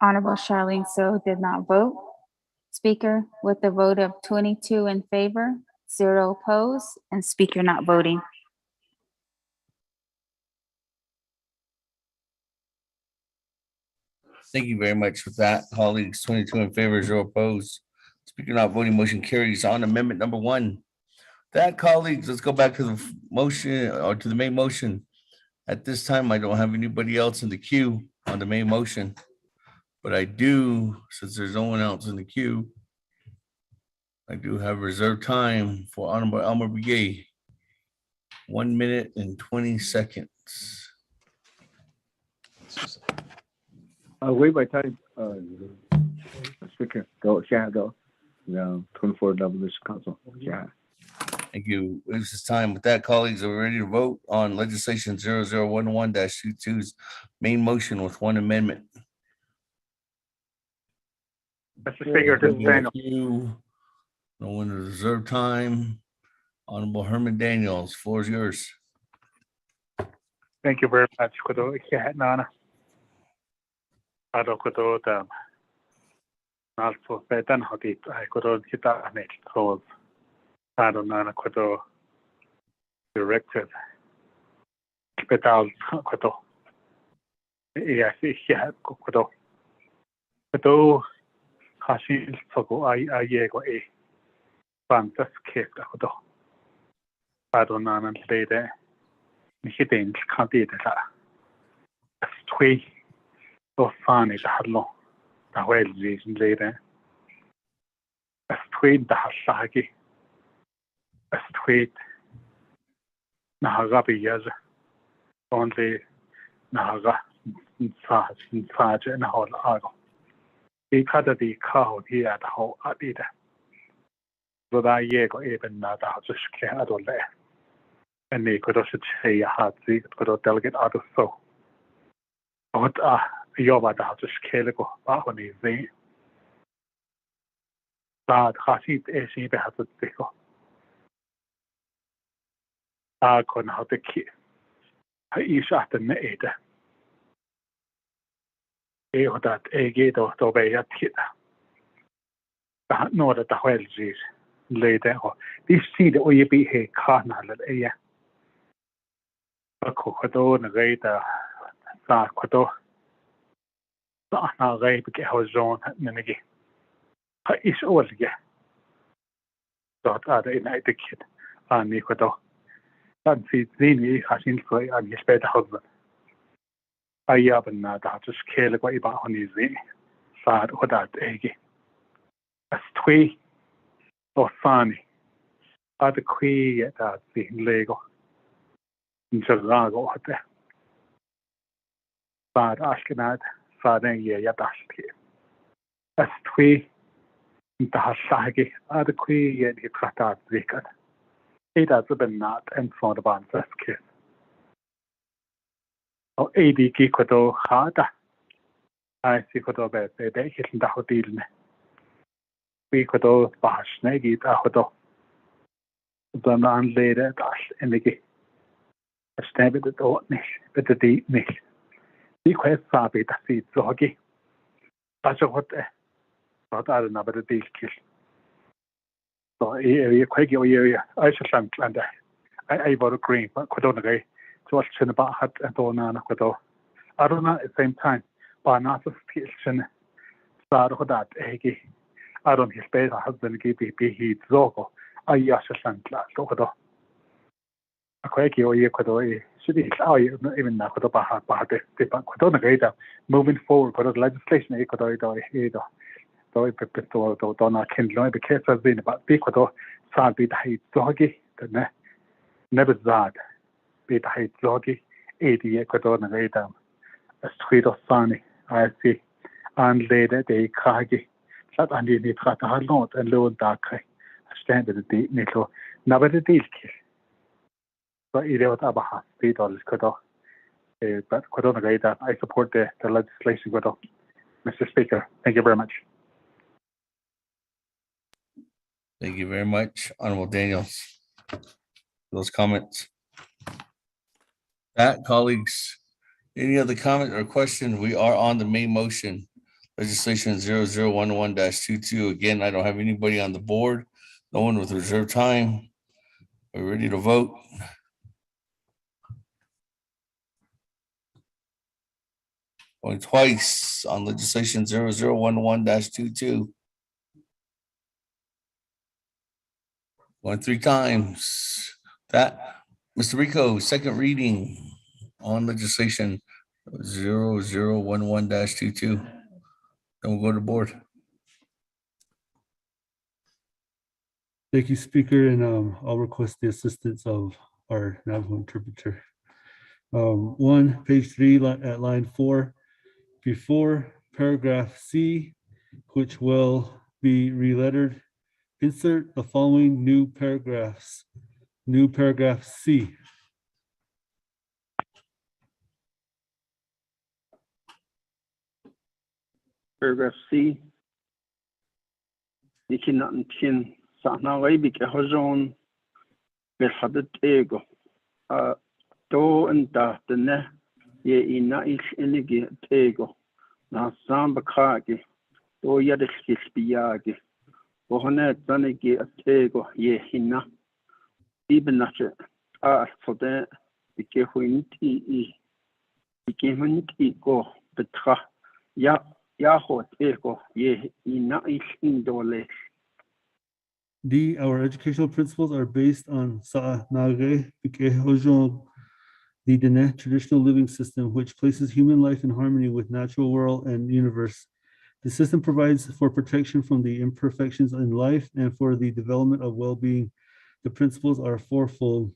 Honorable Charlene So did not vote. Speaker, with a vote of 22 in favor, 0 opposed, and speaker not voting.
Thank you very much for that, colleagues. 22 in favor, 0 opposed. Speaker not voting, motion carries on amendment number 1. That, colleagues, let's go back to the motion or to the main motion. At this time, I don't have anybody else in the queue on the main motion, but I do, since there's no one else in the queue, I do have reserved time for Honorable Elmer Begay. 1 minute and 20 seconds.
I'll wait my time. Speaker, go, yeah, go. 24 Level Council. Yeah.
Thank you. This is time. With that, colleagues, are we ready to vote on legislation 0011-22's main motion with one amendment?
Mr. Speaker, this is Daniel.
Thank you. No one to reserve time. Honorable Herman Daniels, floor is yours.
Thank you very much. Kudo Nana. Ado kudo also betan hoti I kudo kita net so Ado Nana kudo directive. Betal kudo. Yes, yeah, kudo. Kudo Hasil Fogo I yego a fantas cake kudo. Ado Nana later. Nikita can't eat that. Three or funny the hello. The well reason later. A tweet the Hasaki. A tweet Nahagabi Yaz. Only Nahaga Faj and whole Argo. He cut the cow here at home at either. But I yego even not out of scare at all there. And they could also say a hard thing, could also delegate out of so. What you're about to scale go back on his name. Bad Hasit is he has to take off. I couldn't have the key. He shot the net. That a gate of the way at it. Nor that the well is later. This see the way be a carnal area. Kudo Nagata Kudo Nagai became zone Nanigi. Is all again. Dot other in the kid and Nikudo. And see Zini has in for and his better husband. I have not to scale away about on his Zini. sad without egi. As twi or sani. At the qui at the Lego. In Chicago, sad Ashkenad, sad ye yadashki. As twi in the Hashagi, at the qui yet he cracked out wicked. It has been not in front of answers kiss. Oh, AD Kikodo Hada. I see Kodo baby hitting the hotel. We could all bash negate a hodo. The man later dash and the gate. A stab at the door niche, but the deep niche. The quest sabi the seed zoggy. That's what I don't know about the deal kill. So, area, quaggy area, I should land. I bought a green, but could only go to watch in about hat and Donana Kodo. I don't know at the same time, but not a station. Sad for that, eggy. I don't his bed, I have been giving he zogo. I yash a sand class, Kodo. A quaggy or you could should even now could have could only go moving forward, could legislation, a could either. So if it's Donna Kindle, the case has been about Picodo, sad be the height zoggy, the never zad, be the height zoggy, 80 Ecuador and Radam, a street of sunny, I see, and later they kagi, that and you need to have not and low dark, a stand at the deep nickel, never the deal kill. So either what Abaha, $3 Kodo, but Kodona Radam, I support the legislation, Kodo. Mr. Speaker, thank you very much.
Thank you very much, Honorable Daniels, for those comments. That, colleagues, any other comment or question? We are on the main motion, legislation 0011-22. Again, I don't have anybody on the board, no one with reserved time. We're ready to vote. Going twice on legislation 0011-22. Going 3 times. That, Mr. Rico, second reading on legislation 0011-22. Then we'll go to board.
Thank you, Speaker, and I'll request the assistance of our Navajo interpreter. Page 3 at line 4, before paragraph C, which will be relettered, insert the following new paragraphs. New paragraph C.
Paragraph C. Nikita chin Sanaway Hojon Behadet Ego. Do and da the ne ye ina ich enige ego. Na samba kage. Do yadeskis biage. Bohone Danigi Atego ye hina. Even not for the Bikehuinti go betra Yahoo ego ye ina ich indole.
D, our educational principles are based on Sa'anage Bikehojon, the Dene traditional living system, which places human life in harmony with natural world and universe. The system provides for protection from the imperfections in life and for the development of well-being. The principles are fourfold.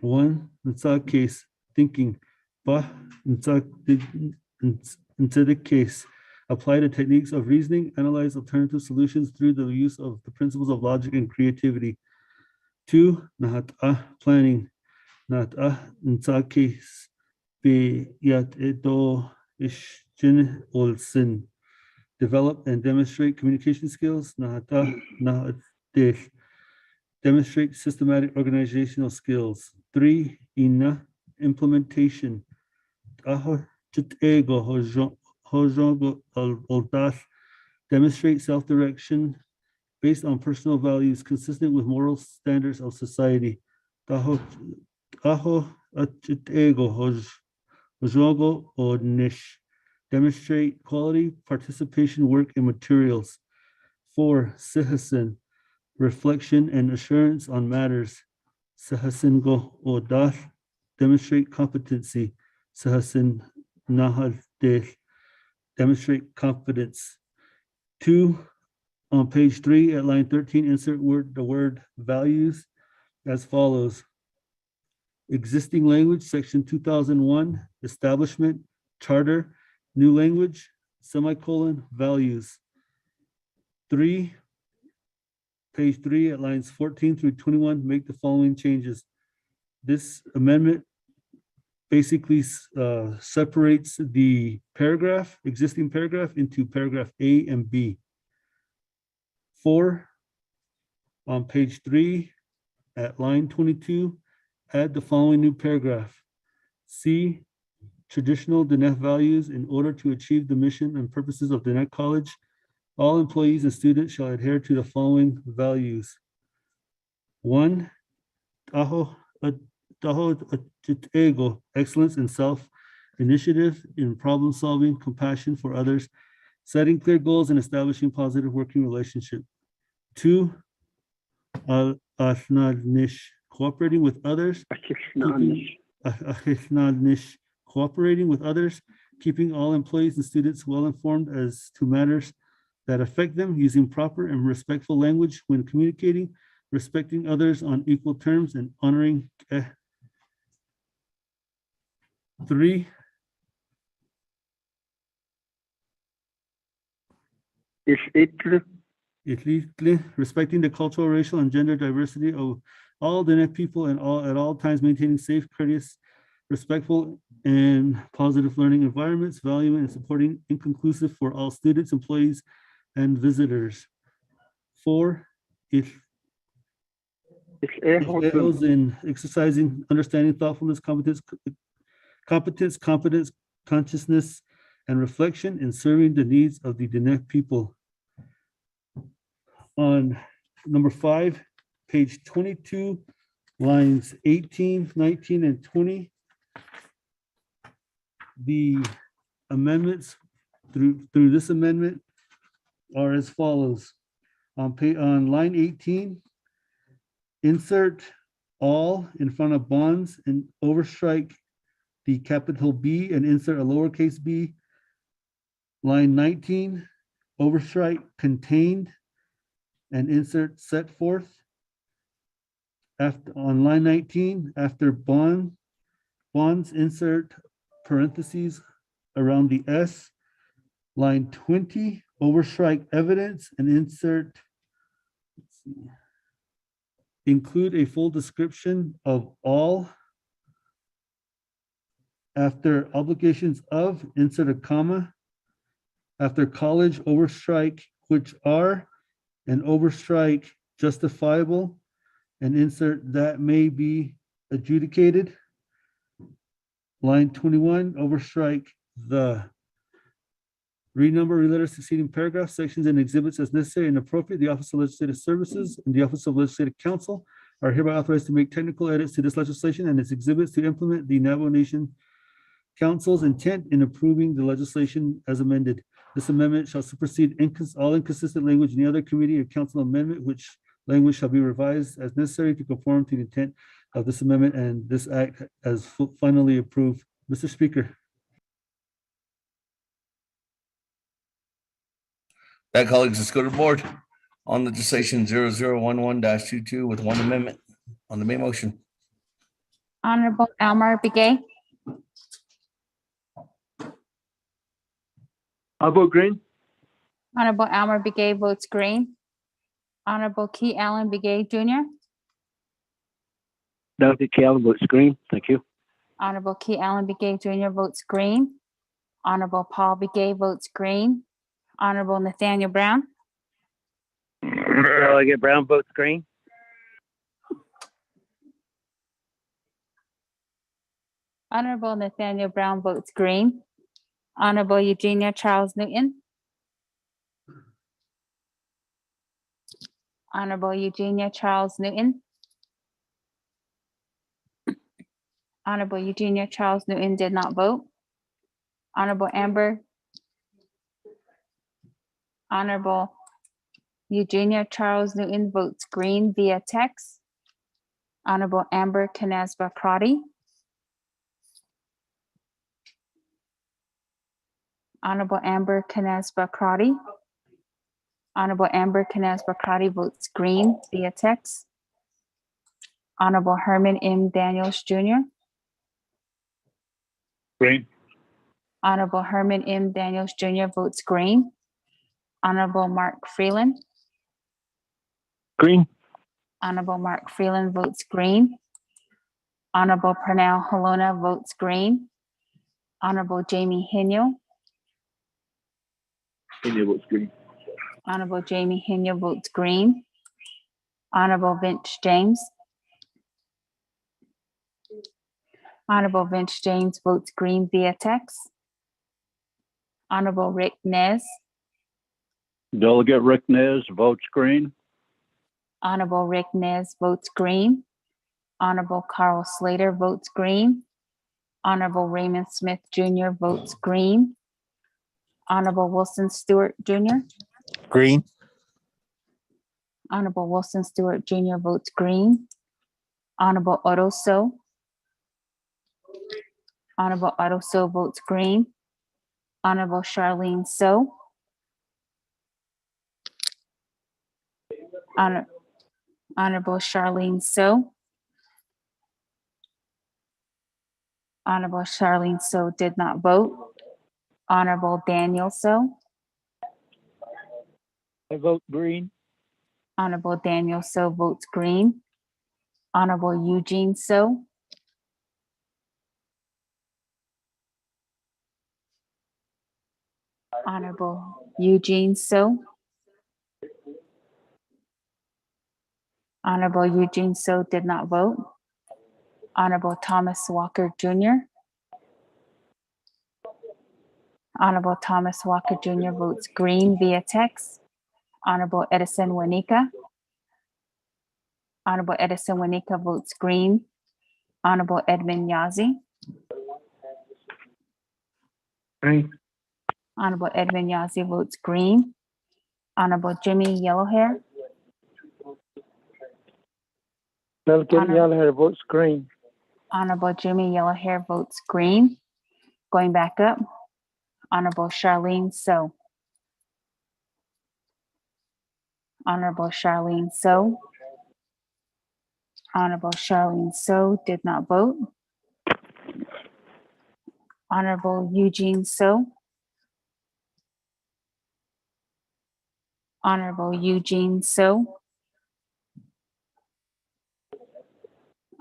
1, in case, thinking. Ba, into the case, apply the techniques of reasoning, analyze alternative solutions through the use of the principles of logic and creativity. 2, planning. In case, be yat edo ishjin olsen. Develop and demonstrate communication skills. Demonstrate systematic organizational skills. 3, implementation. Demonstrate self-direction based on personal values consistent with moral standards of society. Demonstrate quality participation work and materials. 4, citizen, reflection and assurance on matters. Sahasin go odah, demonstrate competency. Sahasin nahal de, demonstrate confidence. 2, on page 3 at line 13, insert the word values as follows. Existing language, section 2001, establishment, charter, new language, semicolon, values. 3, page 3 at lines 14 through 21, make the following changes. This amendment basically separates the existing paragraph into paragraph A and B. 4, on page 3 at line 22, add the following new paragraph. C, traditional Diné values. In order to achieve the mission and purposes of Diné College, all employees and students shall adhere to the following values. 1, excellence in self-initiative, in problem solving, compassion for others, setting clear goals and establishing positive working relationship. 2, cooperating with others, keeping all employees and students well informed as to matters that affect them, using proper and respectful language when communicating, respecting others on equal terms, and honoring. 3, respecting the cultural, racial, and gender diversity of all Diné people and at all times maintaining safe, courteous, respectful, and positive learning environments, valuing and supporting inclusive for all students, employees, and visitors. 4, in exercising understanding, thoughtfulness, competence, consciousness, and reflection in serving the needs of the Diné people. On number 5, page 22, lines 18, 19, and 20, the amendments through this amendment are as follows. On line 18, insert all in front of bonds and overstrike the capital B and insert a lowercase b. Line 19, overstrike contained and insert set forth. On line 19, after bonds, insert parentheses around the S. Line 20, overstrike evidence and insert, include a full description of all. After obligations of, insert a comma. After college, overstrike which are, and overstrike justifiable, and insert that may be adjudicated. Line 21, overstrike the renumber, related succeeding paragraphs, sections, and exhibits as necessary and appropriate. The Office of Legislative Services and the Office of Legislative Counsel are hereby authorized to make technical edits to this legislation and its exhibits to implement the Navajo Nation Council's intent in approving the legislation as amended. This amendment shall supersede all inconsistent language in the other committee or council amendment, which language shall be revised as necessary to conform to the intent of this amendment and this act as finally approved. Mr. Speaker.
That, colleagues, let's go to the board on legislation 0011-22 with one amendment on the main motion.
Honorable Elmer Begay,
I'll vote green.
Honorable Elmer Begay votes green. Honorable Key Allen Begay Jr.,
Dr. Key Allen votes green. Thank you.
Honorable Key Allen Begay Jr. votes green. Honorable Paul Begay votes green. Honorable Nathaniel Brown.
Delegate Brown votes green.
Honorable Nathaniel Brown votes green. Honorable Eugenia Charles Newton. Honorable Eugenia Charles Newton. Honorable Eugenia Charles Newton did not vote. Honorable Eugenia Charles Newton votes green via text. Honorable Amber Canesba Crotty. Honorable Amber Canesba Crotty. Honorable Amber Canespa Crotty votes green via text. Honorable Herman M. Daniels Jr.
Green.
Honorable Herman M. Daniels Jr. votes green. Honorable Mark Freeland.
Green.
Honorable Mark Freeland votes green. Honorable Pernell Halona votes green. Honorable Jamie Hino.
India votes green.
Honorable Jamie Hino votes green. Honorable Vince James. Honorable Vince James votes green via text. Honorable Rick Nez.
Delegate Rick Nez votes green.
Honorable Rick Nez votes green. Honorable Carl Slater votes green. Honorable Raymond Smith Jr. votes green. Honorable Wilson Stewart Jr.
Green.
Honorable Wilson Stewart Jr. votes green. Honorable Otto So. Honorable Otto So votes green. Honorable Charlene So. Honorable Charlene So. Honorable Charlene So did not vote. Honorable Daniel So.
I vote green.
Honorable Daniel So votes green. Honorable Eugene So. Honorable Eugene So. Honorable Eugene So did not vote. Honorable Thomas Walker Jr. Honorable Thomas Walker Jr. votes green via text. Honorable Edison Wanika. Honorable Edison Wanika votes green. Honorable Edmund Yazi.
Green.
Honorable Edmund Yazi votes green. Honorable Jimmy Yellowhair.
Delegate Yellowhair votes green.
Honorable Jimmy Yellowhair votes green. Going back up, Honorable Charlene So. Honorable Charlene So. Honorable Charlene So did not vote. Honorable Eugene So. Honorable Eugene So.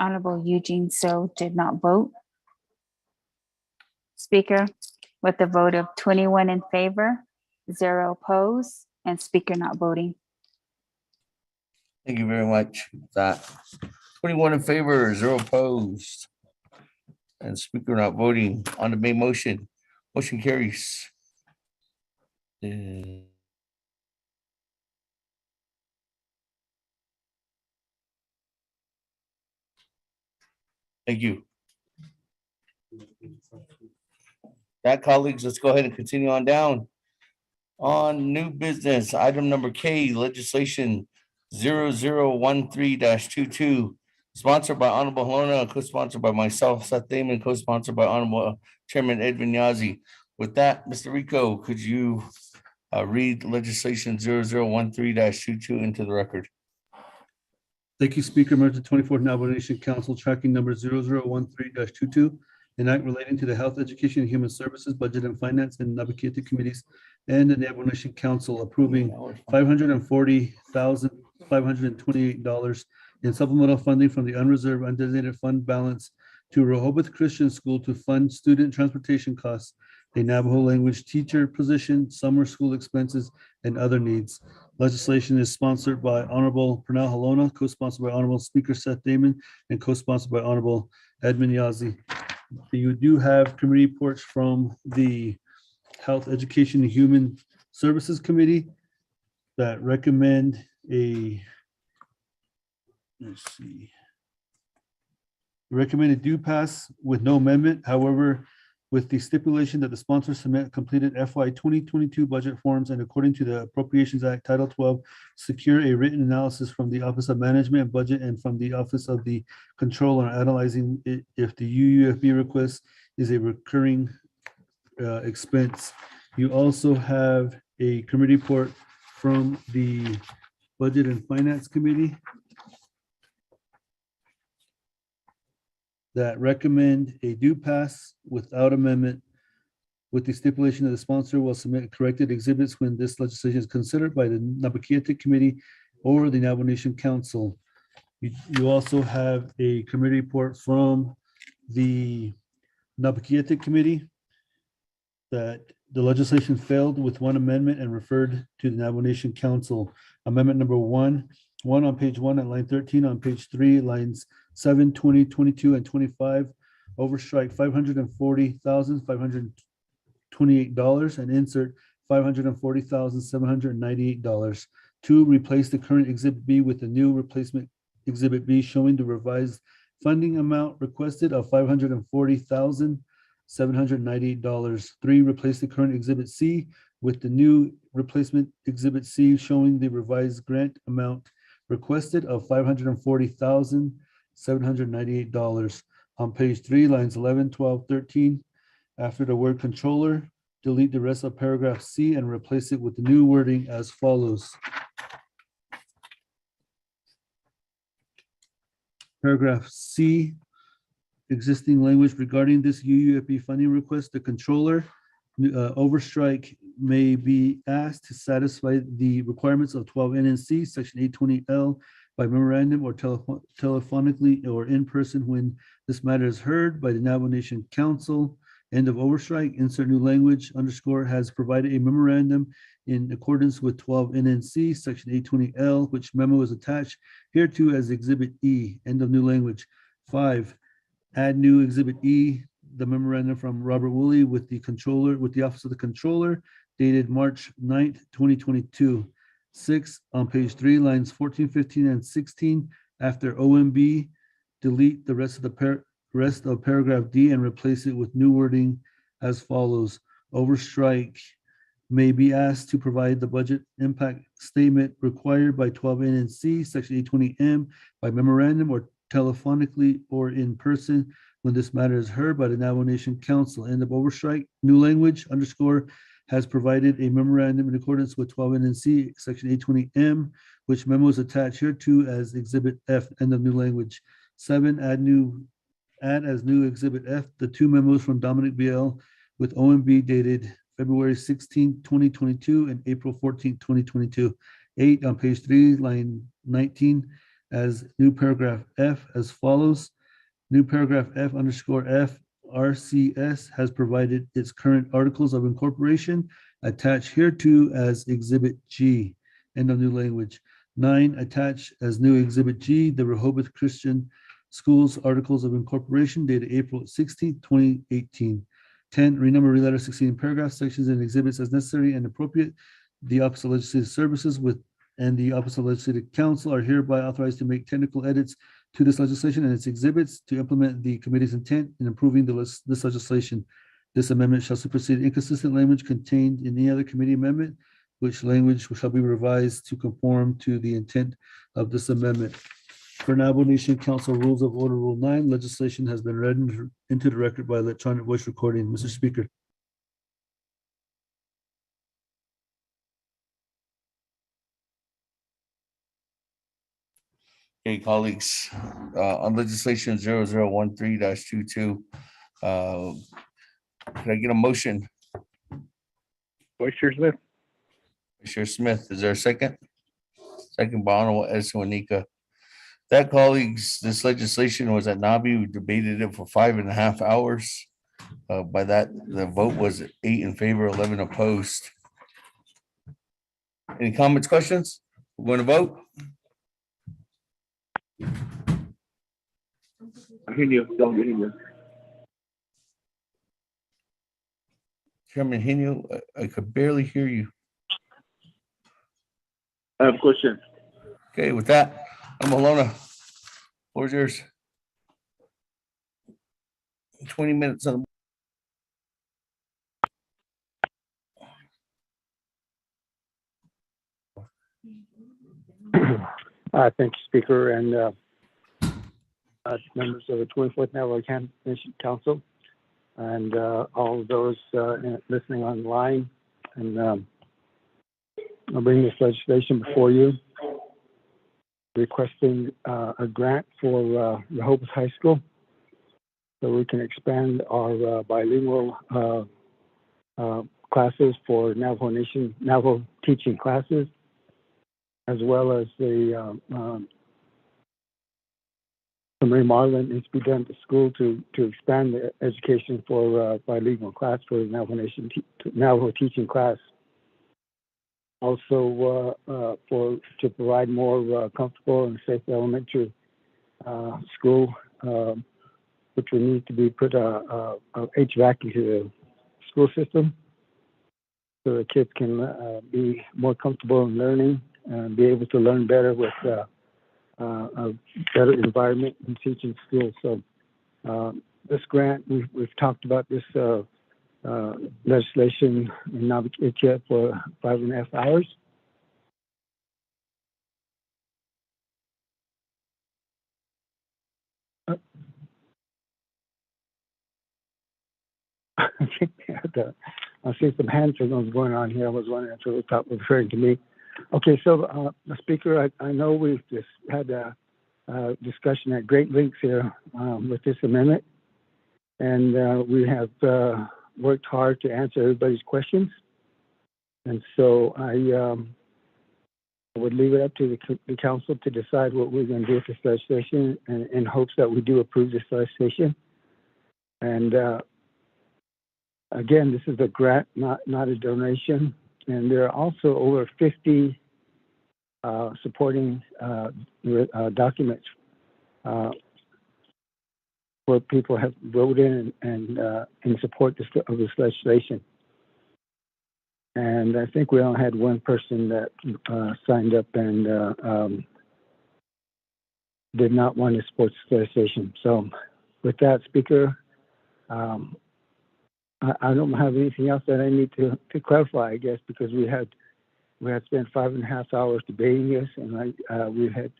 Honorable Eugene So did not vote. Speaker, with a vote of 21 in favor, 0 opposed, and speaker not voting.
Thank you very much. That 21 in favor, 0 opposed, and speaker not voting on the main motion. Motion carries. Thank you. That, colleagues, let's go ahead and continue on down. On new business, item number K, legislation 0013-22, sponsored by Honorable Halona, co-sponsored by myself, Seth Damon, co-sponsored by Honorable Chairman Edwin Yazzie. With that, Mr. Rico, could you read legislation 0013-22 into the record?
Thank you, Speaker. Members of the 24th Navajo Nation Council, tracking number 0013-22, an act relating to the Health, Education, and Human Services, Budget and Finance, and Navajo Committees, and the Navajo Nation Council approving $540,528 in supplemental funding from the unreserved undesignated fund balance to Rehoboth Christian School to fund student transportation costs, a Navajo language teacher position, summer school expenses, and other needs. Legislation is sponsored by Honorable Pernell Halona, co-sponsored by Honorable Speaker Seth Damon, and co-sponsored by Honorable Edmund Yazzie. You do have committee reports from the Health, Education, and Human Services Committee that recommend a, recommended do pass with no amendment. However, with the stipulation that the sponsors submit completed FY 2022 budget forms and according to the Appropriations Act, Title 12, secure a written analysis from the Office of Management and Budget and from the Office of the Controller on analyzing it if the UUFB request is a recurring expense. You also have a committee report from the Budget and Finance Committee that recommend a due pass without amendment with the stipulation that the sponsor will submit corrected exhibits when this legislation is considered by the Navajo Committee or the Navajo Nation Council. You also have a committee report from the Navajo Committee that the legislation failed with one amendment and referred to the Navajo Nation Council. Amendment number one on page 1 at line 13, on page 3, lines 7, 20, 22, and 25, overstrike $540,528 and insert $540,798. 2, replace the current Exhibit B with the new replacement Exhibit B showing the revised funding amount requested of $540,798. 3, replace the current Exhibit C with the new replacement Exhibit C showing the revised grant amount requested of $540,798. On page 3, lines 11, 12, 13, after the word controller, delete the rest of paragraph C and replace it with the new wording as follows. Paragraph C, existing language regarding this UUFB funding request, the controller overstrike may be asked to satisfy the requirements of 12 NNC section 820L by memorandum or telephonically or in person when this matter is heard by the Navajo Nation Council. End of overstrike, insert new language, underscore has provided a memorandum in accordance with 12 NNC section 820L, which memo is attached hereto as Exhibit E. End of new language. 5, add new Exhibit E, the memorandum from Robert Woolley with the controller, with the Office of the Controller, dated March 9th, 2022. 6, on page 3, lines 14, 15, and 16, after OMB, delete the rest of paragraph D and replace it with new wording as follows. Overstrike may be asked to provide the budget impact statement required by 12 NNC section 820M by memorandum or telephonically or in person when this matter is heard by the Navajo Nation Council. End of overstrike, new language, underscore has provided a memorandum in accordance with 12 NNC section 820M, which memo is attached hereto as Exhibit F. End of new language. 7, add as new Exhibit F the 2 memos from Dominic BL with OMB dated February 16, 2022 and April 14, 2022. 8, on page 3, line 19, as new paragraph F as follows. New paragraph F underscore F RCS has provided its current articles of incorporation attached hereto as Exhibit G. End of new language. 9, attach as new Exhibit G the Rehoboth Christian Schools Articles of Incorporation dated April 16, 2018. 10, renumber, reletter, succeeding paragraphs, sections, and exhibits as necessary and appropriate. The Office of Legislative Services and the Office of Legislative Counsel are hereby authorized to make technical edits to this legislation and its exhibits to implement the committee's intent in improving this legislation. This amendment shall supersede inconsistent language contained in any other committee amendment, which language shall be revised to conform to the intent of this amendment. For Navajo Nation Council Rules of Order Rule 9, legislation has been read into the record by electronic voice recording. Mr. Speaker.
Okay, colleagues, on legislation 0013-22, could I get a motion?
Vice Chair Smith.
Vice Chair Smith, is there a second? Second by Honorable Edson Juanica. That, colleagues, this legislation was at Nabi. We debated it for 5.5 hours. By that, the vote was 8 in favor, 11 opposed. Any comments, questions? We're going to vote. Chairman Henio, I could barely hear you.
I have a question.
Okay, with that, I'm Alona. Floor's yours. 20 minutes on.
Thank you, Speaker, and members of the 24th Navajo Nation Council, and all of those listening online. And
I'll bring this legislation before you, requesting a grant for Rehoboth High School so we can expand our bilingual classes for Navajo teaching classes, as well as the some remodeling needs to be done at the school to expand the education for bilingual class for the Navajo teaching class. Also, to provide more comfortable and safe elementary school, which will need to be put a HVAC into the school system, so the kids can be more comfortable in learning and be able to learn better with a better environment in teaching skills. So this grant, we've talked about this legislation in Navajo for 5.5 hours. I see some hand signals going on here. I was wondering if it was referring to me. Okay, so Speaker, I know we've just had a discussion at great lengths here with this amendment, and we have worked hard to answer everybody's questions. And so I would leave it up to the council to decide what we're going to do with this legislation, in hopes that we do approve this legislation. And again, this is a grant, not a donation. And there are also over 50 supporting documents where people have voted in support of this legislation. And I think we only had one person that signed up and did not want to support this legislation. So with that, Speaker, I don't have anything else that I need to clarify, I guess, because we had spent 5.5 hours debating this, and we had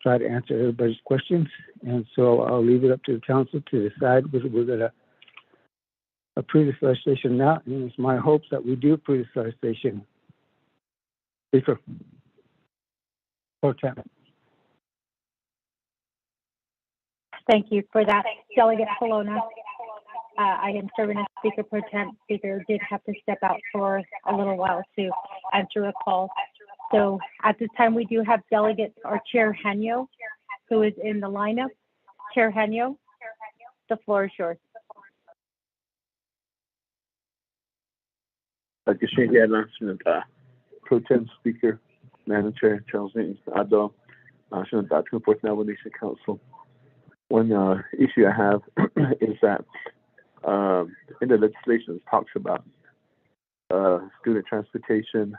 tried to answer everybody's questions. And so I'll leave it up to the council to decide whether we're going to approve this legislation now. And it's my hopes that we do approve this legislation. Speaker. Pro Tem.
Thank you for that, Delegate Colonna. I am serving as Speaker Pro Tem. Speaker did have to step out for a little while to answer a call. So at this time, we do have Delegate or Chair Hanyo, who is in the lineup. Chair Hanyo, the floor is yours.
Gashindi announcement, Pro Tem Speaker, Madam Chair, Charles Newton, Ado, National Document Fourth Navajo Nation Council. One issue I have is that in the legislation it talks about student transportation,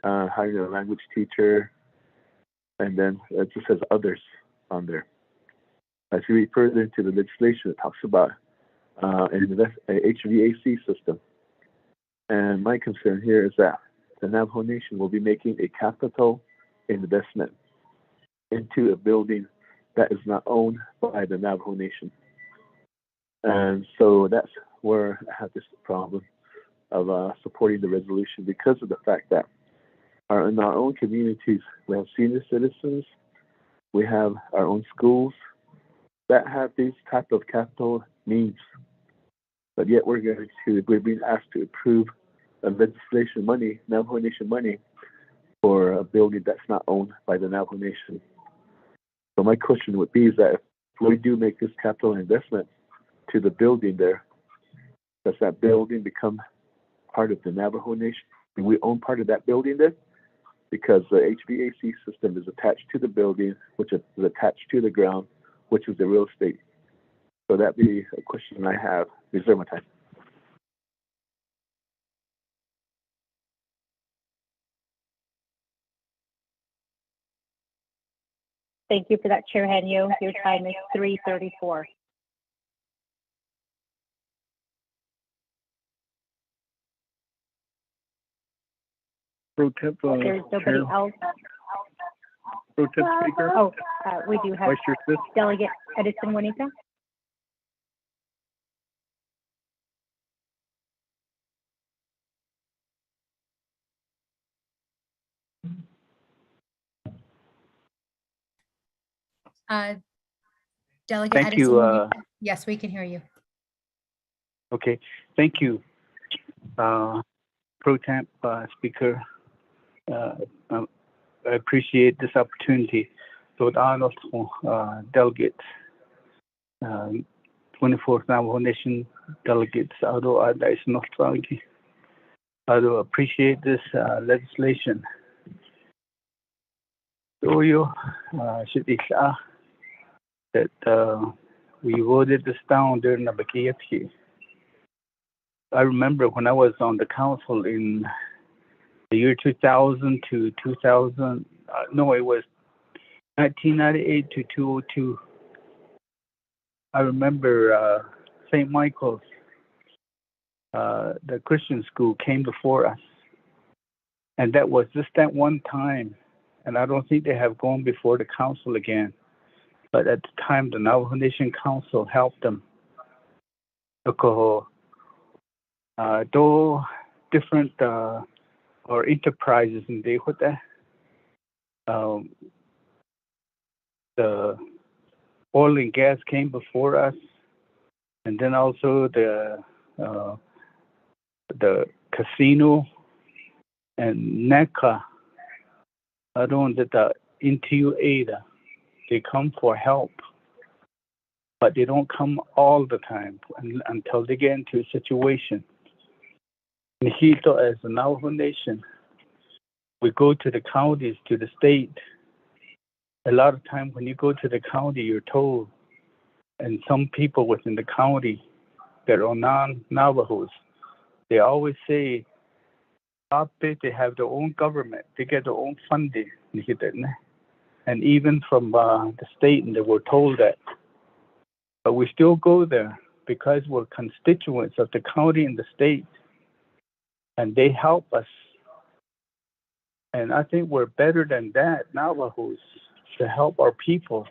hiring a language teacher, and then it just says others on there. As you read further into the legislation, it talks about an HVAC system. And my concern here is that the Navajo Nation will be making a capital investment into a building that is not owned by the Navajo Nation. And so that's where I have this problem of supporting the resolution, because of the fact that in our own communities, we have senior citizens, we have our own schools that have these type of capital needs. But yet we're being asked to approve legislation money, Navajo Nation money, for a building that's not owned by the Navajo Nation. So my question would be is that if we do make this capital investment to the building there, does that building become part of the Navajo Nation? Do we own part of that building there? Because the HVAC system is attached to the building, which is attached to the ground, which is the real estate. So that'd be a question I have. Reserve my time.
Thank you for that, Chair Hanyo. Your time is 3:34.
Pro Temp,
There's nobody else.
Pro Temp Speaker.
Oh, we do have
Vice Chair Smith.
Delegate Edison Juanita.
Delegate
Thank
Edison,
you.
yes, we can hear you.
Okay, thank you, Pro Temp Speaker. I appreciate this opportunity. So, Arnold, delegates, 24th Navajo Nation delegates, although I appreciate this legislation. So you should that we voted this down during the Bakiyaki. I remember when I was on the council in the year 2000 to 2000, no, it was 1998 to 2002. I remember St. Michael's, the Christian school came before us. And that was just that one time. And I don't think they have gone before the council again. But at the time, the Navajo Nation Council helped them. Though different or enterprises in Dehuta, the oil and gas came before us, and then also the casino and NECA. I don't know that into Ada. They come for help, but they don't come all the time until they get into a situation. Nikita, as a Navajo Nation, we go to the counties, to the state. A lot of time when you go to the county, you're told, and some people within the county that are non-Navajos, they always say, they have their own government, they get their own funding. And even from the state, and they were told that. But we still go there because we're constituents of the county and the state. And they help us. And I think we're better than that, Navajos, to help our people.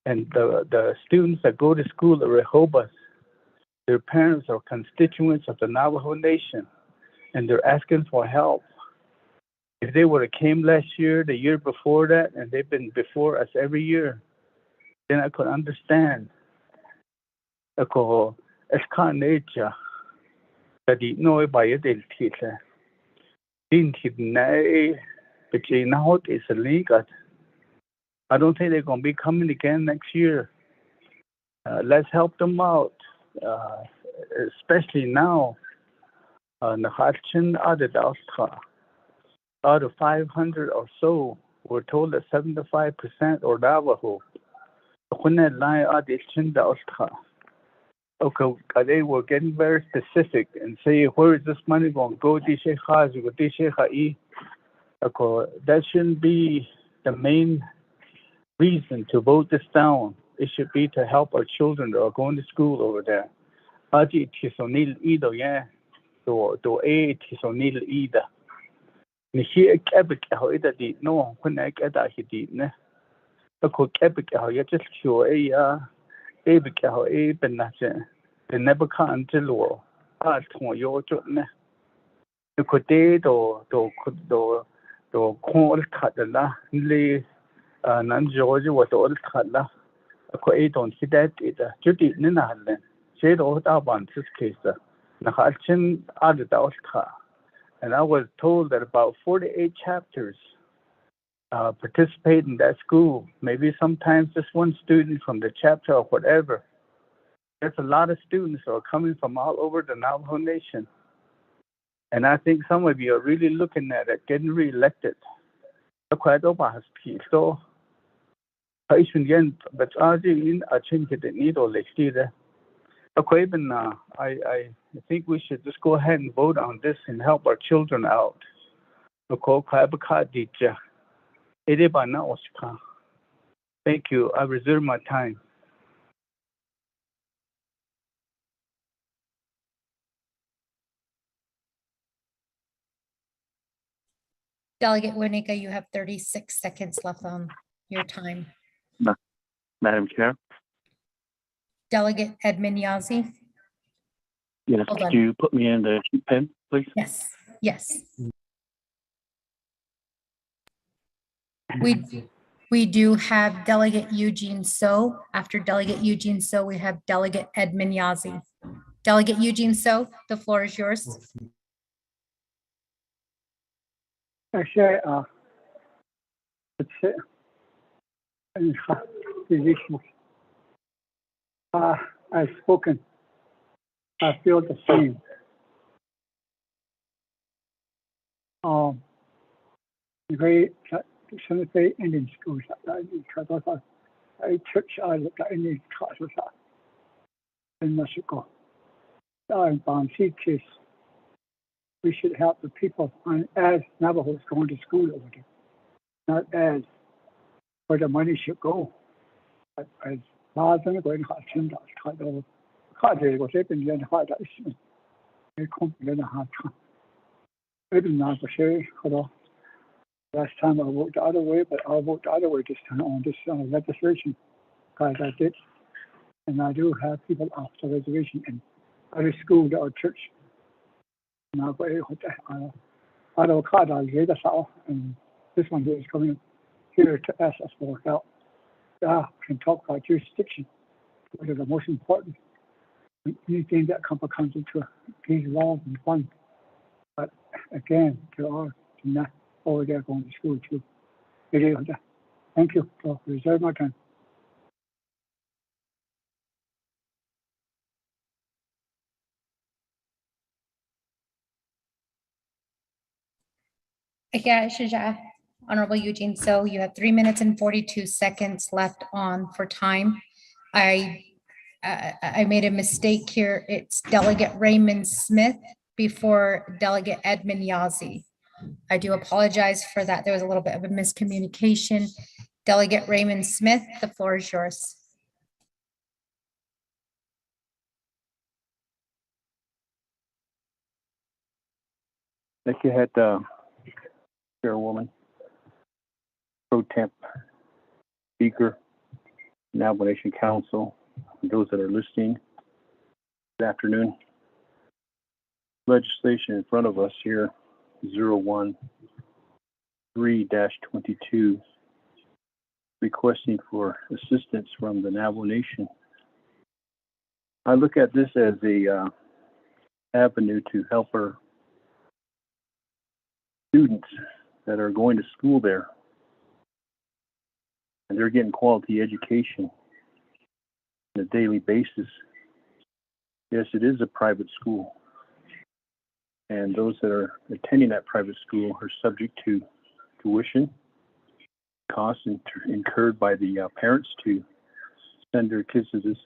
And the students that go to school at Rehoboth, their parents are constituents of the Navajo Nation. And they're asking for help. If they would have came last year, the year before that, and they've been before us every year, then I could understand. It's kind of nature that you know by your teacher. But you know it's illegal. I don't think they're going to be coming again next year. Let's help them out, especially now. Out of 500 or so, we're told that 75% are Navajo. Okay, they were getting very specific and say, where is this money going to go? That shouldn't be the main reason to vote this down. It should be to help our children that are going to school over there. Nikita epic how it did no when I get that he did ne. A cook epic how you just cure epic how a benachin. The never can't tell art for your ne. You could date or call cut the la lay Nan Georgia was all cut la. A coat don't see that it a judy nina shade all that one this case. The Hatchin added out car. And I was told that about 48 chapters participate in that school. Maybe sometimes just one student from the chapter or whatever. There's a lot of students who are coming from all over the Navajo Nation. And I think some of you are really looking at it, getting reelected. But I think we should just go ahead and vote on this and help our children out. Thank you. I reserve my time.
Delegate Winika, you have 36 seconds left on your time.
Madam Chair?
Delegate Edmund Yazzie?
Yes,
Hold
could
on.
you put me in the pen, please?
Yes, yes. We do have Delegate Eugene So. After Delegate Eugene So, we have Delegate Edmund Yazzie. Delegate Eugene So, the floor is yours.
Actually, it's in position. I've spoken. I feel the same. Very Cemetery Indian schools. I church I looked at Indian classes in Mexico. In Bonsi case, we should help the people as Navajos going to school over there, not as where the money should go. As far as I'm going to attend that, I was able to hard that I come to the hard time. Maybe not for sure, although last time I voted the other way, but I'll vote the other way this time on this legislation, because I did. And I do have people off the reservation in other school or church. And I'll go with that. I'll card I'll get us out. And this one here is coming here to ask us for help. Yeah, can talk about jurisdiction, which is the most important. Anything that comes into these laws and fun. But again, there are not over there going to school too. Thank you for reserving my time.
Yeah, Shaja. Honorable Eugene So, you have 3 minutes and 42 seconds left on for time. I made a mistake here. It's Delegate Raymond Smith before Delegate Edmund Yazzie. I do apologize for that. There was a little bit of a miscommunication. Delegate Raymond Smith, the floor is yours.
Thank you, head Chairwoman, Pro Temp, Speaker, Navajo Nation Council, and those that are listening. Good afternoon. Legislation in front of us here, 013-22, requesting for assistance from the Navajo Nation. I look at this as a avenue to help our students that are going to school there, and they're getting quality education on a daily basis. Yes, it is a private school, and those that are attending that private school are subject to tuition costs incurred by the parents to send their kids to this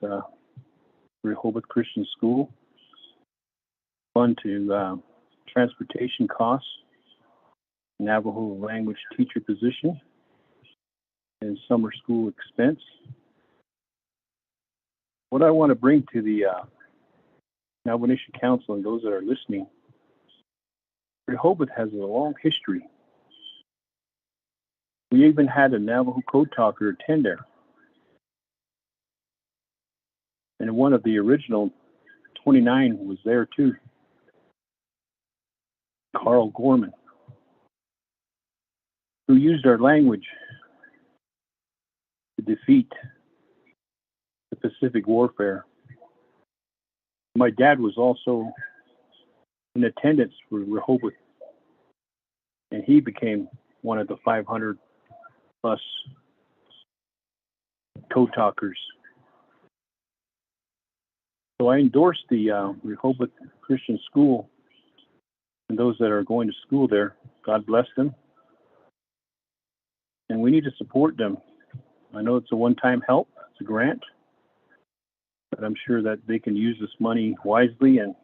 Rehoboth Christian School. Fund to transportation costs, Navajo language teacher position, and summer school expense. What I want to bring to the Navajo Nation Council and those that are listening, Rehoboth has a long history. We even had a Navajo code talker attend there. And one of the original 29 was there too, Carl Gorman, who used our language to defeat the Pacific Warfare. My dad was also in attendance for Rehoboth, and he became one of the 500 plus code talkers. So I endorse the Rehoboth Christian School and those that are going to school there. God bless them. And we need to support them. I know it's a one-time help, it's a grant, but I'm sure that they can use this money wisely and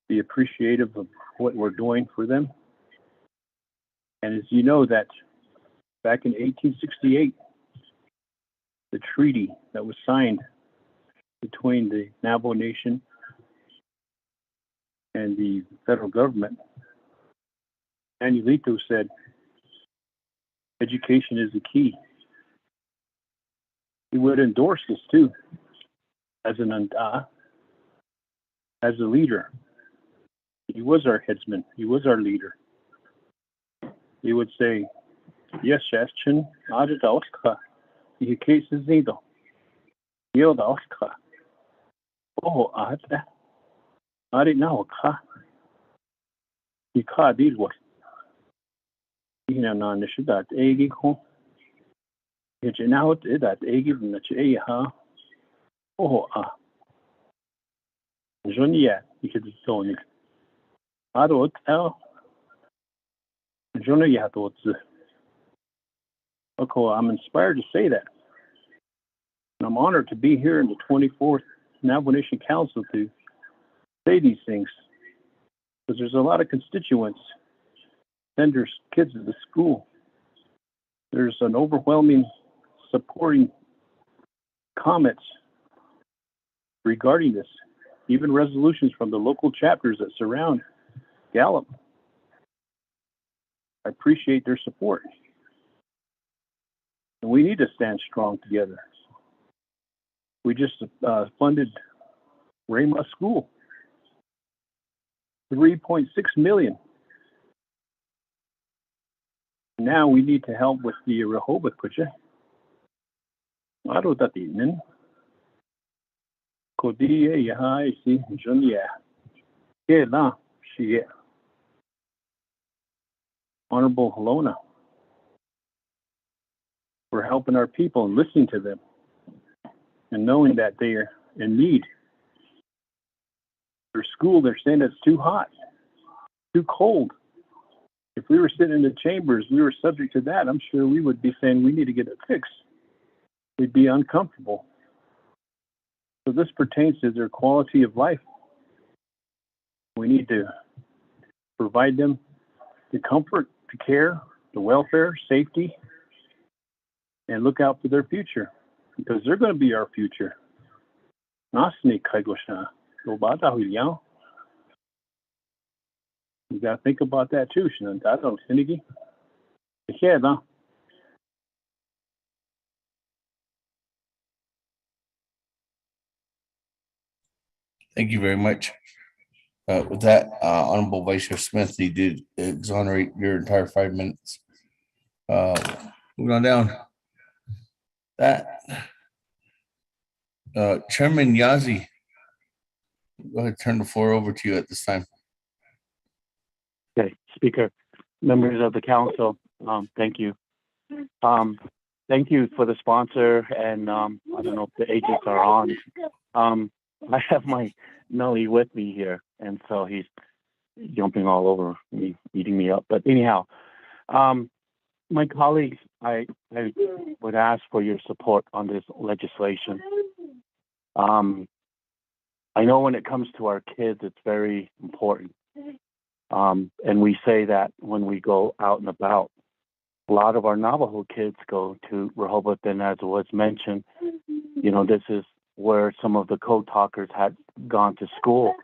be appreciative of what we're doing for them. And as you know, that back in 1868, the treaty that was signed between the Navajo Nation and the federal government, Anulito said, education is the key. He would endorse this too, as a leader. He was our headsman. He was our leader. He would say,
Yes, Shashin, Added Oscar. He cases needle. Yield Oscar. Oh, Adda. I didn't know. He can't deal with. You know, non issue that eggy home. It's now that eggy from the J. Oh, Junia, you could tell me. I don't tell. Junia, thought. Okay, I'm inspired to say that. And I'm honored to be here in the 24th Navajo Nation Council to say these things. Because there's a lot of constituents send their kids to the school. There's an overwhelming supporting comments regarding this, even resolutions from the local chapters that surround Gallup. I appreciate their support. And we need to stand strong together. We just funded Rama School, $3.6 million. Now we need to help with the Rehoboth, could you? I don't know that evening. Kodia, Yaha, see, Junia. Yeah, nah, she. Honorable Helona. We're helping our people and listening to them and knowing that they are in need. Their school, they're saying it's too hot, too cold. If we were sitting in the chambers, we were subject to that, I'm sure we would be saying we need to get it fixed. We'd be uncomfortable. So this pertains to their quality of life. We need to provide them the comfort, the care, the welfare, safety, and look out for their future, because they're going to be our future. You got to think about that too, Shannon. I don't think. Yeah, no.
Thank you very much. With that, Honorable Vice Chair Smith, you did exonerate your entire 5 minutes. Moving on down. That Chairman Yazi, go ahead, turn the floor over to you at this time.
Okay, Speaker, members of the council, thank you. Thank you for the sponsor, and I don't know if the agents are on. I have my Nelly with me here, and so he's jumping all over me, eating me up. But anyhow, my colleagues, I would ask for your support on this legislation. I know when it comes to our kids, it's very important. And we say that when we go out and about. A lot of our Navajo kids go to Rehoboth, and as was mentioned, you know, this is where some of the code talkers had gone to school.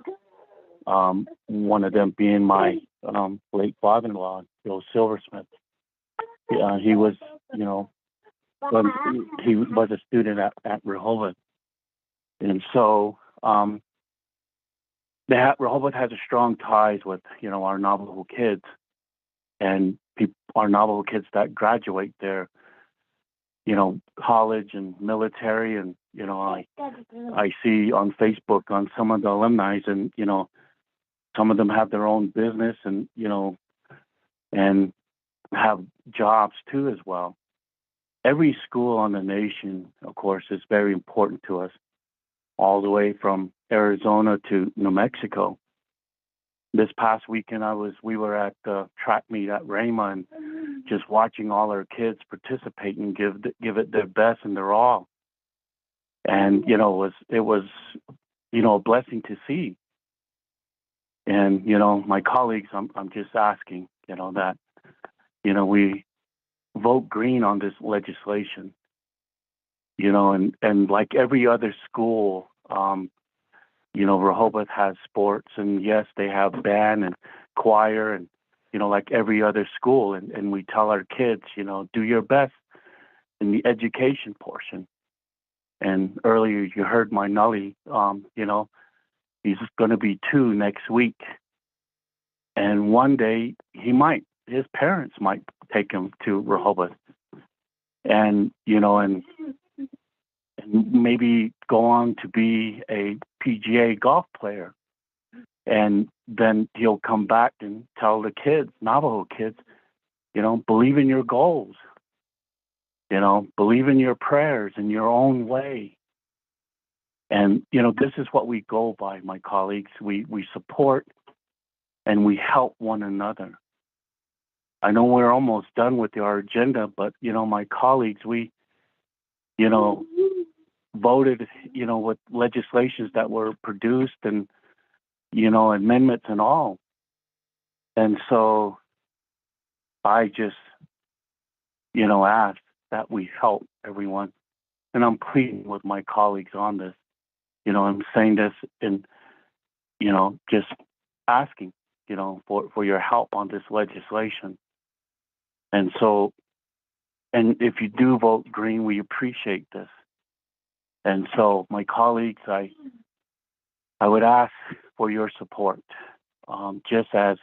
One of them being my late father-in-law, Joe Silversmith. He was, you know, he was a student at Rehoboth. And so Rehoboth has a strong ties with, you know, our Navajo kids, and our Navajo kids that graduate there, you know, college and military. And, you know, I see on Facebook on some of the alumni, and, you know, some of them have their own business, and, you know, and have jobs too as well. Every school on the nation, of course, is very important to us, all the way from Arizona to New Mexico. This past weekend, we were at the track meet at Rama, and just watching all our kids participate and give it their best and their all. And, you know, it was, you know, a blessing to see. And, you know, my colleagues, I'm just asking, you know, that, you know, we vote green on this legislation, you know, and like every other school, you know, Rehoboth has sports, and yes, they have band and choir, and, you know, like every other school. And we tell our kids, you know, do your best in the education portion. And earlier you heard my Nully, you know, he's going to be 2 next week. And one day he might his parents might take him to Rehoboth, and and maybe go on to be a PGA golf player, and then he'll come back and tell the kids, Navajo kids, believe in your goals, believe in your prayers in your own way. And this is what we go by, my colleagues. We support and we help one another. I know we're almost done with our agenda, but my colleagues, we voted with legislations that were produced and amendments and all. And so I just ask that we help everyone, and I'm pleading with my colleagues on this. I'm saying this and just asking for your help on this legislation. And so, and if you do vote green, we appreciate this. And so, my colleagues, I would ask for your support, just as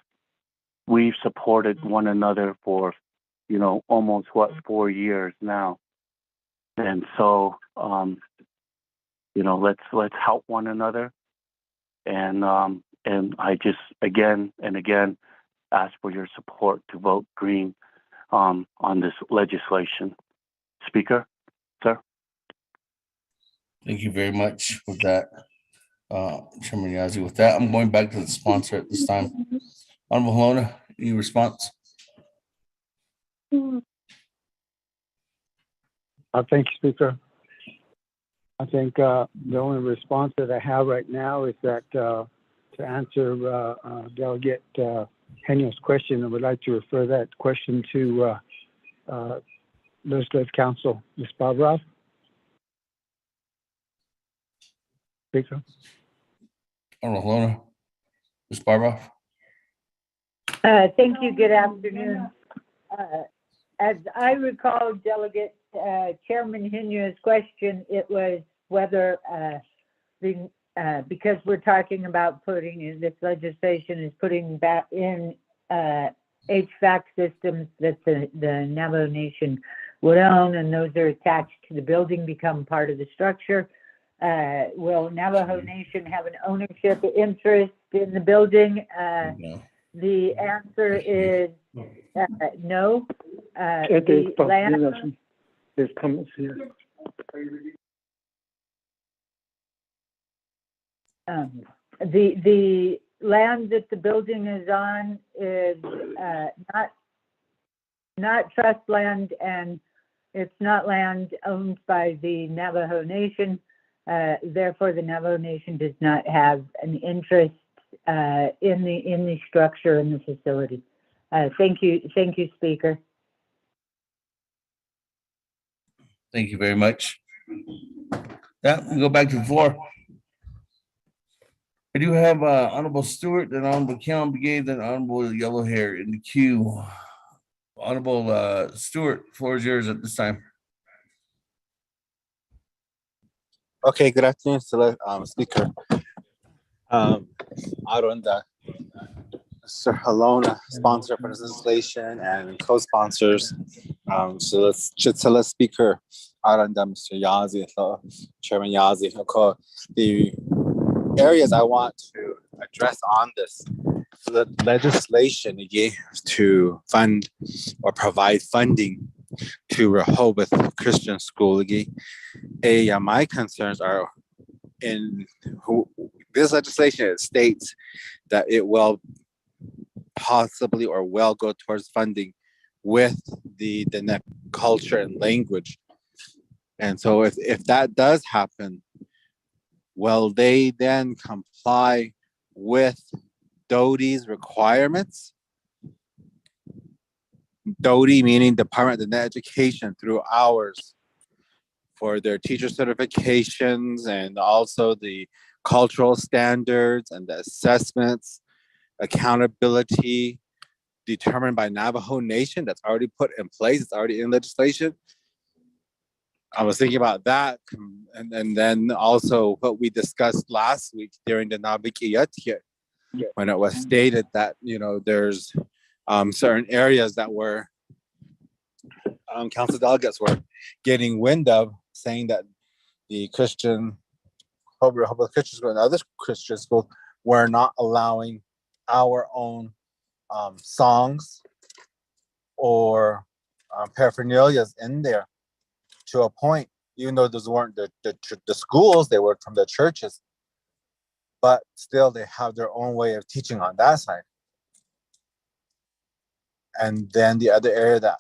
we've supported one another for, almost 4 years now. And so, let's help one another. And I just again and again ask for your support to vote green on this legislation. Speaker, sir.
Thank you very much with that, Chairman Yazzie. With that, I'm going back to the sponsor at this time. Honorable Halona, any response?
Thank you, Speaker. I think the only response that I have right now is that to answer Delegate Henyo's question, I would like to refer that question to Legislative Counsel, Ms. Barbara. Speaker.
Honorable Halona, Ms. Barbara.
Thank you. Good afternoon. As I recall, Delegate Chairman Henyo's question, it was whether because we're talking about putting in this legislation is putting back in HVAC systems that the Navajo Nation would own, and those are attached to the building, become part of the structure. Will Navajo Nation have an ownership interest in the building?
No.
The answer is no.
There's comments here.
The land that the building is on is not trust land, and it's not land owned by the Navajo Nation. Therefore, the Navajo Nation does not have an interest in the structure in the facility. Thank you, Speaker.
Thank you very much. That we go back to the floor. I do have Honorable Stewart, then Honorable Keon Begay, then Honorable Yellow Hair in the queue. Honorable Stewart, floor is yours at this time.
Okay, good afternoon, Speaker. Aronda, Mr. Halona, sponsor for this legislation, and co-sponsors. So let's Speaker Aronda, Mr. Yazzie, Chairman Yazzie. Okay, the areas I want to address on this the legislation to fund or provide funding to Rehoboth Christian School. My concerns are in this legislation. It states that it will possibly or will go towards funding with the culture and language. And so if that does happen, will they then comply with DOTI's requirements? DOTI meaning Department of Education through hours for their teacher certifications and also the cultural standards and the assessments, accountability determined by Navajo Nation that's already put in place, it's already in legislation. I was thinking about that, and then also what we discussed last week during the Nabikiyat, when it was stated that there's certain areas that were council delegates were getting wind of, saying that the Christian, public Christian schools and other Christian schools were not allowing our own songs or paraphernalia in there, to a point, even though those weren't the schools, they were from the churches, but still they have their own way of teaching on that side. And then the other area that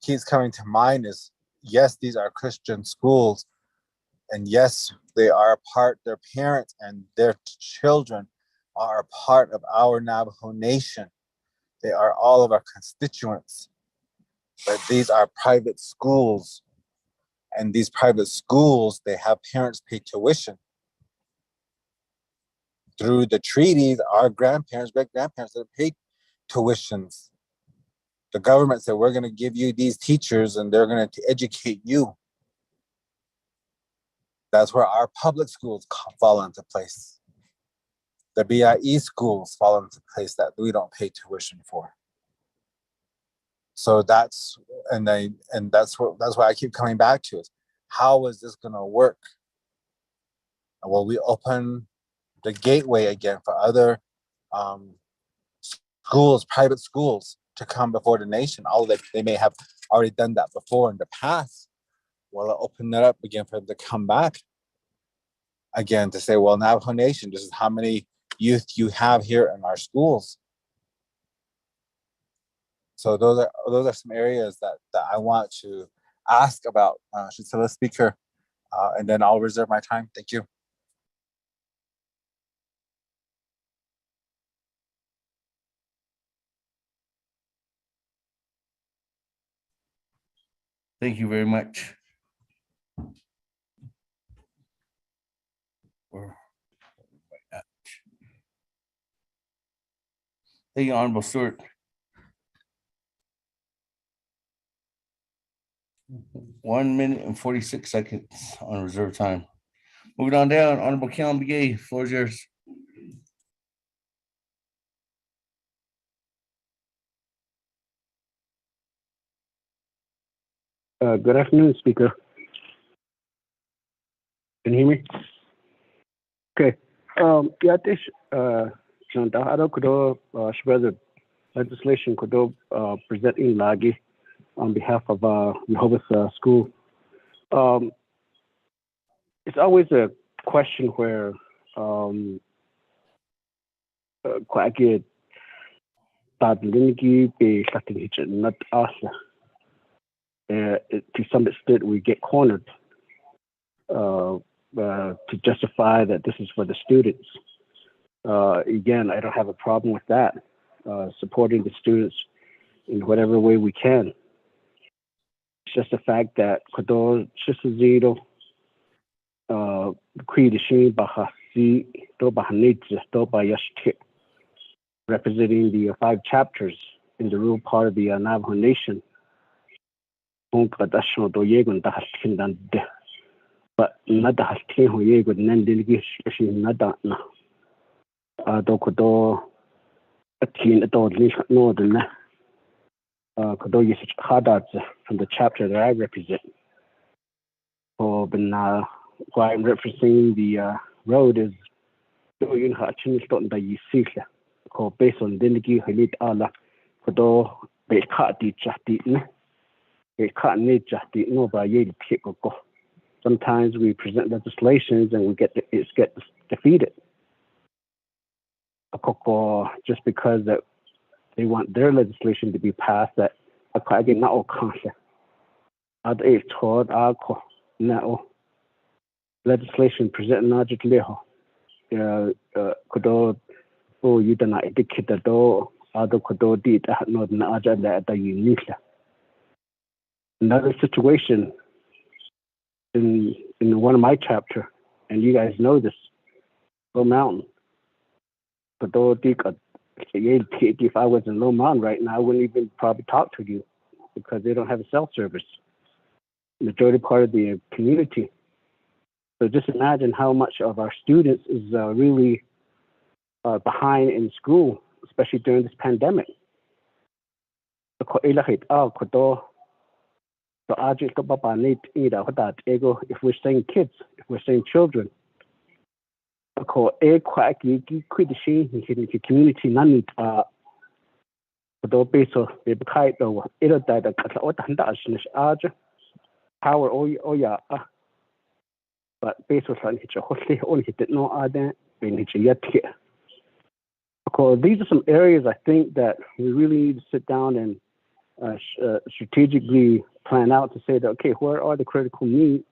keeps coming to mind is, yes, these are Christian schools, and yes, they are a part, their parents and their children are a part of our Navajo Nation. They are all of our constituents, but these are private schools. And these private schools, they have parents pay tuition. Through the treaties, our grandparents, great-grandparents, that paid tuitions. The government said, we're going to give you these teachers and they're going to educate you. That's where our public schools fall into place. The BIE schools fall into place that we don't pay tuition for. So that's why I keep coming back to it. How is this going to work? Will we open the gateway again for other schools, private schools, to come before the nation? Although they may have already done that before in the past. Will it open that up again for them to come back again to say, well, Navajo Nation, this is how many youth you have here in our schools. So those are some areas that I want to ask about. Should tell the speaker, and then I'll reserve my time. Thank you.
Thank you very much. Thank you, Honorable Stewart. One minute and 46 seconds on reserve time. Moving on down, Honorable Chinle Wildcats, floor is yours.
Good afternoon, Speaker. Can you hear me? Okay. Yeah, this Navajo could the legislation could present in Lagi on behalf of Rehoboth School. It's always a question where to some extent we get cornered to justify that this is for the students. Again, I don't have a problem with that, supporting the students in whatever way we can. It's just the fact that representing the 5 chapters in the rural part of the Navajo Nation. But not the Hastin who ye would then delegation not that now. Dokodo a teen adult northern Kodo is Hadat from the chapter that I represent. Oh, but now why I'm referencing the road is doing Hutchins by Yisika, called based on Dinigi Halit Allah, Kodo Bekati Jati. It can't need just the no by sometimes we present legislations and we get defeated. Just because that they want their legislation to be passed, that I get not all conscious. Other toward our now legislation present not leho. Could you do not indicate the door, other could did not that you. Another situation in one of my chapter, and you guys know this, Low Mountain. But if I was in Low Mountain right now, I wouldn't even probably talk to you because they don't have a cell service. Majority part of the community. So just imagine how much of our students is really behind in school, especially during this pandemic. ko ilahit kodo so aji to papa need ida that ego if we're saying kids, if we're saying children. Ko kwa ki kwidshi in the community nanit kodo beso be kai do ida da ka o tanda ashnish aja power oya but beso san hit hotli on hit no ada ben hit yet. These are some areas I think that we really need to sit down and strategically plan out to say that, okay, where are the critical needs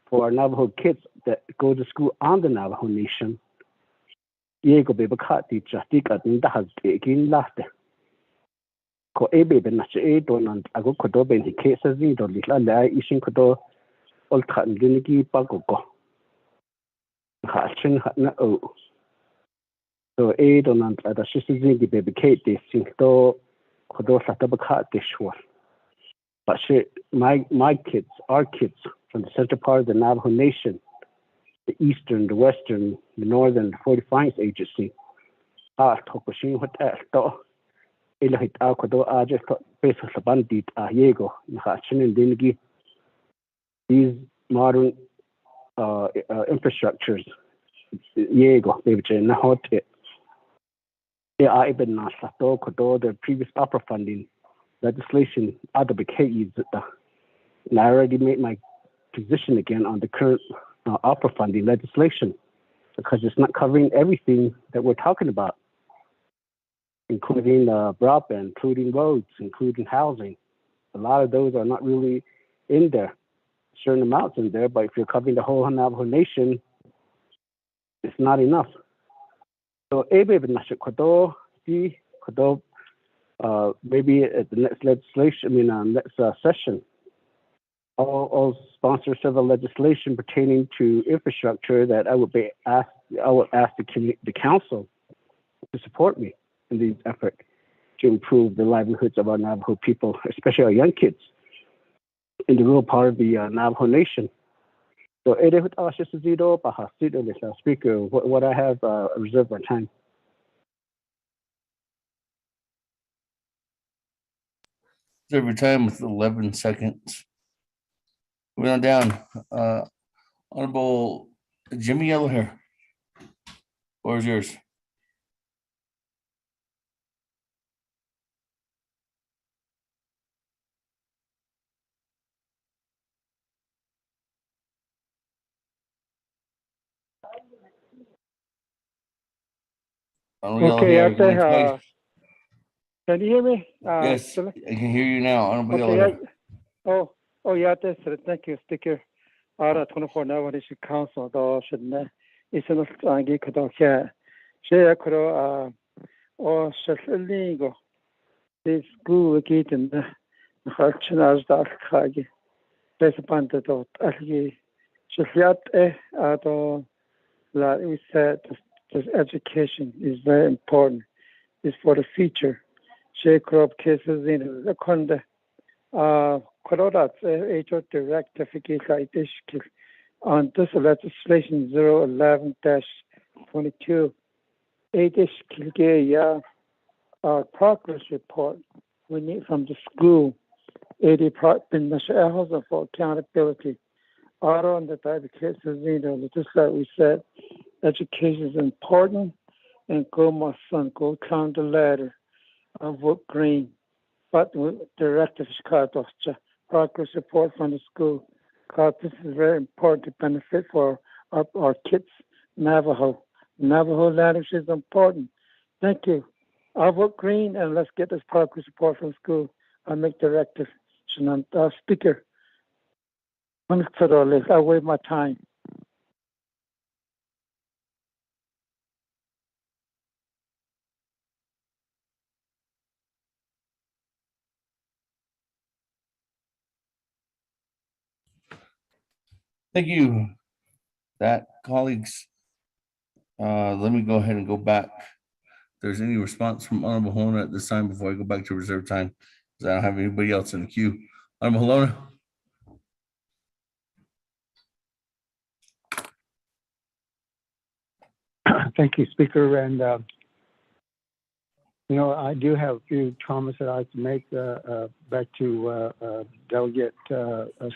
for our Navajo kids that go to school on the Navajo Nation? Yego be bakat di jastika din da has taken last. Ko ebe ben na che don and ago kodo ben hi cases in do litla la ishin kodo ol khan dinigi pagogo. Ha chin ha na o. So don and da shisi di baby Kate de sinto kodo sata bakat de shwa. But my kids, our kids from the central part of the Navajo Nation, the eastern, the western, the northern, the 45th agency, tokushin hotel to ilahit kodo aje peso sabandit yego nachinin dingi. These modern infrastructures yego bebeche na hote. I even nasato kodo the previous opera funding legislation other BKEs and I already made my position again on the current opera funding legislation because it's not covering everything that we're talking about, including broadband, including roads, including housing. A lot of those are not really in there. Certain amounts in there, but if you're covering the whole Navajo Nation, it's not enough. So maybe at the next legislation, next session, I'll sponsor several legislation pertaining to infrastructure that I would ask the council to support me in these efforts to improve the livelihoods of our Navajo people, especially our young kids in the rural part of the Navajo Nation. So, Speaker, what I have reserved my time.
Reserve your time with 11 seconds. Moving on down. Honorable Jimmy Yellowhair. Floor is yours.
Okay, can you hear me?
Yes, I can hear you now. Honorable
Okay,
Yellowhair.
Thank you, Speaker. 24 Navajo Nation Council, though, should not. It's not angry, could not share. Share, could or illegal. This school gate in the Harchin as dark Kagi. There's a band of Algi. Shafiat, like we said, this education is very important. It's for the future. Share crop cases in the Conde. Korodats HR rectification on this legislation 011-22 progress report we need from the school 80 for accountability. On the type of cases, just like we said, education is important and go my son, go count the ladder and vote green. But the directive is progress report from the school, because this is very important to benefit for our kids, Navajo. Navajo language is important. Thank you. I'll vote green and let's get this progress report from school. I'll make directive. Speaker, I'll wait my time.
Thank you, colleagues. Let me go ahead and go back. If there's any response from Honorable Helona at this time before I go back to reserve time, because I don't have anybody else in the queue. Honorable Helona.
Thank you, Speaker. And You know, I do have a few comments that I'd like to make back to Delegate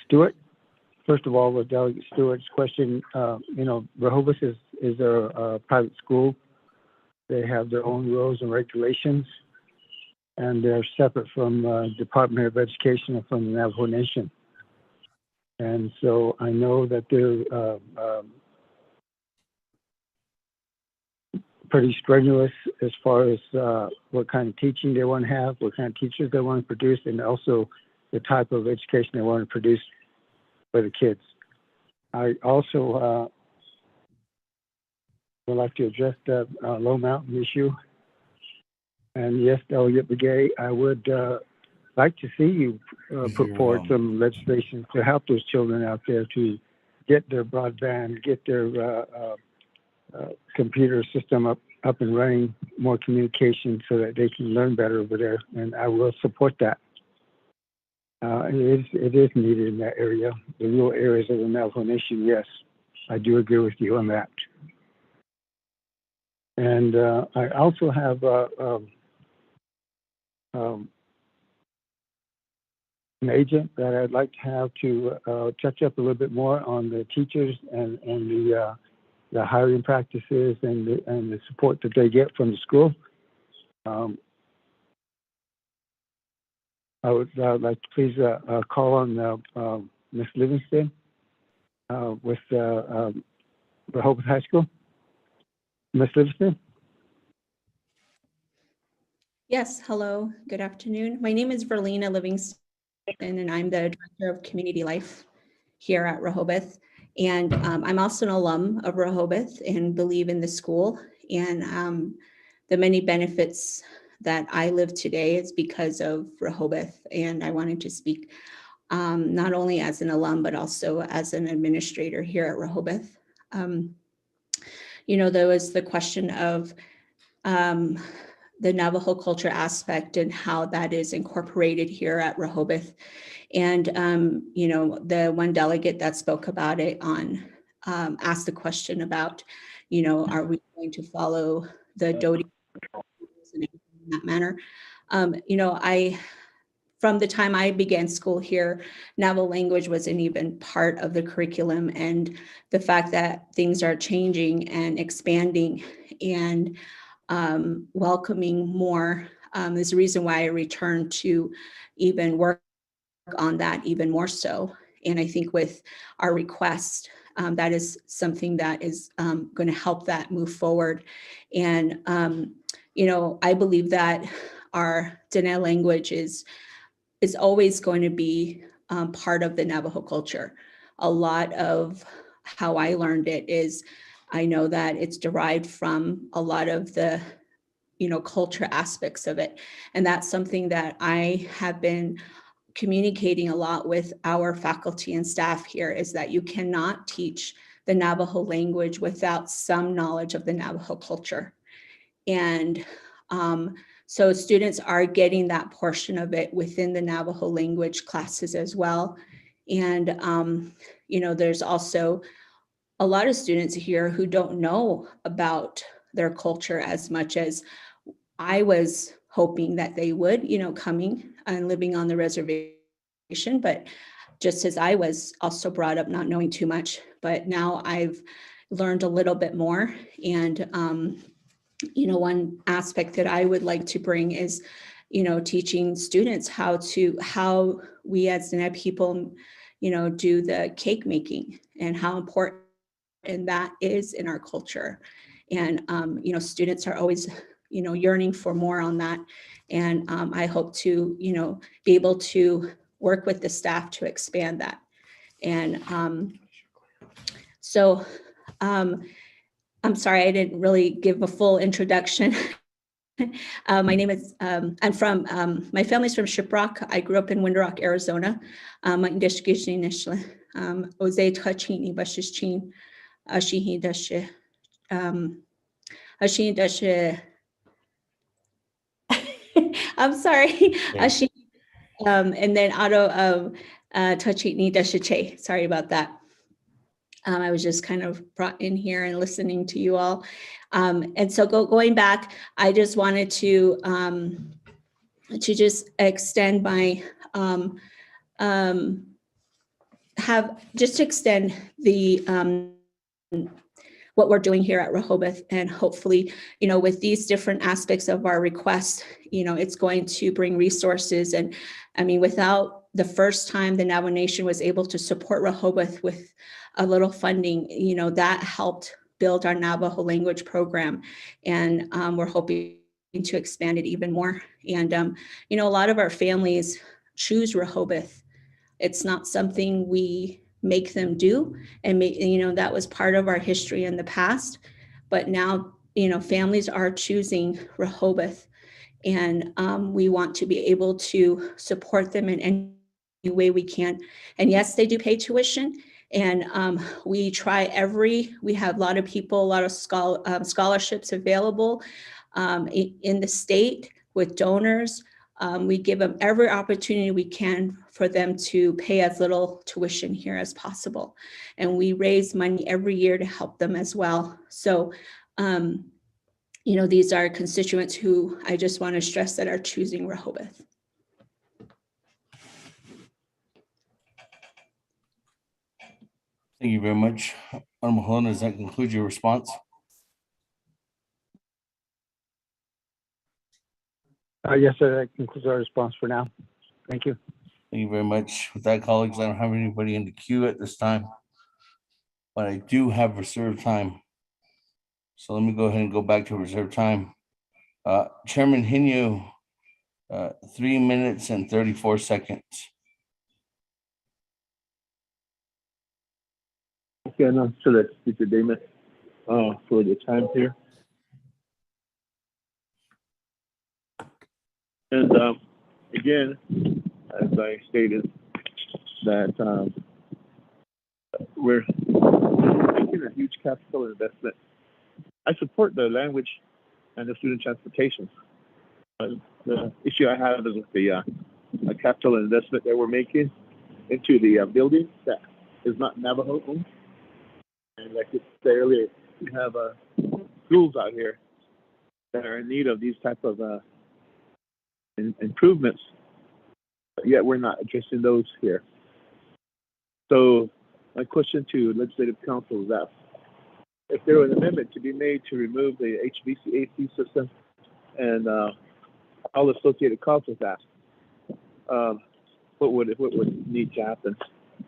Stewart. First of all, with Delegate Stewart's question, you know, Rehoboth is a private school. They have their own rules and regulations, and they're separate from Department of Education and from the Navajo Nation. And so I know that they're pretty strenuous as far as what kind of teaching they want to have, what kind of teachers they want to produce, and also the type of education they want to produce for the kids. I also would like to address the low mountain issue. And yes, Delegate Begay, I would like to see you put forward some legislation to help those children out there to get their broadband, get their computer system up and running, more communication so that they can learn better over there. And I will support that. It is needed in that area. The rural areas of the Navajo Nation, yes, I do agree with you on that. And I also have an agent that I'd like to have to touch up a little bit more on the teachers and the hiring practices and the support that they get from the school. I would like to please call on Ms. Livingston with Rehoboth High School. Ms. Livingston?
Yes, hello, good afternoon. My name is Verlina Livingston, and I'm the Director of Community Life here at Rehoboth. And I'm also an alum of Rehoboth and believe in the school. And the many benefits that I live today is because of Rehoboth. And I wanted to speak not only as an alum, but also as an administrator here at Rehoboth. You know, there was the question of the Navajo culture aspect and how that is incorporated here at Rehoboth. And, you know, the one delegate that spoke about it asked the question about, you know, are we going to follow the Doty in that manner? You know, from the time I began school here, Navajo language wasn't even part of the curriculum, and the fact that things are changing and expanding and welcoming more is the reason why I returned to even work on that even more so. And I think with our request, that is something that is going to help that move forward. And, you know, I believe that our Dene language is always going to be part of the Navajo culture. A lot of how I learned it is, I know that it's derived from a lot of the, you know, culture aspects of it. And that's something that I have been communicating a lot with our faculty and staff here, is that you cannot teach the Navajo language without some knowledge of the Navajo culture. And so students are getting that portion of it within the Navajo language classes as well. And, you know, there's also a lot of students here who don't know about their culture as much as I was hoping that they would, you know, coming and living on the reservation. But just as I was also brought up not knowing too much, but now I've learned a little bit more. And, you know, one aspect that I would like to bring is, you know, teaching students how we as Dene people, you know, do the cake making and how important that is in our culture. And, you know, students are always, you know, yearning for more on that. And I hope to, you know, be able to work with the staff to expand that. And so I'm sorry, I didn't really give a full introduction. My name is, I'm from, my family's from Shiprock. I grew up in Winter Rock, Arizona. I'm sorry. And then auto Tachini Dashiche. Sorry about that. I was just kind of brought in here and listening to you all. And so going back, I just wanted to just extend my, extend the, what we're doing here at Rehoboth, and hopefully, with these different aspects of our request, it's going to bring resources. And I mean, without the first time the Navajo Nation was able to support Rehoboth with a little funding, that helped build our Navajo language program. And we're hoping to expand it even more. And, a lot of our families choose Rehoboth. It's not something we make them do. And, that was part of our history in the past. But now, families are choosing Rehoboth. And we want to be able to support them in any way we can. And yes, they do pay tuition. And we have a lot of people, a lot of scholarships available in the state with donors. We give them every opportunity we can for them to pay as little tuition here as possible. And we raise money every year to help them as well. So, these are constituents who I just want to stress that are choosing Rehoboth.
Thank you very much. Honorable Helena, does that conclude your response?
Yes, sir. That concludes our response for now. Thank you.
Thank you very much. With that, colleagues, I don't have anybody in the queue at this time, but I do have reserved time. So let me go ahead and go back to reserved time. Chairman Hinu, 3 minutes and 34 seconds.
Okay, and I'm sure that's Speaker Damon for the time here. And again, as I stated, that we're making a huge capital investment. I support the language and the student transportation. The issue I have is with the capital investment that we're making into the building that is not Navajo owned. And like I said earlier, we have schools out here that are in need of these type of improvements, but yet we're not addressing those here. So my question to Legislative Council is that if there was an amendment to be made to remove the HVAC system and all associated costs with that, what would need to happen?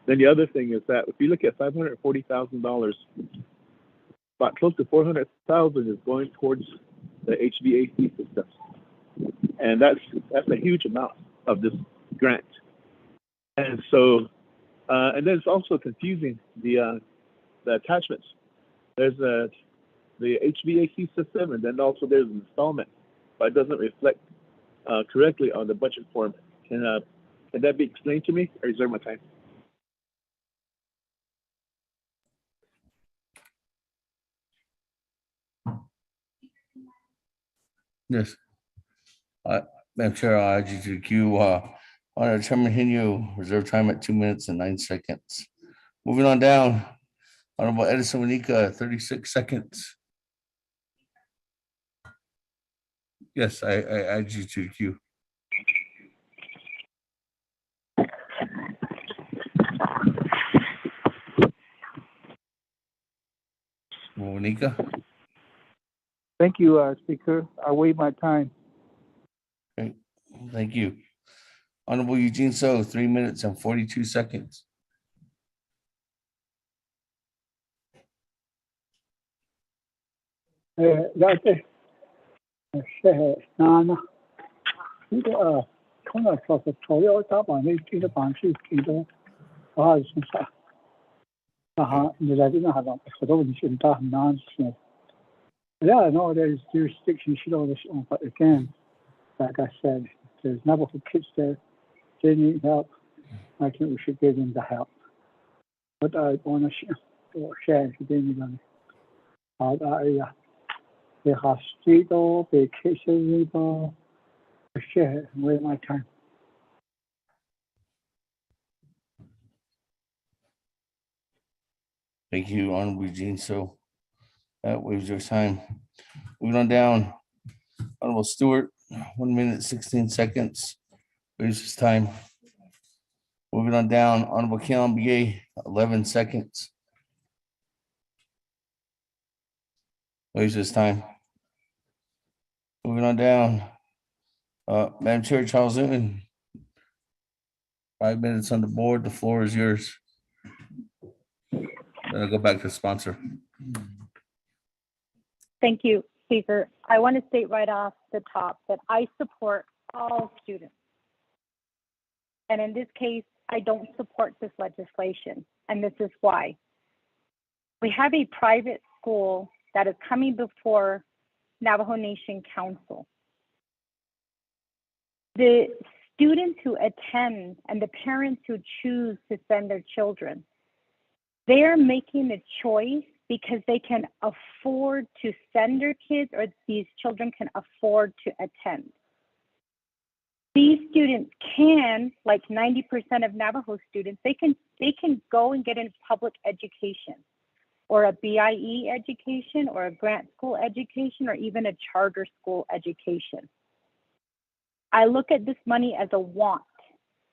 Then the other thing is that if you look at $540,000, about close to $400,000 is going towards the HVAC system, and that's a huge amount of this grant. And so, and then it's also confusing the attachments. There's the HVAC system, and then also there's an installment, but it doesn't reflect correctly on the budget form. Can that be explained to me, or reserve my time?
Yes. Madam Chair, I'll add you to the queue. Honorable Chairman Hinu, reserve time at 2 minutes and 9 seconds. Moving on down, Honorable Edison Wanika, 36 seconds. Yes, I add you to the queue. Wanika.
Thank you, Speaker. I waive my time.
Great. Thank you. Honorable Eugene So, 3 minutes and 42 seconds.
Grazie. Nana. 이거 통화 써서 토요타 방에 이거 방식 이거 진짜. 내가 하다 그것도 진짜 난 Yeah, I know there's jurisdiction should all this on, but again, like I said, there's Navajo kids there. They need help. I think we should give them the help. But I want to share if they need money. The hospital, the cases, share with my time.
Thank you, Honorable Eugene. So that waives your time. Moving on down, Honorable Stewart, 1 minute, 16 seconds. Waives his time. Moving on down, Honorable Keon BA, 11 seconds. Waives his time. Moving on down, Madam Chair Charles Newton, 5 minutes on the board. The floor is yours. Then I'll go back to the sponsor.
Thank you, Speaker. I want to state right off the top that I support all students. And in this case, I don't support this legislation, and this is why. We have a private school that is coming before Navajo Nation Council. The students who attend and the parents who choose to send their children, they are making a choice because they can afford to send their kids, or these children can afford to attend. These students can, like 90% of Navajo students, they can go and get into public education, or a BIE education, or a grant school education, or even a charter school education. I look at this money as a want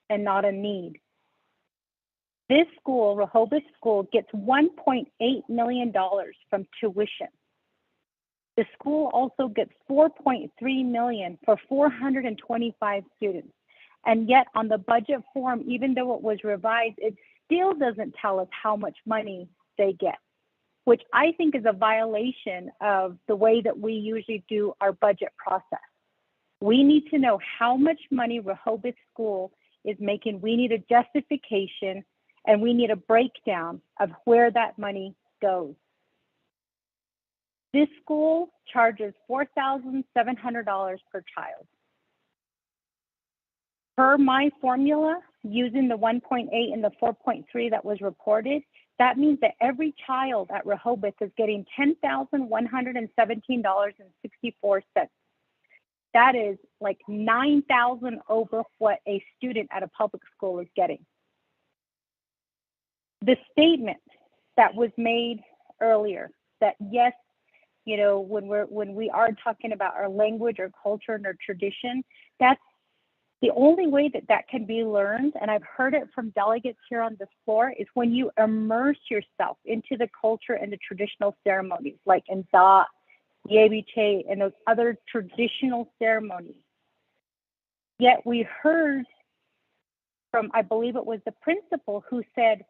and not a need. This school, Rehoboth School, gets $1.8 million from tuition. The school also gets $4.3 million for 425 students. And yet on the budget form, even though it was revised, it still doesn't tell us how much money they get, which I think is a violation of the way that we usually do our budget process. We need to know how much money Rehoboth School is making. We need a justification, and we need a breakdown of where that money goes. This school charges $4,700 per child. Per my formula, using the 1.8 and the 4.3 that was reported, that means that every child at Rehoboth is getting $10,117.64. That is like $9,000 over what a student at a public school is getting. The statement that was made earlier that yes, you know, when we are talking about our language, our culture, and our tradition, that's the only way that that can be learned, and I've heard it from delegates here on this floor, is when you immerse yourself into the culture and the traditional ceremonies, like Nda, Yebiche, and those other traditional ceremonies. Yet we heard from, I believe it was the principal, who said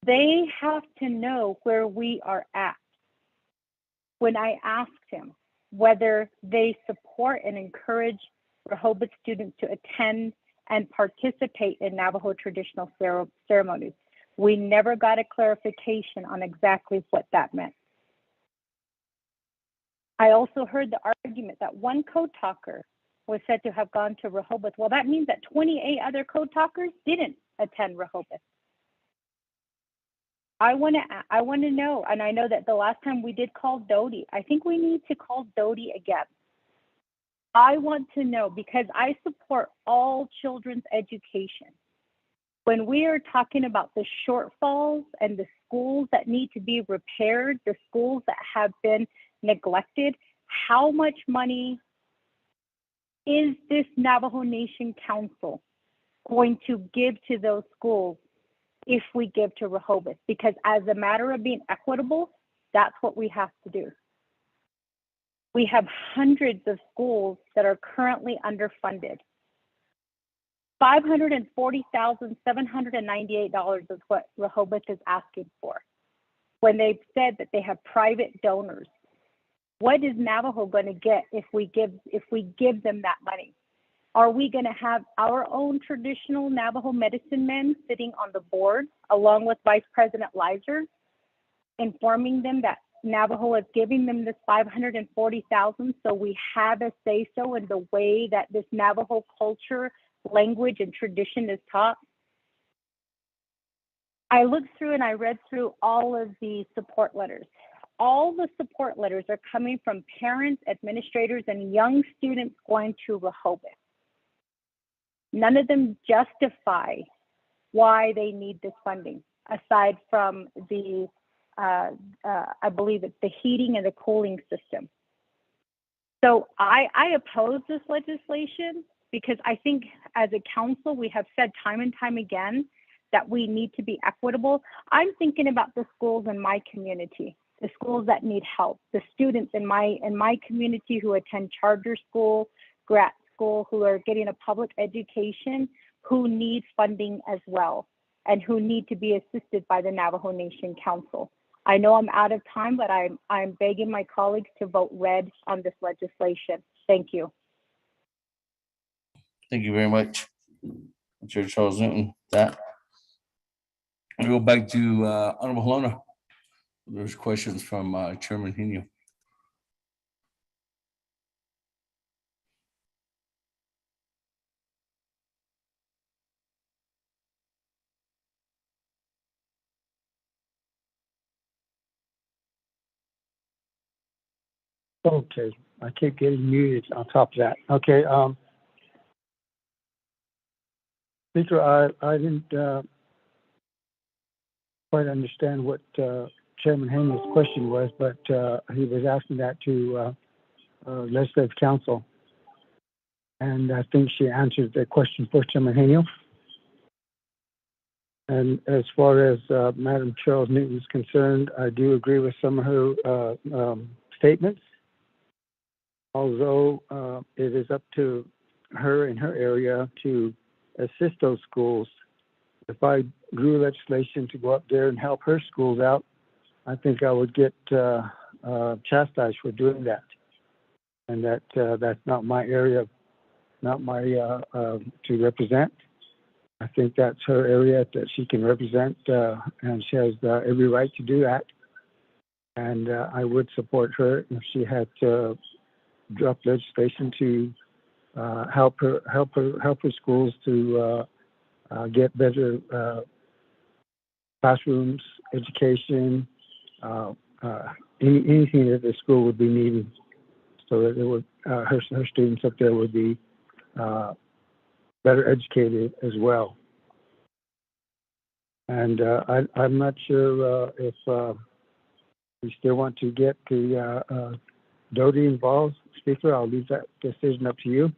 they have to know where we are at. When I asked him whether they support and encourage Rehoboth students to attend and participate in Navajo traditional ceremonies, we never got a clarification on exactly what that meant. I also heard the argument that one code talker was said to have gone to Rehoboth. Well, that means that 28 other code talkers didn't attend Rehoboth. I want to know, and I know that the last time we did call Dodie, I think we need to call Dodie again. I want to know, because I support all children's education. When we are talking about the shortfalls and the schools that need to be repaired, the schools that have been neglected, how much money is this Navajo Nation Council going to give to those schools if we give to Rehoboth? Because as a matter of being equitable, that's what we have to do. We have hundreds of schools that are currently underfunded. $540,798 is what Rehoboth is asking for when they've said that they have private donors. What is Navajo going to get if we give them that money? Are we going to have our own traditional Navajo medicine men sitting on the board along with Vice President Leiser, informing them that Navajo is giving them this $540,000, so we have a say-so in the way that this Navajo culture, language, and tradition is taught? I looked through and I read through all of the support letters. All the support letters are coming from parents, administrators, and young students going to Rehoboth. None of them justify why they need this funding, aside from the I believe it's the heating and the cooling system. So I oppose this legislation because I think as a council, we have said time and time again that we need to be equitable. I'm thinking about the schools in my community, the schools that need help, the students in my community who attend charter school, grad school, who are getting a public education, who need funding as well, and who need to be assisted by the Navajo Nation Council. I know I'm out of time, but I'm begging my colleagues to vote red on this legislation. Thank you.
Thank you very much, Chair Charles Newton. That we go back to Honorable Helena. There's questions from Chairman Hino.
Okay, I keep getting muted on top of that. Okay, Speaker, I didn't quite understand what Chairman Haney's question was, but he was asking that to Legislative Council. And I think she answered the question for Chairman Haney. And as far as Madam Charles Newton is concerned, I do agree with some of her statements. Although it is up to her in her area to assist those schools. If I grew legislation to go up there and help her schools out, I think I would get chastised for doing that. And that's not my area, not my to represent. I think that's her area that she can represent, and she has every right to do that. And I would support her if she had drop legislation to help her schools to get better classrooms, education, anything that the school would be needing, so that it would her students up there would be better educated as well. And I'm not sure if we still want to get the Doty involved. Speaker, I'll leave that decision up to you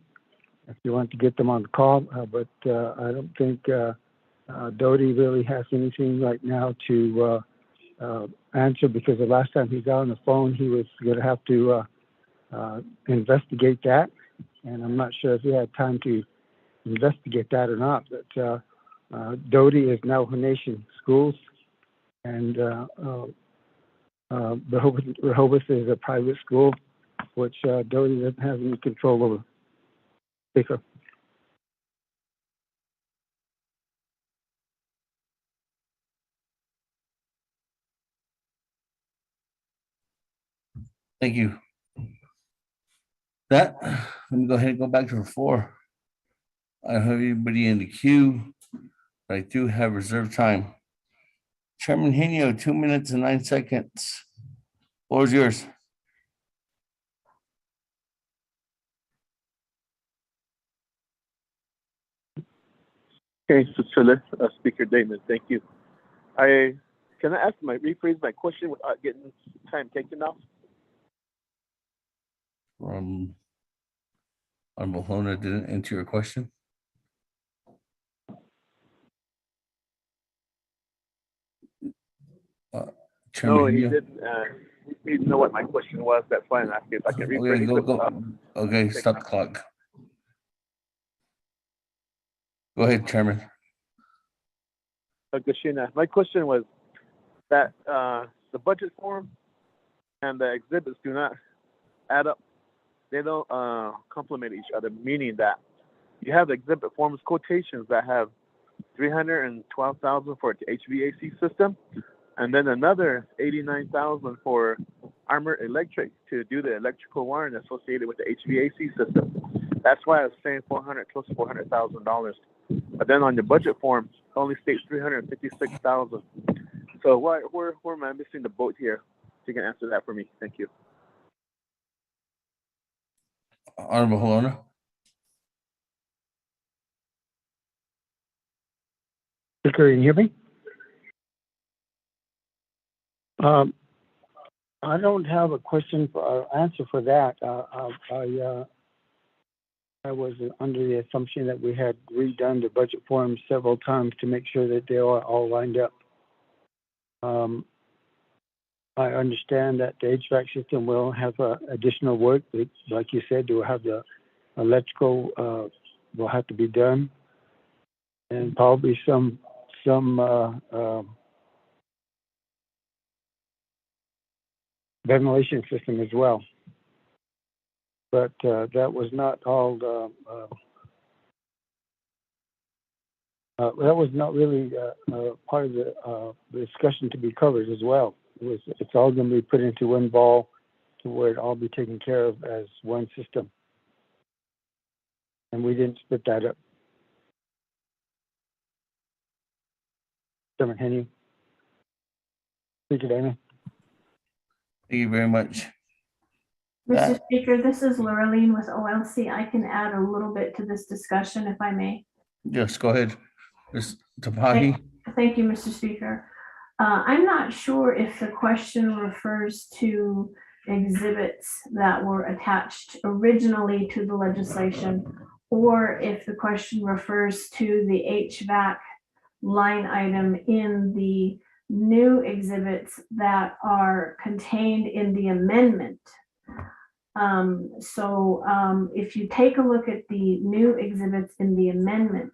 if you want to get them on the call, but I don't think Doty really has anything right now to answer, because the last time he got on the phone, he was going to have to investigate that, and I'm not sure if he had time to investigate that or not, but Doty is Navajo Nation schools, and Rehoboth is a private school, which Doty doesn't have any control over. Speaker.
Thank you. That, let me go ahead and go back to the floor. I don't have anybody in the queue, but I do have reserved time. Chairman Hino, 2 minutes and 9 seconds. Floor is yours.
Okay, so Speaker Damon, thank you. Can I rephrase my question without getting time taken off?
Honorable Helena didn't answer your question.
No, he didn't. He didn't know what my question was. That's why I'm asking if I can rephrase it.
Okay, stop the clock. Go ahead, Chairman.
Gashina, my question was that the budget form and the exhibits do not add up. They don't complement each other, meaning that you have the exhibit forms quotations that have $312,000 for the HVAC system, and then another $89,000 for Armor Electric to do the electrical wiring associated with the HVAC system. That's why I was saying close to $400,000. But then on your budget form, it only states $356,000. So where am I missing the boat here? If you can answer that for me, thank you.
Honorable Helena.
Speaker, can you hear me? I don't have a question for answer for that. I was under the assumption that we had redone the budget forms several times to make sure that they are all lined up. I understand that the HVAC system will have additional work. Like you said, they will have the electrical will have to be done, and probably some ventilation system as well. But that was not all. That was not really part of the discussion to be covered as well. It's all going to be put into one ball to where it all be taken care of as one system. And we didn't split that up. Chairman Henry. Speaker Dana.
Thank you very much.
Mr. Speaker, this is Laureline with OLC. I can add a little bit to this discussion if I may.
Yes, go ahead. Ms. Tapahi.
Thank you, Mr. Speaker. I'm not sure if the question refers to exhibits that were attached originally to the legislation, or if the question refers to the HVAC line item in the new exhibits that are contained in the amendment. If you take a look at the new exhibits in the amendment,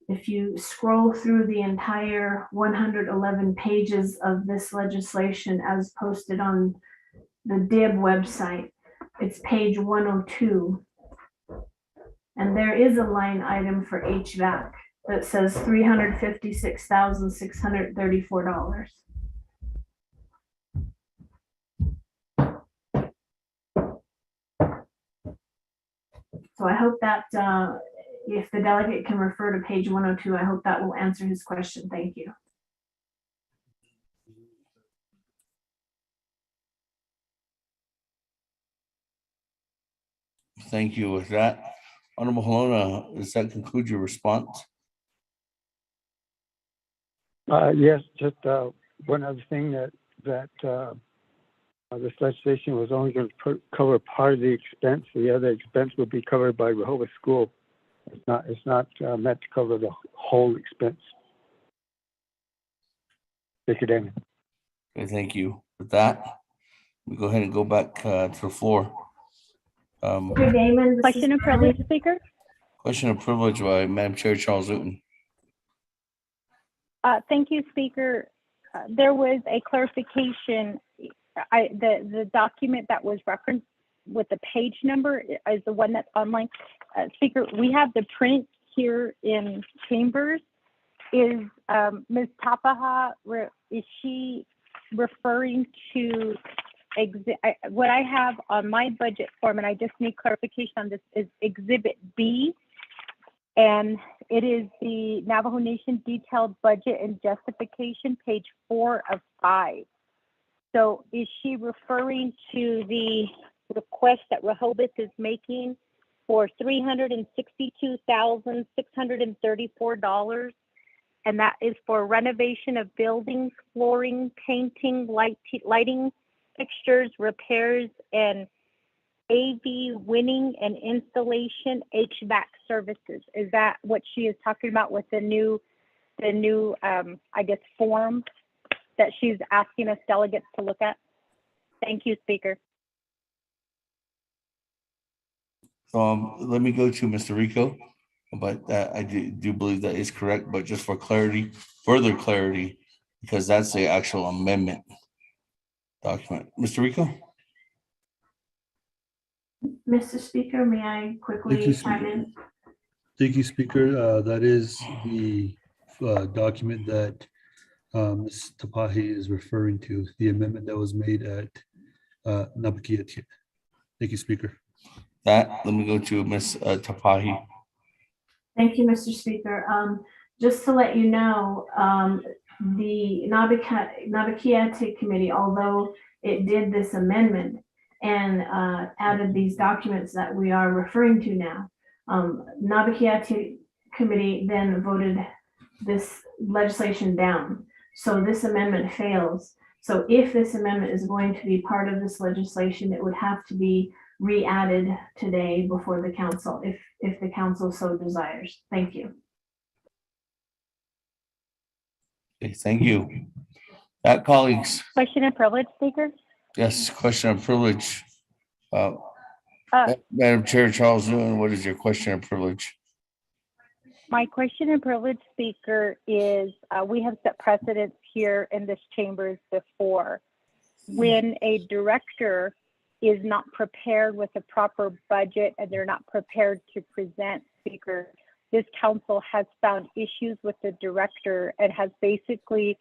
if you scroll through the entire 111 pages of this legislation as posted on the DIB website, it's page 102. And there is a line item for HVAC that says $356,634. So I hope that if the delegate can refer to page 102, I hope that will answer his question. Thank you.
Thank you. With that, Honorable Halona, does that conclude your response?
Yes, just one other thing that this legislation was only going to cover part of the expense. The other expense would be covered by Rehoboth School. It's not meant to cover the whole expense. Thank you, Damon.
Okay, thank you. With that, we go ahead and go back to the floor.
Damon, question of privilege, Speaker.
Question of privilege by Madam Chair Charles Newton.
Thank you, Speaker. There was a clarification. The document that was referenced with the page number is the one that's online. Speaker, we have the print here in Chambers. Is Ms. Tapaha, is she referring to what I have on my budget form, and I just need clarification on this, is Exhibit B, and it is the Navajo Nation Detailed Budget and Justification, page 4 of 5. So is she referring to the request that Rehoboth is making for $362,634, and that is for renovation of buildings, flooring, painting, lighting fixtures, repairs, and AV winning and installation HVAC services? Is that what she is talking about with the new I guess form that she's asking us delegates to look at? Thank you, Speaker.
Let me go to Mr. Rico, but I do believe that is correct, but just for clarity, further clarity, because that's the actual amendment document. Mr. Rico?
Mr. Speaker, may I quickly chime in?
Thank you, Speaker. That is the document that Ms. Tapahi is referring to, the amendment that was made at Napakia. Thank you, Speaker.
Let me go to Ms. Tapahi.
Thank you, Mr. Speaker. Just to let you know, the Napakia Committee, although it did this amendment and added these documents that we are referring to now, Napakia Committee then voted this legislation down. So this amendment fails. So if this amendment is going to be part of this legislation, it would have to be re-added today before the council, if the council so desires. Thank you.
Okay, thank you. Colleagues,
Question and privilege, Speaker.
yes, question of privilege.
Uh,
Madam Chair Charles Newman, what is your question of privilege?
My question and privilege, Speaker, is we have set precedents here in this chambers before. When a director is not prepared with a proper budget and they're not prepared to present, Speaker, this council has found issues with the director and has basically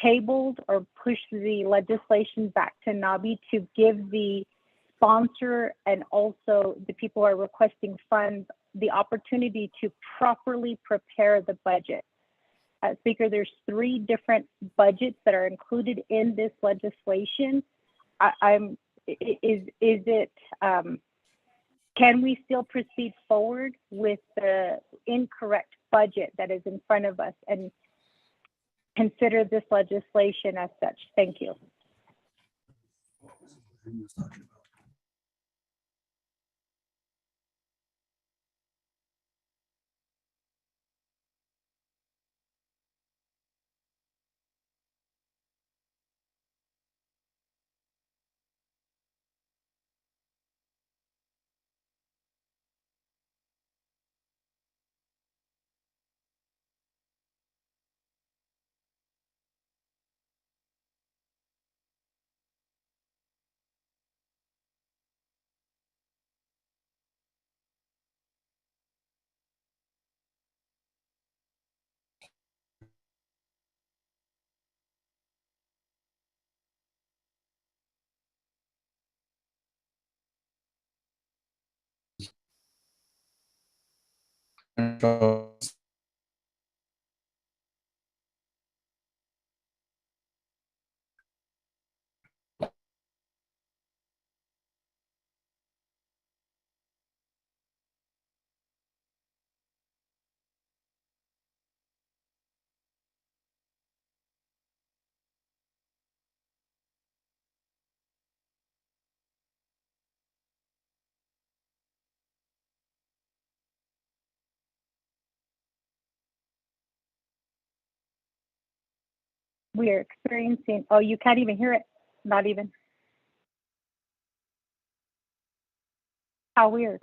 tabled or pushed the legislation back to NABI to give the sponsor and also the people who are requesting funds the opportunity to properly prepare the budget. Speaker, there's 3 different budgets that are included in this legislation. Can we still proceed forward with the incorrect budget that is in front of us and consider this legislation as such? Thank you. We are experiencing, oh, you can't even hear it, not even. How weird.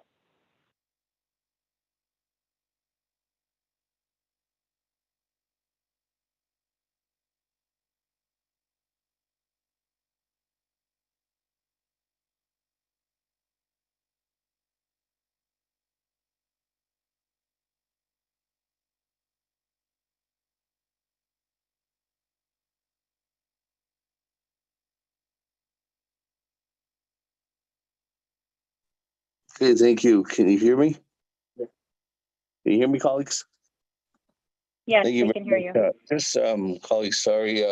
Okay, thank you. Can you hear me? Can you hear me, colleagues?
Yes,
Thank
we can hear you.
Just colleagues, sorry,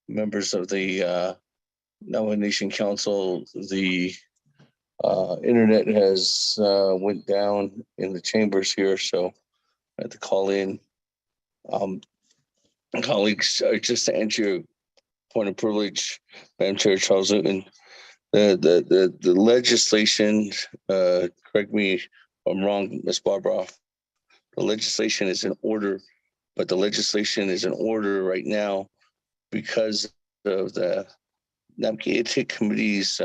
members of the nomination council, the internet has went down in the chambers here, so I had to call in. Colleagues, just to answer your point of privilege, Madam Chair Charles Newton, the legislation, correct me if I'm wrong, Ms. Barbara, the legislation is in order, but the legislation is in order right now because of the NABCA Committee's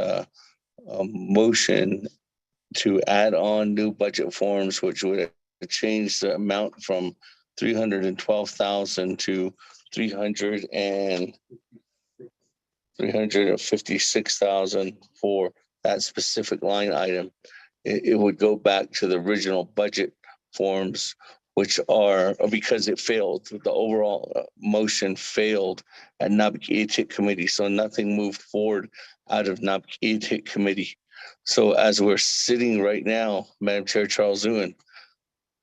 motion to add on new budget forms, which would change the amount from 312,000 to 356,000 for that specific line item. It would go back to the original budget forms, which are, because it failed, the overall motion failed at NABCA committee. So nothing moved forward out of NABCA committee. So as we're sitting right now, Madam Chair Charles Newman,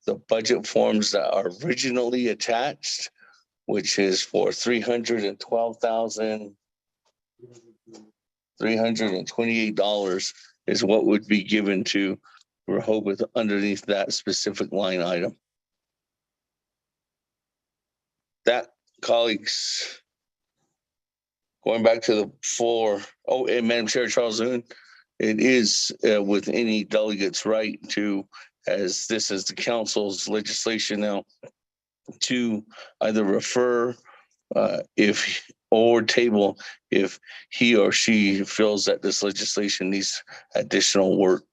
the budget forms that are originally attached, which is for $312,328 is what would be given to Rehoboth underneath that specific line item. That, colleagues, going back to the floor. Oh, and Madam Chair Charles Zoon, it is with any delegate's right to, as this is the council's legislation now, to either refer or table if he or she feels that this legislation needs additional work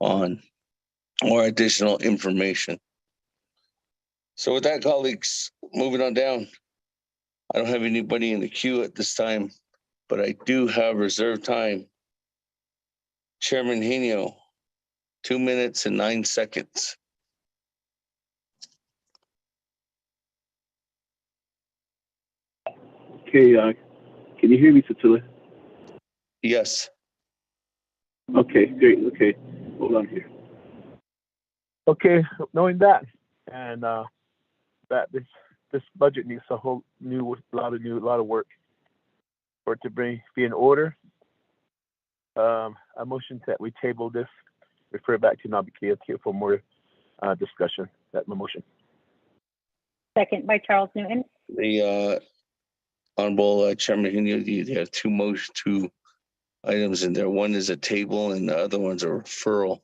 on or additional information. So with that, colleagues, moving on down. I don't have anybody in the queue at this time, but I do have reserved time. Chairman Henio, 2 minutes and 9 seconds.
Okay, can you hear me, Cecilia?
Yes.
Okay, great. Okay, hold on here.
Okay, knowing that, and that this budget needs a whole lot of work for it to be in order. I motion that we table this, refer back to Nikita for more discussion. That's my motion.
Second by Charles Newton.
The Honorable Chairman Henio, you have two items in there. One is a table and the other one's a referral.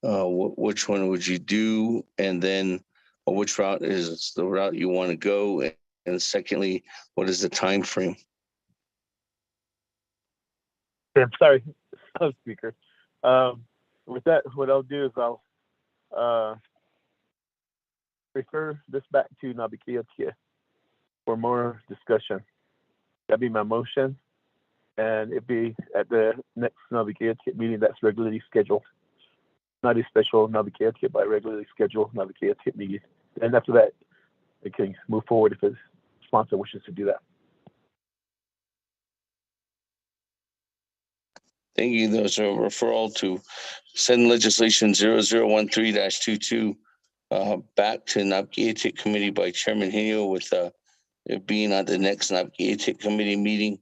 Which one would you do? And then which route is the route you want to go? And secondly, what is the time frame?
I'm sorry, Speaker. With that, what I'll do is I'll refer this back to Nikita for more discussion. That'd be my motion, and it'd be at the next Nikita meeting that's regularly scheduled. Not a special Nikita, but a regularly scheduled Nikita meeting. And after that, it can move forward if the sponsor wishes to do that.
Thank you. There's a referral to send legislation 0013-22 back to NABGATIC committee by Chairman Henio, with it being at the next NABGATIC committee meeting.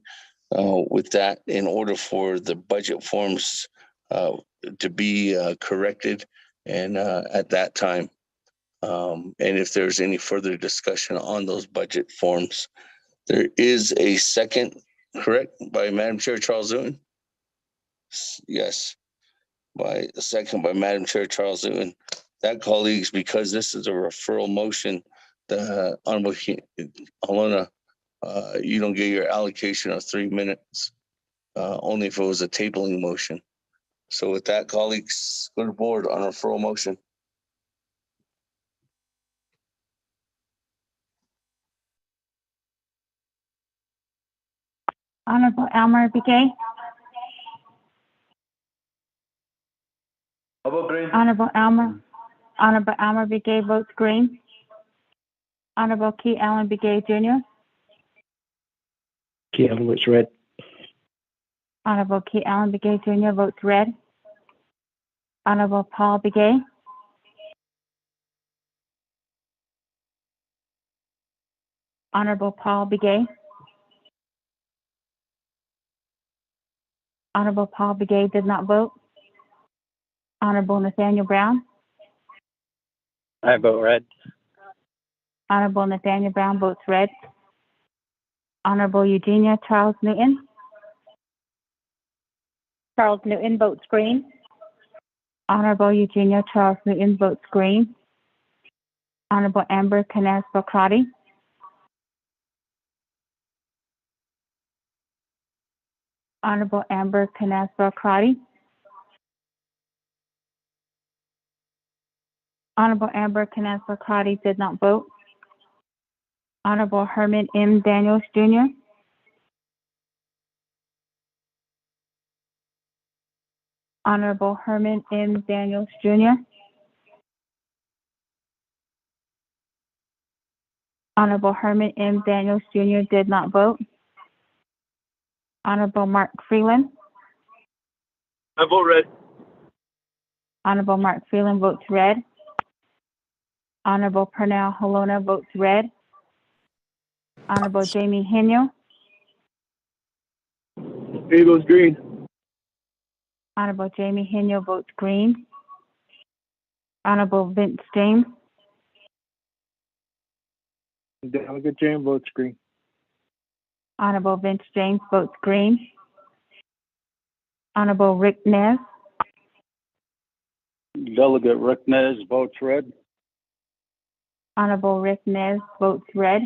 With that, in order for the budget forms to be corrected, and at that time, and if there's any further discussion on those budget forms, there is a second, correct, by Madam Chair Charles Zoon. Yes, by a second by Madam Chair Charles Zoon. That, colleagues, because this is a referral motion, the Honorable Alona, you don't get your allocation of 3 minutes, only if it was a tabling motion. So with that, colleagues, go to board on a referral motion.
Honorable Elmer Begay. Honorable Elmer Begay votes green. Honorable Key Allen Begay Jr.
Key Allen votes red.
Honorable Key Allen Begay Jr. votes red. Honorable Paul Begay. Honorable Paul Begay. Honorable Paul Begay did not vote. Honorable Nathaniel Brown.
I vote red.
Honorable Nathaniel Brown votes red. Honorable Eugenia Charles Newton.
Charles Newton votes green.
Honorable Eugenia Charles Newton votes green. Honorable Amber Canespa Crotty. Honorable Amber Canespa Crotty. Honorable Amber Canespa Crotty did not vote. Honorable Herman M. Daniels Jr. Honorable Herman M. Daniels Jr. Honorable Herman M. Daniels Jr. did not vote. Honorable Mark Freeland.
I vote red.
Honorable Mark Freeland votes red. Honorable Pernell Halona votes red. Honorable Jamie Henio.
He votes green.
Honorable Jamie Henio votes green. Honorable Vince James.
Delegate James votes green.
Honorable Vince James votes green. Honorable Rick Nez.
Delegate Rick Nez votes red.
Honorable Rick Nez votes red.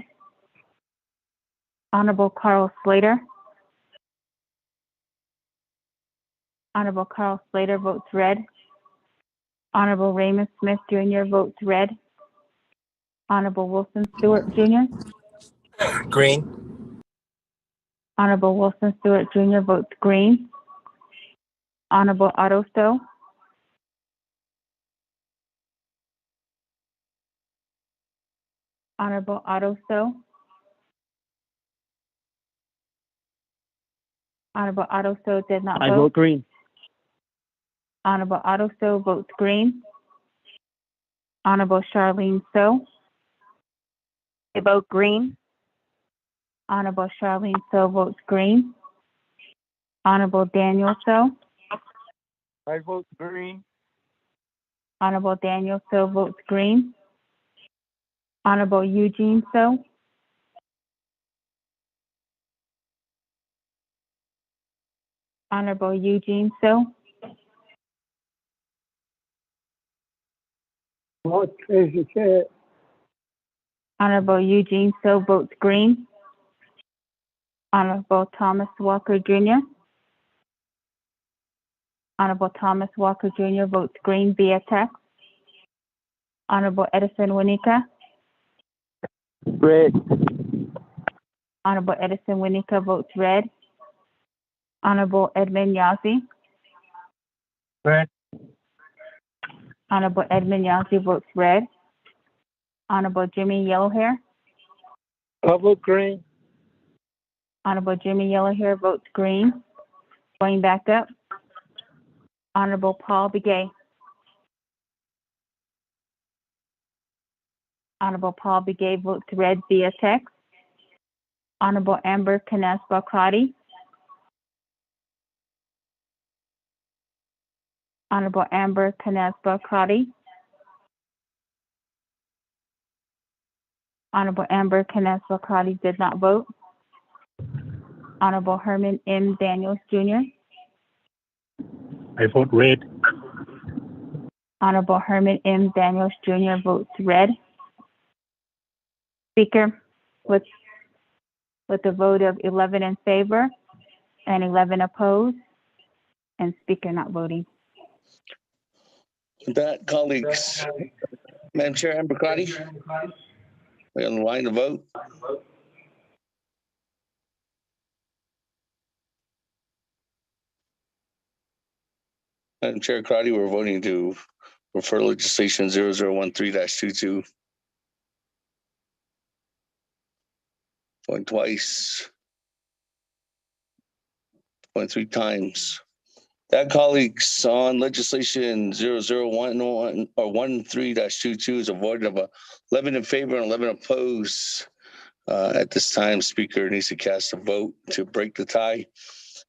Honorable Carl Slater. Honorable Carl Slater votes red. Honorable Raymond Smith Jr. votes red. Honorable Wilson Stewart Jr.
Green.
Honorable Wilson Stewart Jr. votes green. Honorable Otto Stowe. Honorable Otto Stowe. Honorable Otto Stowe did not
I
vote.
vote green.
Honorable Otto Stowe votes green. Honorable Charlene Stowe.
I vote green.
Honorable Charlene Stowe votes green. Honorable Daniel Stowe.
I vote green.
Honorable Daniel Stowe votes green. Honorable Eugene Stowe. Honorable Eugene Stowe.
Vote crazy cat.
Honorable Eugene Stowe votes green. Honorable Thomas Walker Jr. Honorable Thomas Walker Jr. votes green via text. Honorable Edison Winika.
Red.
Honorable Edison Winika votes red. Honorable Edmund Yazzie.
Red.
Honorable Edmund Yazzie votes red. Honorable Jimmy Yellowhair.
I vote green.
Honorable Jimmy Yellowhair votes green. Going back up. Honorable Paul Begay. Honorable Paul Begay votes red via text. Honorable Amber Canespa Crotty. Honorable Amber Canespa Crotty. Honorable Amber Canespa Crotty did not vote. Honorable Herman M. Daniels Jr.
I vote red.
Honorable Herman M. Daniels Jr. votes red. Speaker, with a vote of 11 in favor and 11 opposed, and Speaker not voting.
With that, colleagues, Madam Chair, Amber Crotty, we on the line to vote. Madam Chair Crotty, we're voting to refer legislation 0013-22. Going twice. Going 3 times. That, colleagues, on legislation 0011 or 13-22 is a vote of 11 in favor and 11 opposed. At this time, Speaker needs to cast a vote to break the tie.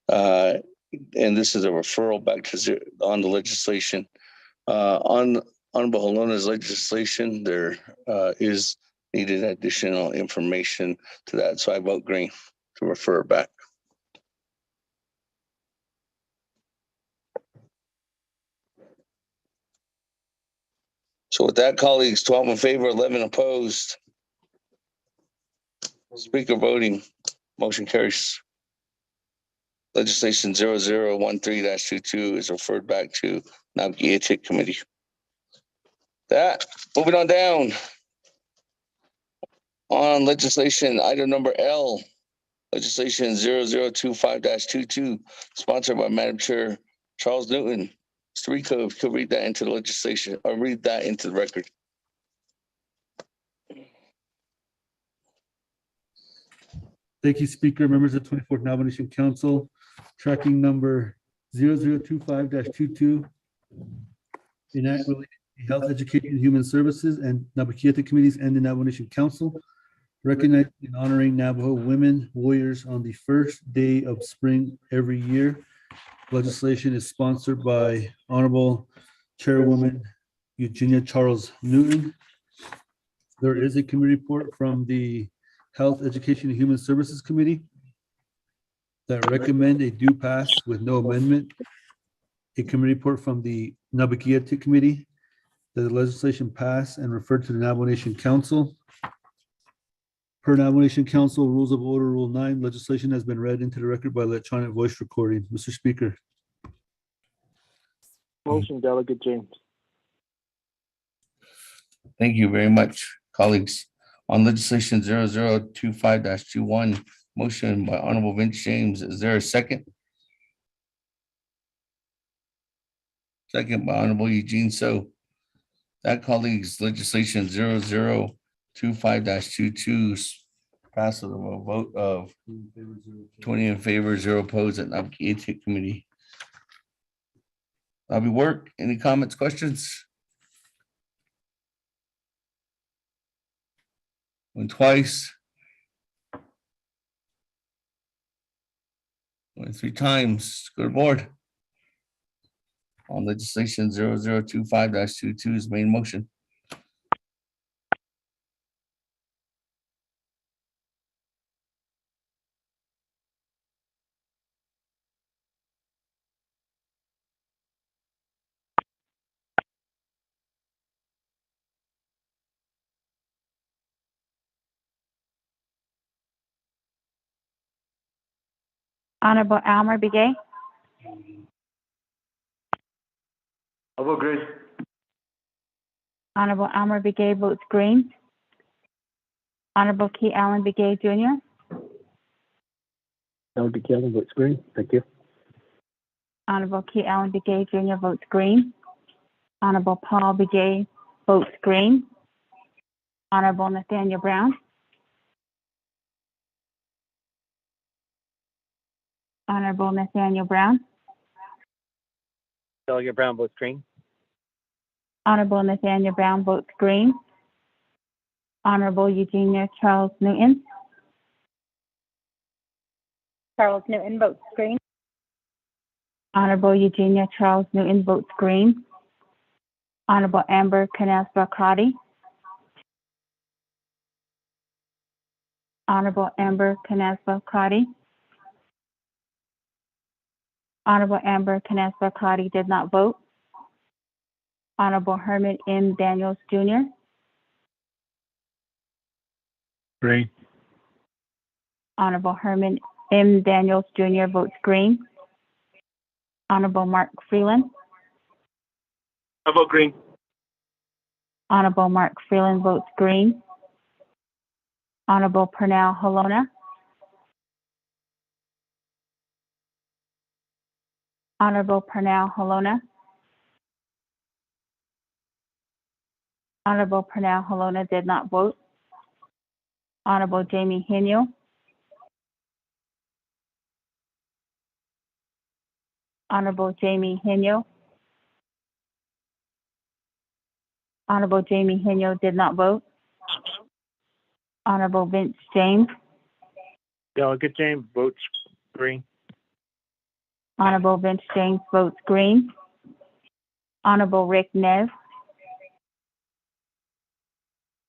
And this is a referral back to on the legislation. On Honorable Holona's legislation, there is needed additional information to that. So I vote green to refer back. So with that, colleagues, 12 in favor, 11 opposed. Speaker voting, motion carries. Legislation 0013-22 is referred back to Navajo Committee. That, moving on down. On legislation, item number L, legislation 0025-22, sponsored by Madam Chair Charles Newton. Mr. Rico, if you could read that into the legislation, or read that into the record.
Thank you, Speaker. Members of the 24th Navajo Nation Council, tracking number 0025-22, enact related to Health, Education, and Human Services and Navajo Committees and the Navajo Nation Council, recognizing and honoring Navajo women warriors on the first day of spring every year. Legislation is sponsored by Honorable Chairwoman Eugenia Charles Newton. There is a committee report from the Health, Education, and Human Services Committee. that recommend a due pass with no amendment. A committee report from the Nabakiete Committee that the legislation pass and refer to the Navajo Nation Council. Per Navajo Nation Council Rules of Order, Rule 9, legislation has been read into the record by electronic voice recording. Mr. Speaker.
Motion, Delegate James.
Thank you very much, colleagues. On legislation 0025-21, motion by Honorable Vince James. Is there a second? Second by Honorable Eugene So. That, colleagues, legislation 0025-22 passes with a vote of 20 in favor, 0 opposed at Nabakiete Committee. Lobby work. Any comments, questions? Went twice. Went 3 times. Go to board. On legislation 0025-22's main motion.
Honorable Almer Begay.
I will agree.
Honorable Almer Begay votes green. Honorable Key Allen Begay Jr.
Delegate Kelly votes green. Thank you.
Honorable Key Allen Begay Jr. votes green. Honorable Paul Begay votes green. Honorable Nathaniel Brown. Honorable Nathaniel Brown.
Delegate Brown votes green.
Honorable Nathaniel Brown votes green. Honorable Eugenia Charles Newton.
Charles Newton votes green.
Honorable Eugenia Charles Newton votes green. Honorable Amber Canespa Crotty. Honorable Amber Canespa Crotty. Honorable Amber Canespa Crotty did not vote. Honorable Herman M. Daniels Jr.
Green.
Honorable Herman M. Daniels Jr. votes green. Honorable Mark Freeland.
I vote green.
Honorable Mark Freeland votes green. Honorable Pernell Halona. Honorable Pernell Halona. Honorable Pernell Halona did not vote. Honorable Jamie Henio. Honorable Jamie Henio. Honorable Jamie Henio did not vote. Honorable Vince James.
Delegate James votes green.
Honorable Vince James votes green. Honorable Rick Nez.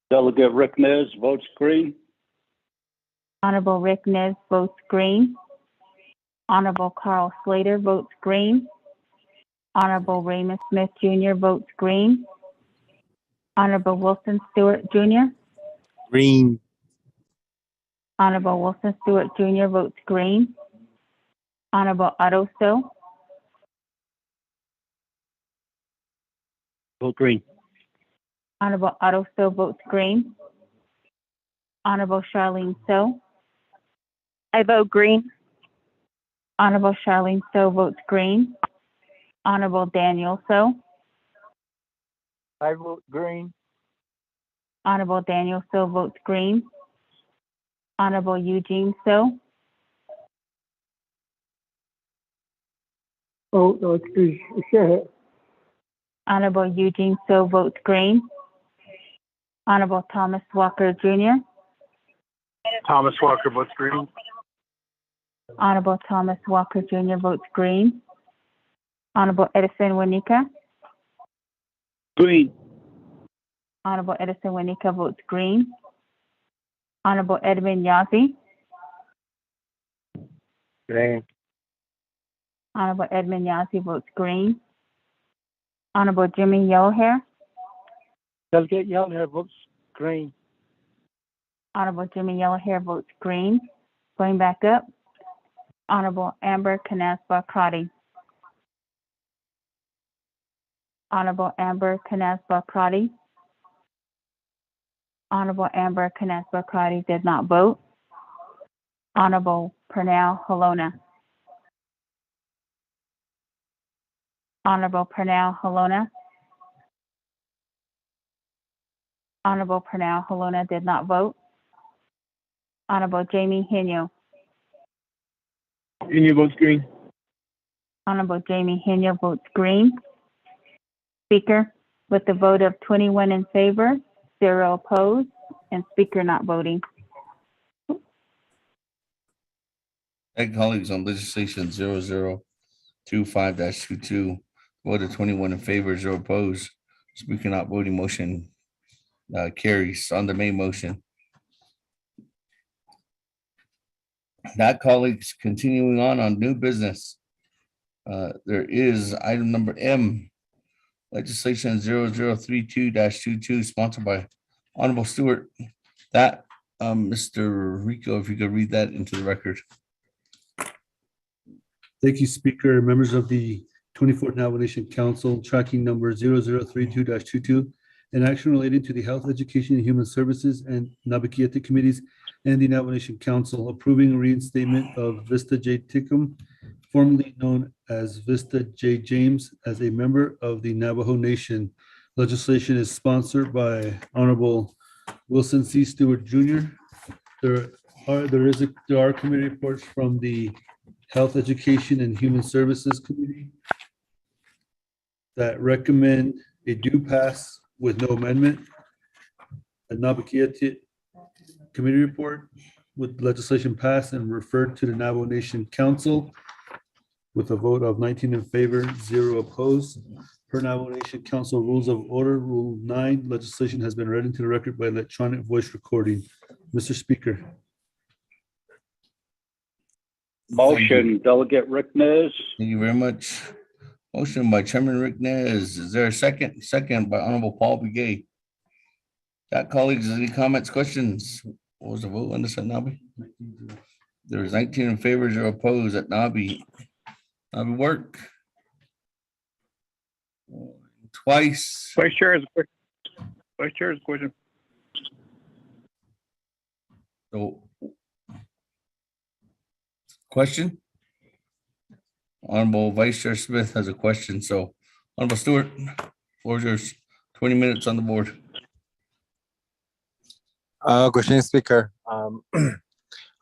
Delegate Rick Nez votes green.
Honorable Rick Nez votes green. Honorable Carl Slater votes green. Honorable Raymond Smith Jr. votes green. Honorable Wilson Stewart Jr.
Green.
Honorable Wilson Stewart Jr. votes green. Honorable Otto Stowe.
Vote green.
Honorable Otto Stowe votes green. Honorable Charlene Stowe.
I vote green.
Honorable Charlene Stowe votes green. Honorable Daniel Stowe.
I vote green.
Honorable Daniel Stowe votes green. Honorable Eugene Stowe.
Oh, no, excuse me.
Honorable Eugene Stowe votes green. Honorable Thomas Walker Jr.
Thomas Walker votes green.
Honorable Thomas Walker Jr. votes green. Honorable Edison Wanika.
Green.
Honorable Edison Wanika votes green. Honorable Edmund Yazzie.
Green.
Honorable Edmund Yazzie votes green. Honorable Jimmy Yellowhair.
Delegate Yellowhair votes green.
Honorable Jimmy Yellowhair votes green. Going back up, Honorable Amber Canaspa Crotty. Honorable Amber Canaspa Crotty. Honorable Amber Canaspa Crotty did not vote. Honorable Pernell Halona. Honorable Pernell Halona. Honorable Pernell Halona did not vote. Honorable Jamie Henyo.
Henyo votes green.
Honorable Jamie Henyo votes green. Speaker, with a vote of 21 in favor, 0 opposed, and Speaker not voting.
Thank colleagues on legislation 0025-22. Vote of 21 in favor, 0 opposed. Speaker not voting, motion carries. On the main motion. That, colleagues, continuing on new business. There is item number M, legislation 0032-22, sponsored by Honorable Stewart. That, Mr. Rico, if you could read that into the record.
Thank you, Speaker. Members of the 24th Navajo Nation Council, tracking number 0032-22, an action related to the Health, Education, and Human Services and Nabakiete Committees and the Navajo Nation Council approving reinstatement of Vista J. Tickum, formerly known as Vista J. James, as a member of the Navajo Nation. Legislation is sponsored by Honorable Wilson C. Stewart Jr. There are committee reports from the Health, Education, and Human Services Committee that recommend a due pass with no amendment. A Nabakiete committee report with legislation passed and referred to the Navajo Nation Council with a vote of 19 in favor, 0 opposed. Per Navajo Nation Council Rules of Order, Rule 9, legislation has been read into the record by electronic voice recording. Mr. Speaker.
Motion, Delegate Rick Nez.
Thank you very much. Motion by Chairman Rick Nez. Is there a second? Second by Honorable Paul Begay. Got colleagues, any comments, questions? What was the vote on this at Nabi? There was 19 in favor, 0 opposed at Nabi. Nabi work. Twice.
Vice Chair has a question. Vice Chair has a question.
So, question? Honorable Vice Chair Smith has a question. So, Honorable Stewart, floor is yours. 20 minutes on the board.
Good evening, Speaker.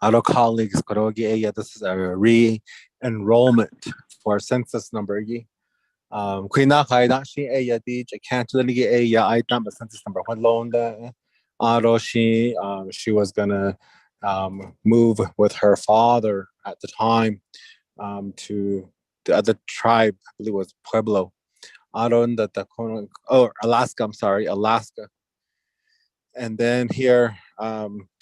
Other colleagues, this is a re-enrollment for census number. Quina Kaida, she can't really item, but census number one loan. She was gonna move with her father at the time to the other tribe, I believe it was Pueblo. Alaska, I'm sorry, Alaska. And then here,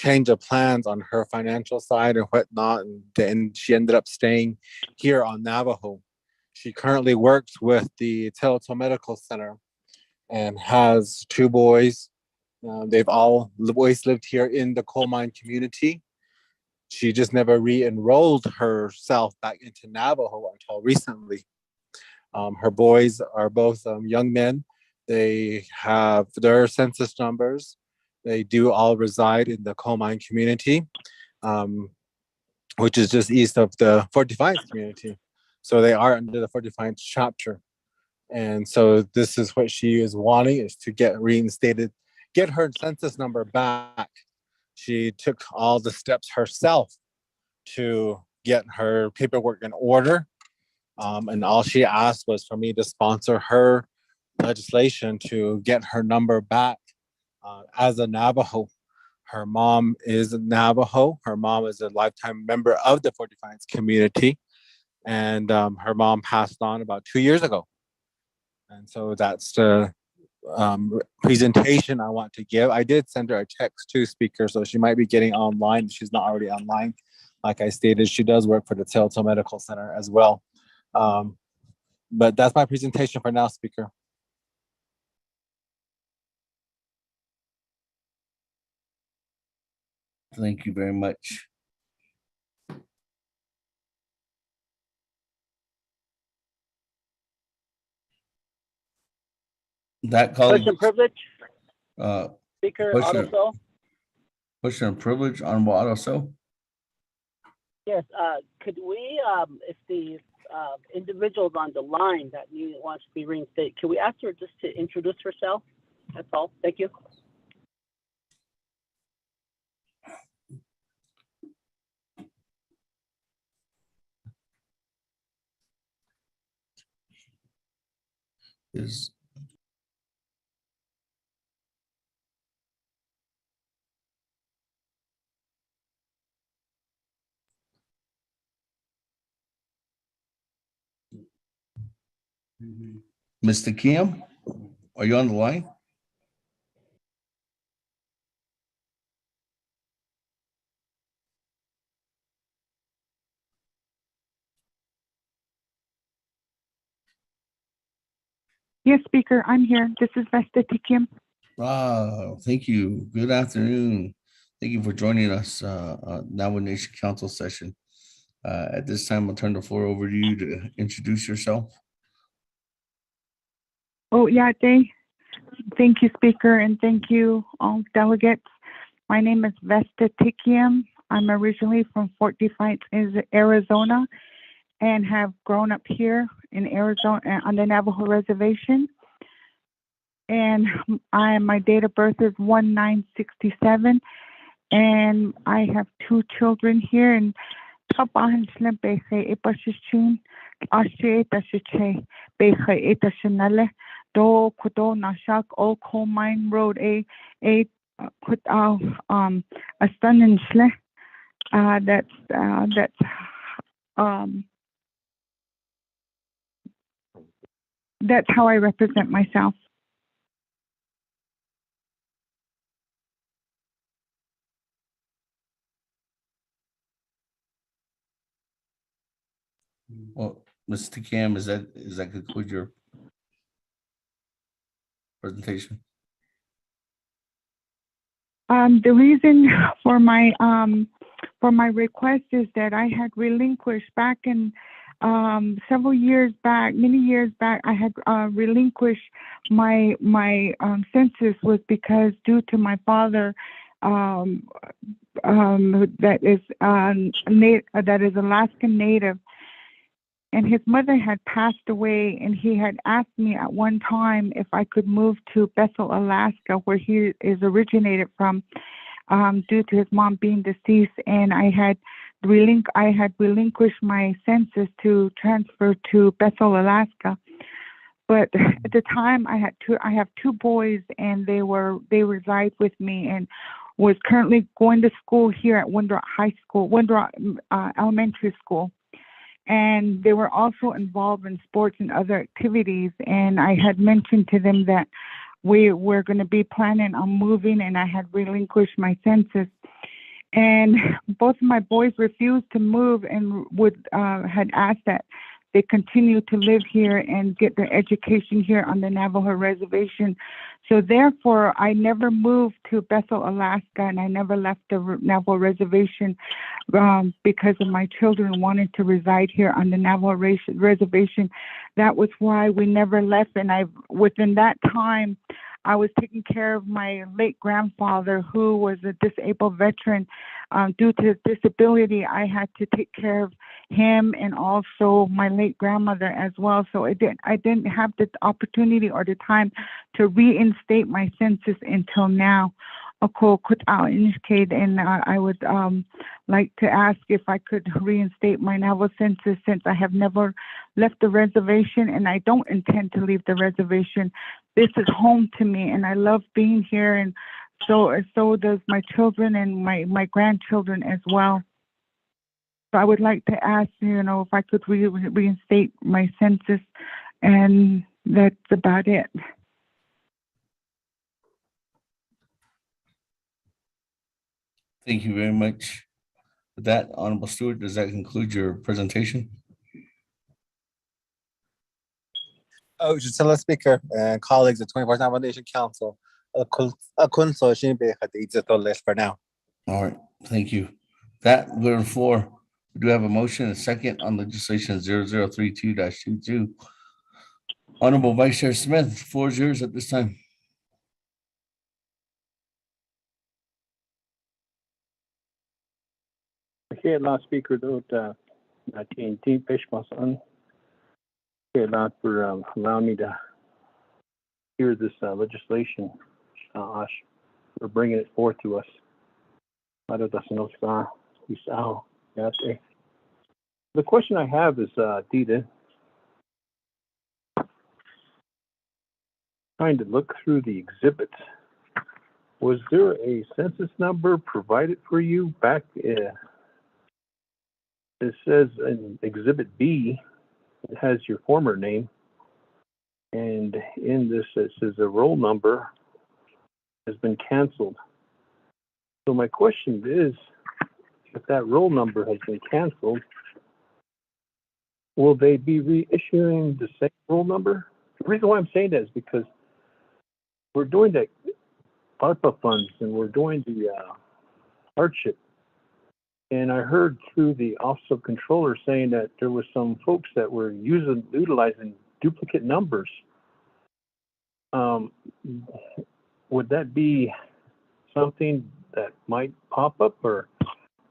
change of plans on her financial side and whatnot. And then she ended up staying here on Navajo. She currently works with the Telecommunications Center and has 2 boys. They've always lived here in the coal mine community. She just never re-enrolled herself back into Navajo until recently. Her boys are both young men. They have their census numbers. They do all reside in the coal mine community, which is just east of the Fort Defiance community. So they are under the Fort Defiance chapter. And so this is what she is wanting, is to get reinstated, get her census number back. She took all the steps herself to get her paperwork in order. And all she asked was for me to sponsor her legislation to get her number back. As a Navajo, her mom is a Navajo. Her mom is a lifetime member of the Fort Defiance community. And her mom passed on about 2 years ago. And so that's the presentation I want to give. I did send her a text to Speaker, so she might be getting online. She's not already online. Like I stated, she does work for the Telto Medical Center as well. But that's my presentation for now, Speaker.
Thank you very much. That colleague,
Question privilege,
uh,
Speaker
question,
Otto.
question of privilege, Honorable Otto.
Yes, could we, if the individuals on the line that wants to be reinstated, can we ask her just to introduce herself? That's all. Thank you.
Is Mr. Kim, are you on the line?
Yes, Speaker, I'm here. This is Vesta Tikim.
Thank you. Good afternoon. Thank you for joining us, Navajo Nation Council session. At this time, I'll turn the floor over to you to introduce yourself.
Oh, yeah, thank you, Speaker, and thank you, all delegates. My name is Vesta Tikim. I'm originally from Fort Defiance, Arizona, and have grown up here in Arizona on the Navajo Reservation. And my date of birth is 1967, and I have 2 children here. And do kudo nashak all coal mine road a put out a son in shle. That's how I represent myself.
Well, Mr. Kim, does that conclude your presentation?
The reason for my request is that I had relinquished back in several years back, many years back, I had relinquished my census was because due to my father that is Alaskan Native, and his mother had passed away, and he had asked me at one time if I could move to Bethel, Alaska, where he is originated from, due to his mom being deceased, and I had relinquished my census to transfer to Bethel, Alaska. But at the time, I have 2 boys, and they reside with me, and was currently going to school here at Windrock Elementary School. And they were also involved in sports and other activities. And I had mentioned to them that we were going to be planning on moving, and I had relinquished my census. And both of my boys refused to move and had asked that they continue to live here and get their education here on the Navajo Reservation. So therefore, I never moved to Bethel, Alaska, and I never left the Navajo Reservation because of my children wanted to reside here on the Navajo Reservation. That was why we never left. And within that time, I was taking care of my late grandfather, who was a disabled veteran. Due to his disability, I had to take care of him and also my late grandmother as well. So I didn't have the opportunity or the time to reinstate my census until now. And I would like to ask if I could reinstate my Navajo census, since I have never left the reservation and I don't intend to leave the reservation. This is home to me, and I love being here, and so does my children and my grandchildren as well. So I would like to ask, if I could reinstate my census, and that's about it.
Thank you very much. With that, Honorable Stewart, does that conclude your presentation?
Oh, Chinle Speaker and colleagues of 24th Nomination Council. For now.
All right, thank you. That we're on the floor. We do have a motion and a second on legislation 0032-22. Honorable Vice Chair Smith, the floor is yours at this time.
Okay, last speaker, TNT Peshmasan. Okay, lot for allowing me to hear this legislation. Ash, for bringing it forth to us. The question I have is, Dita, trying to look through the exhibits. Was there a census number provided for you back? It says in Exhibit B, it has your former name, and in this it says a roll number has been canceled. So my question is, if that roll number has been canceled, will they be reissuing the same roll number? The reason why I'm saying that is because we're doing the ARPA funds and we're doing the hardship. And I heard through the Office of Controller saying that there was some folks that were utilizing duplicate numbers. Would that be something that might pop up, or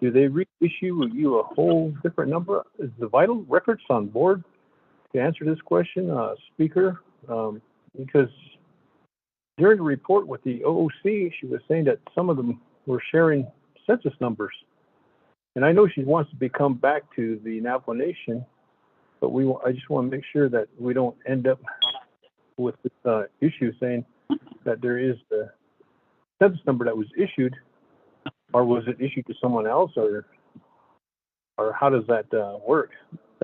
do they reissue you a whole different number? Is the vital records on board to answer this question, Speaker? Because during the report with the OOC, she was saying that some of them were sharing census numbers. And I know she wants to come back to the Navajo Nation, but I just want to make sure that we don't end up with this issue saying that there is the census number that was issued, or was it issued to someone else, or how does that work?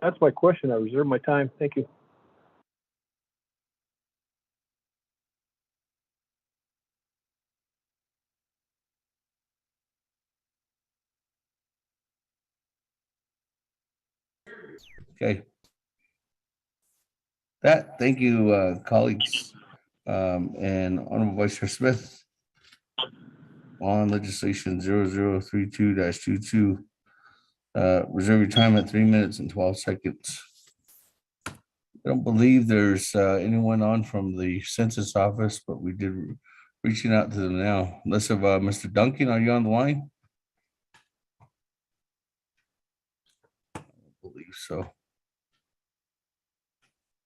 That's my question. I reserve my time. Thank you.
Okay. Thank you, colleagues, and Honorable Vice Chair Smith on legislation 0032-22. Reserve your time at 3 minutes and 12 seconds. I don't believe there's anyone on from the census office, but we did reaching out to them now. Unless of Mr. Duncan, are you on the line? I don't believe so.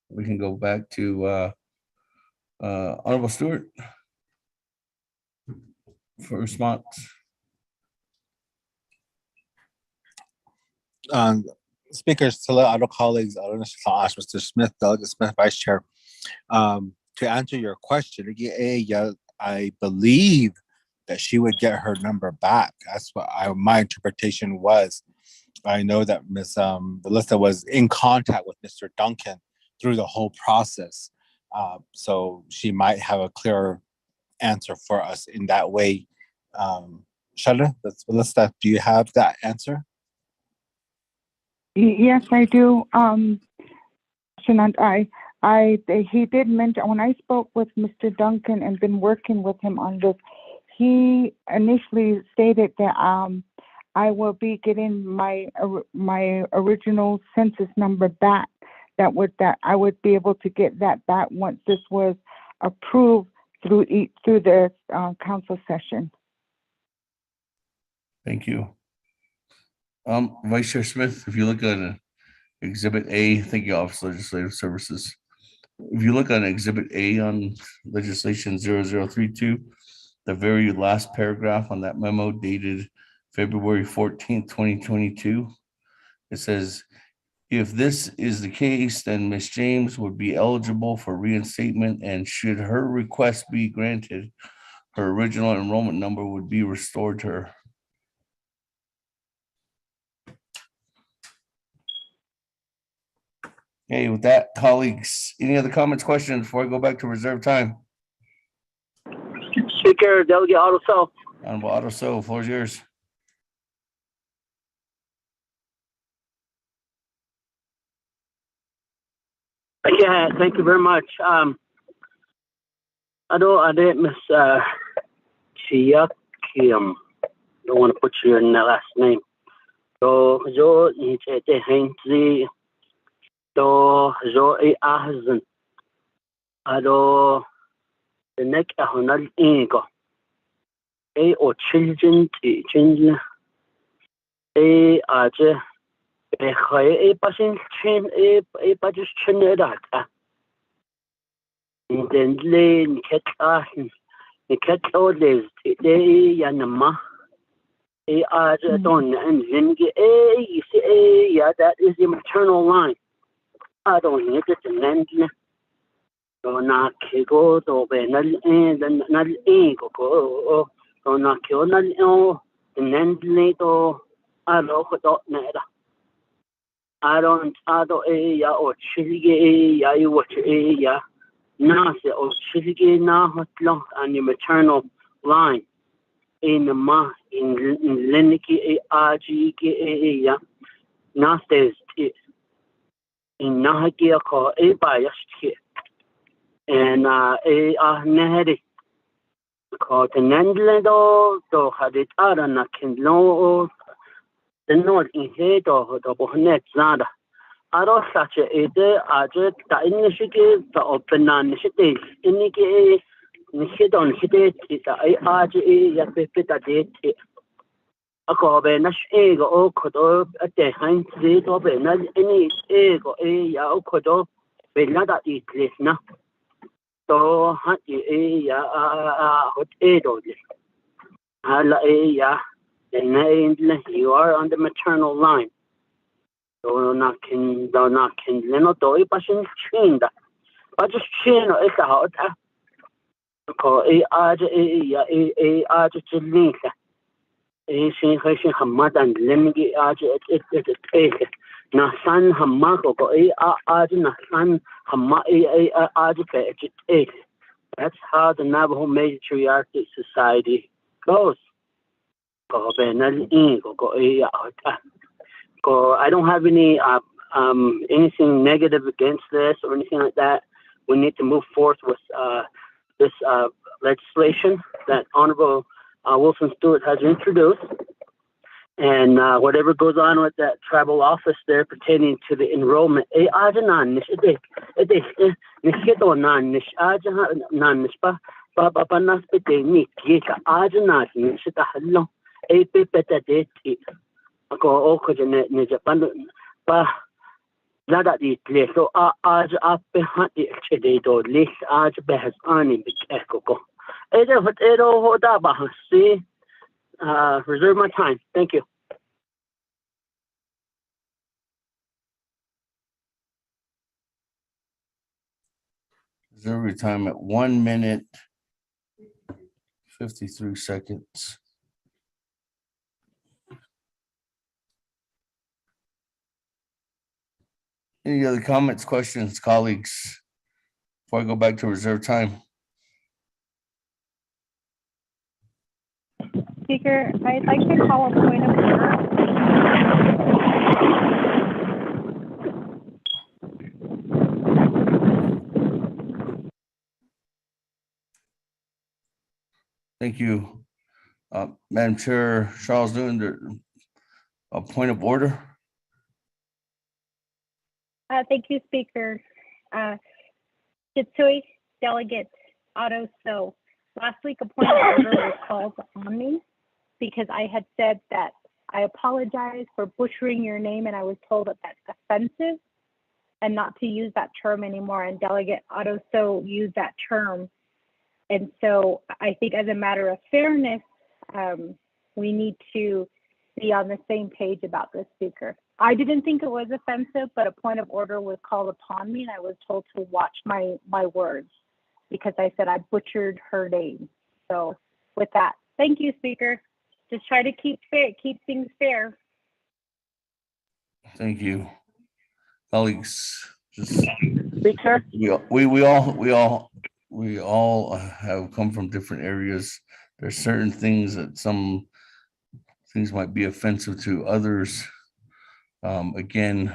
We can go back to Honorable Stewart for response.
Speakers, to let other colleagues, Mr. Smith, Delegate Smith, Vice Chair, to answer your question, I believe that she would get her number back. That's what my interpretation was. I know that Ms. Melissa was in contact with Mr. Duncan through the whole process. So she might have a clearer answer for us in that way. Shada, Melissa, do you have that answer?
Yes, I do. He did mention, when I spoke with Mr. Duncan and been working with him on this, he initially stated that I will be getting my original census number back. That I would be able to get that back once this was approved through the council session.
Thank you. Vice Chair Smith, if you look at Exhibit A, thank you, Office of Legislative Services. If you look on Exhibit A on legislation 0032, the very last paragraph on that memo dated February 14th, 2022, it says, if this is the case, then Ms. James would be eligible for reinstatement, and should her request be granted, her original enrollment number would be restored to her. Okay, with that, colleagues, any other comments, questions before I go back to reserve time?
Speaker, Delegate Otto.
Honorable Otto, floor is yours.
Yeah, thank you very much. I didn't miss Chiakium. Don't want to put your last name. So, zo it's at the Heinzi. So, zo a ahzen. Ado the neck a honal ego. O children, children. Aje. A passing chin, a budget chin that. And then lane cat ahin. The cat orders, they yanama. Aje don and then you see, yeah, that is the maternal line. I don't need it and then. So na kigo do be nal go so na kyo nal to alo ko do nera I don't ya o chilge ya you what ya na se o chilge na hotlo on your maternal line in ma in leniki ya na says in na kia ko ba yashki and neheri ko tenendle do hadit ara na kindlo the nord in he do bohnet zada aro sache ede aje ta inishike the openan nishite inike nishidon hite ta aje ya pepeta de ako be nash ego o kodo ate hain de do be na ini ego ya o kodo be nada itlesna so ya hot do hala ya then you are on the maternal line so not can leno do passion chinda but just chino it's a hot ko ya chinisa sin khashin hamadan lemgi it na san hamako ko na san hamma pe that's how the Navajo matriarchal society goes. Ko I don't have any anything negative against this or anything like that. We need to move forth with this legislation that Honorable Wilson Stewart has introduced. And whatever goes on with that tribal office there pertaining to the enrollment, reserve my time. Thank you.
Reserve your time at 1 minute, 53 seconds. Any other comments, questions, colleagues, before I go back to reserve time?
Speaker, I'd like to call a point of order.
Thank you. Madam Chair, Charles Newton, a point of order.
Thank you, Speaker. Chitsui, Delegate Otto So. Last week, a point of order was called on me because I had said that I apologize for butchering your name, and I was told that that's offensive and not to use that term anymore. And Delegate Otto So used that term. And so I think as a matter of fairness, we need to be on the same page about this, Speaker. I didn't think it was offensive, but a point of order was called upon me, and I was told to watch my words because I said I butchered her name. So with that, thank you, Speaker. Just try to keep things fair.
Thank you, colleagues.
Speaker,
we all have come from different areas. There's certain things that some things might be offensive to others. Again,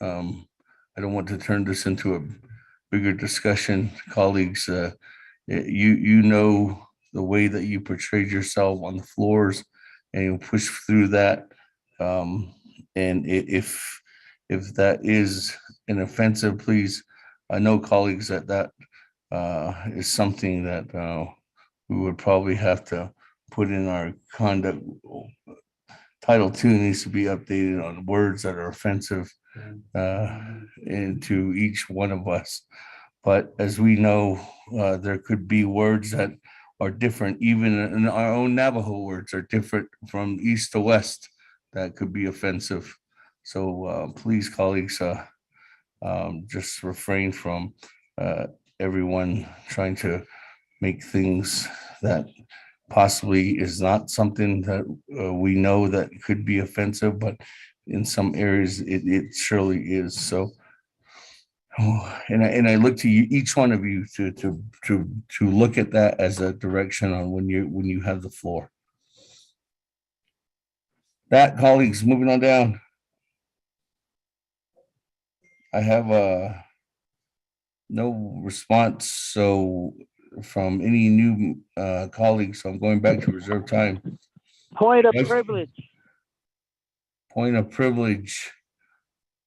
I don't want to turn this into bigger discussion, colleagues. You know the way that you portrayed yourself on the floors, and you push through that. And if that is an offensive, please, I know colleagues that is something that we would probably have to put in our conduct. Title II needs to be updated on words that are offensive into each one of us. But as we know, there could be words that are different. Even in our own Navajo words are different from east to west that could be offensive. So please, colleagues, just refrain from everyone trying to make things that possibly is not something that we know that could be offensive, but in some areas it surely is. So, and I look to you, each one of you, to look at that as a direction on when you have the floor. That, colleagues, moving on down. I have no response, so from any new colleagues, so I'm going back to reserve time.
Point of privilege.
Point of privilege.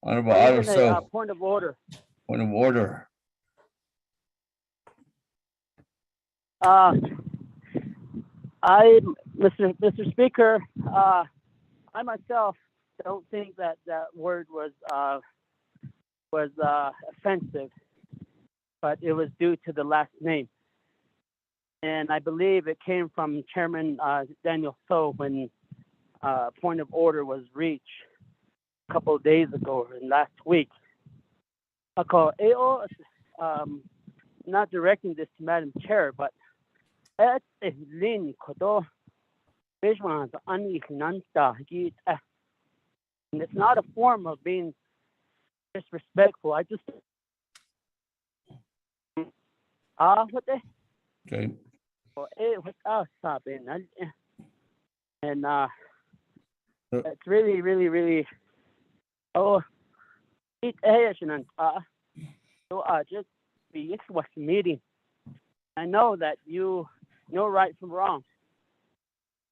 Honorable Otto.
Point of order.
Point of order.
Mr. Speaker, I myself don't think that word was offensive, but it was due to the last name. And I believe it came from Chairman Daniel So when point of order was reached a couple of days ago and last week. Not directing this to Madam Chair, but and it's not a form of being disrespectful. I just
okay.
And it's really just be meeting. I know that you know right from wrong,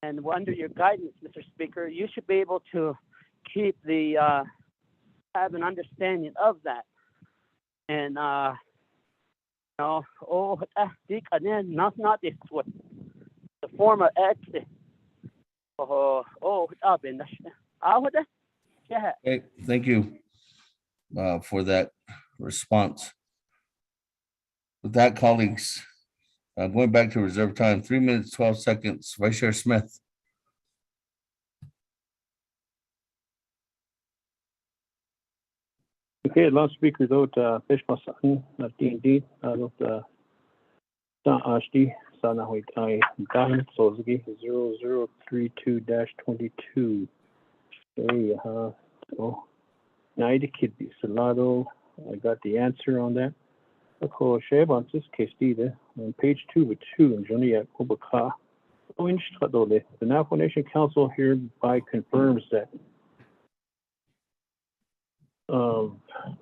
and under your guidance, Mr. Speaker, you should be able to keep the have an understanding of that. And not this one. The form of exit.
Okay, thank you for that response. With that, colleagues, going back to reserve time, 3 minutes, 12 seconds. Vice Chair Smith.
Okay, last speaker though, Fishmasan, D&D, Ashdi, Sanahoit, I, Dahan, Sozagi, 0032-22. Okay, so, Naida Kidby, Salado, I got the answer on that. Okay, Sheban, this case, on page 2 with 2, and Johnny at Obaka. The Navajo Nation Council hereby confirms that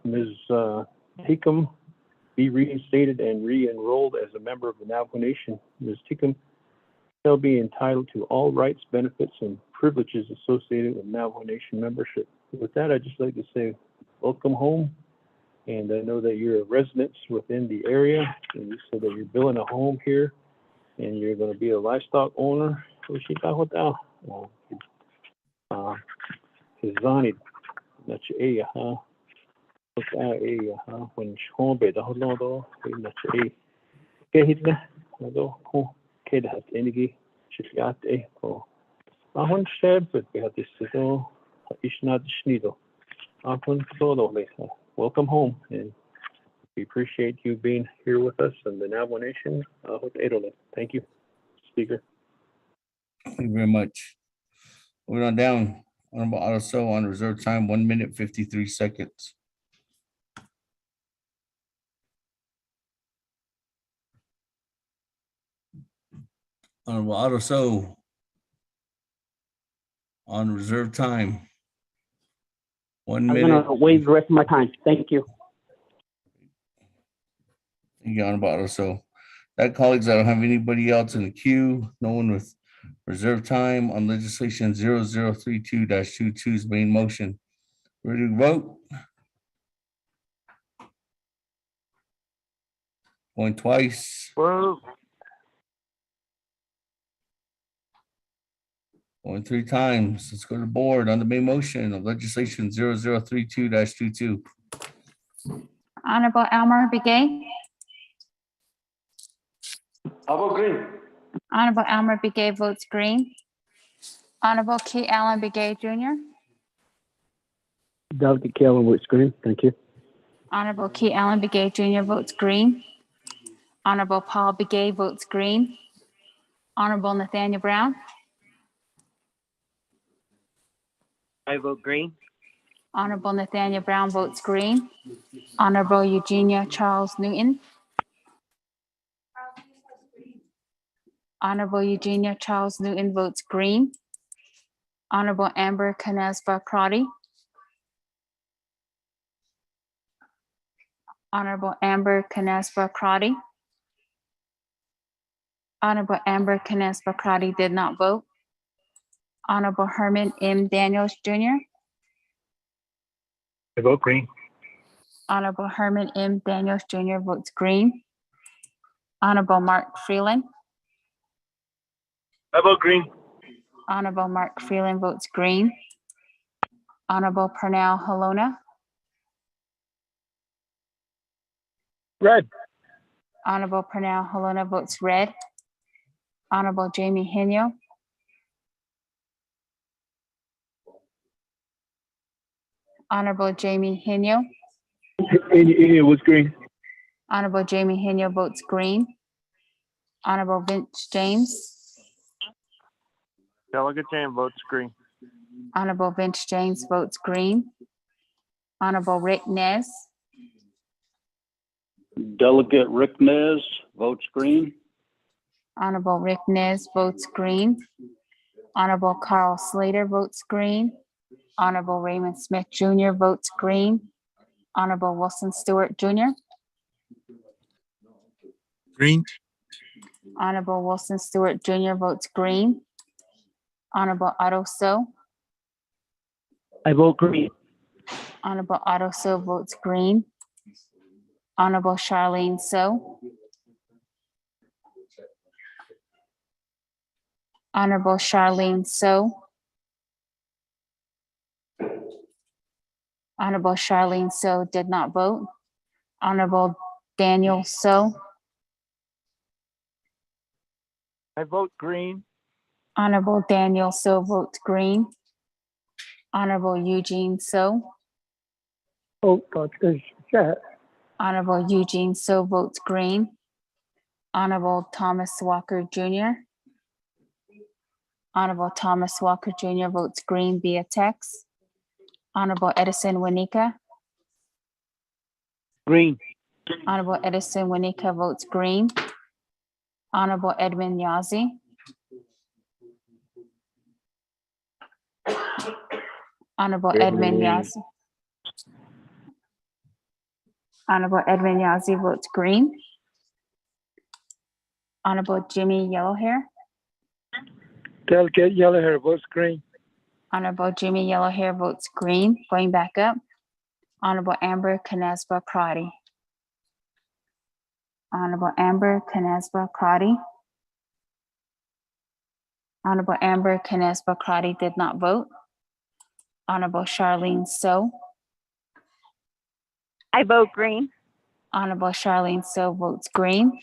Ms. Tekum be reinstated and re-enrolled as a member of the Navajo Nation. Ms. Tekum shall be entitled to all rights, benefits, and privileges associated with Navajo Nation membership. With that, I'd just like to say welcome home. And I know that you're a resident within the area, and you said that you're building a home here, and you're going to be a livestock owner. Hizani, that's your huh? Look at when home bed, the whole lot, that's a Kehidna, although Ked has energy, Shifiate, or Ahon Sheb, but we have this Ishnad Schneedle. Ahon Solo, welcome home, and we appreciate you being here with us and the Navajo Nation with Edelman. Thank you, Speaker.
Thank you very much. Moving on down, Honorable Otto on reserve time, 1 minute, 53 seconds. Honorable Otto on reserve time. 1 minute.
I'm going to waive the rest of my time. Thank you.
Thank you, Honorable Otto. So that, colleagues, I don't have anybody else in the queue. No one with reserved time on legislation 0032-22's main motion. Ready to vote? Going twice.
Whoa.
Going three times. Let's go to the board on the main motion of legislation 0032-22.
Honorable Elmer Begay.
I vote green.
Honorable Elmer Begay votes green. Honorable Key Allen Begay Jr.
Delegate Calvin votes green. Thank you.
Honorable Key Allen Begay Jr. votes green. Honorable Paul Begay votes green. Honorable Nathaniel Brown.
I vote green.
Honorable Nathaniel Brown votes green. Honorable Eugenia Charles Newton. Honorable Eugenia Charles Newton votes green. Honorable Amber Canespa Crotty. Honorable Amber Canespa Crotty. Honorable Amber Canespa Crotty did not vote. Honorable Herman M. Daniels Jr.
I vote green.
Honorable Herman M. Daniels Jr. votes green. Honorable Mark Freeland.
I vote green.
Honorable Mark Freeland votes green. Honorable Pernell Halona.
Red.
Honorable Pernell Halona votes red. Honorable Jamie Henyo. Honorable Jamie Henyo.
It was green.
Honorable Jamie Henyo votes green. Honorable Vince James.
Delegate James votes green.
Honorable Vince James votes green. Honorable Rick Nez.
Delegate Rick Nez votes green.
Honorable Rick Nez votes green. Honorable Carl Slater votes green. Honorable Raymond Smith Jr. votes green. Honorable Wilson Stewart Jr.
Green.
Honorable Wilson Stewart Jr. votes green. Honorable Otto So.
I vote green.
Honorable Otto So votes green. Honorable Charlene So. Honorable Charlene So. Honorable Charlene So did not vote. Honorable Daniel So.
I vote green.
Honorable Daniel So votes green. Honorable Eugene So.
Oh, God, there's that.
Honorable Eugene So votes green. Honorable Thomas Walker Jr. Honorable Thomas Walker Jr. votes green via text. Honorable Edison Winika.
Green.
Honorable Edison Winika votes green. Honorable Edmund Yazzie. Honorable Edmund Yazzie. Honorable Edmund Yazzie votes green. Honorable Jimmy Yellowhair.
Delegate Yellowhair votes green.
Honorable Jimmy Yellowhair votes green. Going back up. Honorable Amber Canespa Crotty. Honorable Amber Canespa Crotty. Honorable Amber Canespa Crotty did not vote. Honorable Charlene So.
I vote green.
Honorable Charlene So votes green.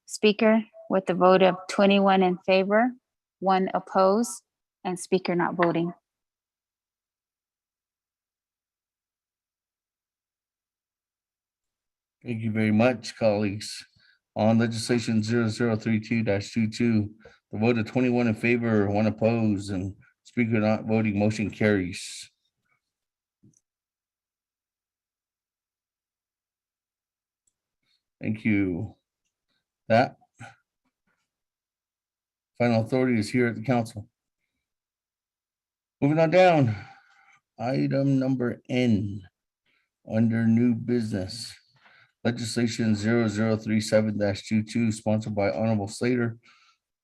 Speaker, with a vote of 21 in favor, 1 opposed, and Speaker not voting.
Thank you very much, colleagues. On legislation 0032-22, the vote of 21 in favor, 1 opposed, and Speaker not voting, motion carries. Thank you. That final authority is here at the council. Moving on down, item number N, under new business. Legislation 0037-22, sponsored by Honorable Slater,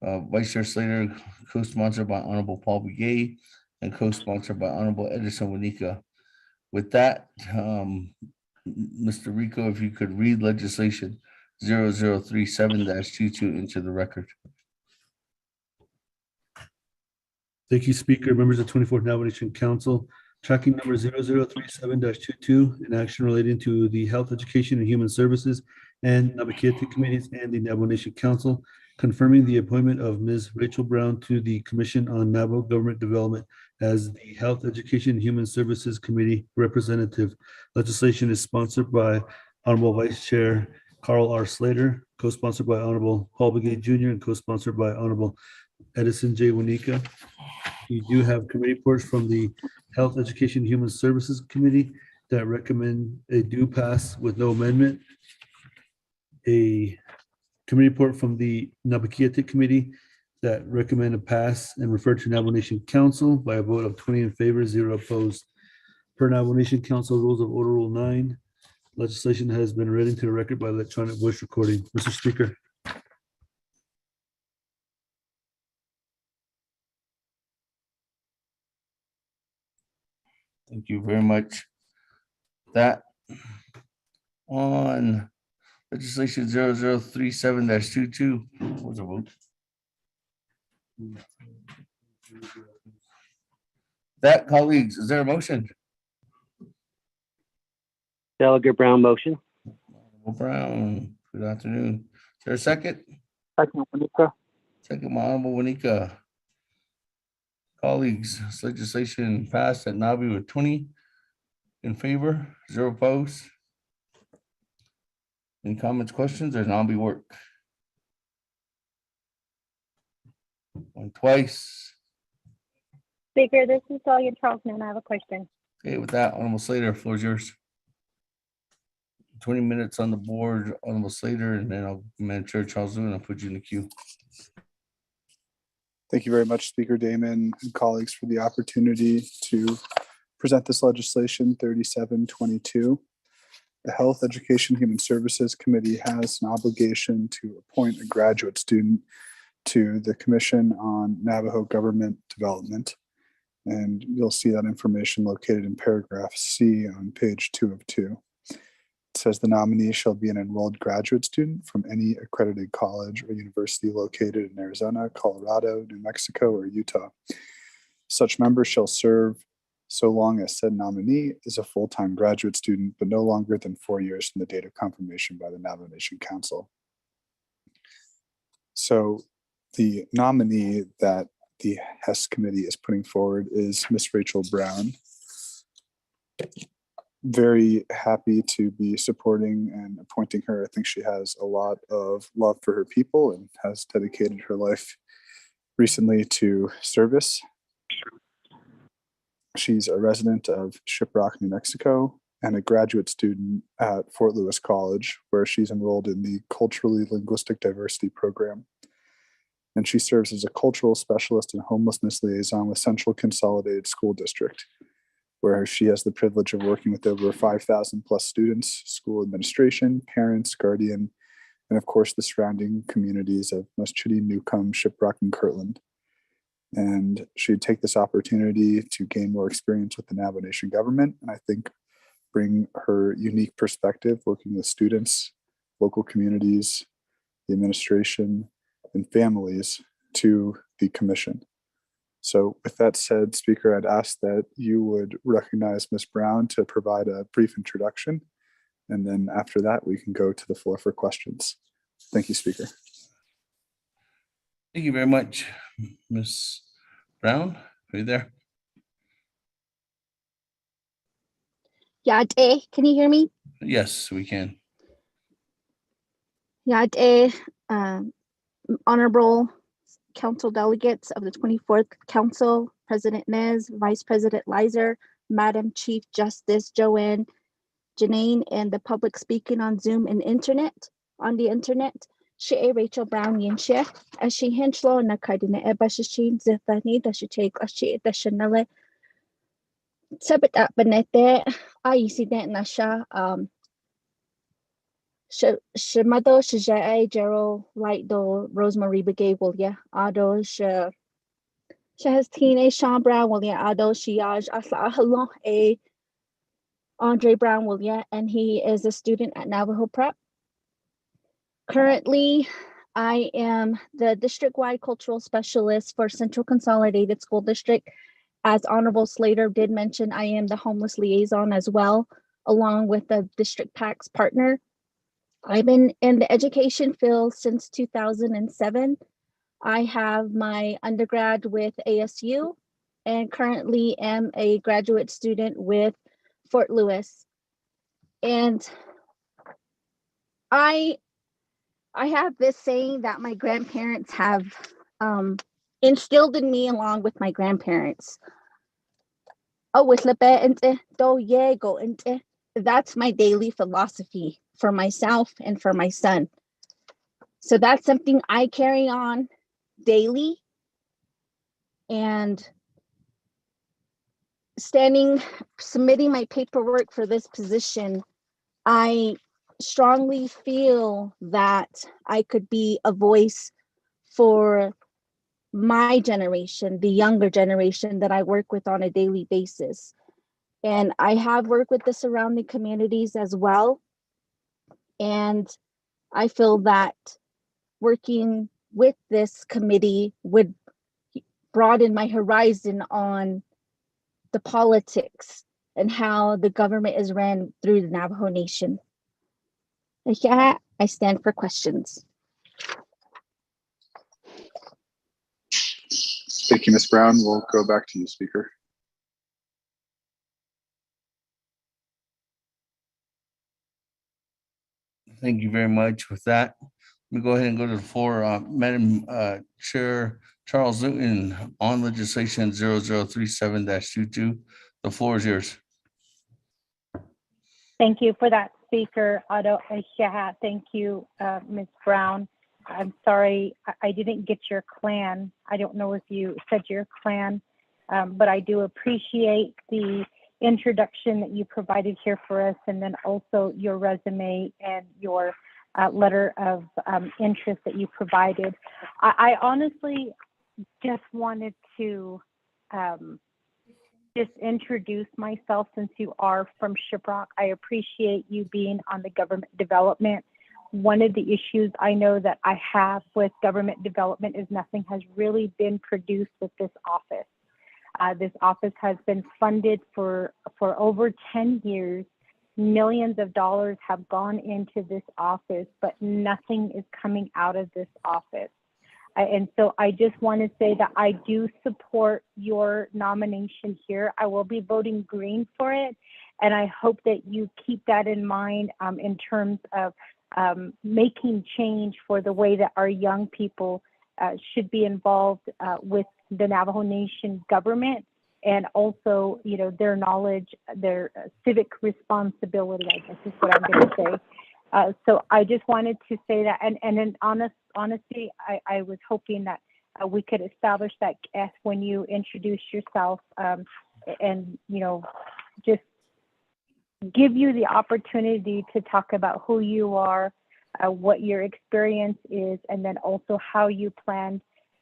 Vice Chair Slater, co-sponsored by Honorable Paul Begay, and co-sponsored by Honorable Edison Wanika. With that, Mr. Rico, if you could read legislation 0037-22 into the record.
Thank you, Speaker. Members of 24th Nomination Council, tracking number 0037-22, an action relating to the Health, Education, and Human Services and Navajo Committees and the Navajo Nation Council, confirming the appointment of Ms. Rachel Brown to the Commission on Navajo Government Development as the Health, Education, and Human Services Committee representative. Legislation is sponsored by Honorable Vice Chair Carl R. Slater, co-sponsored by Honorable Paul Begay Jr., and co-sponsored by Honorable Edison J. Wanika. You do have committee reports from the Health, Education, Human Services Committee that recommend a do pass with no amendment. A committee report from the Nabakiatik Committee that recommend a pass and refer to Navajo Nation Council by a vote of 20 in favor, 0 opposed. Per Navajo Nation Council Rules of Order Rule 9, legislation has been read into the record by electronic voice recording. Mr. Speaker.
Thank you very much. That on legislation 0037-22. What was the vote? That, colleagues, is there a motion?
Delegate Brown motion.
Brown, good afternoon. Is there a second?
Second, Wanika.
Second, my Honorable Wanika. Colleagues, this legislation passed at Navi with 20 in favor, 0 opposed. Any comments, questions, or Navi work? One twice.
Speaker, this is Dahlia Charleston. I have a question.
Okay, with that, Honorable Slater, floor is yours. 20 minutes on the board, Honorable Slater, and then I'll Madam Chair Charles Lewin, I'll put you in the queue.
Thank you very much, Speaker Damon and colleagues, for the opportunity to present this legislation 3722. The Health, Education, Human Services Committee has an obligation to appoint a graduate student to the Commission on Navajo Government Development. And you'll see that information located in paragraph C on page 2 of 2. It says the nominee shall be an enrolled graduate student from any accredited college or university located in Arizona, Colorado, New Mexico, or Utah. Such member shall serve so long as said nominee is a full-time graduate student, but no longer than 4 years from the date of confirmation by the Navajo Nation Council. So the nominee that the HES committee is putting forward is Ms. Rachel Brown. Very happy to be supporting and appointing her. I think she has a lot of love for her people and has dedicated her life recently to service. She's a resident of Shiprock, New Mexico, and a graduate student at Fort Lewis College, where she's enrolled in the Culturally Linguistic Diversity Program. And she serves as a cultural specialist and homelessness liaison with Central Consolidated School District, where she has the privilege of working with over 5,000 plus students, school administration, parents, guardian, and of course the surrounding communities of Muscogee, Newcomb, Shiprock, and Kirtland. And she'd take this opportunity to gain more experience with the Navajo Nation government, and I think bring her unique perspective working with students, local communities, the administration, and families to the commission. So with that said, Speaker, I'd ask that you would recognize Ms. Brown to provide a brief introduction, and then after that, we can go to the floor for questions. Thank you, Speaker.
Thank you very much, Ms. Brown. Are you there?
Yade, can you hear me?
Yes, we can.
Yade, honorable council delegates of the 24th Council, President Nez, Vice President Lizer, Madam Chief Justice Joanne, Janine, and the public speaking on Zoom and on the internet. She Rachel Brown Yinshe, as she hinchlo na kardina ebashashin zithani that she take a she the Chinle Sabit up benete I see that nasha Shimado Shajae Gerald Light Do Rosemary Begay will ya Ado has teenage Sean Brown will ya Ado Shiaj Asla Halon a Andre Brown will ya, and he is a student at Navajo Prep. Currently, I am the district-wide cultural specialist for Central Consolidated School District. As Honorable Slater did mention, I am the homeless liaison as well, along with the district PAC's partner. I've been in the education field since 2007. I have my undergrad with ASU and currently am a graduate student with Fort Lewis. And I have this saying that my grandparents have instilled in me along with my grandparents. That's my daily philosophy for myself and for my son. So that's something I carry on daily. And submitting my paperwork for this position, I strongly feel that I could be a voice for my generation, the younger generation that I work with on a daily basis. And I have worked with the surrounding communities as well. And I feel that working with this committee would broaden my horizon on the politics and how the government is ran through the Navajo Nation. Yeah, I stand for questions.
Thank you, Ms. Brown. We'll go back to you, Speaker.
Thank you very much. With that, let me go ahead and go to the floor. Madam Chair Charles Newton on legislation 0037-22. The floor is yours.
Thank you for that, Speaker Otto. Thank you, Ms. Brown. I'm sorry, I didn't get your clan. I don't know if you said your clan, but I do appreciate the introduction that you provided here for us, and then also your resume and your letter of interest that you provided. I honestly just wanted to just introduce myself since you are from Shiprock. I appreciate you being on the government development. One of the issues I know that I have with government development is nothing has really been produced with this office. This office has been funded for over 10 years. Millions of dollars have gone into this office, but nothing is coming out of this office. And so I just want to say that I do support your nomination here. I will be voting green for it. And I hope that you keep that in mind in terms of making change for the way that our young people should be involved with the Navajo Nation government, and also, you know, their knowledge, their civic responsibility, I guess is what I'm going to say. So I just wanted to say that, and in honesty, I was hoping that we could establish that when you introduce yourself, and, you know, just give you the opportunity to talk about who you are, what your experience is, and then also how you plan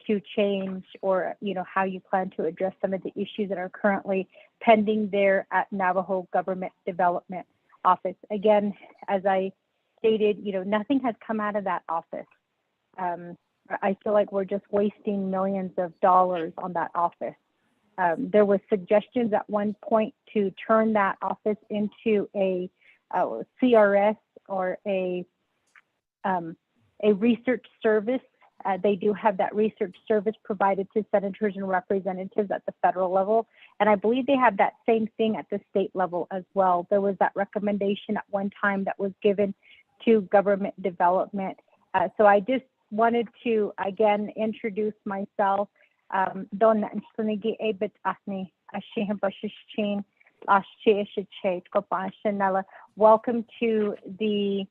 to change, or, you know, how you plan to address some of the issues that are currently pending there at Navajo Government Development Office. Again, as I stated, you know, nothing has come out of that office. I feel like we're just wasting millions of dollars on that office. There was suggestions at one point to turn that office into a CRS or a research service. They do have that research service provided to senators and representatives at the federal level. And I believe they have that same thing at the state level as well. There was that recommendation at one time that was given to government development. So I just wanted to, again, introduce myself. Welcome to the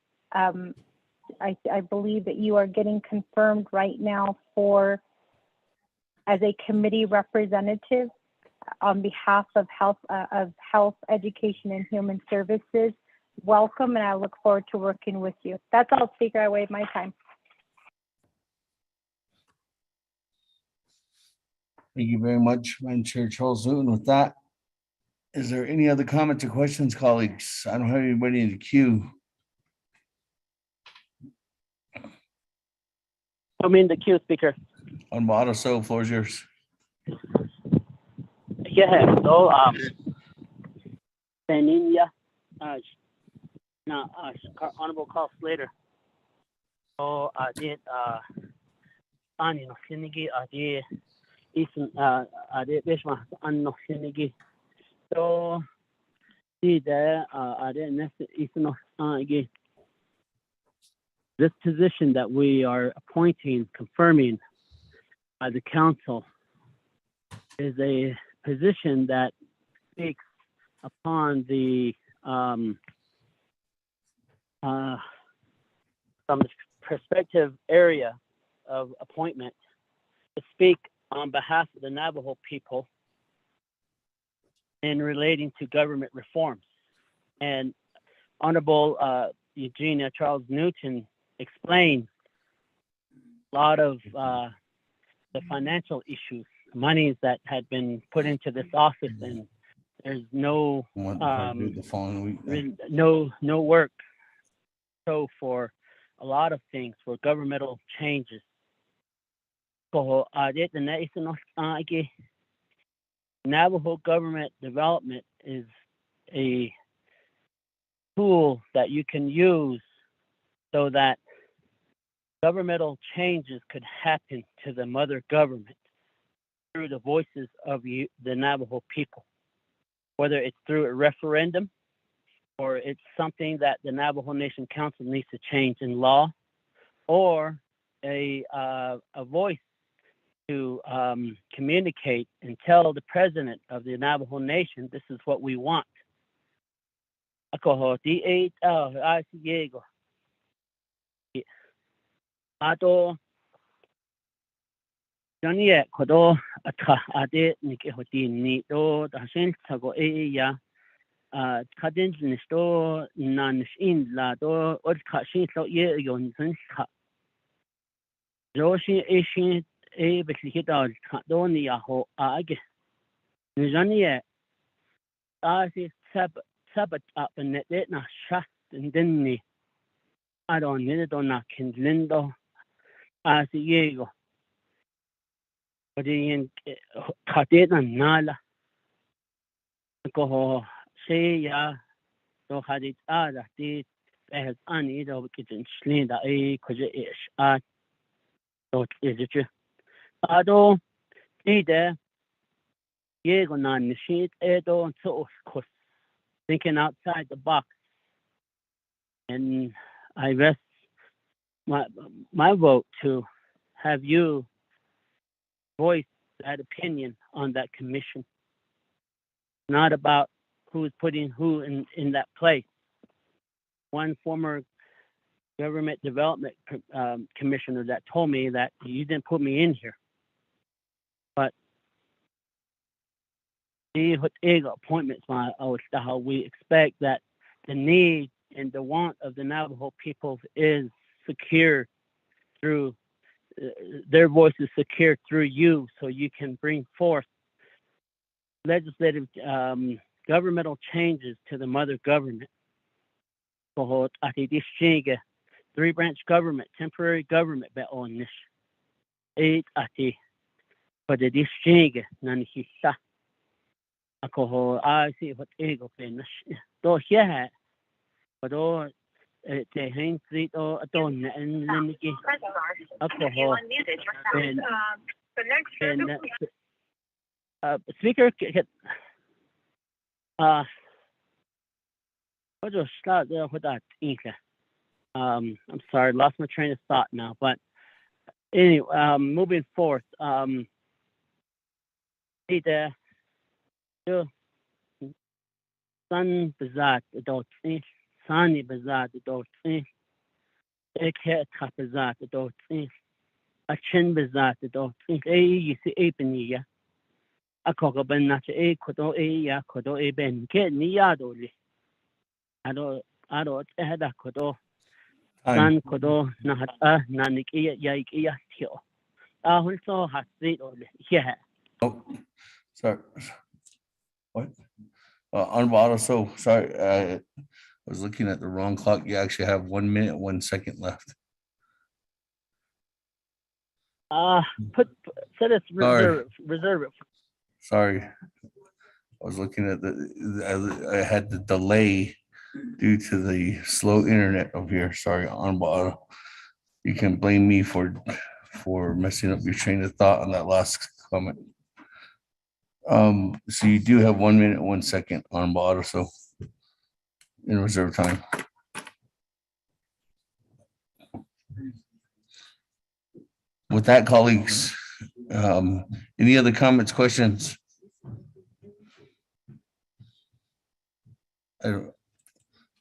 I believe that you are getting confirmed right now as a committee representative on behalf of health, education, and human services. welcome, and I look forward to working with you. That's all, Speaker. I waive my time.
Thank you very much, Madam Chair Charles Newton. With that, is there any other comments or questions, colleagues? I don't have anybody in the queue.
I'm in the queue, Speaker.
On Bottle, so floor is yours.
Yeah, so Beninia, Honorable Carl Slater. So I did Ani no Sinigi, I did Ethan I did Bishma no Sinigi. So see there I did next Ethan again. This position that we are appointing, confirming by the council is a position that speaks upon the from the perspective area of appointment to speak on behalf of the Navajo people in relating to government reforms. And Honorable Eugenia Charles Newton explained a lot of the financial issues, monies that had been put into this office, and there's no
the following week.
no work. So for a lot of things, for governmental changes. Navajo government development is a tool that you can use so that governmental changes could happen to the mother government through the voices of the Navajo people, whether it's through a referendum or it's something that the Navajo Nation Council needs to change in law, or a voice to communicate and tell the president of the Navajo Nation, this is what we want. Ato Johnny Kodo Ade Nikihoti Nito Dashin Tago ya Kadin Nisto Nanish in Lado or Kashin so ye yon Sinska Joshi Ashin A Bekita Kadonia Ho Age Johnny Asi Sabat up and net na shot and then I don't need it on a kindlindo as Diego. But in Katena Nala go say ya so had it other did as any of kitchen slinda a could ish at so is it I don't see there Diego non sheet edo so of thinking outside the box, and I rest my vote to have you voice that opinion on that commission. Not about who's putting who in that place. One former government development commissioner that told me that you didn't put me in here. But the appointments, how we expect that the need and the want of the Navajo people is secure through their voice is secure through you, so you can bring forth legislative governmental changes to the mother government. 3-branch government, temporary government be on this. 8 ati but the distingue nanihisa. Ako I see what ego finish. Do here but all the hang street or adon and Niki. Speaker what just start there with that Inca. I'm sorry, lost my train of thought now, but anyway, moving forth, the sun bizarre adult sunny bizarre adult a cat bizarre adult a chin bizarre adult you see apenia a cocoban not a kodo a ya kodo a ben get ni yadoli. I don't aro tehda kodo
Time.
nan kodo na hata na nikia ya tio. Also hasri ole yeah.
Oh, sorry. What? Honorable Otto, so sorry. I was looking at the wrong clock. You actually have 1 minute, 1 second left.
Set us reserve it.
Sorry. I was looking at I had the delay due to the slow internet over here. Sorry, Honorable Otto. You can blame me for messing up your train of thought on that last comment. So you do have 1 minute, 1 second on Otto, so in reserve time. With that, colleagues, any other comments, questions?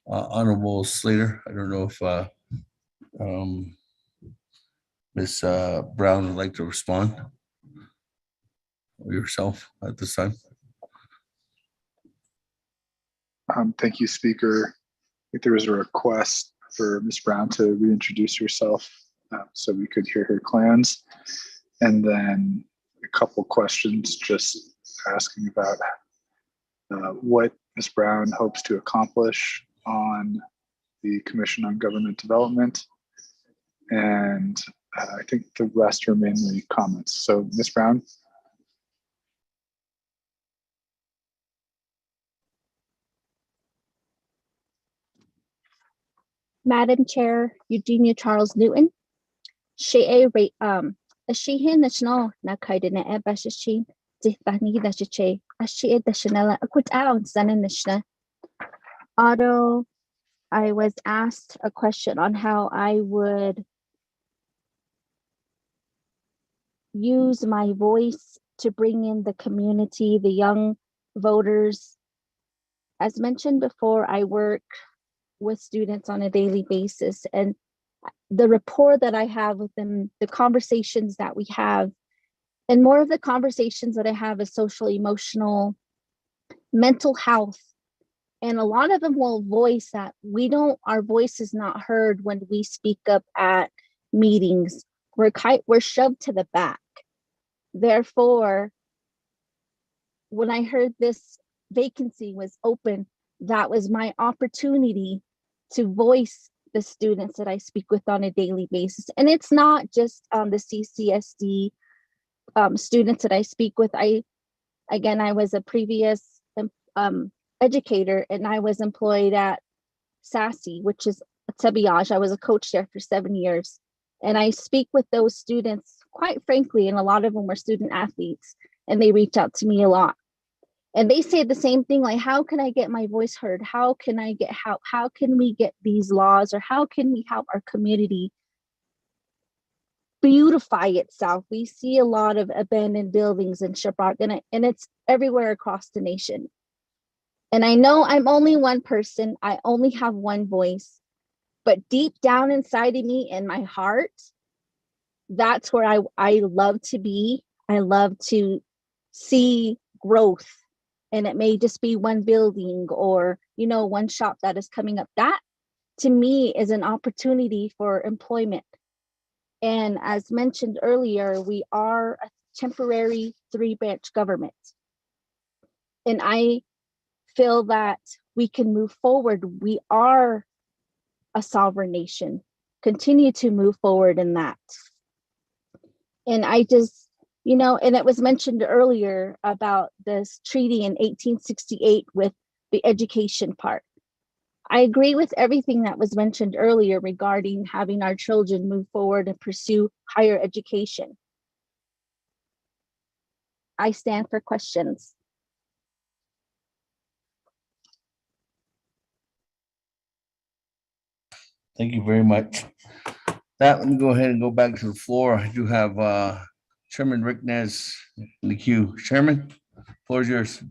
Honorable Slater, I don't know if Ms. Brown would like to respond, or yourself at this time.
Thank you, Speaker. I think there was a request for Ms. Brown to reintroduce herself so we could hear her clans. And then a couple questions just asking about what Ms. Brown hopes to accomplish on the Commission on Government Development. And I think the rest are mainly comments. So Ms. Brown.
Madam Chair Eugenia Charles Newton, Shea Ashihin National Nakaidina Ebashin, Dithani Dashe, Ashia Dashanella Akut Out Zanin Nishna. Otto, I was asked a question on how I would use my voice to bring in the community, the young voters. As mentioned before, I work with students on a daily basis, and the rapport that I have with them, the conversations that we have, and more of the conversations that I have is social, emotional, mental health. And a lot of them will voice that our voice is not heard when we speak up at meetings. We're shoved to the back. Therefore, when I heard this vacancy was open, that was my opportunity to voice the students that I speak with on a daily basis. And it's not just the CCSD students that I speak with. I was a previous educator, and I was employed at SASE, which is Tabiage. I was a coach there for 7 years. And I speak with those students, quite frankly, and a lot of them were student athletes, and they reach out to me a lot. And they say the same thing, like, how can I get my voice heard? How can I get help? How can we get these laws, or how can we help our community beautify itself? We see a lot of abandoned buildings in Shiprock, and it's everywhere across the nation. And I know I'm only one person. I only have one voice, but deep down inside of me, in my heart, that's where I love to be. I love to see growth. And it may just be one building or, one shop that is coming up. That, to me, is an opportunity for employment. And as mentioned earlier, we are a temporary 3-branch government. And I feel that we can move forward. We are a sovereign nation. Continue to move forward in that. And I just, and it was mentioned earlier about this treaty in 1868 with the education part. I agree with everything that was mentioned earlier regarding having our children move forward and pursue higher education. I stand for questions.
Thank you very much. Let me go ahead and go back to the floor. I do have Chairman Rick Nez in the queue. Chairman, floor is yours.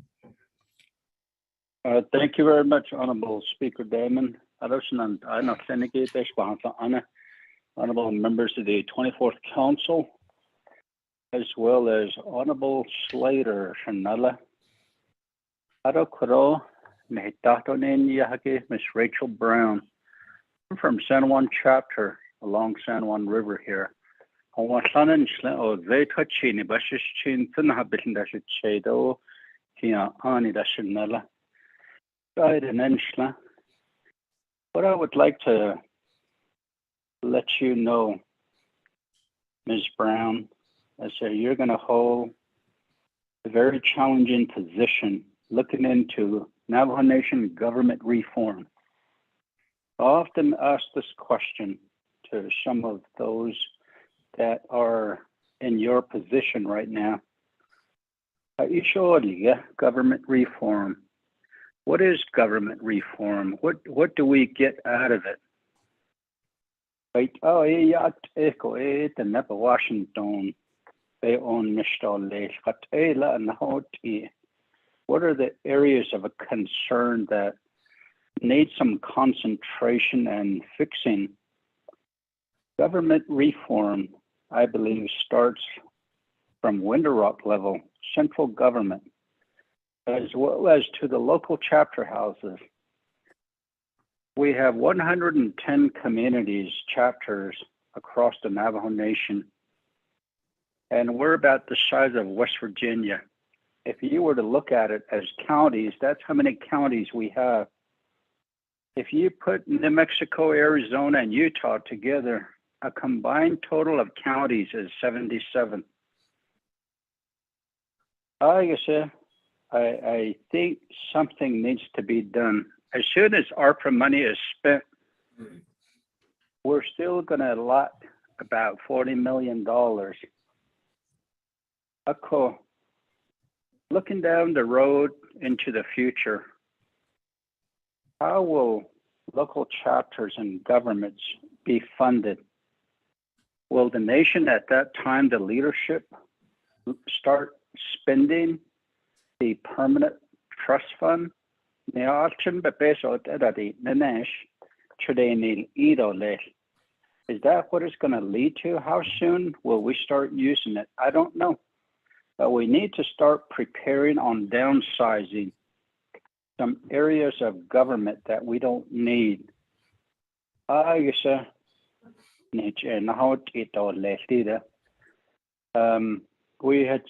Thank you very much, Honorable Speaker Damon. Honorable members of the 24th Council, as well as Honorable Slater, Shanala, Adokoro, Miss Rachel Brown. I'm from San Juan chapter along San Juan River here. What are What I would like to let you know, Ms. Brown, is that you're going to hold a very challenging position looking into Navajo Nation government reform. I often ask this question to some of those that are in your position right now. Government reform. What is government reform? What do we get out of it? Right? Oh, yeah, the Napa Washington. They own What are the areas of a concern that need some concentration and fixing? Government reform, I believe, starts from Winter Rock level, central government, as well as to the local chapter houses. We have 110 communities, chapters across the Navajo Nation, and we're about the size of West Virginia. If you were to look at it as counties, that's how many counties we have. If you put New Mexico, Arizona, and Utah together, a combined total of counties is 77. I think something needs to be done. As soon as ARPA money is spent, we're still going to allot about $40 million. Looking down the road into the future, how will local chapters and governments be funded? Will the nation at that time, the leadership, start spending the permanent trust fund? Is that what it's going to lead to? How soon will we start using it? I don't know. But we need to start preparing on downsizing some areas of government that we don't need. We had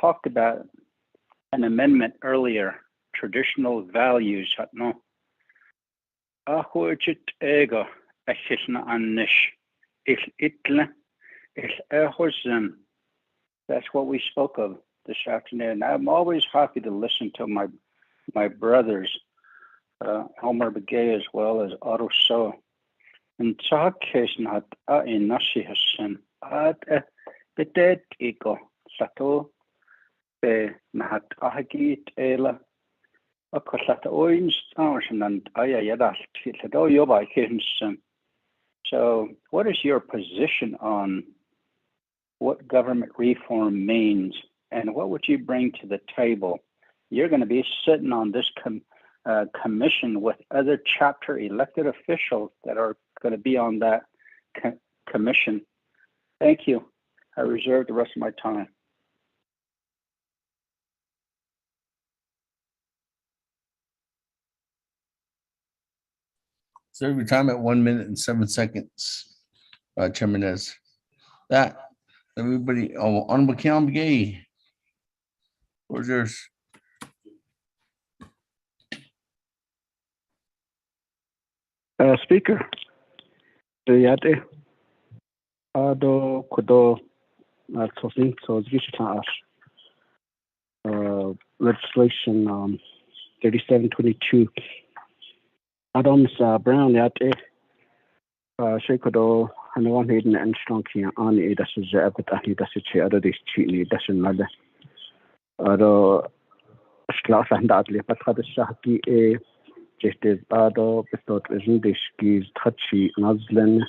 talked about an amendment earlier, traditional values. That's what we spoke of this afternoon. I'm always happy to listen to my brothers, Elmer Begay as well as Otto So. And Tsahakesn had a nasi hasan at bedet ego sato be nahat ahagit ela a kosata oins and ayadal tito yoba hinson. So what is your position on what government reform means, and what would you bring to the table? You're going to be sitting on this commission with other chapter elected officials that are going to be on that commission. Thank you. I reserve the rest of my time.
Serve your time at 1 minute and 7 seconds, Chairman Nez. That, everybody, Honorable Count Begay, where's yours?
Speaker, Yate, Ado Kodo, Tosin, so legislation 3722. Adams Brown Yate, Shakodo, and one hidden and strong here on it as a appetite as a chair, other this cheatly doesn't matter. Ado Schlaff and Dudley, but had the Shaki a just as Ado, but thought isn't this gives touchy, Muslim,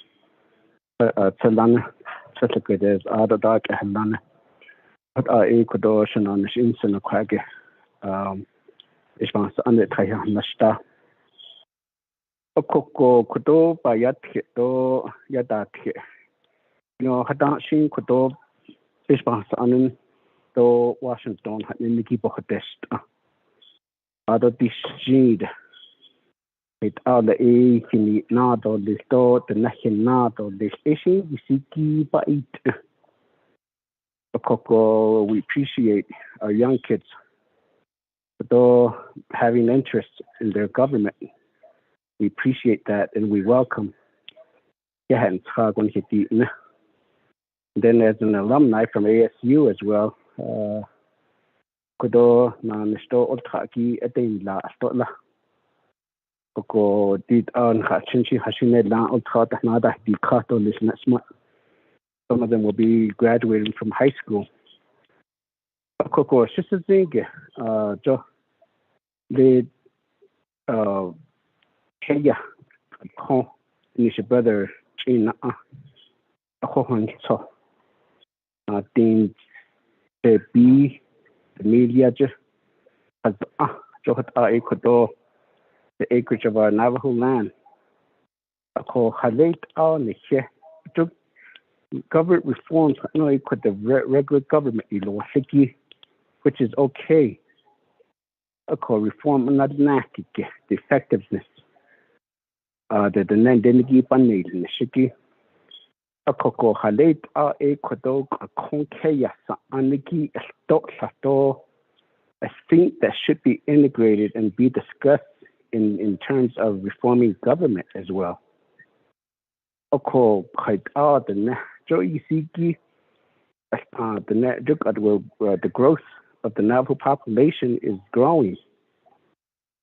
Talan, Settled Ado Dark Helan, but I could ocean on this instant quaggy. It's once under Taya Nasta. Coco Kudo by Yatki Yadaki. Hadashi Kudo is once on the Washington had in the Gibo test. Other disjid. It all the kini not or the store the nahin not or the station isiki bait. We appreciate our young kids though having interest in their government. We appreciate that and we welcome. Then as an alumni from ASU as well, Kodo Nanisto Otaki Adela Stotla. Oko did on Hachinchi Hashine La Otata Nada Dikato this next month. Some of them will be graduating from high school. Koko Shisazinge, Jo, the Kenya, Kon, and his brother, China, Ahohan, so, Dean, the B, the media, just as Johat Ecuador, the acreage of our Navajo land. Ako Halate on the here, government reforms, no, it could the regular government, which is okay. Ako reform not nasty, the effectiveness. The Nandinigi Panel in the Shiki. Ako Halate Ecuador, a Conkeya, Aniki, a stock sato. I think that should be integrated and be discussed in terms of reforming government as well. Oko the growth of the Navajo population is growing,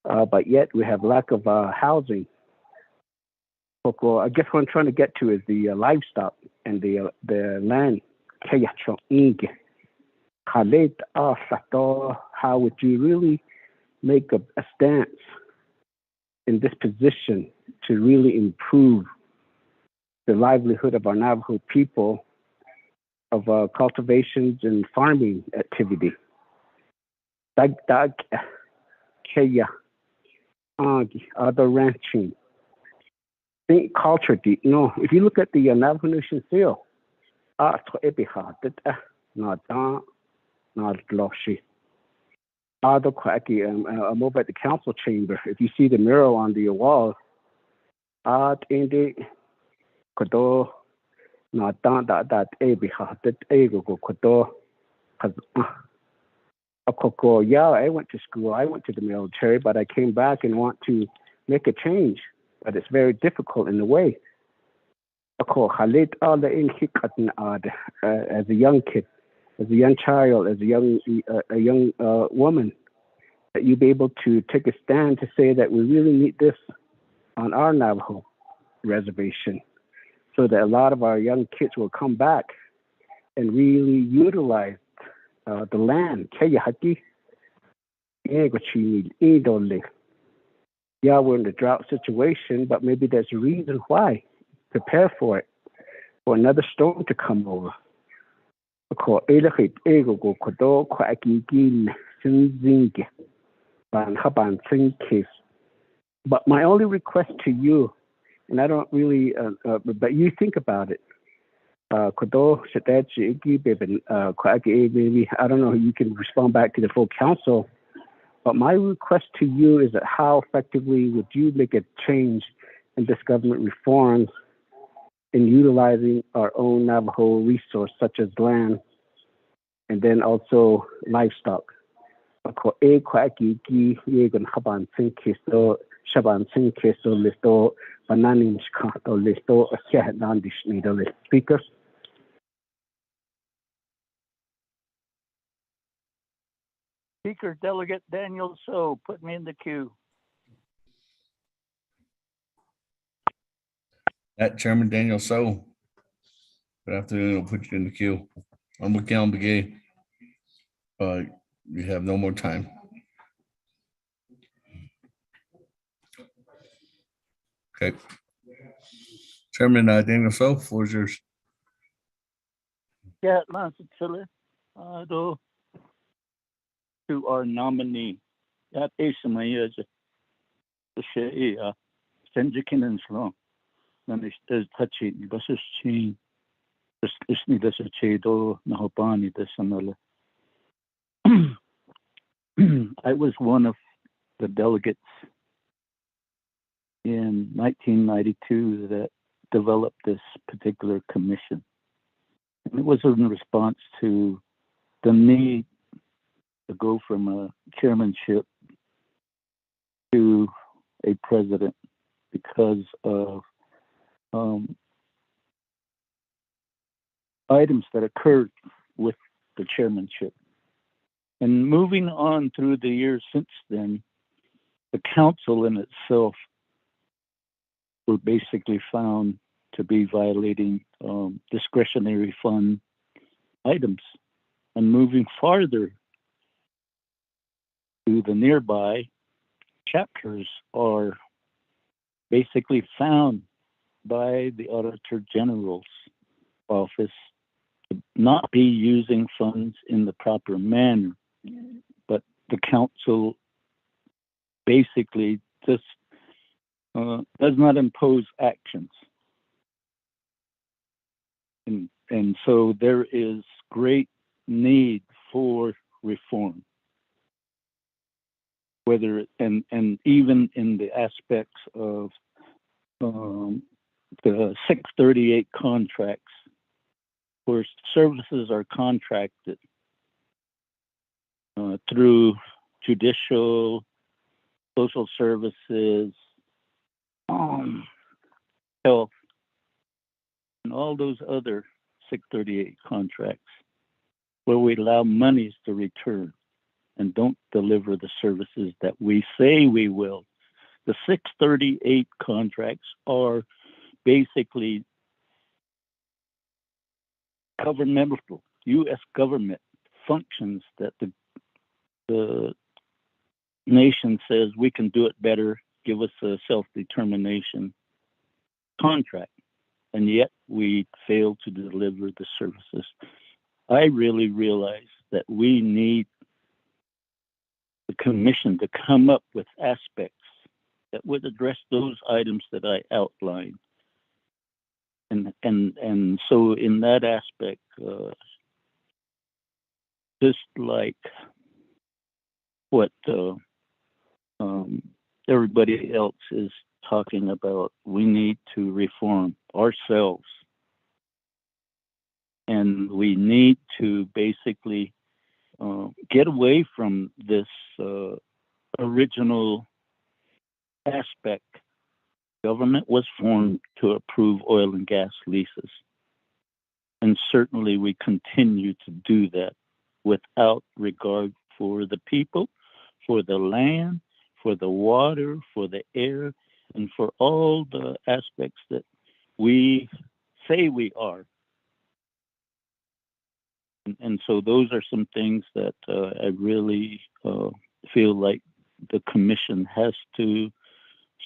but yet we have lack of housing. Oko, I guess what I'm trying to get to is the livestock and the land. How would you really make a stance in this position to really improve the livelihood of our Navajo people, of cultivations and farming activity? Other ranching. Think culture, if you look at the Navajo Nation seal, not Loshi. I'm over at the council chamber. If you see the mural on the wall, yeah, I went to school, I went to the military, but I came back and want to make a change, but it's very difficult in a way. As a young kid, as a young child, as a young woman, that you be able to take a stand to say that we really need this on our Navajo reservation, so that a lot of our young kids will come back and really utilize the land. Yeah, we're in a drought situation, but maybe there's a reason why. Prepare for it, for another storm to come over. But my only request to you, and I don't really, but you think about it. I don't know, you can respond back to the full council, but my request to you is that how effectively would you make a change in this government reforms in utilizing our own Navajo resource, such as land, and then also livestock. Speaker.
Speaker Delegate Daniel So, put me in the queue.
That Chairman Daniel So. Good afternoon. I'll put you in the queue. I'm with Cal Begay. You have no more time. Okay. Chairman Daniel So, floor is yours.
Yeah, to our nominee. That is my the Senjikin and Sloan. Then it's touching. This is chain. This need a chedo, Nahopani, this another. I was one of
the delegates in 1992 that developed this particular commission. And it was in response to the need to go from a chairmanship to a president because of items that occurred with the chairmanship. And moving on through the years since then, the council in itself were basically found to be violating discretionary fund items. And moving farther to the nearby, chapters are basically found by the Auditor General's office to not be using funds in the proper manner, but the council basically just does not impose actions. And so there is great need for reform, whether and even in the aspects of the 638 contracts, where services are contracted through judicial, social services, health, and all those other 638 contracts, where we allow monies to return and don't deliver the services that we say we will. The 638 contracts are basically governmental, U.S. government functions that the nation says we can do it better, give us a self-determination contract, and yet we fail to deliver the services. I really realize that we need the commission to come up with aspects that would address those items that I outlined. And so in that aspect, just like what everybody else is talking about, we need to reform ourselves. And we need to basically get away from this original aspect. Government was formed to approve oil and gas leases. And certainly we continue to do that without regard for the people, for the land, for the water, for the air, and for all the aspects that we say we are. And so those are some things that I really feel like the commission has to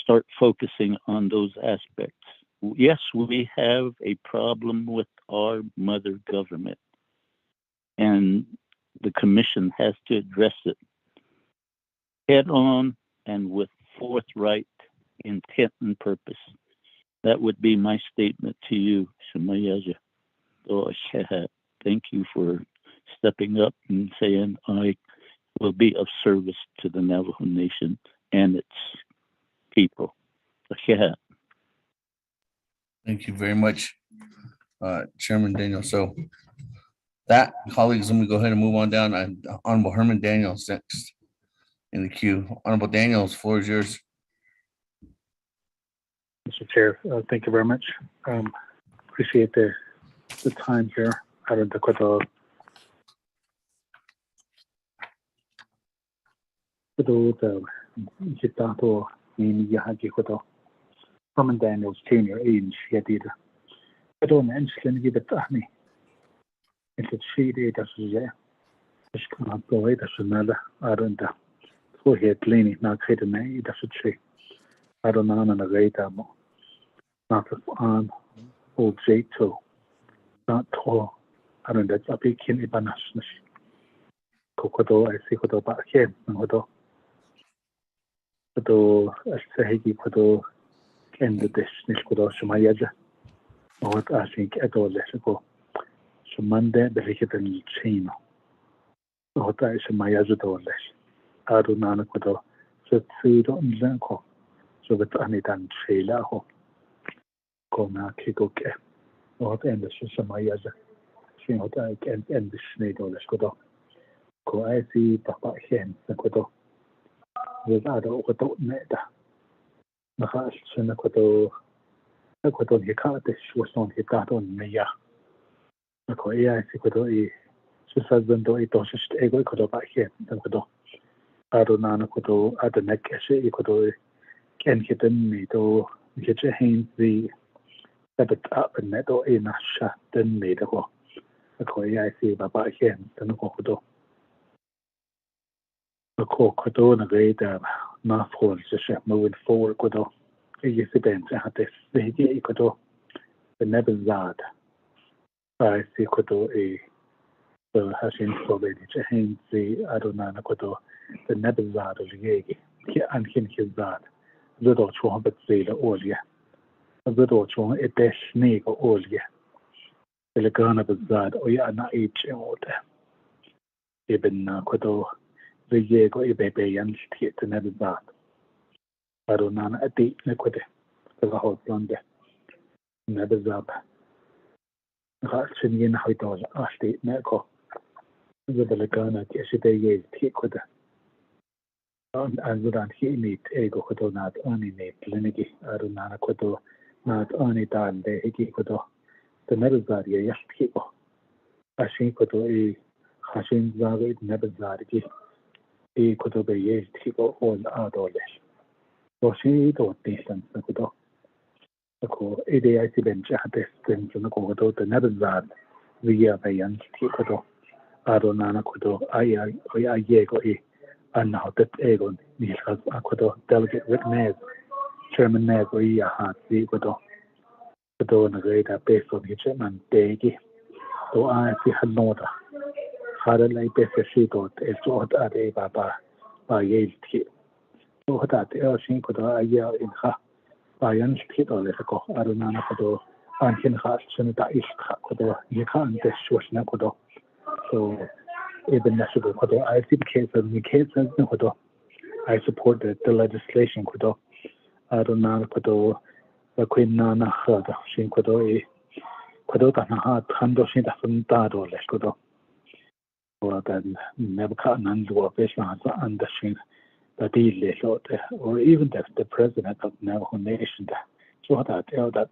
start focusing on those aspects. Yes, we have a problem with our mother government, and the commission has to address it head on and with forthright intent and purpose. That would be my statement to you, Shemayaja. Thank you for stepping up and saying I will be of service to the Navajo Nation and its people.
Thank you very much, Chairman Daniel. So that, colleagues, let me go ahead and move on down. Honorable Herman Daniels next in the queue. Honorable Daniels, floor is yours.
Mr. Chair, thank you very much. Appreciate the time here. I don't know what Herman Daniels Jr. age Yadida. I don't mention you but me. It's a sheet it as a it's not go it as another. I don't know. So here cleaning not hidden it as a tree. I don't know on a great ammo. Not on old J2. Not tall. I don't know. I'll be kin Ibanashness. Kokodo, I see Kodo back here. Kodo. Kodo, I say he Kodo. And the dish Kodo Shemayaja. Or I think I don't let it go. So Monday, the Rikitan Chino. Or I say Mayaja don't let. I don't know Kodo. just see don't go. So with any done trailer ho. Go na kiko ke. What end is some years. She not I can end the snake or let's go. Go I see papa hen the kodo. With other kodo meta. Naka shana kodo. The kodo hika this was not hit that on me ya. Nako I see kodo e. She says when do it does just ego kodo back here. The kodo. Adonana kodo at the neck as a kodo. Can hit me to get your hands the that up and net or in a shot then made a go. A coy I see by hand than a cocodo. A cocodo and a great mouth holes moving forward codo. A yes event at this the codo. The never zad. I see codo a the hashing for the hands the Adonana kodo. The never zad of the yegi. And him his zad. Little chong but say the olia. A little chong a dash snake or olia. The gun of the zad or ya na each order. Even kodo the yego a baby and state to never zad. I don't know a deep nequity. The whole plunder. Never zab. Ratchin yin how it was a state neko. The gun at yesterday ye take with and would not he meet ego kodo not only made linigi arunana kodo not only done the hiki kodo the nebazari yes people a shin kodo e hashin zari nebazari e kodo be yes people all adolish so she don't distance the kodo the ko ide I see bench at this thing to the kodo the nebazar via bayan kodo arunana kodo I yego e and now that Egon has a delegate with Nez, Chairman Nez, or he had the Ecuador, the door and a great based on his chairman, Degi. So I see had nota. Had a lay best sheet out, it's what at a baba by Yale tea. So that El Shinkoda, a year in her by Yan Street or Leco, Arunana Kodo, and Hin Hash Senata Ishkodo, you can't dish Nakodo. So even national kodo, I see the case as the case as the kodo. I support the legislation kodo. I don't know kodo. The Queen Nana heard shin kodo e kodo that na ha tando shin that from dado les kodo. Or then never cut an undo fish and the shin the deal or even the president of Navajo Nation. So that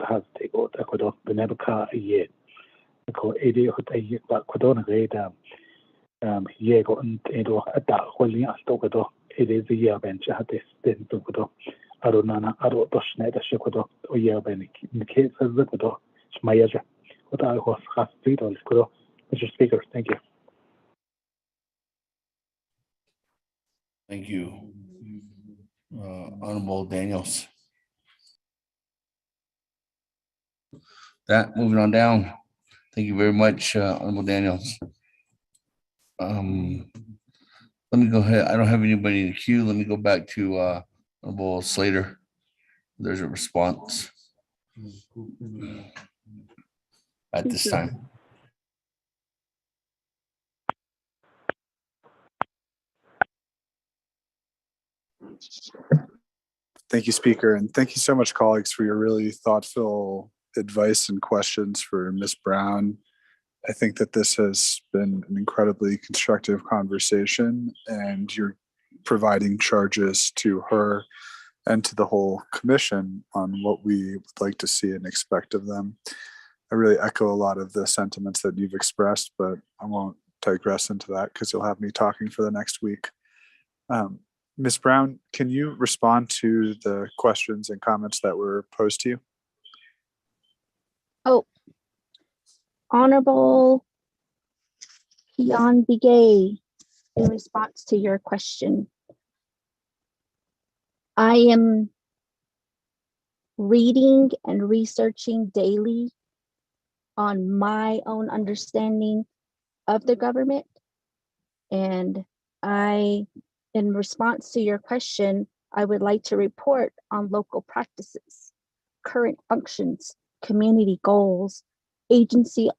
has to take out the kodo. The never cut a year. The ko 80 but kodo na great Yego and Edo at that holding a stokodo, it is a year bench at this then tokodo. Arunana, Aro Doshneda Shokodo, or Yerbenik, in the case of the Kodo, Shmayaja. What I was half feet on Kodo, Mr. Speaker, thank you.
Thank you. Honorable Daniels. That moving on down. Thank you very much, Honorable Daniels. Let me go ahead. I don't have anybody in the queue. Let me go back to Honorable Slater. There's a response at this time.
Thank you, Speaker, and thank you so much, colleagues, for your really thoughtful advice and questions for Ms. Brown. I think that this has been an incredibly constructive conversation, and you're providing charges to her and to the whole commission on what we would like to see and expect of them. I really echo a lot of the sentiments that you've expressed, but I won't digress into that because you'll have me talking for the next week. Ms. Brown, can you respond to the questions and comments that were posed to you?
Oh, Honorable Pion Bigay, in response to your question, I am reading and researching daily on my own understanding of the government. And in response to your question, I would like to report on local practices, current functions, community goals, agency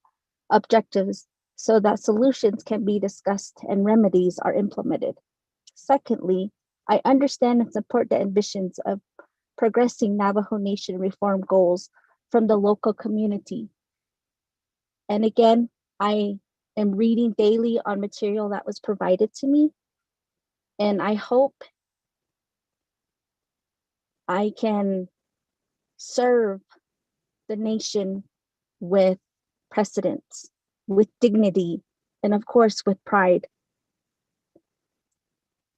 objectives, so that solutions can be discussed and remedies are implemented. Secondly, I understand and support the ambitions of progressing Navajo Nation reform goals from the local community. And again, I am reading daily on material that was provided to me, and I hope I can serve the nation with precedence, with dignity, and of course with pride.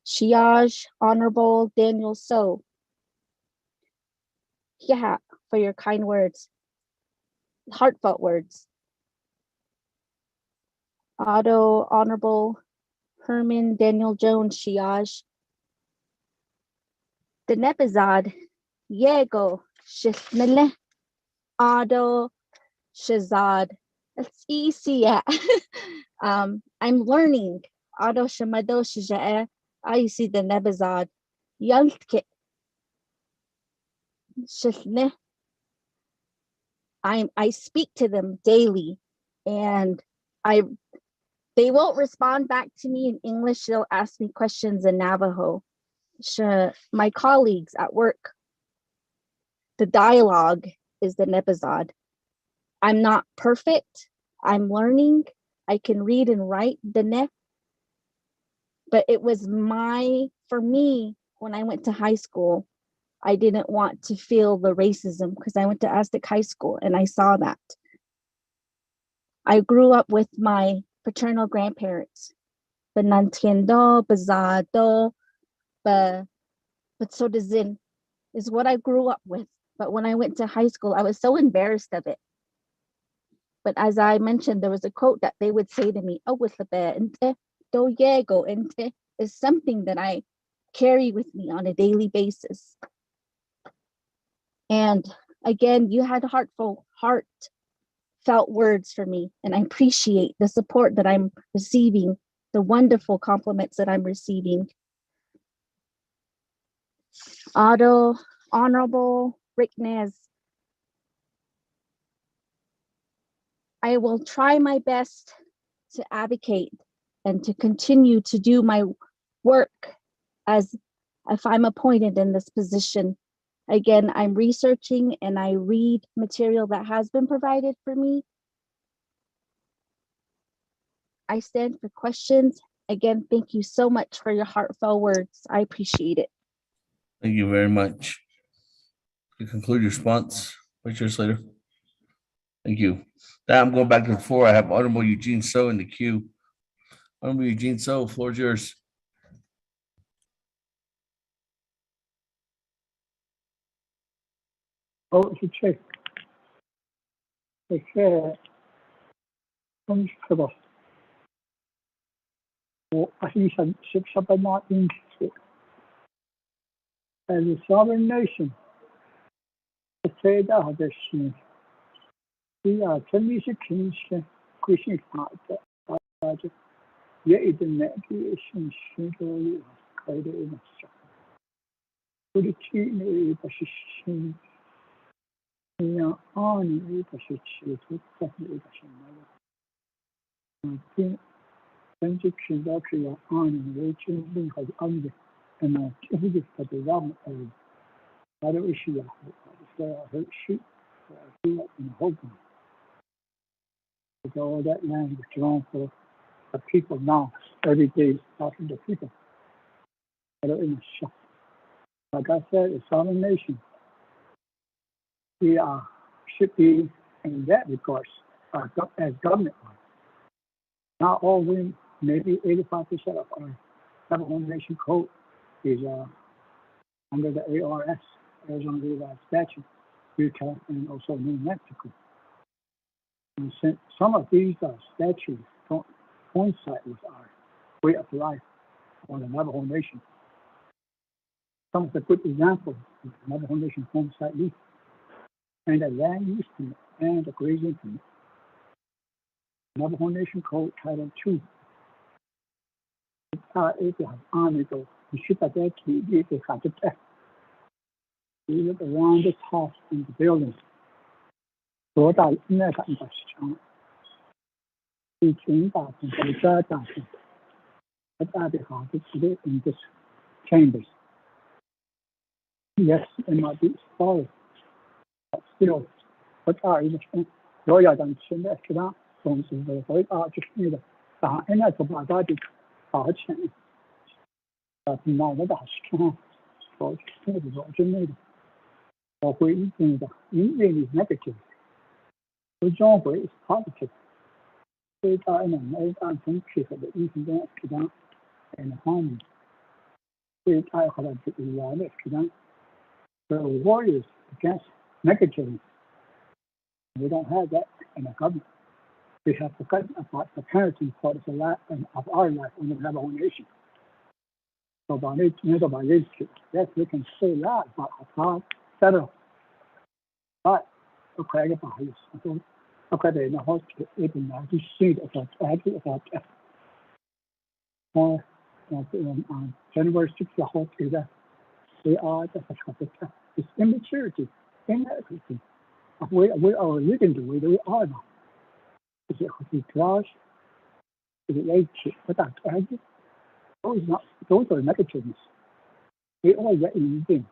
Shiaj, Honorable Daniel So, yeah, for your kind words, heartfelt words. Honorable Herman Daniel Jones, Shiaj. The Nebazad, Yego, Shisnele, Ado, Shazad. That's easy. Yeah. I'm learning. Ado Shamado Shajae. I see the Nebazad. Yaltke. Shisne. I speak to them daily, and they won't respond back to me in English. They'll ask me questions in Navajo. My colleagues at work, the dialogue is the Nebazad. I'm not perfect. I'm learning. I can read and write the Ne. But it was for me, when I went to high school, I didn't want to feel the racism because I went to Aztec High School and I saw that. I grew up with my paternal grandparents. Benantiendo, Bazado, Batsodazin is what I grew up with. But when I went to high school, I was so embarrassed of it. But as I mentioned, there was a quote that they would say to me, oh, with the bear, do yego, ente, is something that I carry with me on a daily basis. And again, you had heartfelt words for me, and I appreciate the support that I'm receiving, the wonderful compliments that I'm receiving. Honorable Rick Nez, I will try my best to advocate and to continue to do my work as if I'm appointed in this position. Again, I'm researching and I read material that has been provided for me. I stand for questions. Again, thank you so much for your heartfelt words. I appreciate it.
Thank you very much. To conclude your response, Vice Chair Slater. Thank you. Now I'm going back to the floor. I have Honorable Eugene So in the queue. Honorable Eugene So, floor is yours.
Oh, to check. Okay. Comfortable. I think six up and not interested. As a sovereign nation, the trade out this thing. We are 26 Christian father. Yeah, it's a navigation single code in a shop. Put it in a position. We are on a position to definitely I think transaction that we are on region has under and activity for the wrong other issue. So I heard shoot in Hogan. With all that land is drawn for the people now, every day is talking to people. I don't in a shock. Like I said, it's our nation. We should be in that regard as government. Not all we, maybe 85% of our Navajo Nation code is under the ARS, Arizona Revised Statute, Utah, and also New Mexico. And since some of these statutes don't coincide with our way of life on the Navajo Nation. Some of the good examples of the Navajo Nation homesite lease and the land use permit and the grazing permit. Navajo Nation Code Title 2. We look around the top in the building. In this chambers. Yes, it might be sorry, but still, what are you saying? Lawyer done send that to that, from the way just need it. And that's about that. Now that I can, so it's need or we think that Indian is negative. The job is positive. They are in American country for the incident to them and harmony. They are going to be honest to them. The war is against negativity. We don't have that in the government. We have forgotten about the parenting part of the life and of our life in the Navajo Nation. So about it, about this, yes, we can say that about how federal. But okay, about this. Okay, they know how to even now to see about that. On January 6th, the whole thing that we are the it's immaturity, inadequacy. We are living the way that we are now. Is it class? Is it age? Without age? Those are negativeness. We all get anything.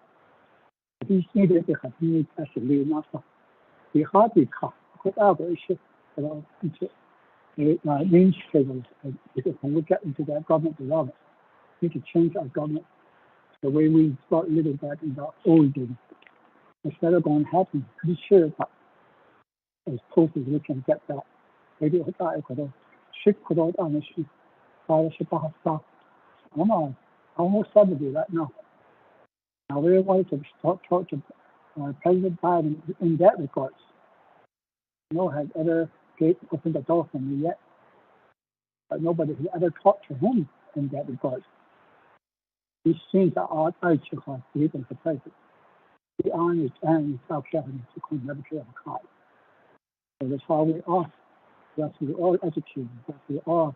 These things that they have made as a little master. We hardly cut. Without a ship, means because when we get into that government development, we need to change our government the way we start living back in the old days. Instead of going happen, be sure that as close as we can get that. Maybe we got a ship put out on the ship, ship stuff. I'm almost 70 right now. Now we want to talk to President Biden in that regards. No has ever opened the door for me yet, but nobody has ever talked to him in that regard. These things are actually hard to even the president. The honest and South Carolina could never tell a cause. So that's how we are. Yes, we are educated. Yes, we are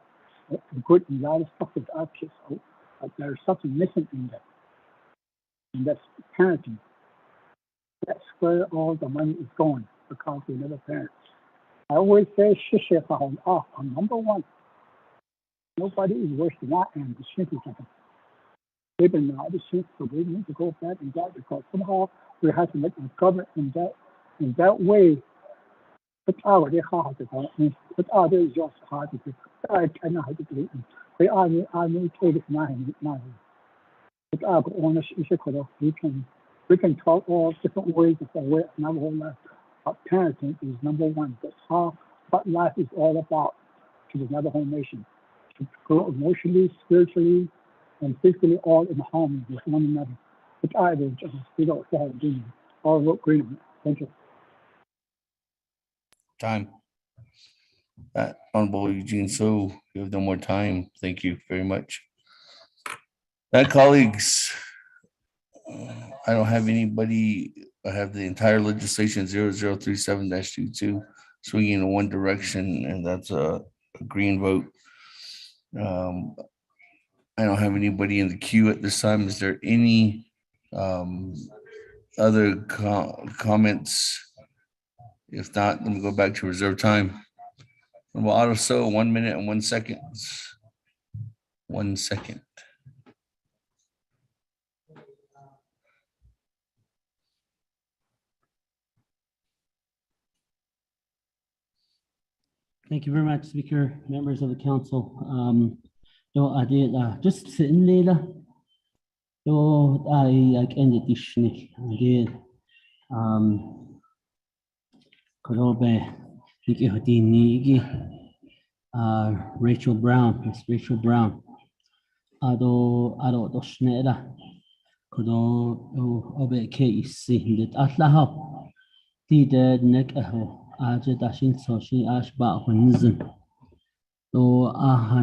good in a lot of stuff with our kids. But there's something missing in that. And that's parenting. That's where all the money is going because we never parents. I always say, I'm number one. Nobody is worse than I am. The shit is happening. Even now, the shit, so we need to go back and that because somehow we have to make a government in that way. But our they hard to do. But our is just hard to do. I cannot have to do it. We are take it nine. But our ownership is we can talk all different ways of the way Navajo life. But parenting is number one. That's how what life is all about to the Navajo Nation. To grow emotionally, spiritually, and physically all in harmony with one another. But I will just figure out how to do it. All work agreement. Thank you.
Time. Honorable Eugene So, you have no more time. Thank you very much. Colleagues, I don't have anybody. I have the entire legislation 0037-22 swinging in one direction, and that's a green vote. I don't have anybody in the queue at this time. Is there any other comments? If not, let me go back to reserve time. And we'll auto so 1 minute and 1 second. 1 second.
Thank you very much, Speaker, members of the council. I did just sitting there. I ended this. I did. Rachel Brown, Miss Rachel Brown. Ado doshnera. Kodo obe case that atlaho. Did neck aho. Aje dashin so she ash ba hunzen. So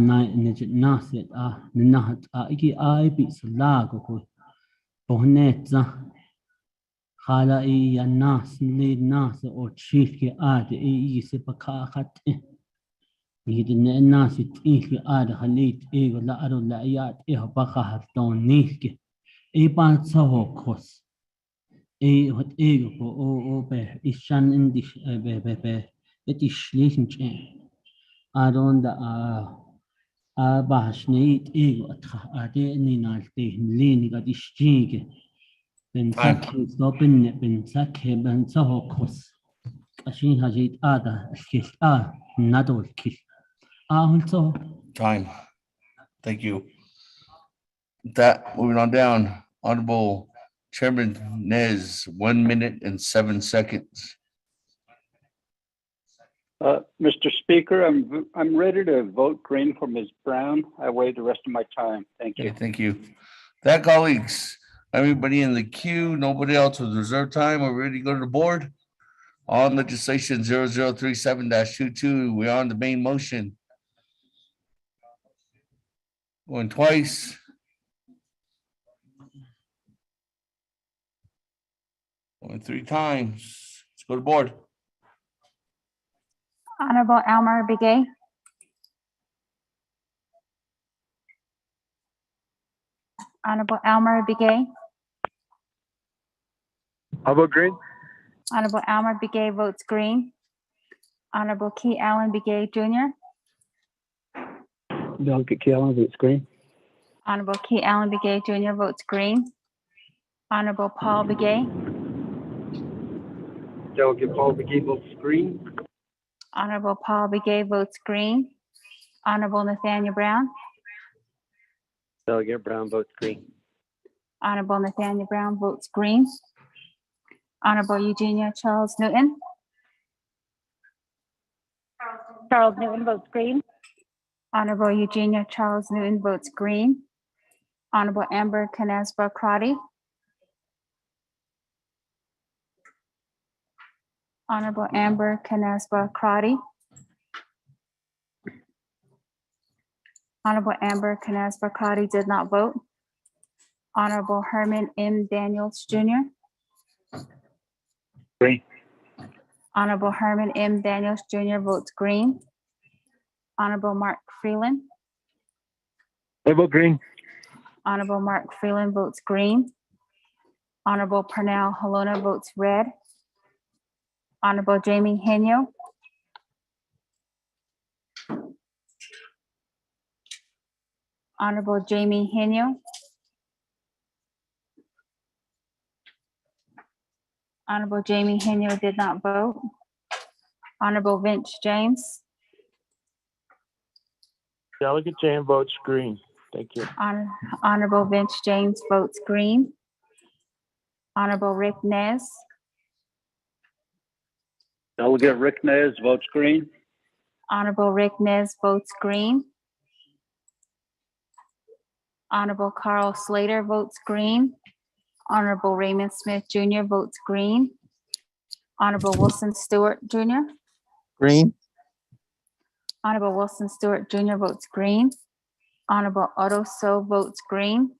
night nejet naset nahat iki I bits lago ko. Bohnetza. Hala ya nas need nas or chief ki ad se baka hat. Yidin nas it ad halit ego la ado la yat baka hat don niske. Ban saho kos. Hot ego o be ishan in this be it is schlichen. Adon da bahashneit ego ade ni nalte leni gad ischige. Ben Saki Stopin, Ben Saki, Ben Sohokos. Ashin Hajit Ada, Kish, Nadol Kish. Also.
Time. Thank you. That, moving on down, Honorable Chairman Nez, 1 minute and 7 seconds.
Mr. Speaker, I'm ready to vote green for Ms. Brown. I wait the rest of my time. Thank you.
Okay, thank you. That, colleagues, everybody in the queue, nobody else with reserve time, we're ready to go to the board. On legislation 0037-22, we're on the main motion. Going twice. Going 3 times. Let's go to board.
Honorable Elmer Begay. Honorable Elmer Begay.
How about green?
Honorable Elmer Begay votes green. Honorable Key Allen Begay Jr.
Delegate Key Allen votes green.
Honorable Key Allen Begay Jr. votes green. Honorable Paul Begay.
Delegate Paul Begay votes green.
Honorable Paul Begay votes green. Honorable Nathaniel Brown.
Delegate Brown votes green.
Honorable Nathaniel Brown votes green. Honorable Eugenia Charles Newton.
Charles Newton votes green.
Honorable Eugenia Charles Newton votes green. Honorable Amber Canespa Crotty. Honorable Amber Canespa Crotty. Honorable Amber Canespa Crotty did not vote. Honorable Herman M. Daniels Jr.
Green.
Honorable Herman M. Daniels Jr. votes green. Honorable Mark Freeland.
I vote green.
Honorable Mark Freeland votes green. Honorable Pernell Halona votes red. Honorable Jamie Henyo. Honorable Jamie Henyo. Honorable Jamie Henyo did not vote. Honorable Vince James.
Delegate James votes green. Thank you.
Honorable Vince James votes green. Honorable Rick Nez.
Delegate Rick Nez votes green.
Honorable Rick Nez votes green. Honorable Carl Slater votes green. Honorable Raymond Smith Jr. votes green. Honorable Wilson Stewart Jr.
Green.
Honorable Wilson Stewart Jr. votes green. Honorable Otto So votes green.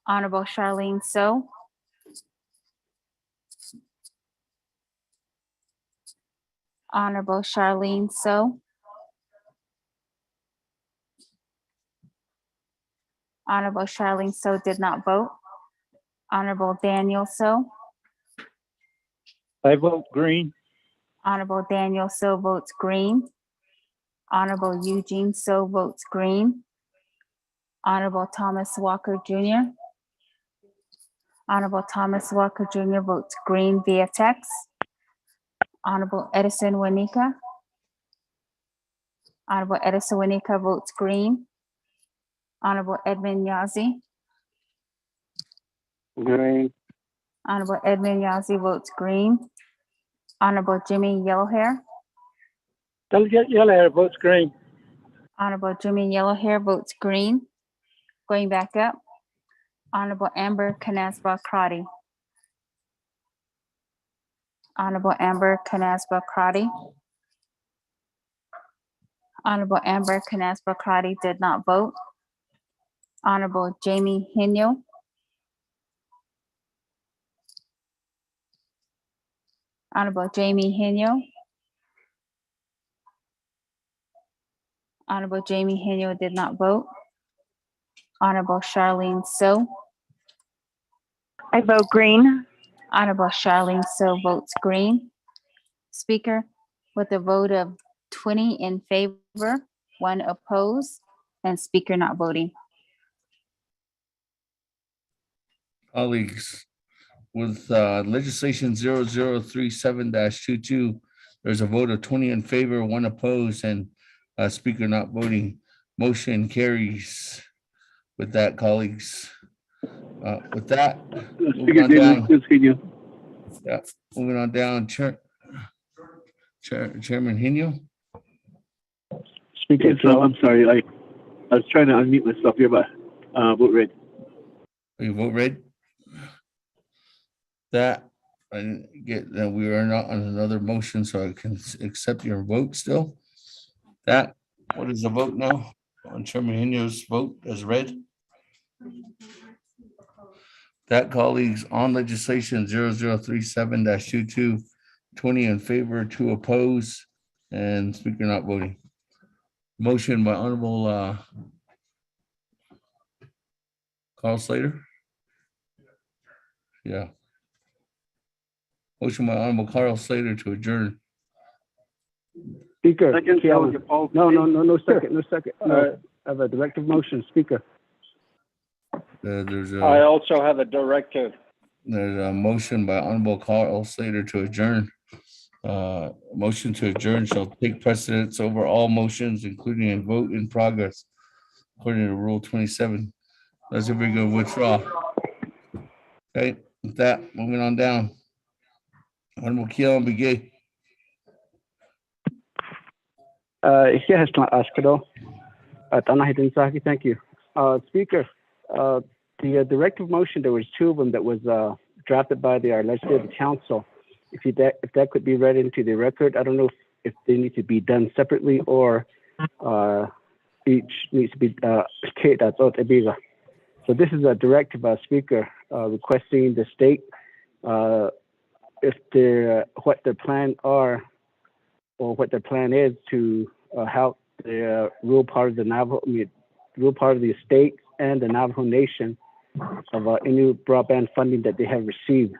Honorable Charlene So. Honorable Charlene So. Honorable Charlene So did not vote. Honorable Daniel So.
I vote green.
Honorable Daniel So votes green. Honorable Eugene So votes green. Honorable Thomas Walker Jr. Honorable Thomas Walker Jr. votes green via text. Honorable Edison Wanika. Honorable Edison Wanika votes green. Honorable Edmund Yazi.
Green.
Honorable Edmund Yazi votes green. Honorable Jimmy Yellowhair.
Delegate Yellowhair votes green.
Honorable Jimmy Yellowhair votes green. Going back up. Honorable Amber Canespa Crotty. Honorable Amber Canespa Crotty. Honorable Amber Canespa Crotty did not vote. Honorable Jamie Henyo. Honorable Jamie Henyo. Honorable Jamie Henyo did not vote. Honorable Charlene So.
I vote green.
Honorable Charlene So votes green. Speaker, with a vote of 20 in favor, 1 opposed, and Speaker not voting.
Colleagues, with legislation 0037-22, there's a vote of 20 in favor, 1 opposed, and a speaker not voting. Motion carries. With that, colleagues. With that, moving on down. Yeah, moving on down. Chairman Hino.
Speaker, I'm sorry. I was trying to unmute myself here, but vote red.
You vote red? That I didn't get that we are not on another motion, so I can accept your vote still. That, what is the vote now on Chairman Hino's vote as red? That, colleagues, on legislation 0037-22, 20 in favor, 2 oppose, and speaker not voting. Motion by Honorable Carl Slater. Yeah. Motion by Honorable Carl Slater to adjourn.
Speaker. No second. I have a directive motion, Speaker.
I also have a directive.
There's a motion by Honorable Carl Slater to adjourn. Motion to adjourn shall take precedence over all motions, including a vote in progress, according to Rule 27. That's a very good withdraw. Okay, with that, moving on down. Honorable Keelan Begay.
Thank you. Speaker, the directive motion, there was 2 of them that was drafted by our legislative council. If that could be read into the record, I don't know if they need to be done separately or each needs to be so this is a directive, Speaker, requesting the state if what their plan are or what their plan is to help the rural part of the Navajo, rural part of the state and the Navajo Nation of any broadband funding that they have received.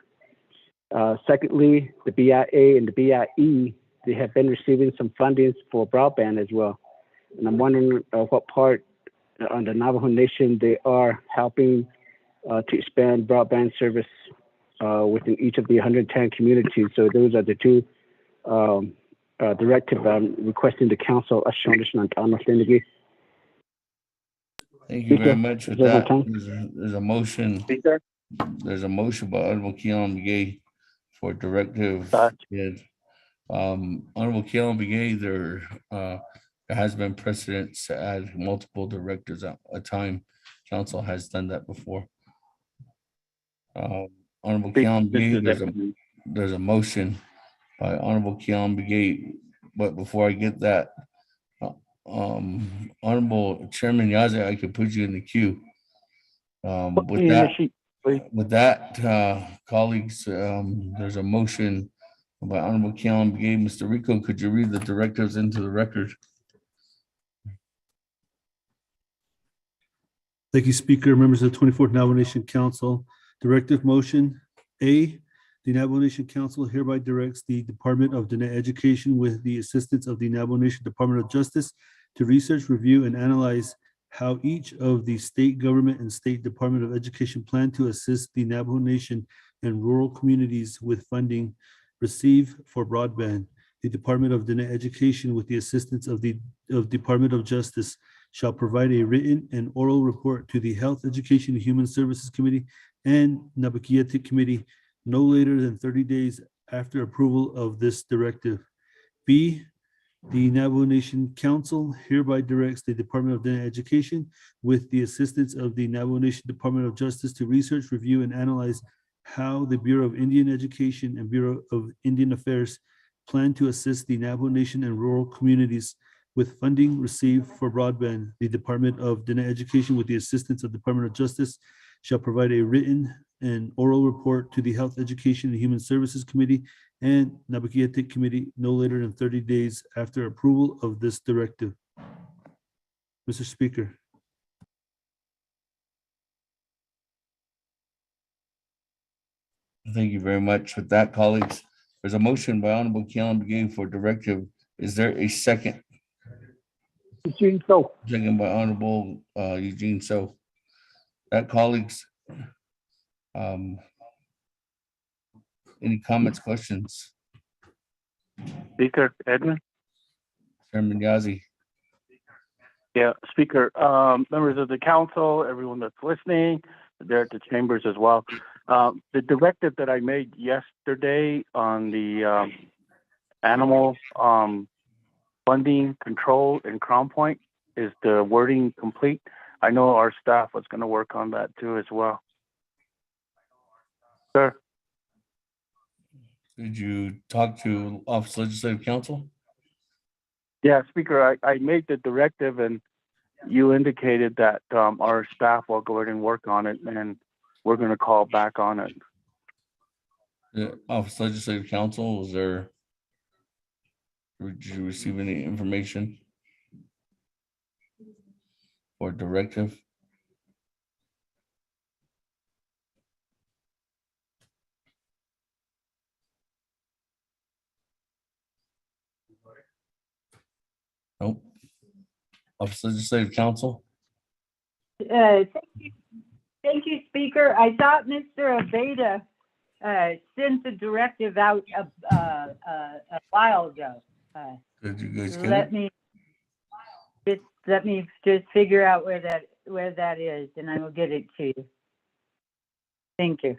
Secondly, the BIA and the BIE, they have been receiving some fundings for broadband as well. And I'm wondering what part on the Navajo Nation they are helping to expand broadband service within each of the 110 communities. So those are the 2 directives I'm requesting the council as shown on the
Thank you very much for that. There's a motion. There's a motion by Honorable Keelan Begay for directive. Honorable Keelan Begay, there has been precedence to add multiple directors at a time. Council has done that before. Honorable Keelan Begay, there's a motion by Honorable Keelan Begay, but before I get that, Honorable Chairman Yazzie, I could put you in the queue. With that, colleagues, there's a motion by Honorable Keelan Begay. Mr. Rico, could you read the directives into the record?
Thank you, Speaker. Members of the 24th Navajo Nation Council. Directive motion A, the Navajo Nation Council hereby directs the Department of Diné Education with the assistance of the Navajo Nation Department of Justice to research, review, and analyze how each of the state government and state Department of Education plan to assist the Navajo Nation and rural communities with funding received for broadband. The Department of Diné Education with the assistance of the Department of Justice shall provide a written and oral report to the Health, Education, and Human Services Committee and Nabakiatik Committee no later than 30 days after approval of this directive. B, the Navajo Nation Council hereby directs the Department of Diné Education with the assistance of the Navajo Nation Department of Justice to research, review, and analyze how the Bureau of Indian Education and Bureau of Indian Affairs plan to assist the Navajo Nation and rural communities with funding received for broadband. The Department of Diné Education with the assistance of the Department of Justice shall provide a written and oral report to the Health, Education, and Human Services Committee and Nabakiatik Committee no later than 30 days after approval of this directive. Mr. Speaker.
Thank you very much. With that, colleagues, there's a motion by Honorable Keelan Begay for directive. Is there a second?
Eugene So.
Second by Honorable Eugene So. That, colleagues, Any comments, questions?
Speaker Edmund?
Chairman Yazzie.
Yeah, Speaker, members of the council, everyone that's listening, there at the chambers as well. The directive that I made yesterday on the animal funding control in Crown Point, is the wording complete? I know our staff was going to work on that too as well. Sir?
Did you talk to Office Legislative Counsel?
Yeah, Speaker, I made the directive and you indicated that our staff will go ahead and work on it and we're going to call back on it.
The Office Legislative Counsel, was there, did you receive any information or directive? Nope. Office Legislative Counsel?
Thank you, Speaker. I thought Mr. Aveda sent the directive out a while ago.
Did you guys get
Let
it?
me just figure out where that is, and I will get it to you. Thank you.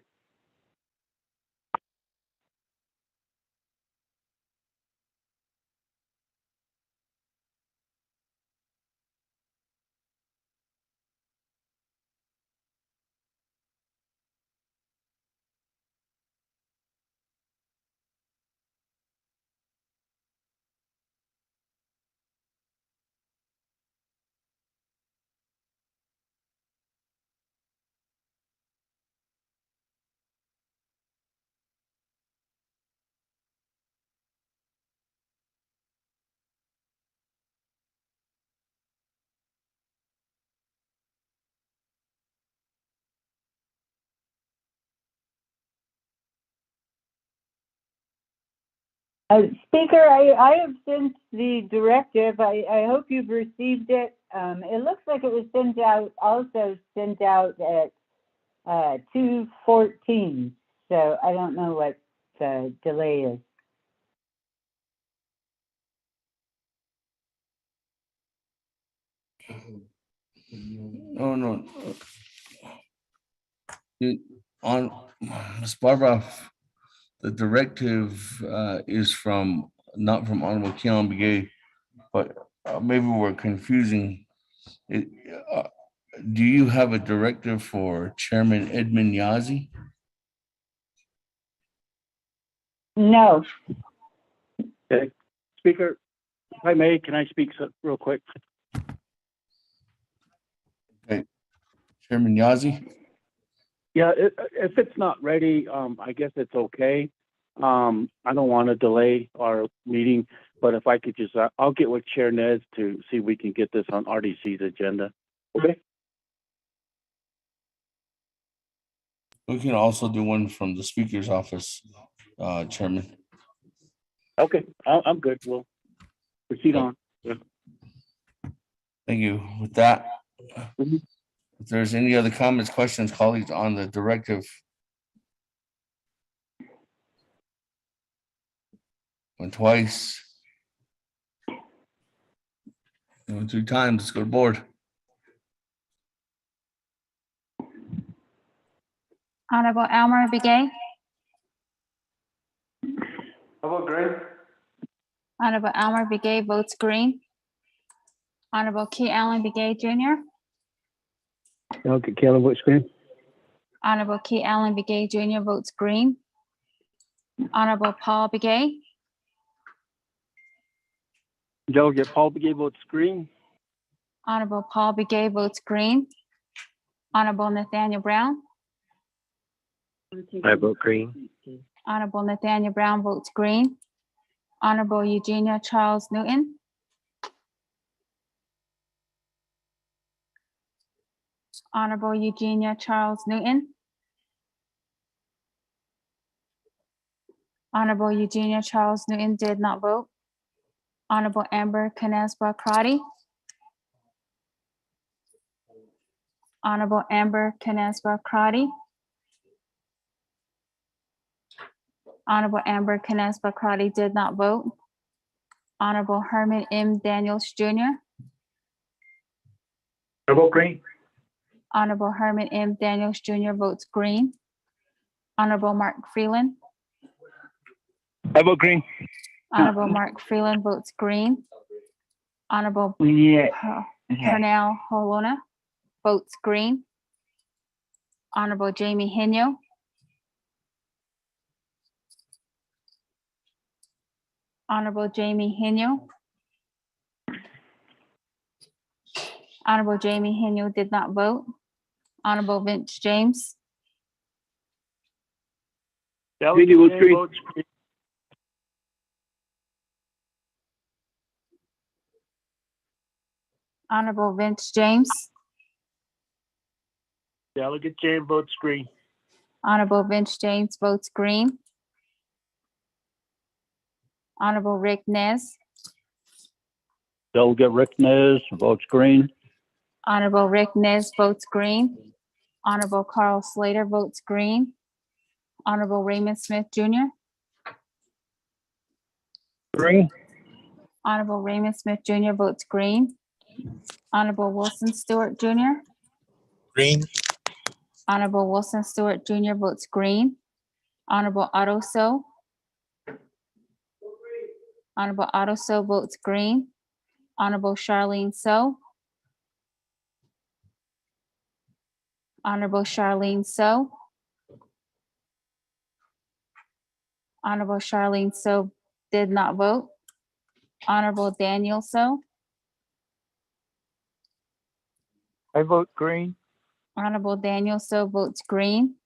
Speaker, I have sent the directive. I hope you've received it. It looks like it was sent out at 2:14. So I don't know what the delay is.
Oh, no. On Ms. Barbara, the directive is from, not from Honorable Keon Begay, but maybe we're confusing. It, do you have a directive for Chairman Edmund Yazzie?
No.
Okay. Speaker, if I may, can I speak real quick?
Okay. Chairman Yazzie?
Yeah, if it's not ready, I guess it's okay. I don't want to delay our meeting, but if I could just, I'll get with Chair Nez to see if we can get this on RDC's agenda. Okay.
We can also do one from the Speaker's office, Chairman.
Okay, I'm good. We'll proceed on. Yeah.
Thank you. With that, if there's any other comments, questions, colleagues on the directive. Went twice. Went 3 times. Let's go to board.
Honorable Elmer Begay,
How about green?
Honorable Elmer Begay votes green. Honorable Key Allen Begay Jr.,
Okay, Caleb, votes green.
Honorable Key Allen Begay Jr. votes green. Honorable Paul Begay,
Delegate Paul Begay votes green.
Honorable Paul Begay votes green. Honorable Nathaniel Brown,
I vote green.
Honorable Nathaniel Brown votes green. Honorable Eugenia Charles Newton, Honorable Eugenia Charles Newton, Honorable Eugenia Charles Newton did not vote. Honorable Amber Canespa Crotty, Honorable Amber Canespa Crotty, Honorable Amber Canespa Crotty did not vote. Honorable Herman M. Daniels Jr.
I vote green.
Honorable Herman M. Daniels Jr. votes green. Honorable Mark Freeland.
I vote green.
Honorable Mark Freeland votes green. Honorable Pernell Holona votes green. Honorable Jamie Henyo. Honorable Jamie Henyo. Honorable Jamie Henyo did not vote. Honorable Vince James.
Vinny votes green.
Honorable Vince James.
Delegate James votes green.
Honorable Vince James votes green. Honorable Rick Nez.
Delegate Rick Nez votes green.
Honorable Rick Nez votes green. Honorable Carl Slater votes green. Honorable Raymond Smith Jr.
Green.
Honorable Raymond Smith Jr. votes green. Honorable Wilson Stewart Jr.
Green.
Honorable Wilson Stewart Jr. votes green. Honorable Otto So. Honorable Otto So votes green. Honorable Charlene So. Honorable Charlene So. Honorable Charlene So did not vote. Honorable Daniel So.
I vote green.
Honorable Daniel So votes green.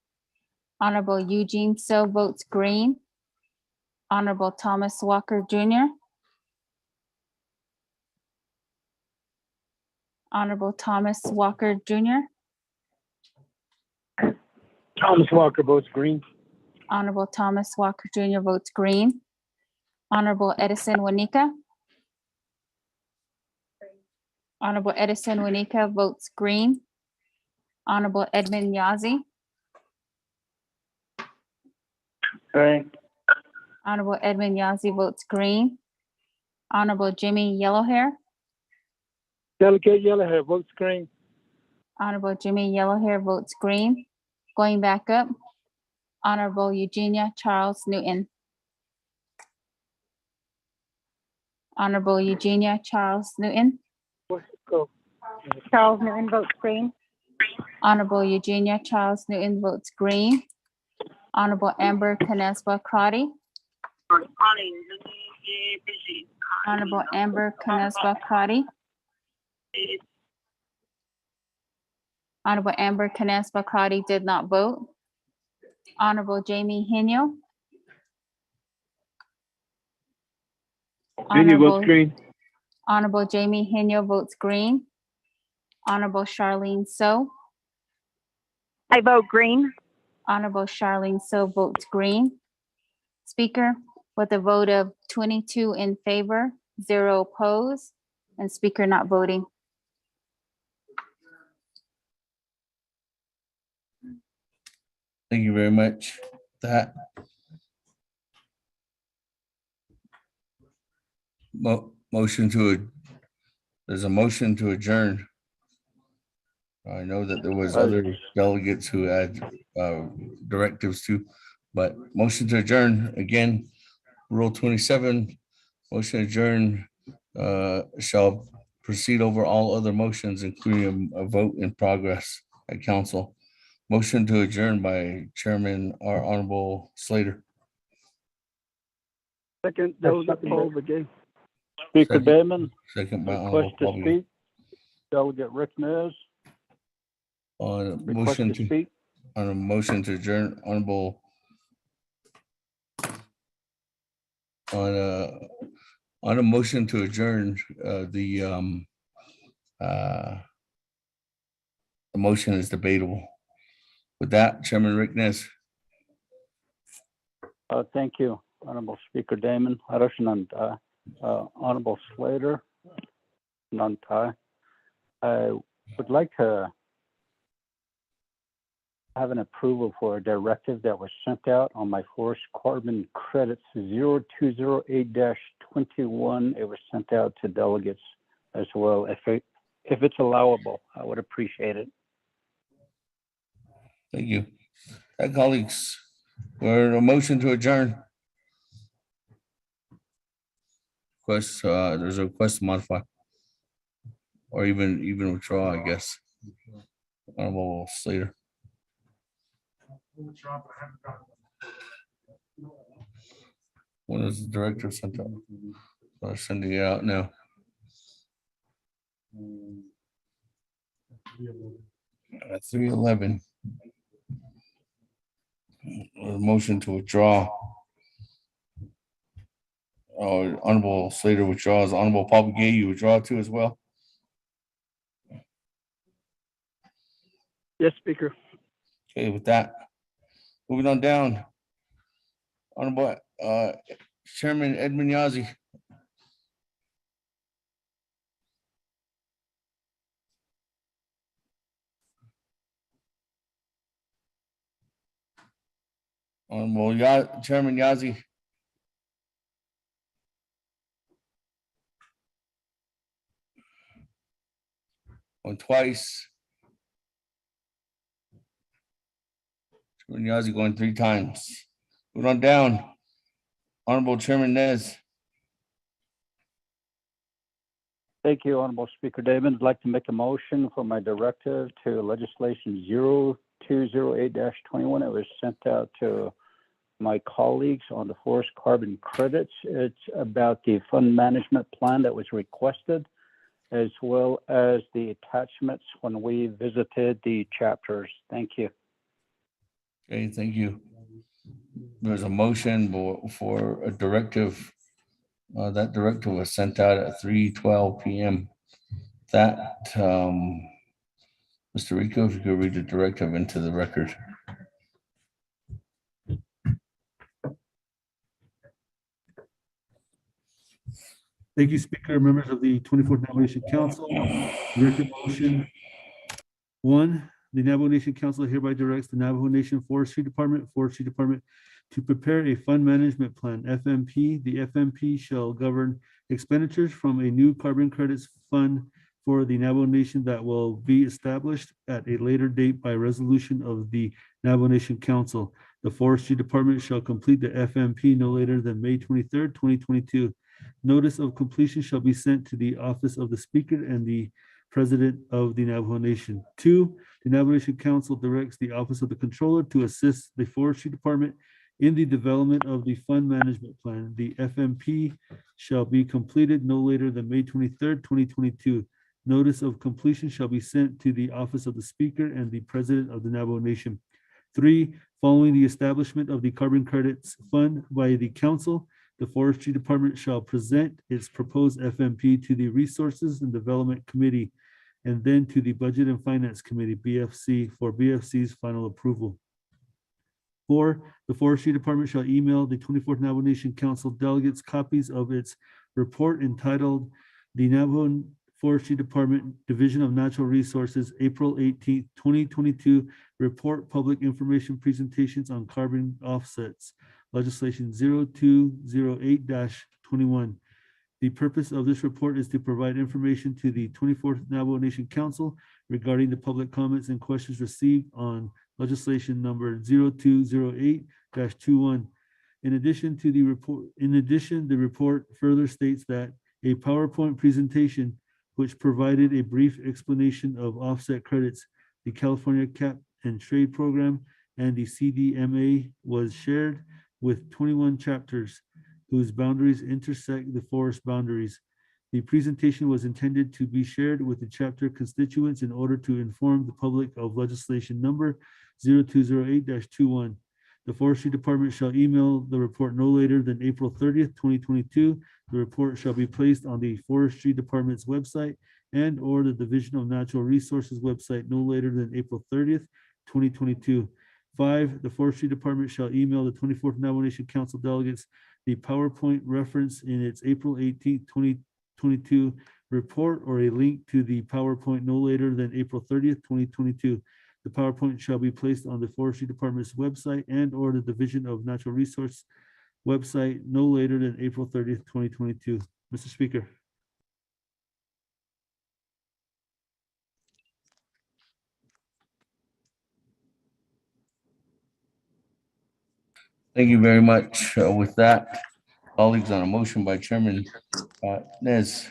Honorable Eugene So votes green. Honorable Thomas Walker Jr. Honorable Thomas Walker Jr.
Thomas Walker votes green.
Honorable Thomas Walker Jr. votes green. Honorable Edison Wanika. Honorable Edison Wanika votes green. Honorable Edmund Yazi.
Green.
Honorable Edmund Yazi votes green. Honorable Jimmy Yellowhair.
Delegate Yellowhair votes green.
Honorable Jimmy Yellowhair votes green. Going back up, Honorable Eugenia Charles Newton. Honorable Eugenia Charles Newton.
Go.
Charles Newton votes green.
Honorable Eugenia Charles Newton votes green. Honorable Amber Canespa Crotty. Honorable Amber Canespa Crotty. Honorable Amber Canespa Crotty did not vote. Honorable Jamie Henyo.
Vinny votes green.
Honorable Jamie Henyo votes green. Honorable Charlene So.
I vote green.
Honorable Charlene So votes green. Speaker, with a vote of 22 in favor, 0 opposed, and Speaker not voting.
Thank you very much. That motion to there's a motion to adjourn. I know that there was other delegates who had directives too, but motion to adjourn again. Rule 27, motion adjourn shall proceed over all other motions, including a vote in progress at council. Motion to adjourn by Chairman our Honorable Slater.
Second, Delegate Paul Begay.
Speaker
Second.
Damon.
Second by
Request
Honorable
to
Paul Begay.
speak. Delegate Rick Nez.
On a
Request
motion
to
to
speak.
on a motion to adjourn, Honorable on a motion to adjourn, the motion is debatable. With that, Chairman Rick Nez.
Thank you, Honorable Speaker Damon. Honorable Slater. None-tie. I would like to
have an approval for a directive that was sent out on my forest carbon credits 0208-21. It was sent out to delegates as well. If it's allowable, I would appreciate it.
Thank you. Colleagues, we're a motion to adjourn. There's a request to modify or even withdraw, I guess. Honorable Slater. When is the director sent out? They're sending it out now. At 3:11. A motion to withdraw. Honorable Slater withdraws. Honorable Papa Gay, you withdraw too as well?
Yes, Speaker.
Okay, with that, moving on down. Honorable Chairman Edmund Yazzie. Honorable Chairman Yazzie. Going twice. Chairman Yazzie going 3 times. Moving on down. Honorable Chairman Nez.
Thank you, Honorable Speaker David. I'd like to make a motion for my directive to legislation 0208-21. It was sent out to my colleagues on the forest carbon credits. It's about the fund management plan that was requested, as well as the attachments when we visited the chapters. Thank you.
Okay, thank you. There's a motion for a directive. That directive was sent out at 3:12 p.m. That, Mr. Rico, if you could read the directive into the record.
Thank you, Speaker. Members of the 24th Navajo Nation Council. Directive motion 1. The Navajo Nation Council hereby directs the Navajo Nation Forestry Department to prepare a fund management plan, FMP. The FMP shall govern expenditures from a new carbon credits fund for the Navajo Nation that will be established at a later date by resolution of the Navajo Nation Council. The Forestry Department shall complete the FMP no later than May 23rd, 2022. Notice of completion shall be sent to the office of the Speaker and the President of the Navajo Nation. 2, the Navajo Nation Council directs the Office of the Controller to assist the Forestry Department in the development of the fund management plan. The FMP shall be completed no later than May 23rd, 2022. Notice of completion shall be sent to the Office of the Speaker and the President of the Navajo Nation. 3, following the establishment of the Carbon Credits Fund by the Council, the Forestry Department shall present its proposed FMP to the Resources and Development Committee and then to the Budget and Finance Committee, BFC, for BFC's final approval. 4, the Forestry Department shall email the 24th Navajo Nation Council delegates copies of its report entitled The Navajo Forestry Department Division of Natural Resources, April 18th, 2022, Report Public Information Presentations on Carbon Offsets, Legislation 0208-21. The purpose of this report is to provide information to the 24th Navajo Nation Council regarding the public comments and questions received on legislation number 0208-21. In addition, the report further states that a PowerPoint presentation which provided a brief explanation of offset credits, the California Cap and Trade Program, and the CDMA was shared with 21 chapters whose boundaries intersect the forest boundaries. The presentation was intended to be shared with the chapter constituents in order to inform the public of legislation number 0208-21. The Forestry Department shall email the report no later than April 30th, 2022. The report shall be placed on the Forestry Department's website and or the Division of Natural Resources website no later than April 30th, 2022. 5, the Forestry Department shall email the 24th Navajo Nation Council delegates the PowerPoint reference in its April 18th, 2022 report or a link to the PowerPoint no later than April 30th, 2022. The PowerPoint shall be placed on the Forestry Department's website and or the Division of Natural Resource website no later than April 30th, 2022. Mr. Speaker.
Thank you very much. With that, colleagues, on a motion by Chairman Nez,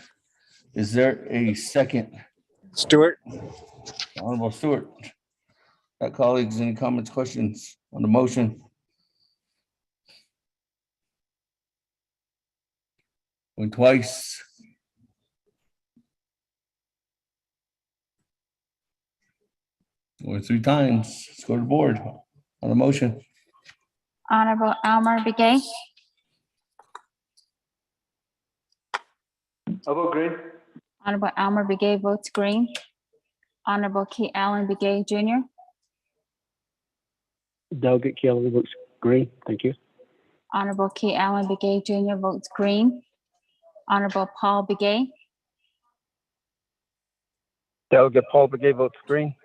is there a second?
Stewart.
Honorable Stewart. Colleagues, any comments, questions on the motion? Going twice. Or 3 times. Let's go to the board on the motion.
Honorable Elmer Begay.
I vote green.
Honorable Elmer Begay votes green. Honorable Key Allen Begay Jr.
Delegate Kelly votes green. Thank you.
Honorable Key Allen Begay Jr. votes green. Honorable Paul Begay.
Delegate Paul Begay votes green.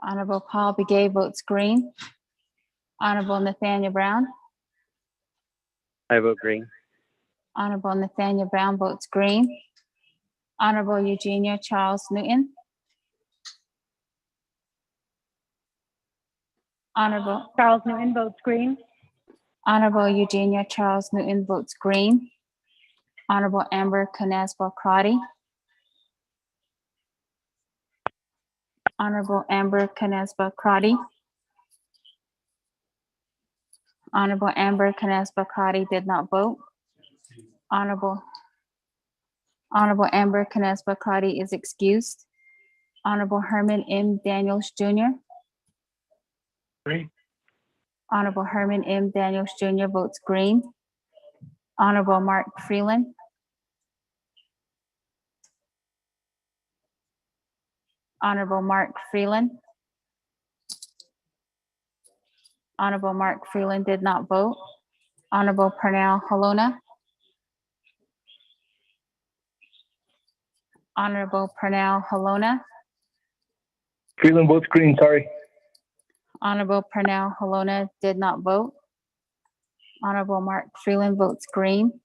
Honorable Paul Begay votes green. Honorable Nathaniel Brown.
I vote green.
Honorable Nathaniel Brown votes green. Honorable Eugenia Charles Newton. Honorable
Charles Newton votes green.
Honorable Eugenia Charles Newton votes green. Honorable Amber Canespa Crotty. Honorable Amber Canespa Crotty. Honorable Amber Canespa Crotty did not vote. Honorable Amber Canespa Crotty is excused. Honorable Herman M. Daniels Jr.
Green.
Honorable Herman M. Daniels Jr. votes green. Honorable Mark Freeland. Honorable Mark Freeland. Honorable Mark Freeland did not vote. Honorable Pernell Halona. Honorable Pernell Halona.
Freeland votes green, sorry.
Honorable Pernell Halona did not vote. Honorable Mark Freeland votes green.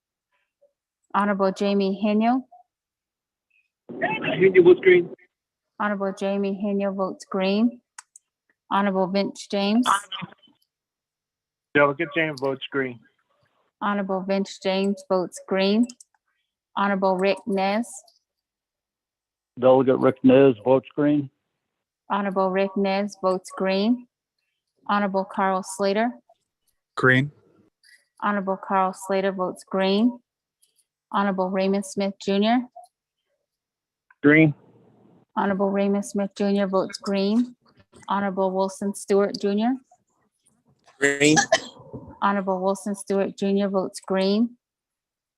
Honorable Jamie Henyo.
Henyo votes green.
Honorable Jamie Henyo votes green. Honorable Vince James.
Delegate James votes green.
Honorable Vince James votes green. Honorable Rick Nez.
Delegate Rick Nez votes green.
Honorable Rick Nez votes green. Honorable Carl Slater.
Green.
Honorable Carl Slater votes green. Honorable Raymond Smith Jr.
Green.
Honorable Raymond Smith Jr. votes green. Honorable Wilson Stewart Jr.
Green.
Honorable Wilson Stewart Jr. votes green.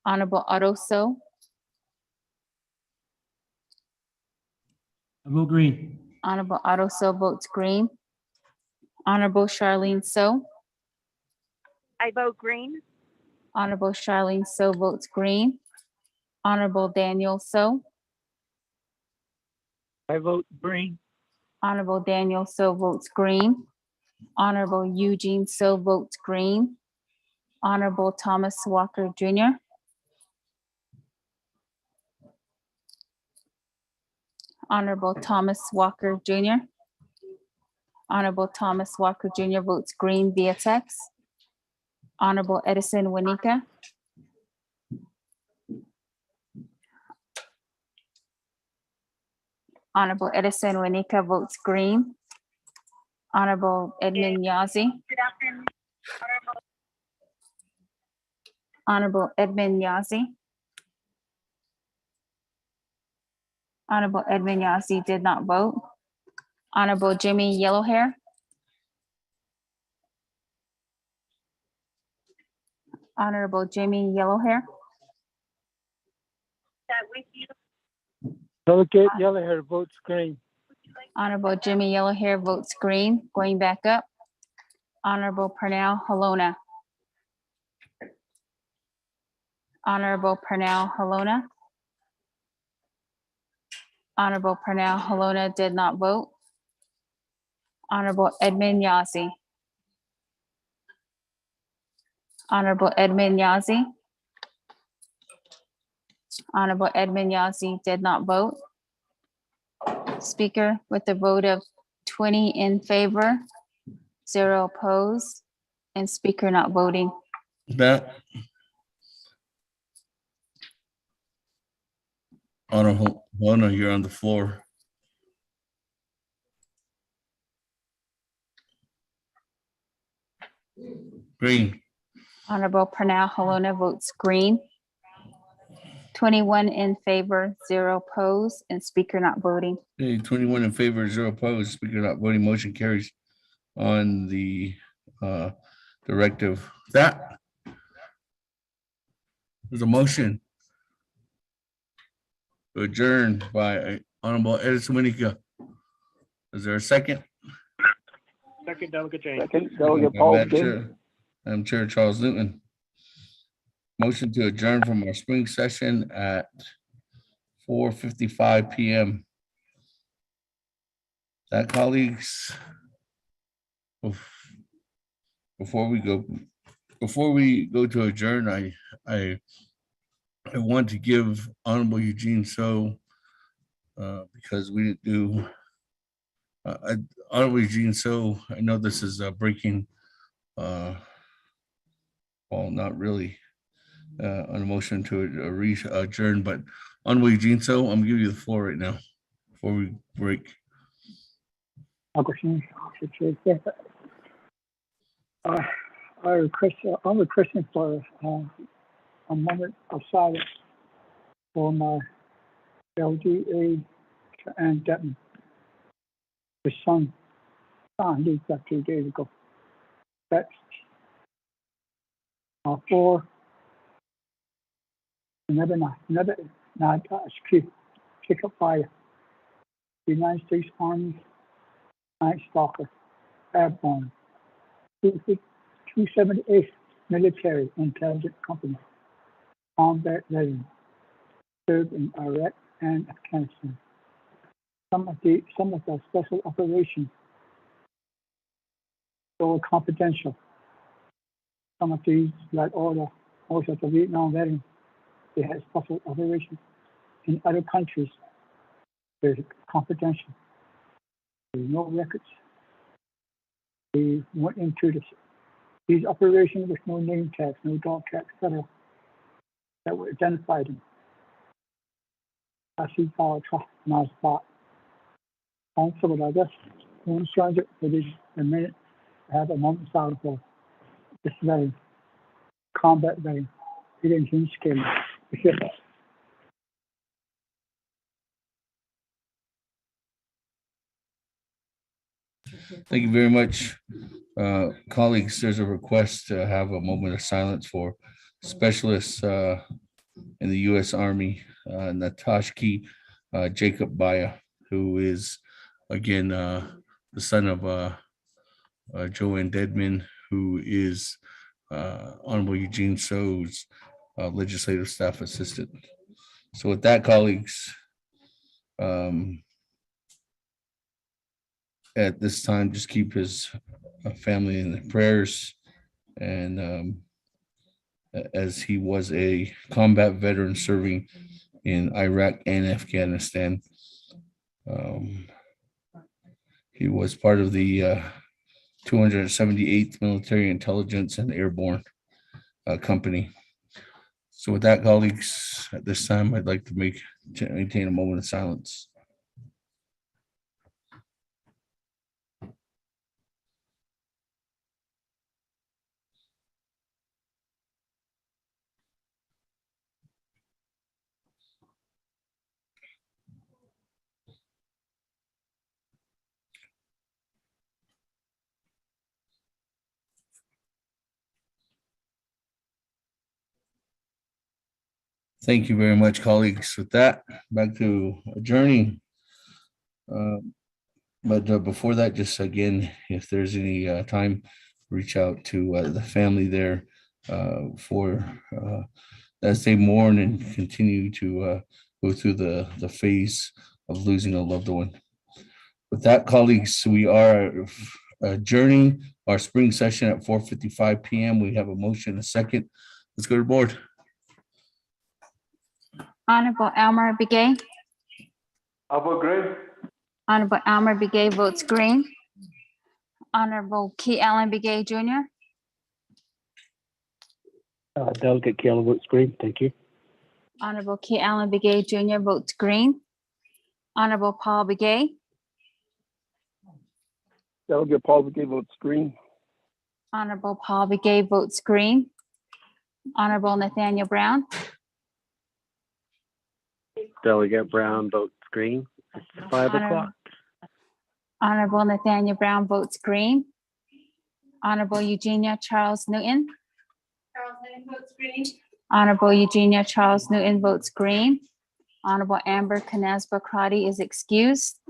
Honorable Otto So.
I vote green.
Honorable Otto So votes green. Honorable Charlene So.
I vote green.
Honorable Charlene So votes green. Honorable Daniel So.
I vote green.
Honorable Daniel So votes green. Honorable Eugene So votes green. Honorable Thomas Walker Jr. Honorable Thomas Walker Jr. Honorable Thomas Walker Jr. votes green via text. Honorable Edison Wanika. Honorable Edison Wanika votes green. Honorable Edmund Yazi.
Good afternoon.
Honorable Edmund Yazi. Honorable Edmund Yazi did not vote. Honorable Jimmy Yellowhair. Honorable Jimmy Yellowhair.
That with you.
Delegate Yellowhair votes green.
Honorable Jimmy Yellowhair votes green. Going back up. Honorable Pernell Halona. Honorable Pernell Halona. Honorable Pernell Halona did not vote. Honorable Edmund Yazzie. Honorable Edmund Yazzie. Honorable Edmund Yazzie did not vote. Speaker, with a vote of 20 in favor, 0 opposed, and speaker not voting.
That. Honorable, Honor, you're on the floor. Green.
Honorable Pernell Halona votes green. 21 in favor, 0 opposed, and speaker not voting.
Okay, 21 in favor, 0 opposed, speaker not voting, motion carries on the directive. That. There's a motion to adjourn by Honorable Edison Winika. Is there a second?
Second, Delegate James.
Second, Delegate Paul.
Madam Chair Charles Newton. Motion to adjourn from our spring session at 4:55 p.m. That, colleagues, before we go to adjourn, I want to give Honorable Eugene So, because we didn't do Honorable Eugene So, I know this is breaking, well, not really, on a motion to adjourn, but Honorable Eugene So, I'm gonna give you the floor right now before we break.
I'm requesting for a moment of silence for my LDA and Detman. His son leave that 2 days ago. That's for another pick up by the United States Army Night Stalker Airborne 278th Military Intelligence Company combat veteran served in Iraq and Afghanistan. Some of the special operations were confidential. Some of these, like all of the Vietnam veterans, they had special operations in other countries. They're confidential. There's no records. They went into these operations with no name tags, no dog tags, etc. that would identify them. I see power truck now spot. Also, but I guess one sergeant for this a minute, have a moment silence for this veteran, combat veteran. He didn't change skin.
Thank you very much. Colleagues, there's a request to have a moment of silence for specialists in the U.S. Army, Natashki Jacob Baya, who is, again, the son of Joanne Dedman, who is Honorable Eugene So's legislative staff assistant. So with that, colleagues, at this time, just keep his family in the prayers, and as he was a combat veteran serving in Iraq and Afghanistan. He was part of the 278th Military Intelligence and Airborne Company. So with that, colleagues, at this time, I'd like to maintain a moment of silence. Thank you very much, colleagues. With that, back to adjourning. But before that, just again, if there's any time, reach out to the family there for as they mourn and continue to go through the phase of losing a loved one. With that, colleagues, we are adjourning our spring session at 4:55 p.m. We have a motion, a second. Let's go to the board.
Honorable Elmer Begay.
I'll vote green.
Honorable Elmer Begay votes green. Honorable Key Allen Begay Jr.
Delegate Keller votes green. Thank you.
Honorable Key Allen Begay Jr. votes green. Honorable Paul Begay.
Delegate Paul Begay votes green.
Honorable Paul Begay votes green. Honorable Nathaniel Brown.
Delegate Brown votes green. It's 5 o'clock.
Honorable Nathaniel Brown votes green. Honorable Eugenia Charles Newton.
Charles Newton votes green.
Honorable Eugenia Charles Newton votes green. Honorable Amber Canesba Crotty is excused.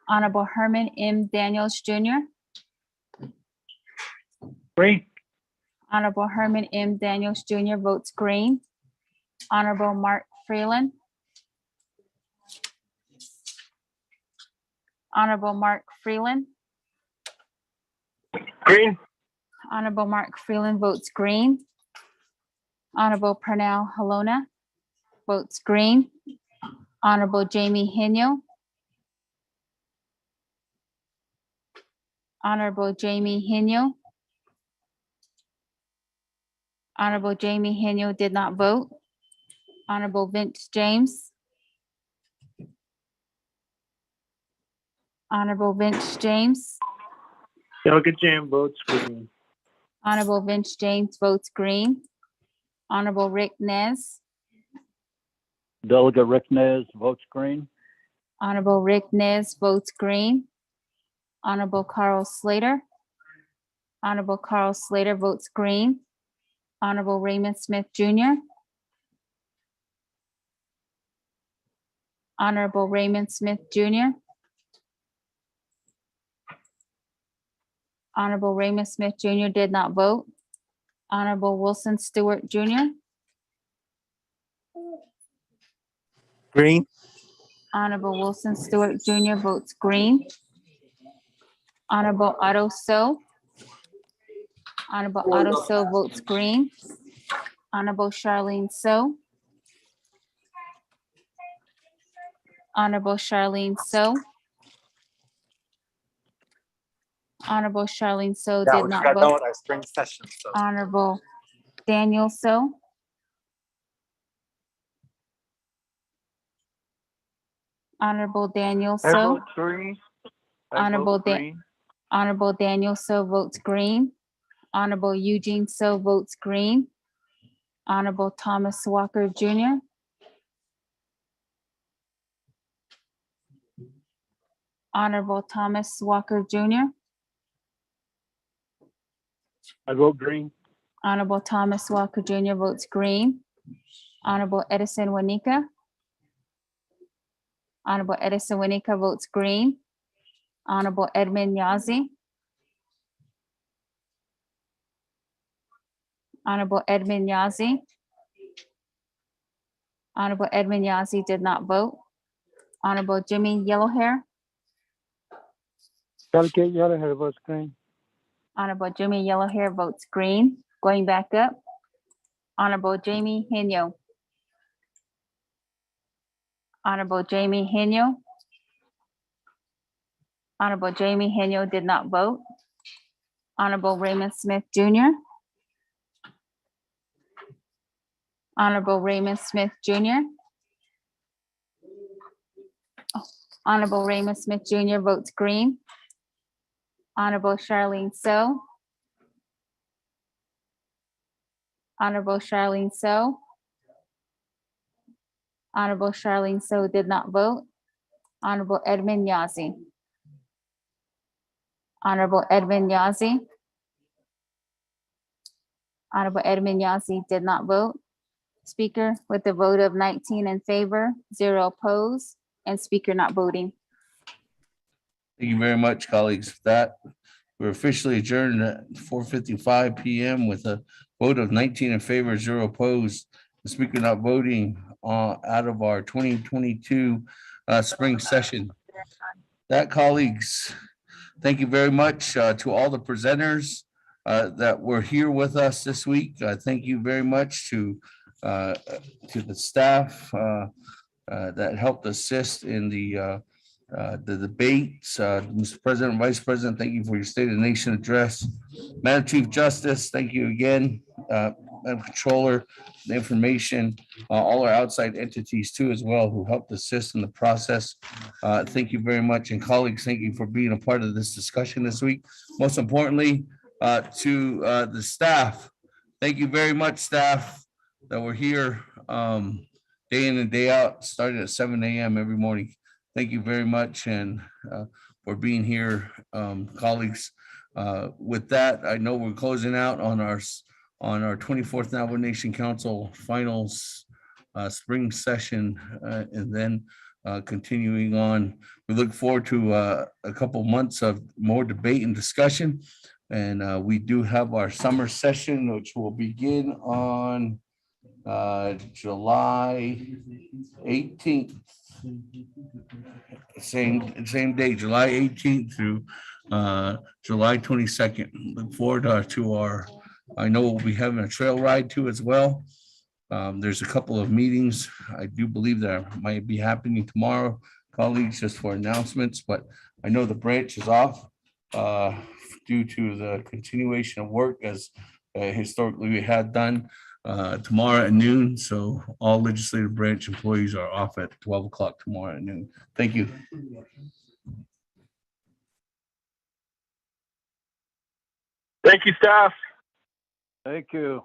Honorable Herman M. Daniels Jr.
Green.
Honorable Herman M. Daniels Jr. votes green. Honorable Mark Freeland. Honorable Mark Freeland.
Green.
Honorable Mark Freeland votes green. Honorable Pernell Halona votes green. Honorable Jamie Henyo. Honorable Jamie Henyo. Honorable Jamie Henyo did not vote. Honorable Vince James. Honorable Vince James.
Delegate Jam votes green.
Honorable Vince James votes green. Honorable Rick Nez.
Delegate Rick Nez votes green.
Honorable Rick Nez votes green. Honorable Carl Slater. Honorable Carl Slater votes green. Honorable Raymond Smith Jr. Honorable Raymond Smith Jr. Honorable Raymond Smith Jr. did not vote. Honorable Wilson Stewart Jr.
Green.
Honorable Wilson Stewart Jr. votes green. Honorable Otto So. Honorable Otto So votes green. Honorable Charlene So. Honorable Charlene So. Honorable Charlene So
Yeah,
did
we just
not
got done
vote.
with our spring session. So.
Honorable Daniel So. Honorable Daniel
I
So.
vote green.
Honorable Honorable Daniel So votes green. Honorable Eugene So votes green. Honorable Thomas Walker Jr. Honorable Thomas Walker Jr.
I vote green.
Honorable Thomas Walker Jr. votes green. Honorable Edison Wanika. Honorable Edison Wanika votes green. Honorable Edmund Yazi. Honorable Edmund Yazi. Honorable Edmund Yazi did not vote. Honorable Jimmy Yellowhair.
Delegate Yellowhair votes green.
Honorable Jimmy Yellowhair votes green. Going back up. Honorable Jamie Henyo. Honorable Jamie Henyo. Honorable Jamie Henyo did not vote. Honorable Raymond Smith Jr. Honorable Raymond Smith Jr. Honorable Raymond Smith Jr. votes green. Honorable Charlene So. Honorable Charlene So. Honorable Charlene So did not vote. Honorable Edmund Yazi. Honorable Edmund Yazi. Honorable Edmund Yazi did not vote. Speaker, with a vote of 19 in favor, 0 opposed, and speaker not voting.
Thank you very much, colleagues. With that, we're officially adjourned at 4:55 p.m. with a vote of 19 in favor, 0 opposed. The speaker not voting out of our 2022 spring session. that, colleagues, thank you very much to all the presenters that were here with us this week. Thank you very much to the staff that helped assist in the debates. Mr. President, Vice President, thank you for your State of the Nation address. Madam Chief Justice, thank you again. Madam Controller, the information, all our outside entities too as well who helped assist in the process. Thank you very much. And colleagues, thank you for being a part of this discussion this week. Most importantly, to the staff, thank you very much, staff that were here day in and day out, starting at 7 a.m. every morning. Thank you very much and for being here, colleagues. With that, I know we're closing out on our 24th Navajo Nation Council finals spring session, and then continuing on. We look forward to a couple months of more debate and discussion. And we do have our summer session, which will begin on July 18th. Same day, July 18th through July 22nd. Look forward to our, I know we'll be having a trail ride too as well. There's a couple of meetings. I do believe that might be happening tomorrow, colleagues, just for announcements, but I know the branch is off due to the continuation of work as historically we had done tomorrow at noon. So all legislative branch employees are off at 12 o'clock tomorrow at noon. Thank you.
Thank you, staff.
Thank you.